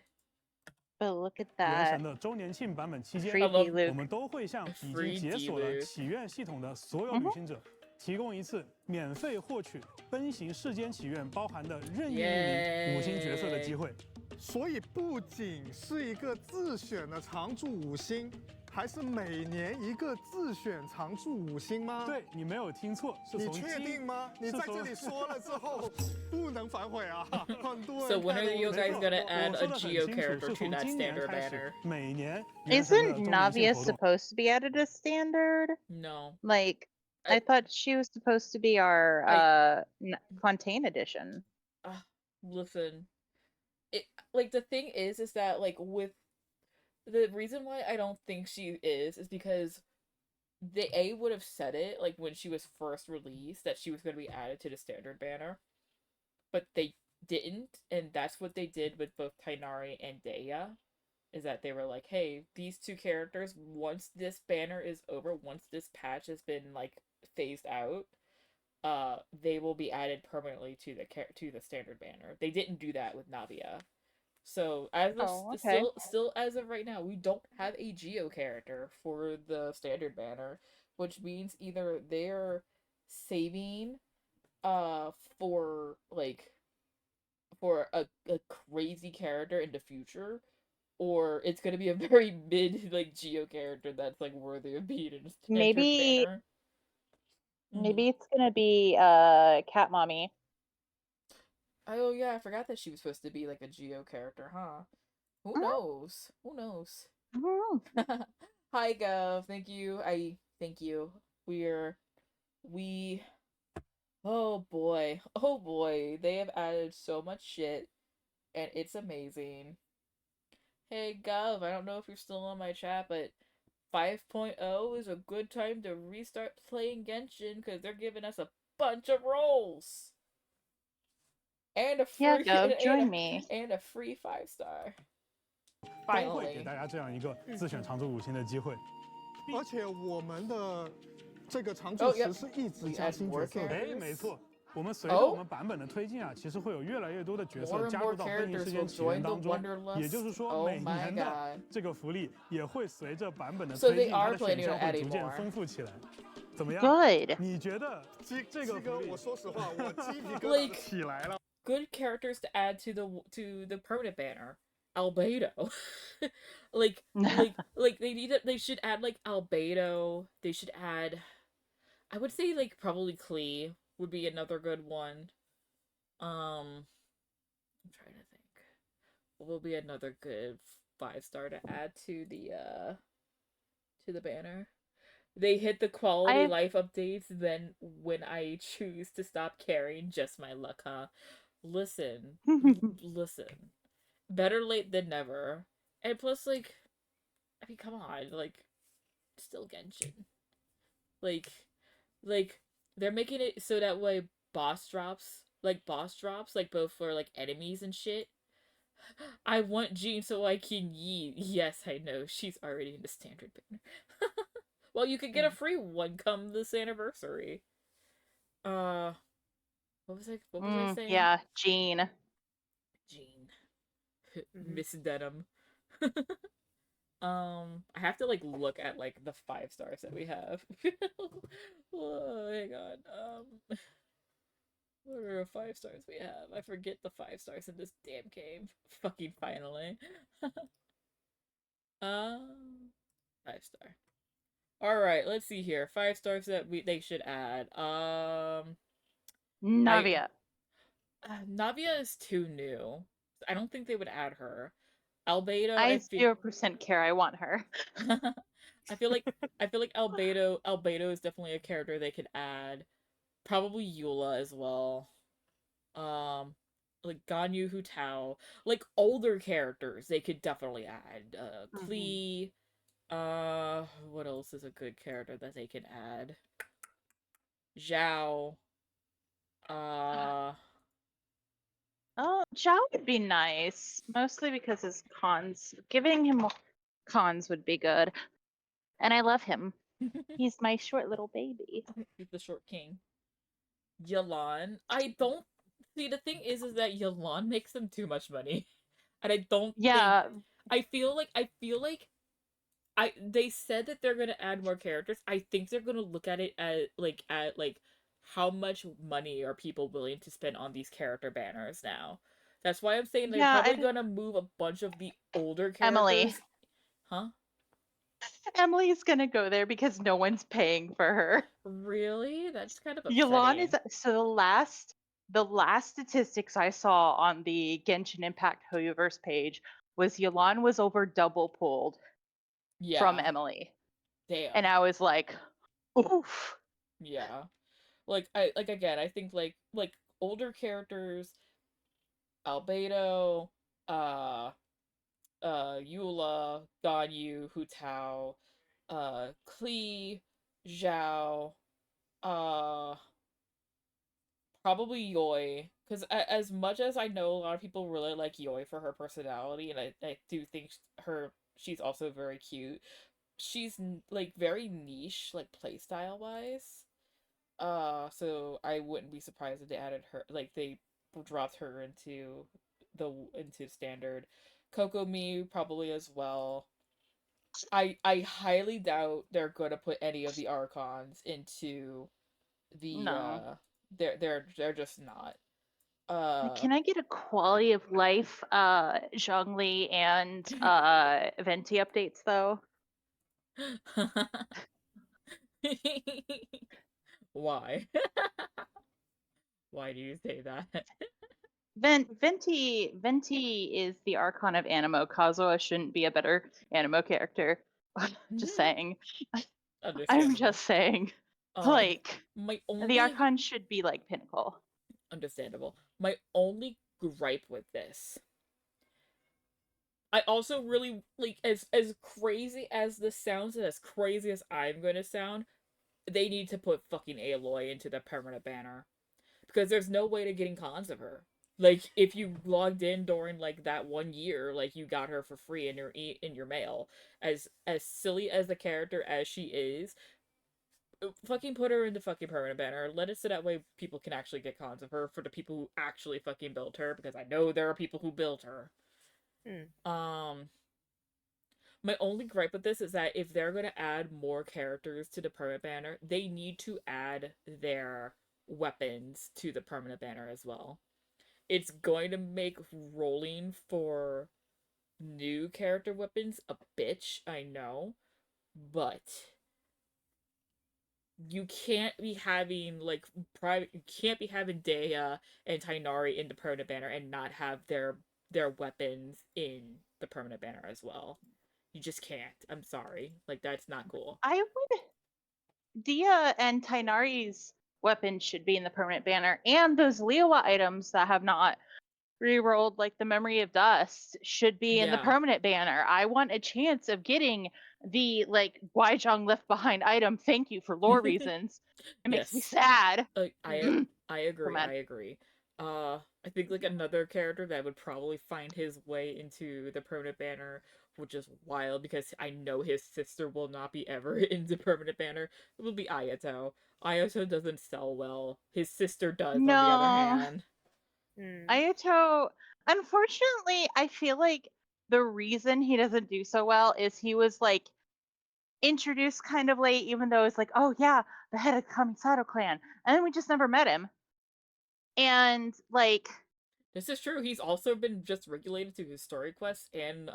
But look at
原
that.
神的周年庆版本期间，
Free D-Luke.
我们都会向已经解锁了祈愿系统的所有旅行者，提供一次免费获取奔行世间祈愿包含的任意一名5星角色的机会。
所以不仅是一个自选的常驻5星，还是每年一个自选常驻5星吗？
对，你没有听错，是
你
从
确定吗？你在这里说了之后，不能反悔啊！很多人
So when are you guys gonna add a Geo character to that standard banner?
每年
Isn't Navia supposed to be added as standard?
No.
Like, I thought she was supposed to be our Fontaine edition.
Listen, it, like, the thing is that, like, with the reason why I don't think she is because they would have said it, like, when she was first released, that she was going to be added to the standard banner, but they didn't, and that's what they did with both Tainari and Dea, is that they were like, hey, these two characters, once this banner is over, once this patch has been, like, phased out, they will be added permanently to the standard banner. They didn't do that with Navia. So as of still as of right now, we don't have a Geo character for the standard banner, which means either they're saving for a crazy character in the future, or it's gonna be a very mid, like, Geo character that's, like, worthy of being in a standard banner.
Maybe it's gonna be Cat Mommy.
Oh yeah, I forgot that she was supposed to be, like, a Geo character, huh? Who knows? Who knows? Hi Gov, thank you. Thank you. Oh boy, they have added so much shit, and it's amazing. Hey Gov, I don't know if you're still on my chat, but 5.0 is a good time to restart playing Genshin because they're giving us a bunch of roles. And a free,
join me.
And a free 5-star.
都会给大家这样一个自选常驻5星的机会。
而且我们的这个常驻池是一直加新角色的。
哎，没错。我们随着我们版本的推进啊，其实会有越来越多的角色加入到奔行世间起源当中。也就是说，每年的这个福利也会随着版本的推进，它的选项会逐渐丰富起来。怎么样？
Good.
你觉得这个福利？
我说实话，我鸡皮疙瘩起来了。
Good characters to add to the permanent banner. Albedo. like they should add, like, Albedo. They should add, I would say, like, probably Klee would be another good one. I'm trying to think. will be another good 5-star to add to the banner? They hit the quality life updates, then when I choose to stop caring, just my luck, huh? Listen. Listen. Better late than never. And plus, like, I mean, come on, like, still Genshin. Like, they're making it so that way boss drops, like, both for, like, enemies and shit. I want Jean so I can yeet. Yes, I know, she's already in the standard banner. Well, you could get a free one come this anniversary. What was I saying?
Yeah, Jean.
Miss Denim. I have to, like, look at, like, the 5 stars that we have. Oh, hang on. What are the 5 stars we have? I forget the 5 stars in this damn game. Fucking finally. 5-star. Alright, let's see here. 5 stars that they should add.
Navia.
Navia is too new. I don't think they would add her. Albedo,
I 0% care. I want her.
I feel like Albedo is definitely a character they could add. Probably Eula as well. Like Ganyu Hu Tao. Like older characters they could definitely add. Klee. What else is a good character that they can add? Zhao.
Oh, Zhao would be nice. Mostly because his cons. Giving him cons would be good. And I love him. He's my short little baby.
He's the short king. Yelan. I don't see the thing is that Yelan makes them too much money. And I don't think I feel like they said that they're gonna add more characters. I think they're gonna look at it at how much money are people willing to spend on these character banners now. That's why I'm saying they're probably gonna move a bunch of the older characters.
Emily.
Huh?
Emily's gonna go there because no one's paying for her.
Really? That's kind of upsetting.
Yelan is so the last statistics I saw on the Genshin Impact Hoyoverse page was Yelan was over double pulled from Emily.
Damn.
And I was like, oof.
Yeah. I think like older characters, Albedo, Eula, Ganyu, Hu Tao, Klee, Zhao, probably Yoi, because as much as I know a lot of people really like Yoi for her personality, and I do think she's also very cute. She's like very niche, like playstyle wise. So I wouldn't be surprised if they added her, like they dropped her into standard. Kokomi probably as well. I highly doubt they're gonna put any of the Archons into the they're just not.
Can I get a quality of life Zhongli and Venti updates though?
Why? Why do you say that?
Venti is the Archon of Animo. Kazuha shouldn't be a better Animo character. Just saying. I'm just saying. Like the Archon should be like Pinnacle.
Understandable. My only gripe with this, I also really like as crazy as this sounds and as crazy as I'm gonna sound, they need to put fucking Aloy into the permanent banner. Because there's no way to getting cons of her. Like, if you logged in during, like, that 1 year, like, you got her for free in your mail. As silly as the character as she is, fucking put her in the fucking permanent banner. Let it so that way people can actually get cons of her for the people who actually fucking built her, because I know there are people who built her. My only gripe with this is that if they're gonna add more characters to the permanent banner, they need to add their weapons to the permanent banner as well. It's going to make rolling for new character weapons a bitch, I know, but you can't be having like you can't be having Dea and Tainari in the permanent banner and not have their their weapons in the permanent banner as well. You just can't. I'm sorry. Like, that's not cool.
I would. Dia and Tainari's weapons should be in the permanent banner, and those Leowa items that have not re-rolled, like the Memory of Dust, should be in the permanent banner. I want a chance of getting the like Guizhong left behind item. Thank you for lore reasons. It makes me sad.
I agree. I agree. I think like another character that would probably find his way into the permanent banner, which is wild because I know his sister will not be ever in the permanent banner. It will be Ayato. Ayato doesn't sell well. His sister does, on the other hand.
Ayato, unfortunately, I feel like the reason he doesn't do so well is he was like introduced kind of late, even though it's like, oh yeah, the head of Kamisado clan, and then we just never met him. And like,
this is true. He's also been just regulated to his story quests and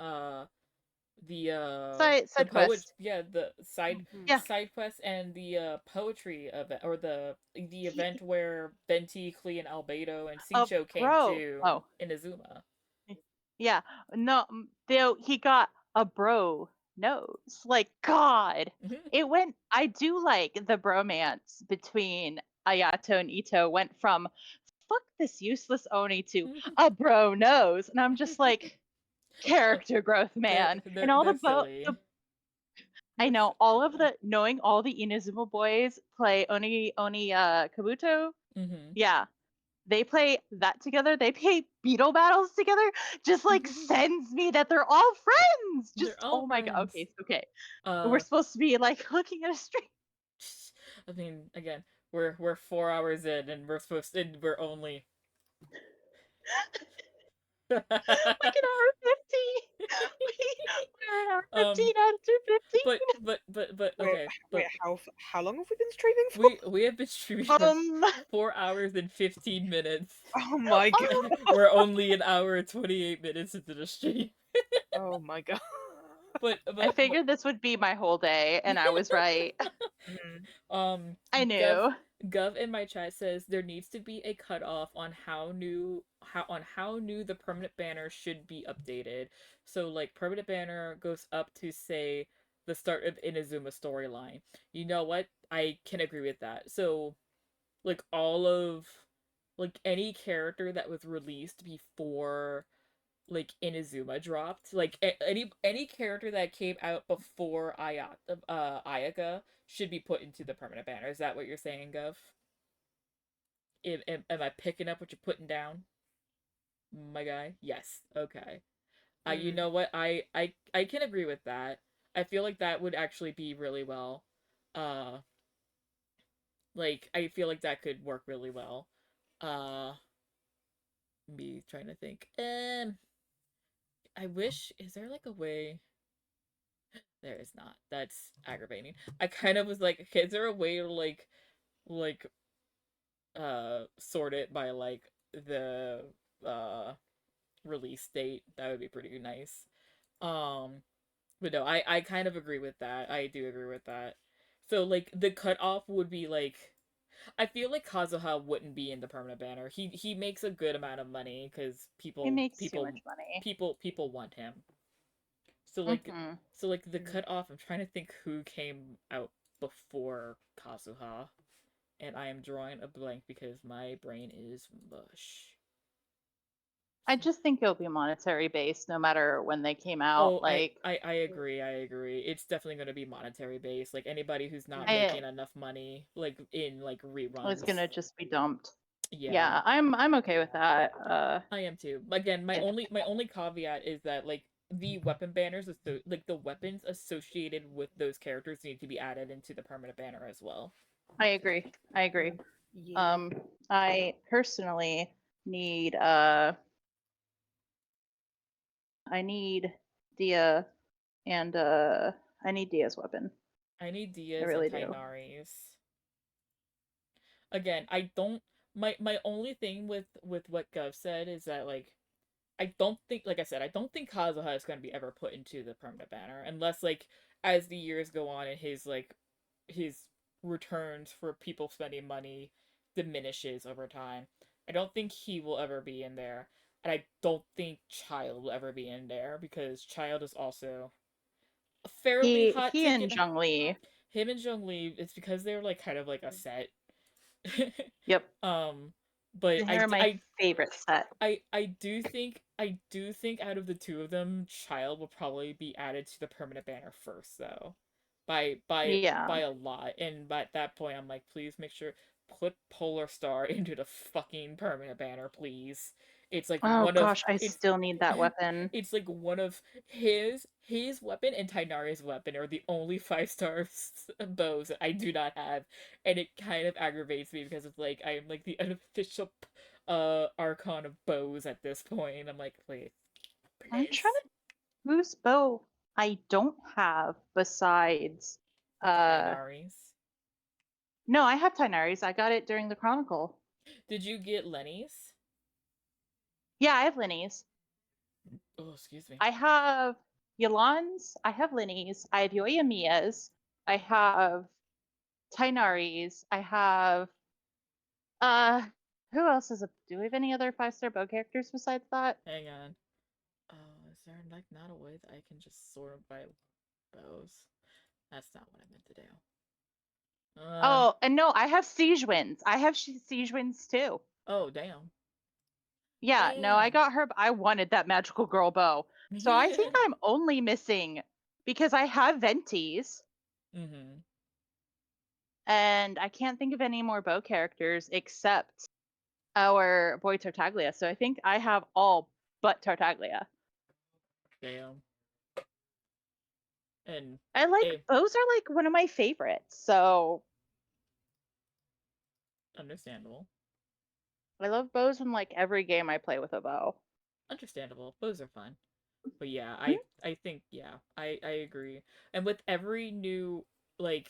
side quest.
The side quest and the poetry event, or the event where Venti, Klee, and Albedo and Sincho came to Inazuma.
Yeah, no, he got a bro nose. Like, God, it went. I do like the bromance between Ayato and Ito went from fuck this useless Oni to a bro nose, and I'm just like, character growth, man. And all the I know all of the knowing all the Inazuma boys play Oni Kabuto. Yeah, they play that together. They play beetle battles together. Just like sends me that they're all friends. Just my god. Okay. We're supposed to be like looking at a stream.
I mean, again, we're 4 hours in, and we're only
like an hour 50. We're an hour 15 out of 215.
But okay.
Wait, how long have we been streaming for?
We have been streaming for 4 hours and 15 minutes.
Oh my god.
We're only an hour and 28 minutes into the stream.
Oh my god.
But
I figured this would be my whole day, and I was right. I knew.
Gov in my chat says there needs to be a cutoff on how new the permanent banner should be updated. So like permanent banner goes up to say the start of Inazuma storyline. You know what? I can agree with that. So like all of like any character that was released before like Inazuma dropped, like any character that came out before Ayaka should be put into the permanent banner. Is that what you're saying, Gov? Am I picking up what you're putting down, my guy? Yes. Okay. You know what? I can agree with that. I feel like that would actually be really well. Like I feel like that could work really well. Me trying to think. I wish, is there like a way? There is not. That's aggravating. I kind of was like, okay, is there a way to like sort it by like the release date? That would be pretty nice. But no, I kind of agree with that. I do agree with that. So like the cutoff would be like, I feel like Kazuha wouldn't be in the permanent banner. He makes a good amount of money because people
too much money.
People want him. So like the cutoff. I'm trying to think who came out before Kazuha, and I am drawing a blank because my brain is mush.
I just think it'll be monetary based no matter when they came out.
I agree. It's definitely going to be monetary based. Like anybody who's not making enough money, like in like reruns,
it's gonna just be dumped.
Yeah,
I'm okay with that.
I am too. Again, my only caveat is that like the weapon banners, like the weapons associated with those characters need to be added into the permanent banner as well.
I agree. Yeah. I personally need I need Dia and I need Dia's weapon.
I need Dia's and Tainari's. Again, I don't my only thing with what Gov said is that like I don't think, like I said, I don't think Kazuha is going to be ever put into the permanent banner unless like as the years go on and his returns for people spending money diminishes over time. I don't think he will ever be in there. and I don't think Child will ever be in there because Child is also a fairly hot
He
ticket.
and Zhongli.
Him and Zhongli, it's because they're like kind of like a set.
Yep.
But
they're my favorite set.
I do think out of the two of them, Child will probably be added to the permanent banner first though. By a lot. And at that point I'm like, please make sure put Polar Star into the fucking permanent banner, please. It's like
I still need that weapon.
It's like one of his weapon and Tainari's weapon are the only 5-star bows that I do not have, and it kind of aggravates me because it's like I am like the unofficial archon of bows at this point. I'm like, please.
I'm trying to whose bow I don't have besides
Tainari's.
No, I have Tainari's. I got it during the Chronicle.
Did you get Lenny's?
Yeah, I have Lenny's.
Oh, excuse me.
I have Yolan's. I have Lenny's. I have Yoimiya's. I have Tainari's. I have who else is do we have any other 5-star bow characters besides that?
Hang on. Is there like not a way that I can just sort by bows? That's not what I meant to do.
And no, I have Siege Winds. I have Siege Winds too.
Oh, damn.
Yeah, no, I got her. I wanted that magical girl bow. So I think I'm only missing because I have Venti's.
Mm-hmm.
And I can't think of any more bow characters except our boy Tartaglia. So I think I have all but Tartaglia.
Damn. And
I like bows are like one of my favorites. So
understandable.
I love bows in like every game I play with a bow.
Understandable. Bows are fun. But yeah, I think I agree. And with every new like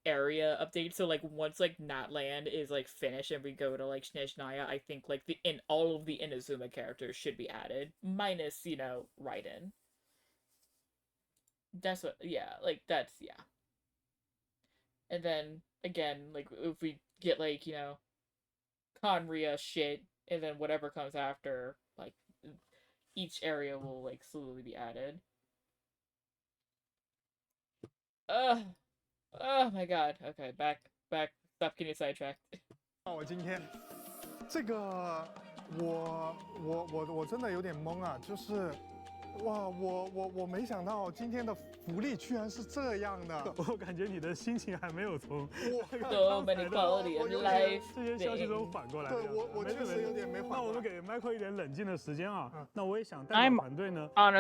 area update, so like once like Natland is like finished and we go to like Snezhnaya, I think like all of the Inazuma characters should be added. Minus, Raiden. That's what that's And then again, like if we get like, Conria shit, and then whatever comes after, like each area will like slowly be added. Oh my god. Okay, back. Stop getting sidetracked.
我今天这个我真的有点懵啊，就是哇，我没想到今天的福利居然是这样的。
我感觉你的心情还没有从
So many quality of life
这些消息中缓过来。
对，我确实有点没缓过来。
那我们给 Michael 一点冷静的时间啊。那我也想代表团队呢，跟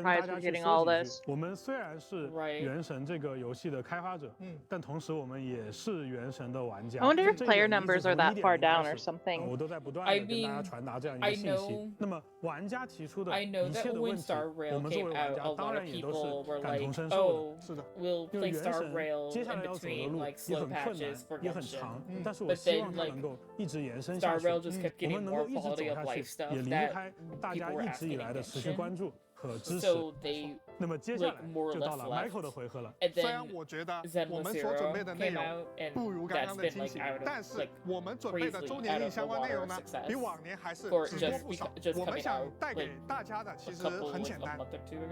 大家去说几句。我们虽然是原神这个游戏的开发者，但同时我们也是原神的玩家。
I wonder if player numbers are that far down or something.
我都在不断的跟大家传达这样一个信息。那么玩家提出的一切的问题，我们作为玩家当然也都是感同身受的。是的，因为原神接下来要走的路也很困难，也很长。但是我希望它能够一直延伸下去，我们能够一直走下去，也离不开大家一直以来的持续关注和支持。那么接下来就到了 Michael 的回合了。
虽然我觉得我们所准备的内容不如刚刚的惊喜，但是我们准备的周年令相关内容呢，比往年还是只多不少。我们想带给大家的其实很简单，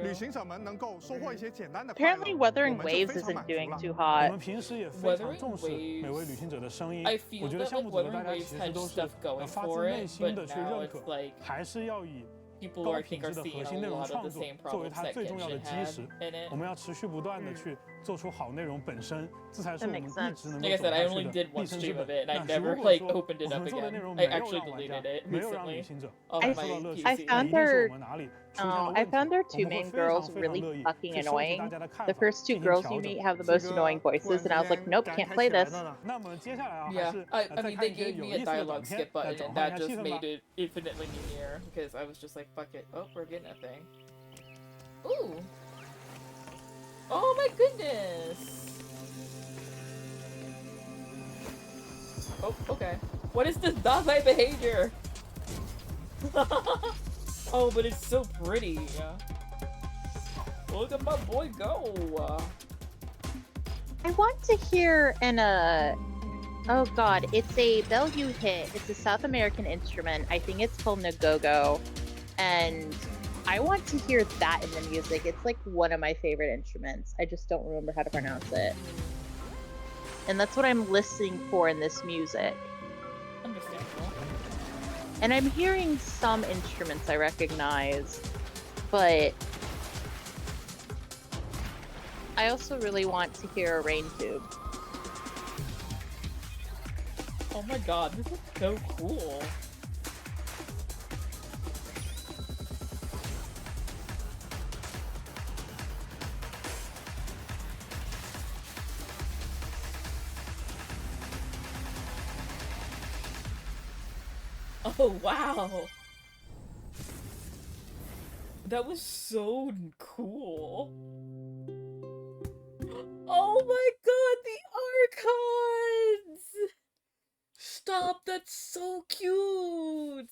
旅行者们能够收获一些简单的快乐。
Apparently, Wuthering Waves isn't doing too hot.
我们平时也非常重视每位旅行者的声音。我觉得项目组的大家其实都是发自内心的去认可，还是要以 高品质的核心内容创作作为它最重要的基石，我们要持续不断的去做出好内容本身，这才是我们一直能够走下去的立身之本。那如果说我们做的内容没有让玩家、没有让旅行者感受到乐趣，那一定是我们哪里出现了问题。
I found their two main girls really fucking annoying. The first two girls you meet have the most annoying voices, and I was like, nope, can't play this.
那我们接下来啊，
I mean, they gave me a dialogue skip button, and that just made it infinitely easier because I was just like, fuck it. Oh, we're getting a thing. Ooh. Oh my goodness. Oh, okay. What is this dog-like behavior? Oh, but it's so pretty. Look at my boy go.
I want to hear an Oh god, it's a Bellevue hit. It's a South American instrument. I think it's called Nagogo. And I want to hear that in the music. It's like one of my favorite instruments. I just don't remember how to pronounce it. And that's what I'm listening for in this music.
Understandable.
And I'm hearing some instruments I recognize, but I also really want to hear a rain tube.
Oh my god, this is so cool. Oh wow. That was so cool. Oh my god, the archives! Stop, that's so cute!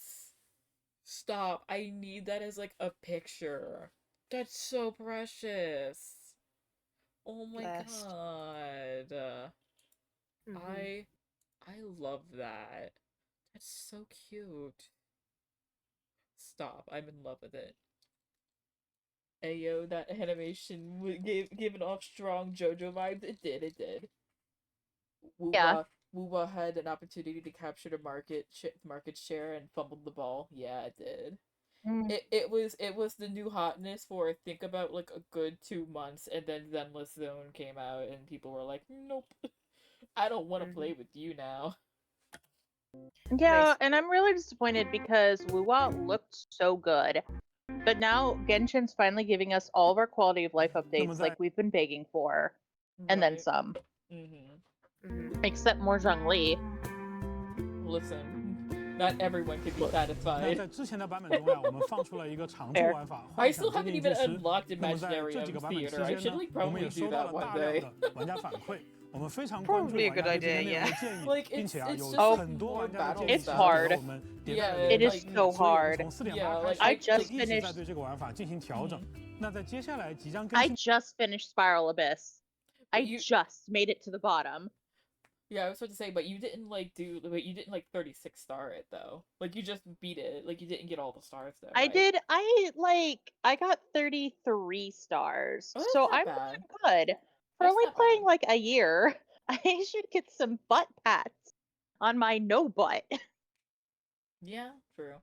Stop, I need that as like a picture. That's so precious. Oh my god. I love that. That's so cute. Stop, I'm in love with it. Ayo, that animation gave it off strong JoJo vibes. It did. Wuwa had an opportunity to capture the market share and fumbled the ball. Yeah, it did. It was the new hotness for I think about like a good 2 months, and then Zenless Zone came out, and people were like, "Nope, I don't want to play with you now."
Yeah, and I'm really disappointed because Wuwa looked so good. But now Genshin's finally giving us all of our quality of life updates like we've been begging for. And then some. Except more Zhongli.
Listen, not everyone can be satisfied.
在之前的版本中呀，我们放出了一个常驻玩法
I still haven't even unlocked Imaginarium Theater. I should like probably do that one day.
玩家反馈，我们非常
Probably a good idea, yeah.
Like,
并且啊，有
just
很多玩家的
battle
建议
It's hard.
我们迭代
It is so hard.
从4.8
Yeah,
开
I
始，
just
一直在
finished.
对这个玩法进行调整。那在接下来即将更
I
新。
just finished Spiral Abyss. I just made it to the bottom.
Yeah, I was about to say, but you didn't like 36 star it though. Like you just beat it. Like you didn't get all the stars though.
I
right?
did. I got 33 stars.
Oh,
so
that's not
I'm
bad.
doing good. For
That's
only
not
playing like a year, I should get some butt pats on my no butt.
Yeah, true.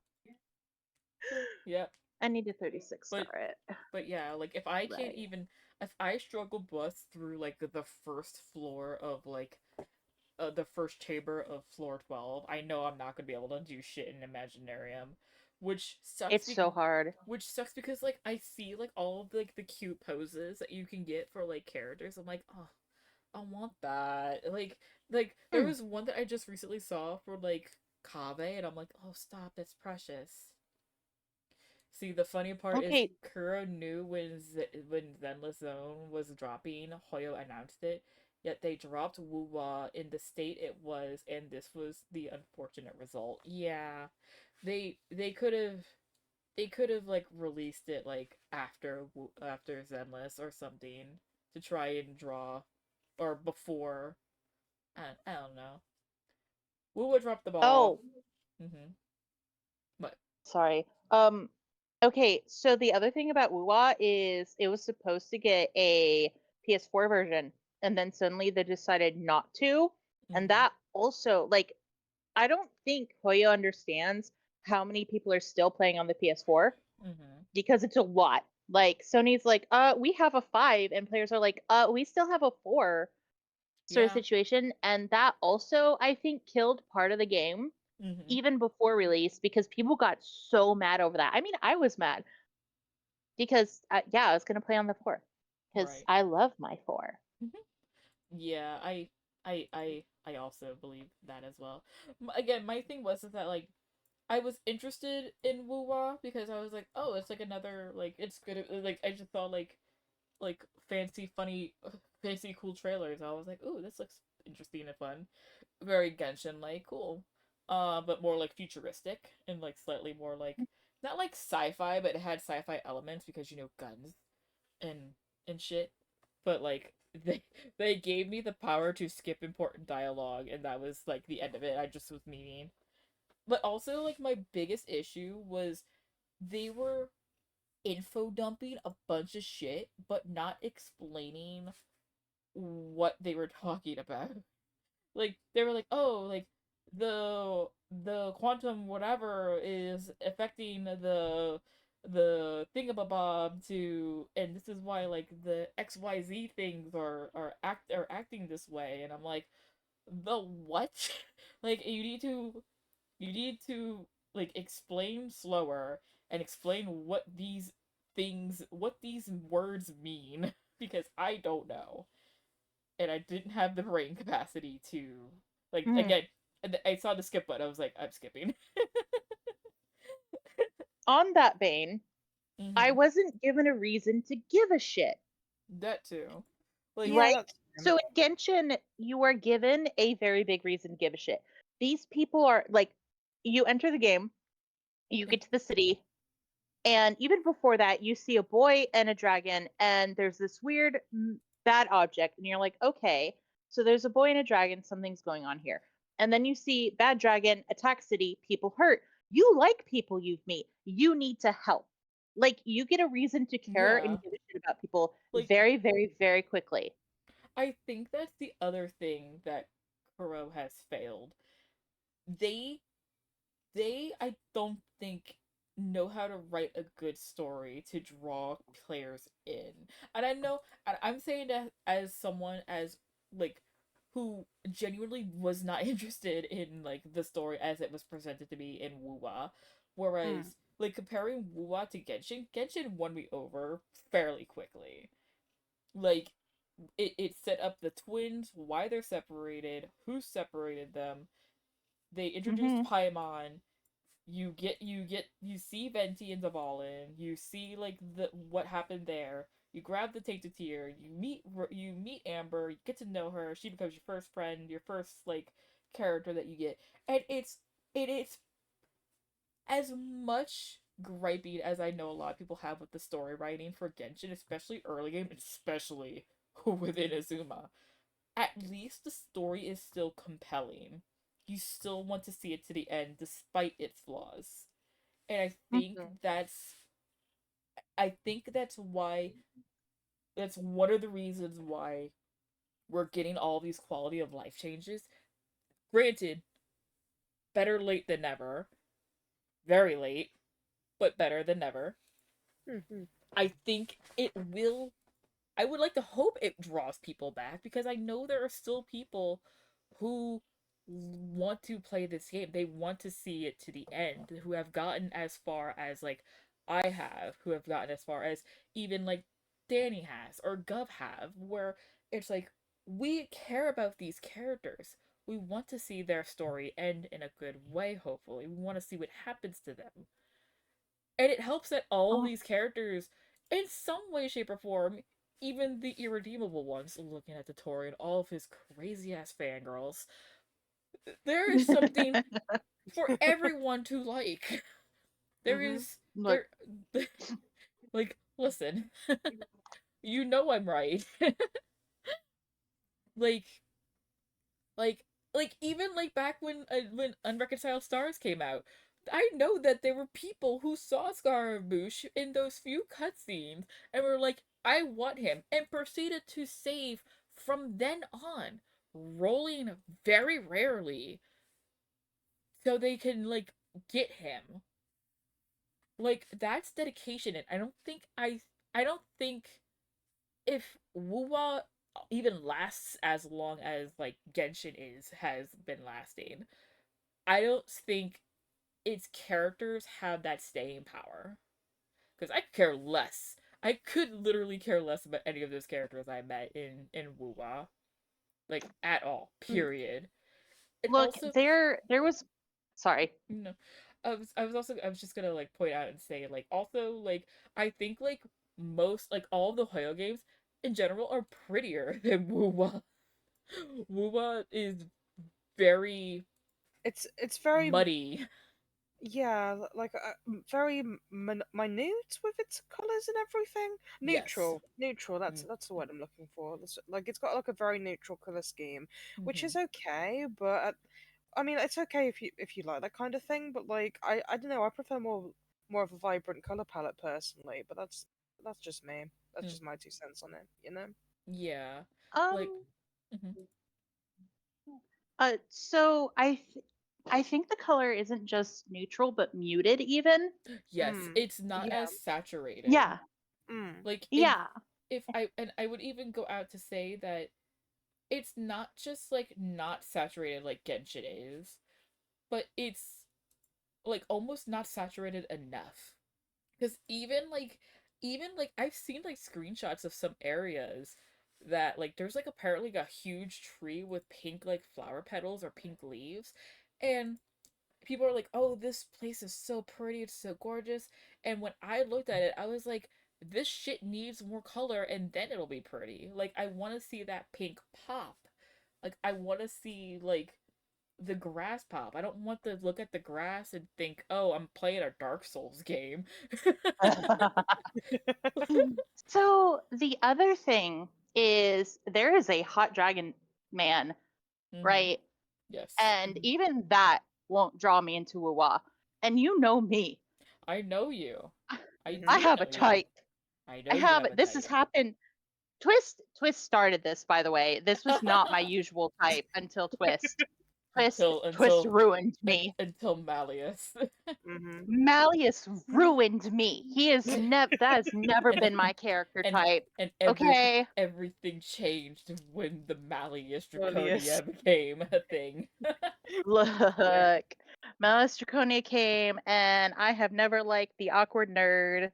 Yep.
I need to 36 star it.
But yeah, like if I can't
Right.
even if I struggle bust through like the first floor of like the first chamber of floor 12, I know I'm not gonna be able to do shit in Imaginarium, which sucks.
It's so hard.
Which sucks because like I see like all of like the cute poses that you can get for like characters. I'm like, oh, I want that. Like there was one that I just recently saw for like Kaveh, and I'm like, oh stop, that's precious. See, the funny part is Kuro knew when Zenless Zone was dropping, Hoyo announced it, yet they dropped Wuwa in the state it was, and this was the unfortunate result. Yeah, they could have like released it like after Zenless or something to try and draw, or before. I don't know. Wuwa dropped the ball.
Oh.
What?
Sorry. Okay, so the other thing about Wuwa is it was supposed to get a PS4 version, and then suddenly they decided not to. And that also, like, I don't think Hoyo understands how many people are still playing on the PS4 because it's a lot. Like, Sony's like, we have a 5, and players are like, we still have a 4 sort of situation. And that also, I think, killed part of the game. Even before release, because people got so mad over that. I mean, I was mad because I was gonna play on the 4 because I love my 4.
Yeah, I also believe that as well. Again, my thing was that like I was interested in Wuwa because I was like, oh, it's like another like it's good. Like I just saw like fancy, funny, fancy, cool trailers. I was like, ooh, this looks interesting and fun. Very Genshin like, cool. But more like futuristic and like slightly more like not like sci-fi, but it had sci-fi elements because guns and shit. But like they gave me the power to skip important dialogue, and that was like the end of it. I just was memeing. But also, like, my biggest issue was they were info dumping a bunch of shit, but not explaining what they were talking about. Like, they were like, oh, like, the quantum whatever is affecting the thingamabob to, and this is why, like, the XYZ things are acting this way, and I'm like, the what? Like, you need to like explain slower and explain what these words mean because I don't know, and I didn't have the brain capacity to, like, again, I saw the skip button. I was like, I'm skipping.
On that vein, I wasn't given a reason to give a shit.
That too. Like,
right? So in Genshin, you are given a very big reason to give a shit. These people are like, you enter the game, you get to the city, and even before that, you see a boy and a dragon, and there's this weird bad object, and you're like, okay, so there's a boy and a dragon, something's going on here. And then you see bad dragon attack city, people hurt. You like people you've met. You need to help. Like, you get a reason to care and give a shit about people very, very, very quickly.
I think that's the other thing that Kuro has failed. They I don't think know how to write a good story to draw players in. And I know, and I'm saying that as someone as like who genuinely was not interested in like the story as it was presented to me in Wuwa, whereas like comparing Wuwa to Genshin won me over fairly quickly. Like it set up the twins, why they're separated, who separated them. They introduced Paimon. You see Venti and Zavalin. You see like the what happened there. You grab the Tainted Tear. You meet Amber. You get to know her. She becomes your first friend, your first like character that you get, and it is as much griping as I know a lot of people have with the story writing for Genshin, especially early game, especially within Azuma. At least the story is still compelling. You still want to see it to the end despite its flaws. And I think that's why that's one of the reasons why we're getting all these quality of life changes. Granted, better late than never. Very late, but better than never. I think it will. I would like to hope it draws people back because I know there are still people who want to play this game. They want to see it to the end, who have gotten as far as like I have, who have gotten as far as even like Danny has or Gov have, where it's like we care about these characters. We want to see their story end in a good way, hopefully. We want to see what happens to them. And it helps that all these characters, in some way, shape, or form, even the irredeemable ones, looking at Tori and all of his crazy ass fangirls, there is something for everyone to like. There is there like listen. You know I'm right. like even like back when Unreconciled Stars came out, I know that there were people who saw Scaramouche in those few cutscenes and were like, I want him, and proceeded to save from then on, rolling very rarely so they can like get him. Like that's dedication, and I don't think if Wuwa even lasts as long as like Genshin has been lasting, I don't think its characters have that staying power. Because I could care less. I could literally care less about any of those characters I met in Wuwa. Like at all. Period.
Look, also, there was sorry.
No. I was just gonna like point out and say like also like I think like most like all of the Hoyo games in general are prettier than Wuwa. Wuwa is very
it's very
muddy.
Yeah, like very minute with its colors and everything. Neutral,
Yes.
neutral. That's the word I'm looking for. Like it's got like a very neutral color scheme, which is okay. But I mean, it's okay if you like that kind of thing. But like I don't know. I prefer more of a vibrant color palette personally. But that's just me. That's just my 2 cents on it. You know.
Yeah. Like.
Um. So I think the color isn't just neutral, but muted even.
Yes, it's not
Yeah.
as saturated.
Yeah.
Like
Yeah.
if I would even go out to say that it's not just like not saturated like Genshin is, but it's like almost not saturated enough. Because even like I've seen like screenshots of some areas that like there's like apparently like, a huge tree with pink like flower petals or pink leaves, and people are like, "Oh, this place is so pretty, it's so gorgeous." And when I looked at it, I was like, this shit needs more color and then it'll be pretty. Like I want to see that pink pop. Like I want to see like the grass pop. I don't want to look at the grass and think, "Oh, I'm playing a Dark Souls game."
So the other thing is there is a hot dragon man, right?
Yes.
And even that won't draw me into Wuwa. And you know me.
I know you.
I have a type.
I know
I
you
have
have a
this
type.
has happened. Twist started this, by the way. This was not my usual type until Twist. Twist ruined me.
Until Malleus.
Malleus ruined me. He is that has never been my character type.
And
okay.
Everything changed when the Malleus Draconia became a thing.
Look, Malleus Draconia came, and I have never liked the awkward nerd.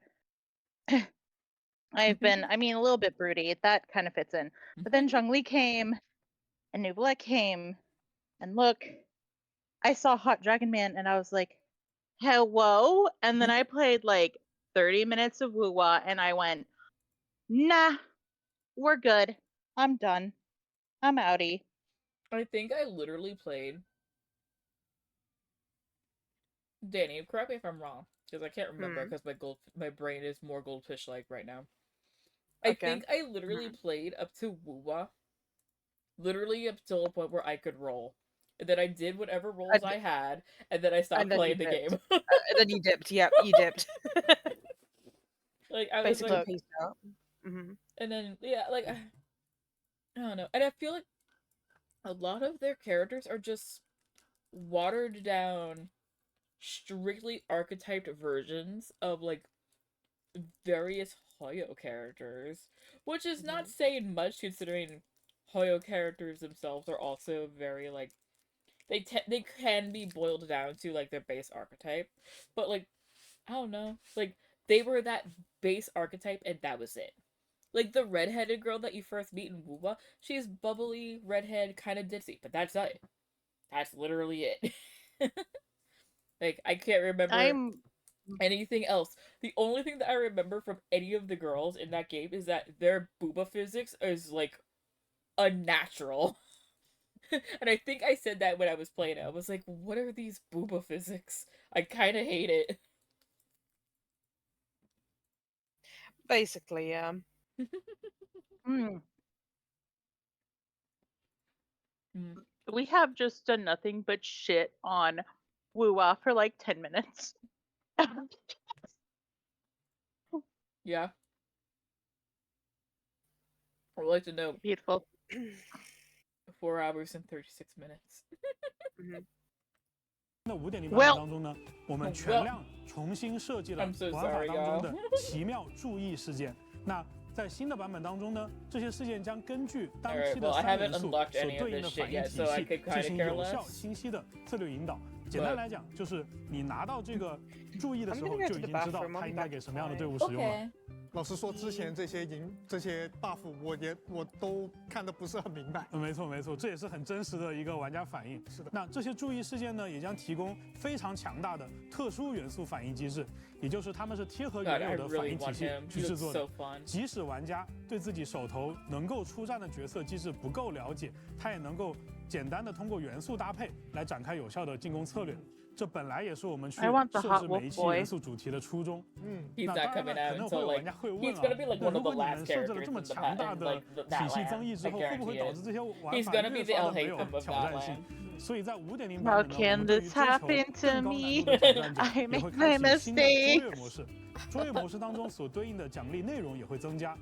I've been, I mean, a little bit broody. That kind of fits in. But then Zhongli came, and Neuvillette came, and look, I saw Hot Dragon Man, and I was like, hello? And then I played like 30 minutes of Wuwa, and I went, nah, we're good. I'm done. I'm outie.
I think I literally played. Danny, correct me if I'm wrong, because I can't remember, because my brain is more goldfish-like right now. I think I literally played up to Wuwa, literally up till a point where I could roll. And then I did whatever rolls I had, and then I stopped playing the game.
And then you dipped. Yep, you dipped.
Like I
basically
was like,
peaced out.
And then yeah, like I don't know, and I feel like a lot of their characters are just watered down, strictly archetyped versions of like various Hoyo characters, which is not saying much considering Hoyo characters themselves are also very like they can be boiled down to like their base archetype, but like I don't know, like they were that base archetype and that was it. Like the redheaded girl that you first meet in Wuwa, she's bubbly, redhead, kind of ditzy, but that's it. That's literally it. Like I can't remember anything else. The only thing that I remember from any of the girls in that game is that their booba physics is like unnatural. And I think I said that when I was playing it. I was like, what are these booba physics? I kind of hate it.
Basically, yeah.
We have just done nothing but shit on Wuwa for like 10 minutes.
Yeah. I would like to know.
Beautiful.
4 hours and 36 minutes.
那5.0版本当中呢，我们全量重新设计了玩法当中的奇妙注意事件。那在新的版本当中呢，这些事件将根据当期的3元素所对应的反应体系进行有效、清晰的策略引导。简单来讲，就是你拿到这个注意的时候，就已经知道它应该给什么样的队伍使用了。
老实说，之前这些buff 我都看得不是很明白。
没错没错，这也是很真实的一个玩家反应。是的。那这些注意事件呢，也将提供非常强大的特殊元素反应机制，也就是它们是贴合原有的反应体系去制作的。即使玩家对自己手头能够出战的角色机制不够了解，他也能够简单的通过元素搭配来展开有效的进攻策略。这本来也是我们去
I want the
设
hot
置
wolf
每一期
boy.
元素主题的初衷。
He's
那
not
当然
coming
呢，
out
可能
until
会有
like
玩家会问
he's
了
gonna be like
那
one
如
of the
果你们
last
设置了
characters
这么
in the
强大
in
的
like the
体系增
Natland.
益之
I
后，会不会
guarantee
导
it.
致这些玩
He's
法
gonna be
越
the
发
El
的没有
Haytham of
挑战性？
Natland.
所以在5.0
How
版本呢，我
can
们对于
this
追求
happen to
更高难
me?
度的挑战者
I
也
make
会
my
开启新的卓越
mistakes.
模式，卓越模式当中所对应的奖励内容也会增加。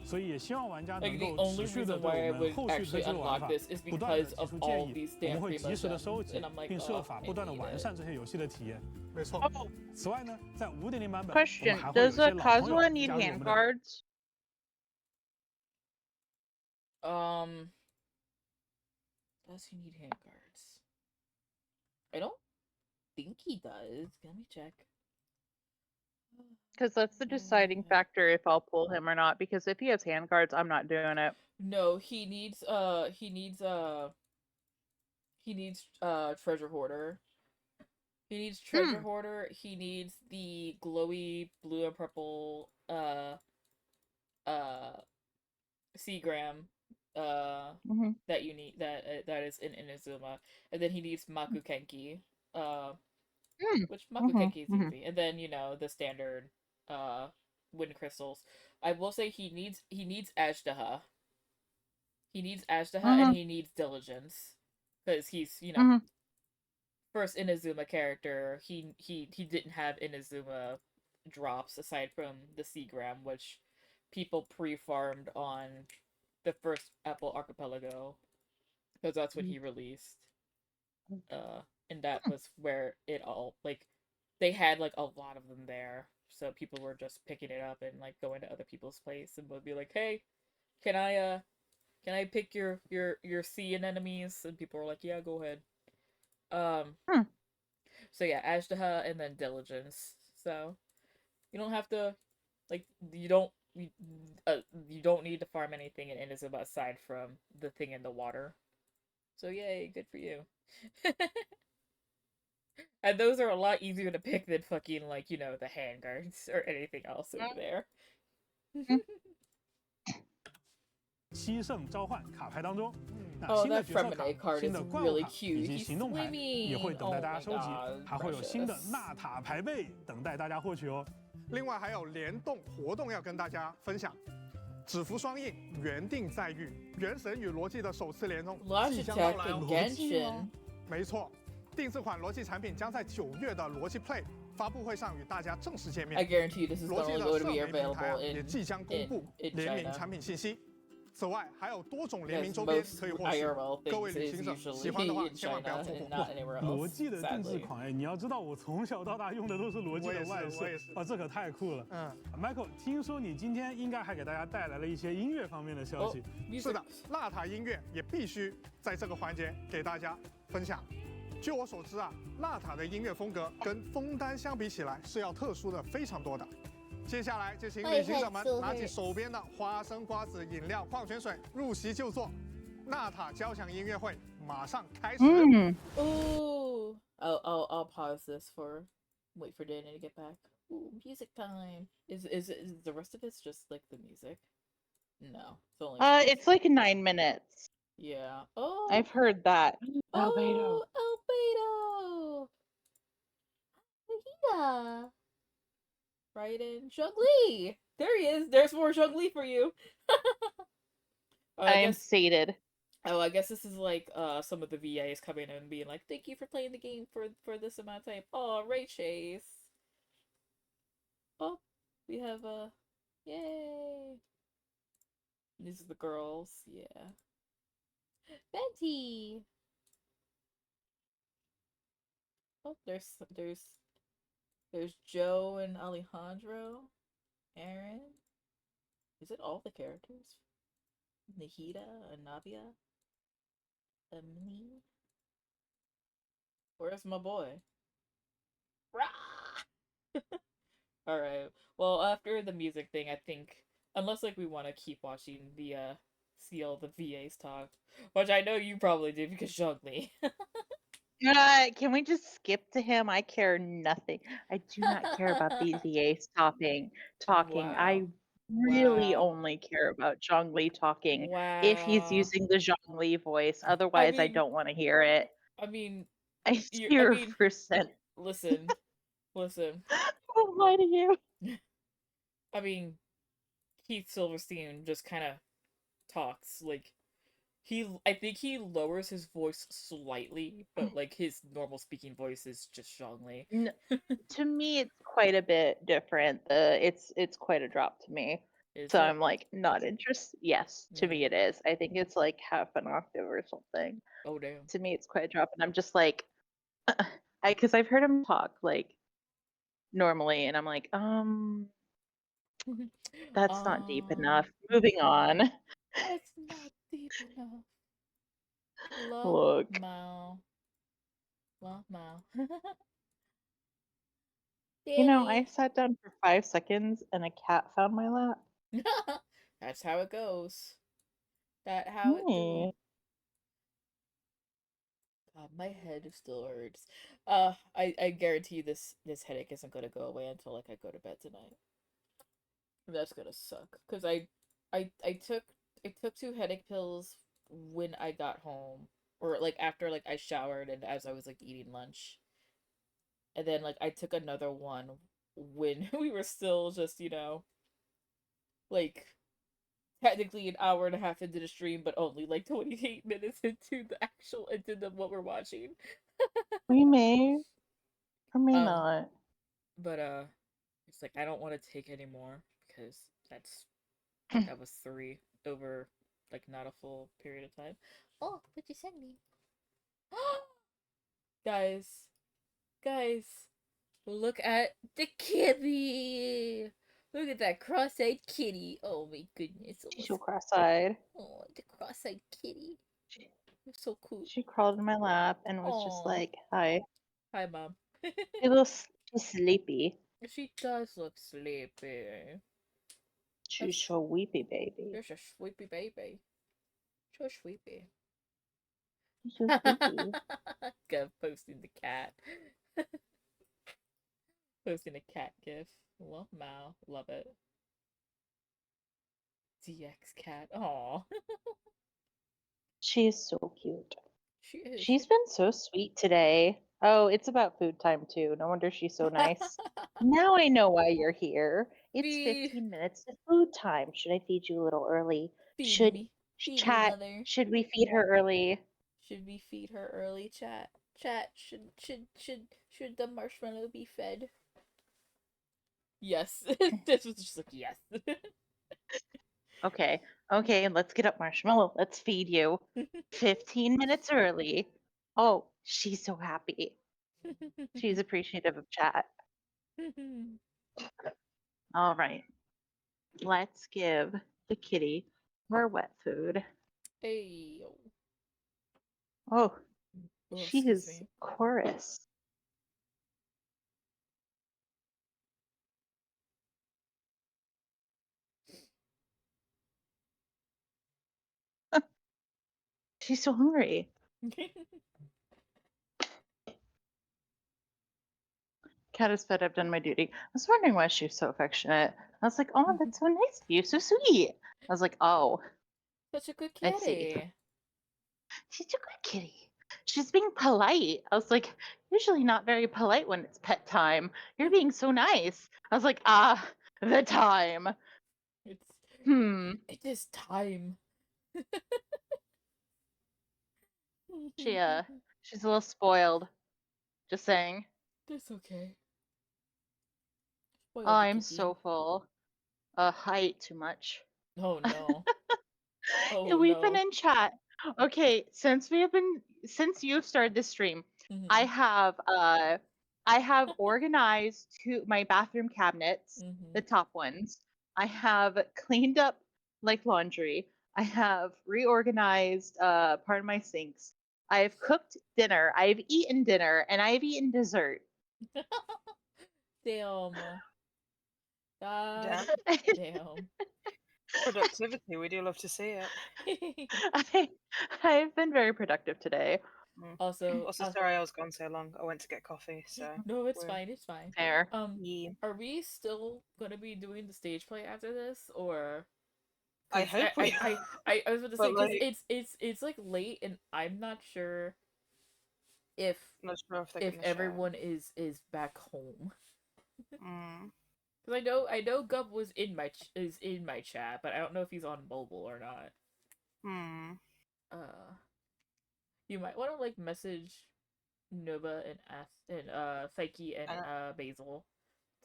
所以也希望玩家能
Like the
够
only
持续的
reason
对
why I
我们
would
后续
actually
推出的玩
unlock
法
this is
不断的
because
提
of
出建
all
议，
these
我们
damn
会及时的
promotions.
收集
And I'm like,
并设
oh,
法
I
不断的
hate
完
it.
善这些游戏的体验。
没错。
此外呢，在5.0 版本，我们
Question:
还会有一
Does
些
a
老朋友
Kazuha need
加入我们的。
handguards?
Does he need handguards? I don't think he does. Let me check.
Because that's the deciding factor if I'll pull him or not. Because if he has handguards, I'm not doing it.
No, he needs treasure hoarder. He needs treasure hoarder. He needs the glowy blue and purple Seagram that you need that is in Inazuma, and then he needs Maku Kenki, which Maku Kenki is easy, and then the standard wind crystals. I will say he needs Ajdaha. He needs Ajdaha and he needs diligence because he's first Inazuma character. He didn't have Inazuma drops aside from the Seagram, which people pre-farmed on the first Apple Archipelago because that's when he released. And that was where it all they had like a lot of them there, so people were just picking it up and like going to other people's place and would be like, "Hey, can I pick your sea anemones?" And people were like, "Yeah, go ahead." So yeah, Ajdaha and then diligence. So you don't have to you don't need to farm anything in Inazuma aside from the thing in the water. So yay, good for you. And those are a lot easier to pick than fucking the handguards or anything else over there.
七圣召唤卡牌当中，那
Oh,
新的
that
角色卡、
Fremine card
新
is
的怪物
really
卡以
cute.
及
He's
行动牌也会
swimming.
等待
Oh
大家
my
收集，
god,
还会有新的
precious.
纳塔牌背等待大家获取哦。
另外还有联动活动要跟大家分享，指符双印，原定再遇，原神与逻辑的首次联动即将到来哦。
Genshin.
没错，定制款逻辑产品将在9月的逻辑 Play 发布会上与大家正式见面。
I guarantee you this is
逻辑
only
的
going
社
to be
媒平台
available
也即将公布
in
联名
China.
产品信息。此外，还有多种联名
Because
周边
most
可以获取
IRL。
各位
things
旅
is
行者
usually
喜欢的话，
in
千万不要
China
错
and
过。
not anywhere
逻
else.
辑的定制
Sadly.
款，哎，你要知道，我从小到大用的都是逻辑的外设，啊，这可太酷了。Michael， 听说你今天应该还给大家带来了一些音乐方面的消息。
是的，纳塔音乐也必须在这个环节给大家分享。据我所知啊，纳塔的音乐风格跟枫丹相比起来是要特殊的非常多的。接下来就请旅行者们拿起手边的花生、瓜子、饮料、矿泉水，入席就坐。纳塔交响音乐会马上开始。
Ooh. I'll pause this wait for Dana to get back. Ooh, music time. Is the rest of it's just like the music? No, it's only.
It's like 9 minutes.
Yeah. Oh.
I've heard that.
Oh, Albedo. Fajita. Right in Zhongli. There he is. There's more Zhongli for you.
I am sated.
Oh, I guess this is like some of the VAs coming in and being like, "Thank you for playing the game for this amount of time." Oh, Ray Chase. Oh, we have yay. These are the girls. Yeah. Betty. Oh, there's Joe and Alejandro, Aaron. Is it all the characters? Nahida, Anavia, Emily. Where's my boy? All right. Well, after the music thing, I think unless we want to keep watching see all the VAs talk, which I know you probably do because Zhongli.
Can we just skip to him? I care nothing. I do not care about these VAs talking.
Wow.
I really only care about Zhongli talking if he's using the Zhongli voice. Otherwise, I don't want to hear it.
I mean,
I
I mean,
0%.
listen.
I won't lie to you.
I mean, Keith Silverstein just kind of talks like I think he lowers his voice slightly, but like his normal speaking voice is just strongly.
No, to me, it's quite a bit different. It's quite a drop to me.
Is
So
it?
I'm like not interested. Yes, to me it is. I think it's like half an octave or something.
Oh damn.
To me, it's quite a drop, and I'm just like, because I've heard him talk like normally, and I'm like, that's not deep enough. Moving on.
That's not deep enough.
Look.
Mao. Love Mao.
You know, I sat down for 5 seconds and a cat found my lap.
That's how it goes. That how it do. God, my head still hurts. I guarantee this headache isn't gonna go away until like I go to bed tonight. That's gonna suck. Cause I took 2 headache pills when I got home, or like after like I showered and as I was like eating lunch, and then like I took another one when we were still just like technically an hour and a half into the stream, but only like 28 minutes into the what we're watching.
We may or may not.
But it's like I don't want to take any more because that was 3 over like not a full period of time. Oh, what you sent me? Guys, look at the kitty. Look at that cross-eyed kitty. Oh my goodness.
She's so cross-eyed.
Oh, the cross-eyed kitty. You're so cool.
She crawled in my lap and was just like, "Hi."
Hi, Mom.
She's sleepy.
She does look sleepy.
She's so weepy, baby.
You're a sleepy baby. So sleepy.
She's so sleepy.
Go posting the cat. Posting a cat gif. Love Mal. Love it. DX cat. Aw.
She is so cute.
She is.
She's been so sweet today. Oh, it's about food time too. No wonder she's so nice. Now I know why you're here. It's 15 minutes to food time. Should I feed you a little early? Should should we feed her early?
Should we feed her early, chat? Chat, should the marshmallow be fed? Yes. This was just like yes.
Okay, let's get up, Marshmallow. Let's feed you. 15 minutes early. Oh, she's so happy. She's appreciative of chat. All right. Let's give the kitty her wet food.
Hey.
Oh, she is chorus. She's so hungry. Cat is fed. I've done my duty. I was wondering why she was so affectionate. I was like, oh, that's so nice of you. So sweet. I was like, oh.
Such a good
I see.
kitty.
She's a good kitty. She's being polite. I was like, usually not very polite when it's pet time. You're being so nice. I was like, the time.
It is time.
She's a little spoiled. Just saying.
That's okay.
Oh, I'm so full. I ate too much.
Oh no. Oh
We've
no.
been in chat. Okay, since you've started this stream, I have organized my bathroom cabinets, the top ones. I have cleaned up like laundry. I have reorganized part of my sinks. I've cooked dinner. I've eaten dinner, and I've eaten dessert.
Damn. God damn.
Productivity, we do love to see
it. I've been very productive today.
Also,
sorry I was gone so long. I went to get coffee, so
no, it's fine. It's fine.
Fair.
Are we still gonna be doing the stage play after this, or?
I hope we.
I was about to say because it's like late and I'm not sure. if
Not sure if they're
if
gonna show.
everyone is back home.
Mm.
Because I know Gub was is in my chat, but I don't know if he's on mobile or not.
Hmm.
You might want to like message Nova and Psyche and Basil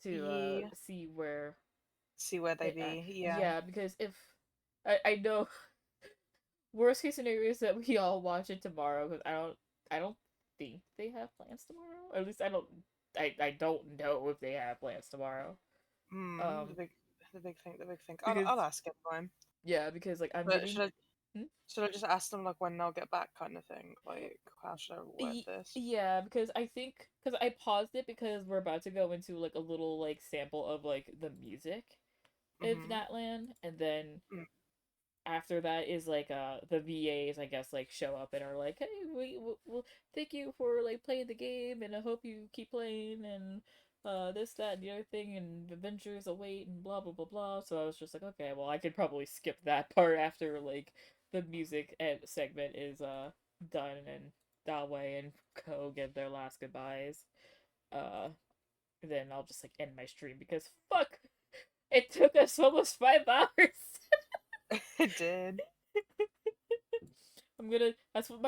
to see where
they be.
Yeah, because if I know worst case scenario is that we all watch it tomorrow, because I don't think they have plans tomorrow. Or at least I don't know if they have plans tomorrow.
The big thing. I'll ask everyone.
Yeah, because like I'm
But
getting.
Should I just ask them like when they'll get back, kind of thing? Like, how should I word this?
Yeah, because I paused it because we're about to go into like a little like sample of like the music of Natland, and then after that is like the VAs, I guess, like show up and are like, hey, we'll thank you for like playing the game, and I hope you keep playing, and this, that, and the other thing, and adventures await, and blah blah blah blah. So I was just like, okay, well I could probably skip that part after like the music segment is done, and Dawe and Ko give their last goodbyes. Then I'll just like end my stream, because fuck, it took us almost 5 hours.
It did.
That's what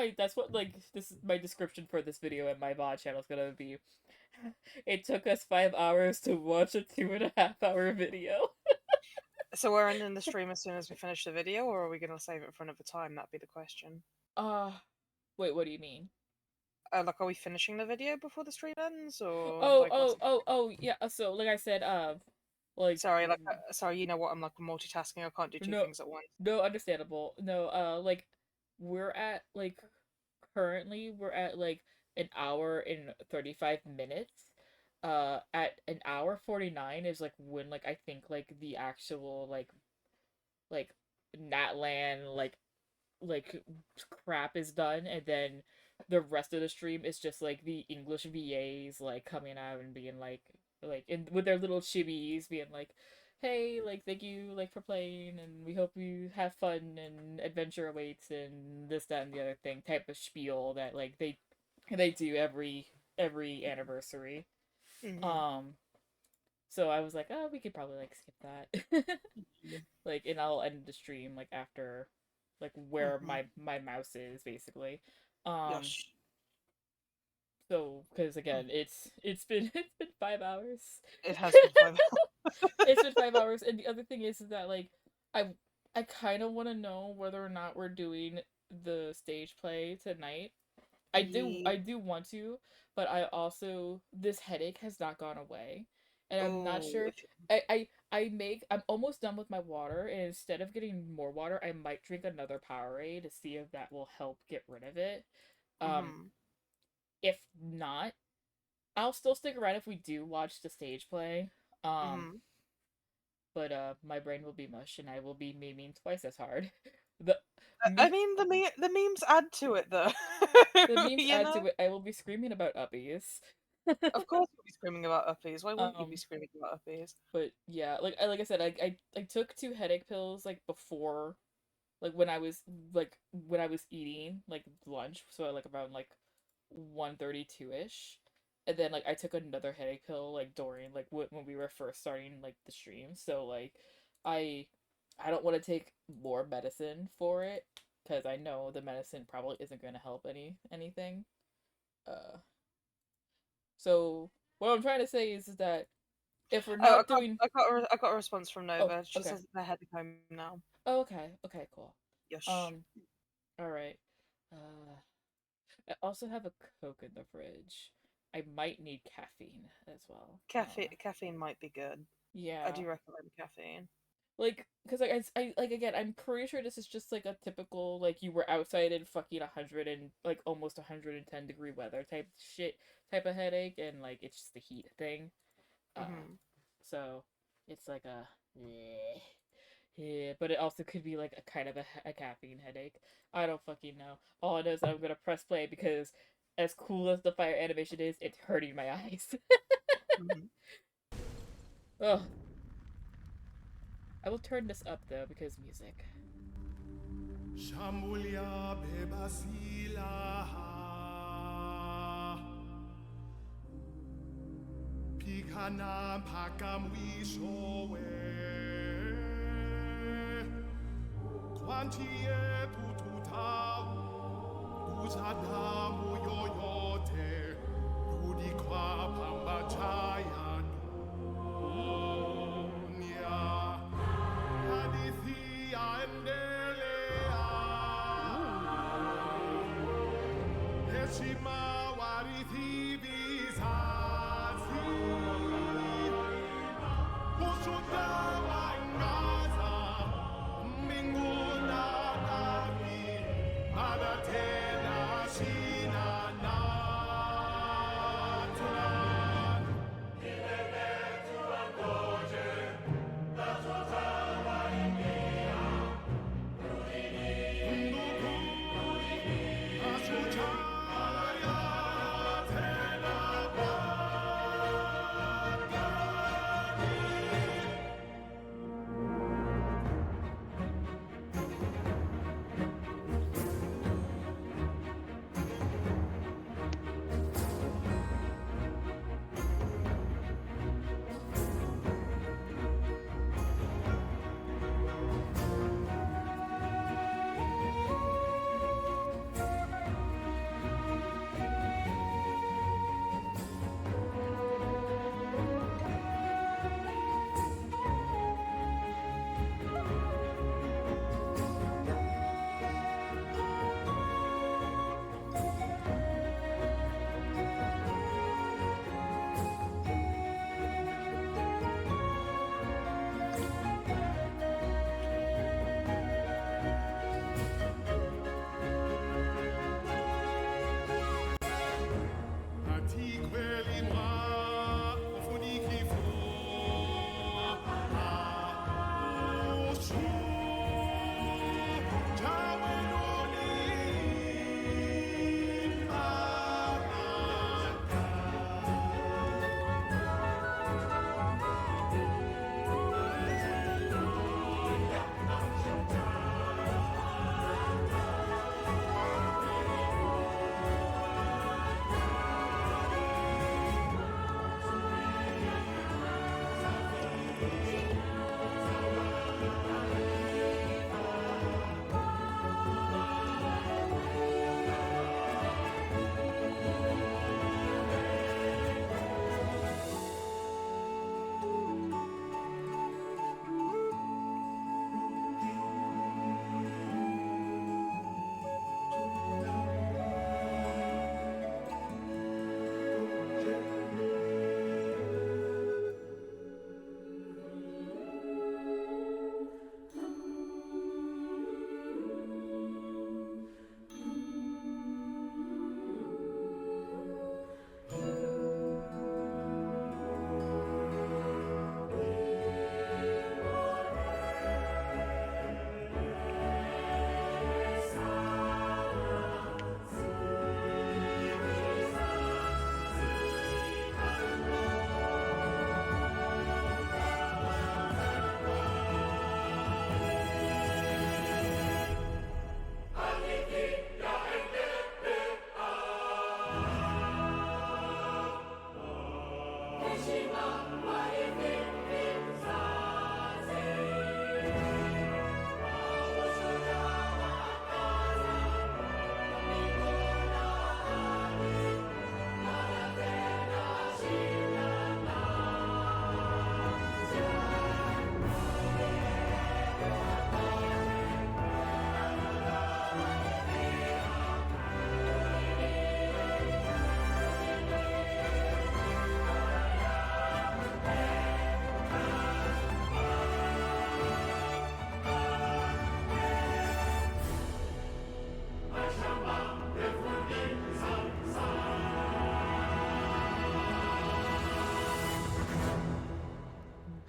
like this is my description for this video, and my VOD channel is gonna be. It took us 5 hours to watch a 2.5 hour video.
So we're ending the stream as soon as we finish the video, or are we gonna save it for another time? That'd be the question.
Wait, what do you mean?
Like, are we finishing the video before the stream ends, or?
Oh, yeah. So, like I said, like.
Sorry, sorry. You know what? I'm like multitasking. I can't do two things at once.
No, understandable. No, like, currently we're at like an hour and 35 minutes. At an hour 49 is like when like I think like the actual like Natland like crap is done, and then the rest of the stream is just like the English VAs like coming out and being like in with their little chibis being like, hey, like thank you like for playing, and we hope you have fun, and adventure awaits, and this, that, and the other thing type of spiel that like they do every anniversary. So I was like, oh, we could probably like skip that. Like, and I'll end the stream like after like where my mouse is, basically. So, because again, it's been 5 hours.
It has been 5 hours.
It's been 5 hours, and the other thing is that like I kind of want to know whether or not we're doing the stage play tonight. I do want to, but I also, this headache has not gone away, and I'm not sure. I'm almost done with my water, and instead of getting more water, I might drink another Powerade to see if that will help get rid of it. If not, I'll still stick around if we do watch the stage play. But my brain will be mush, and I will be memeing twice as hard.
I mean, the memes add to it, though.
The memes add to it. I will be screaming about uppies.
Of course, you'll be screaming about uppies. Why wouldn't you be screaming about uppies?
But yeah, like I said, I took 2 headache pills like before, like when I was eating like lunch, so like around like 1:32ish, and then like I took another headache pill like during like when we were first starting like the stream. So like I don't want to take more medicine for it, because I know the medicine probably isn't going to help anything. So what I'm trying to say is that if we're not doing,
I got a response from Nova. She says they're heading home now.
Oh, okay, cool.
Yes.
All right. I also have a Coke in the fridge. I might need caffeine as well.
Caffeine might be good.
Yeah.
I do recommend caffeine.
Like, because I like, again, I'm pretty sure this is just like a typical like you were outside in fucking 100 and like almost 110-degree weather type of headache, and like it's just the heat thing. So it's like a yeah, but it also could be like a kind of a caffeine headache. I don't fucking know. All I know is that I'm gonna press play, because as cool as the fire animation is, it's hurting my eyes. Ugh. I will turn this up though, because music.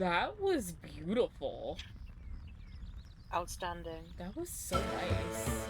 That was beautiful.
Outstanding.
That was so nice.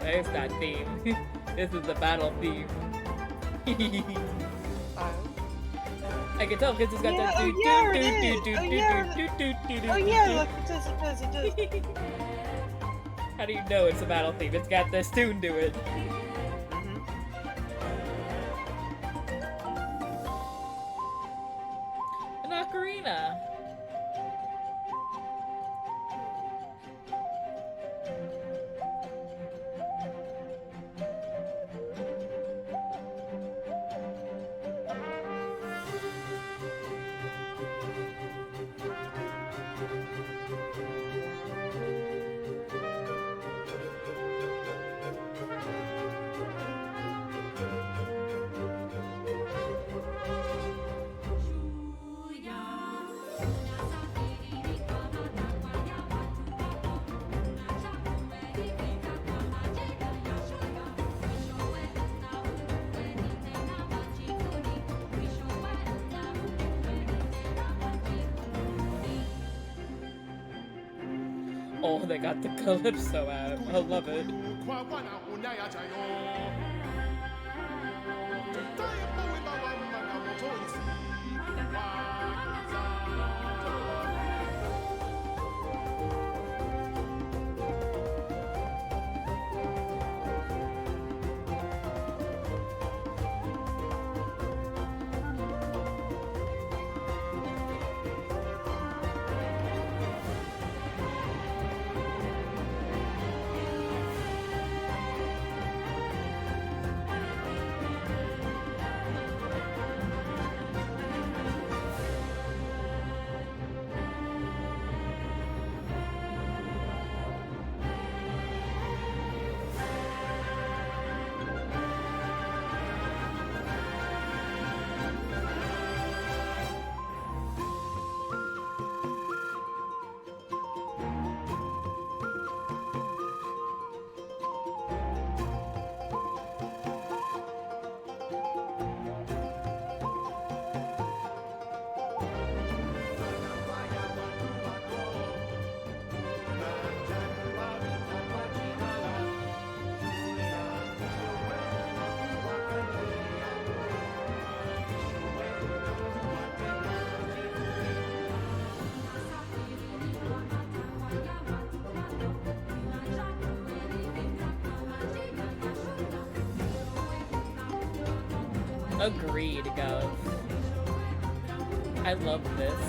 There's that theme. This is the battle theme. I can tell because it's got that do
Oh yeah, look, it does.
How do you know it's a battle theme? It's got this tune to it. An ocarina. Oh, they got the calypso out. I love it. Agreed, Gov. I love this.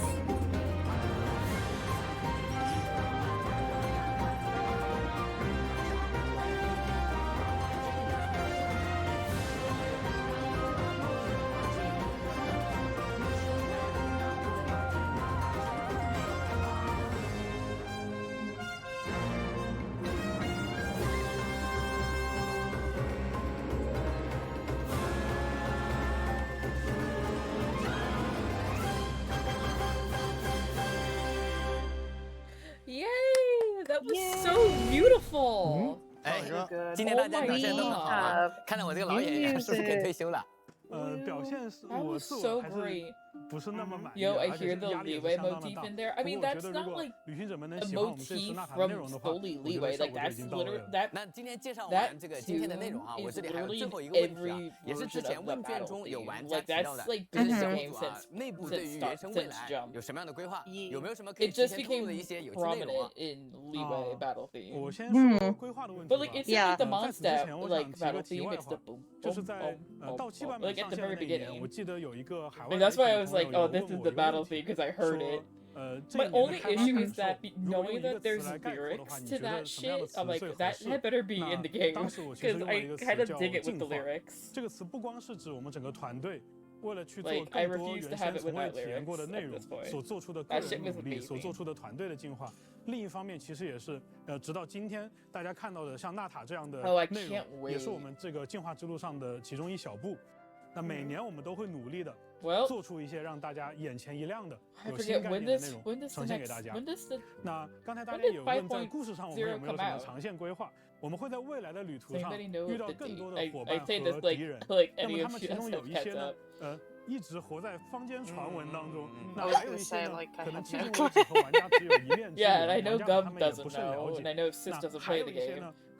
Yay! That was so beautiful.
哎，今天大家表现都很好啊，看来我这个老演员是不是可以退休了？
表现是
That
我
was
自
so
我还是
great.
不是那么满意
Yo,
的，
I
而且
hear
是
the
压力也是
leeway
相当的
motif
大。
in there.
不
I mean,
过我觉
that's
得如
not
果
like
旅行者们能
a
喜欢我们这次
motif
纳塔的内
from
容的话，
Stoli
我觉得
Leeway.
效
Like
果就已
that's
经到位
literally
了。
that
那今天介绍
that
完这个今天的内容啊，我
tune
这
is
里还有
literally
最
in
后一个问题啊，
every
也是之
version
前
of the
问卷
battle
中有
theme.
玩家
Like
提到
that's
的，
like
就
been
是
the
小
game
公主啊
since
内部对于
since
原神
start
未
since
来
jump.
有什么样的规划？有没有什么可以
It
提
just
前透露的
became
一些有趣内容啊
prominent？in Leeway battle theme.
我先说规划的问题
But
吧。
like it's
Yeah.
like the
在此之
monster
前，我
like
想提个
battle
题
theme.
外
It's
话
the boom
就是
boom
在
boom
到期
boom
版
boom.
本
Like
上
at the
线的
very
那一年，我
beginning.
记得有一个海
And
外
that's
媒
why
体
I
的
was
朋友
like,
有
oh,
问
this
我
is
一
the
个问
battle
题，
theme because I
说
heard it.
这
My
一年的
only
开发
issue
感
is
受，
that
如果用
knowing
一个
that
词
there's
来概括的
lyrics
话，你
to
觉得
that
什么样的
shit,
词
I'm like
最合
that
适？
had better be in
那
the game
当时我其实
because
用了
I
一个
kind
词
of
叫
dig it with
进
the
化。
lyrics.
这个词不光是指我们整个团队为了去做
Like I
更多
refuse to
原
have
生
it
从未
without
体验过的
lyrics
内
at
容
this point.
所做出的个
That
人
shit
努
was
力，所
amazing.
做出的团队的进化。另一方面，其实也是直到今天大家看到的像纳塔这样的
Oh, I
内
can't
容，也是
wait.
我们这个进化之路上的其中一小步。那每年我们都会努力的
Well,
做出一些让大家眼前一亮的、
I
有新
forget
概
when
念的
this
内容
when this the
呈现给
next
大家。
when this the
那刚才大
when
家
did
也问，在
5.0
故事上我们有没有
come
什么
out?
长线规划？我们会在未来的旅途
Does
上
anybody know
遇到
the
更
date?
多的
I
伙
I
伴
say
和
this
敌
like
人。
like
那么
any
他
of
们
you
其中
has
有一些
heads
呢
up.，
一直活在坊间传闻当中。
I
那
was
还有
gonna
一些
say
呢，
like I
可能
have
迄
no
今为止和玩家只有一面之
Yeah, and I
缘，
know
玩家们他
Gum
们也
doesn't
不甚了
know,
解。
and I know Sis
那
doesn't
还
play
有
the
一些
game.
呢，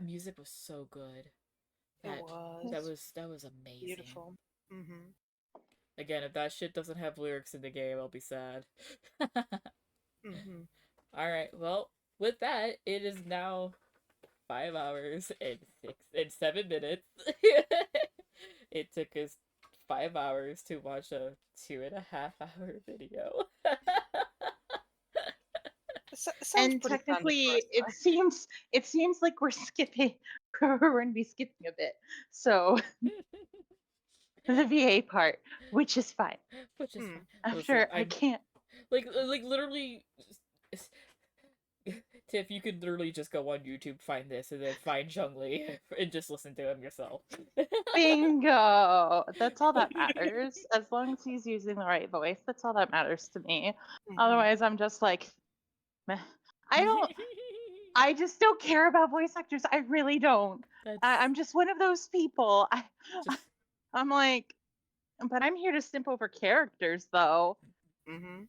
that music was so good. That was amazing.
Beautiful. Mm-hmm.
Again, if that shit doesn't have lyrics in the game, I'll be sad.
Mm-hmm.
All right. Well, with that, it is now 5 hours and 7 minutes. It took us 5 hours to watch a 2.5-hour video.
And technically, it seems like we're skipping. We're going to be skipping a bit. So the VA part, which is fine.
Which is fine.
I'm
Listen,
sure I can't.
Like literally, Tiff, you could literally just go on YouTube, find this, and then find Zhongli and just listen to him yourself.
Bingo! That's all that matters. As long as he's using the right voice, that's all that matters to me. Otherwise, I'm just like, meh. I just don't care about voice actors. I really don't. I'm just one of those people. I'm like, but I'm here to simp over characters, though.
Mm-hmm.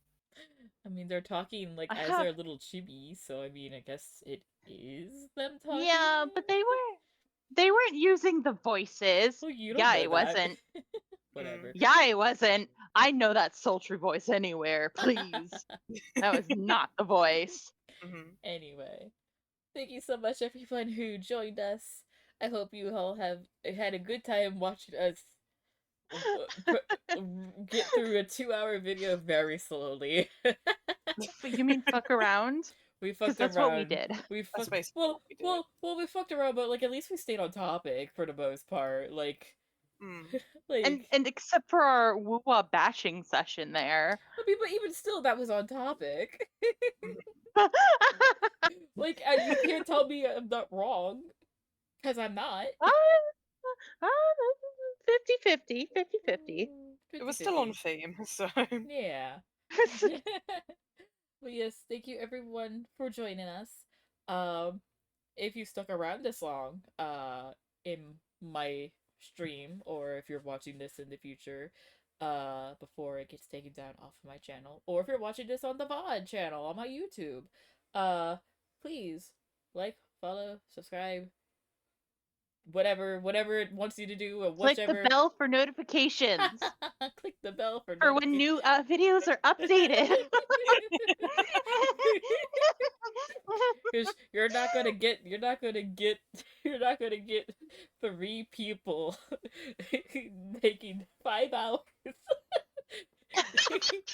I mean, they're talking like as their little chibi, so I mean, I guess it is them talking.
Yeah, but they They weren't using the voices.
Well, you don't
Yeah,
know
it
that.
wasn't.
Whatever.
Yeah, it wasn't. I know that sultry voice anywhere. Please, that was not the voice.
Anyway, thank you so much, everyone who joined us. I hope you all have had a good time watching us get through a 2-hour video very slowly.
You mean fuck around?
We fucked
that's
around.
What we did.
We fucked. We fucked around, but like at least we stayed on topic for the most part. Like,
and except for our woo-wah bashing session there.
I mean, but even still, that was on topic. Like, you can't tell me I'm not wrong, because I'm not.
50-50. 50-50.
It was still on theme, so
yeah. But yes, thank you everyone for joining us. If you stuck around this long, in my stream, or if you're watching this in the future, before it gets taken down off of my channel, or if you're watching this on the VOD channel on my YouTube, please like, follow, subscribe, whatever it wants you to do, or whichever.
Click the bell for notifications.
Click the bell for
when new videos are updated.
Because you're not gonna get 3 people taking 5 hours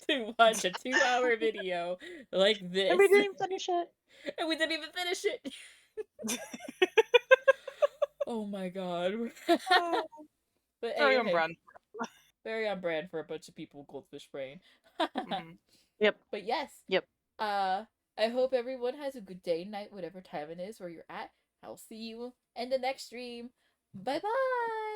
to watch a 2-hour video like this.
And we didn't even finish it.
Oh my god. But
very on brand.
Very on brand for a bunch of people with goldfish brain.
Yep.
But yes.
Yep.
I hope everyone has a good day, night, whatever time it is where you're at. I'll see you in the next stream. Bye bye.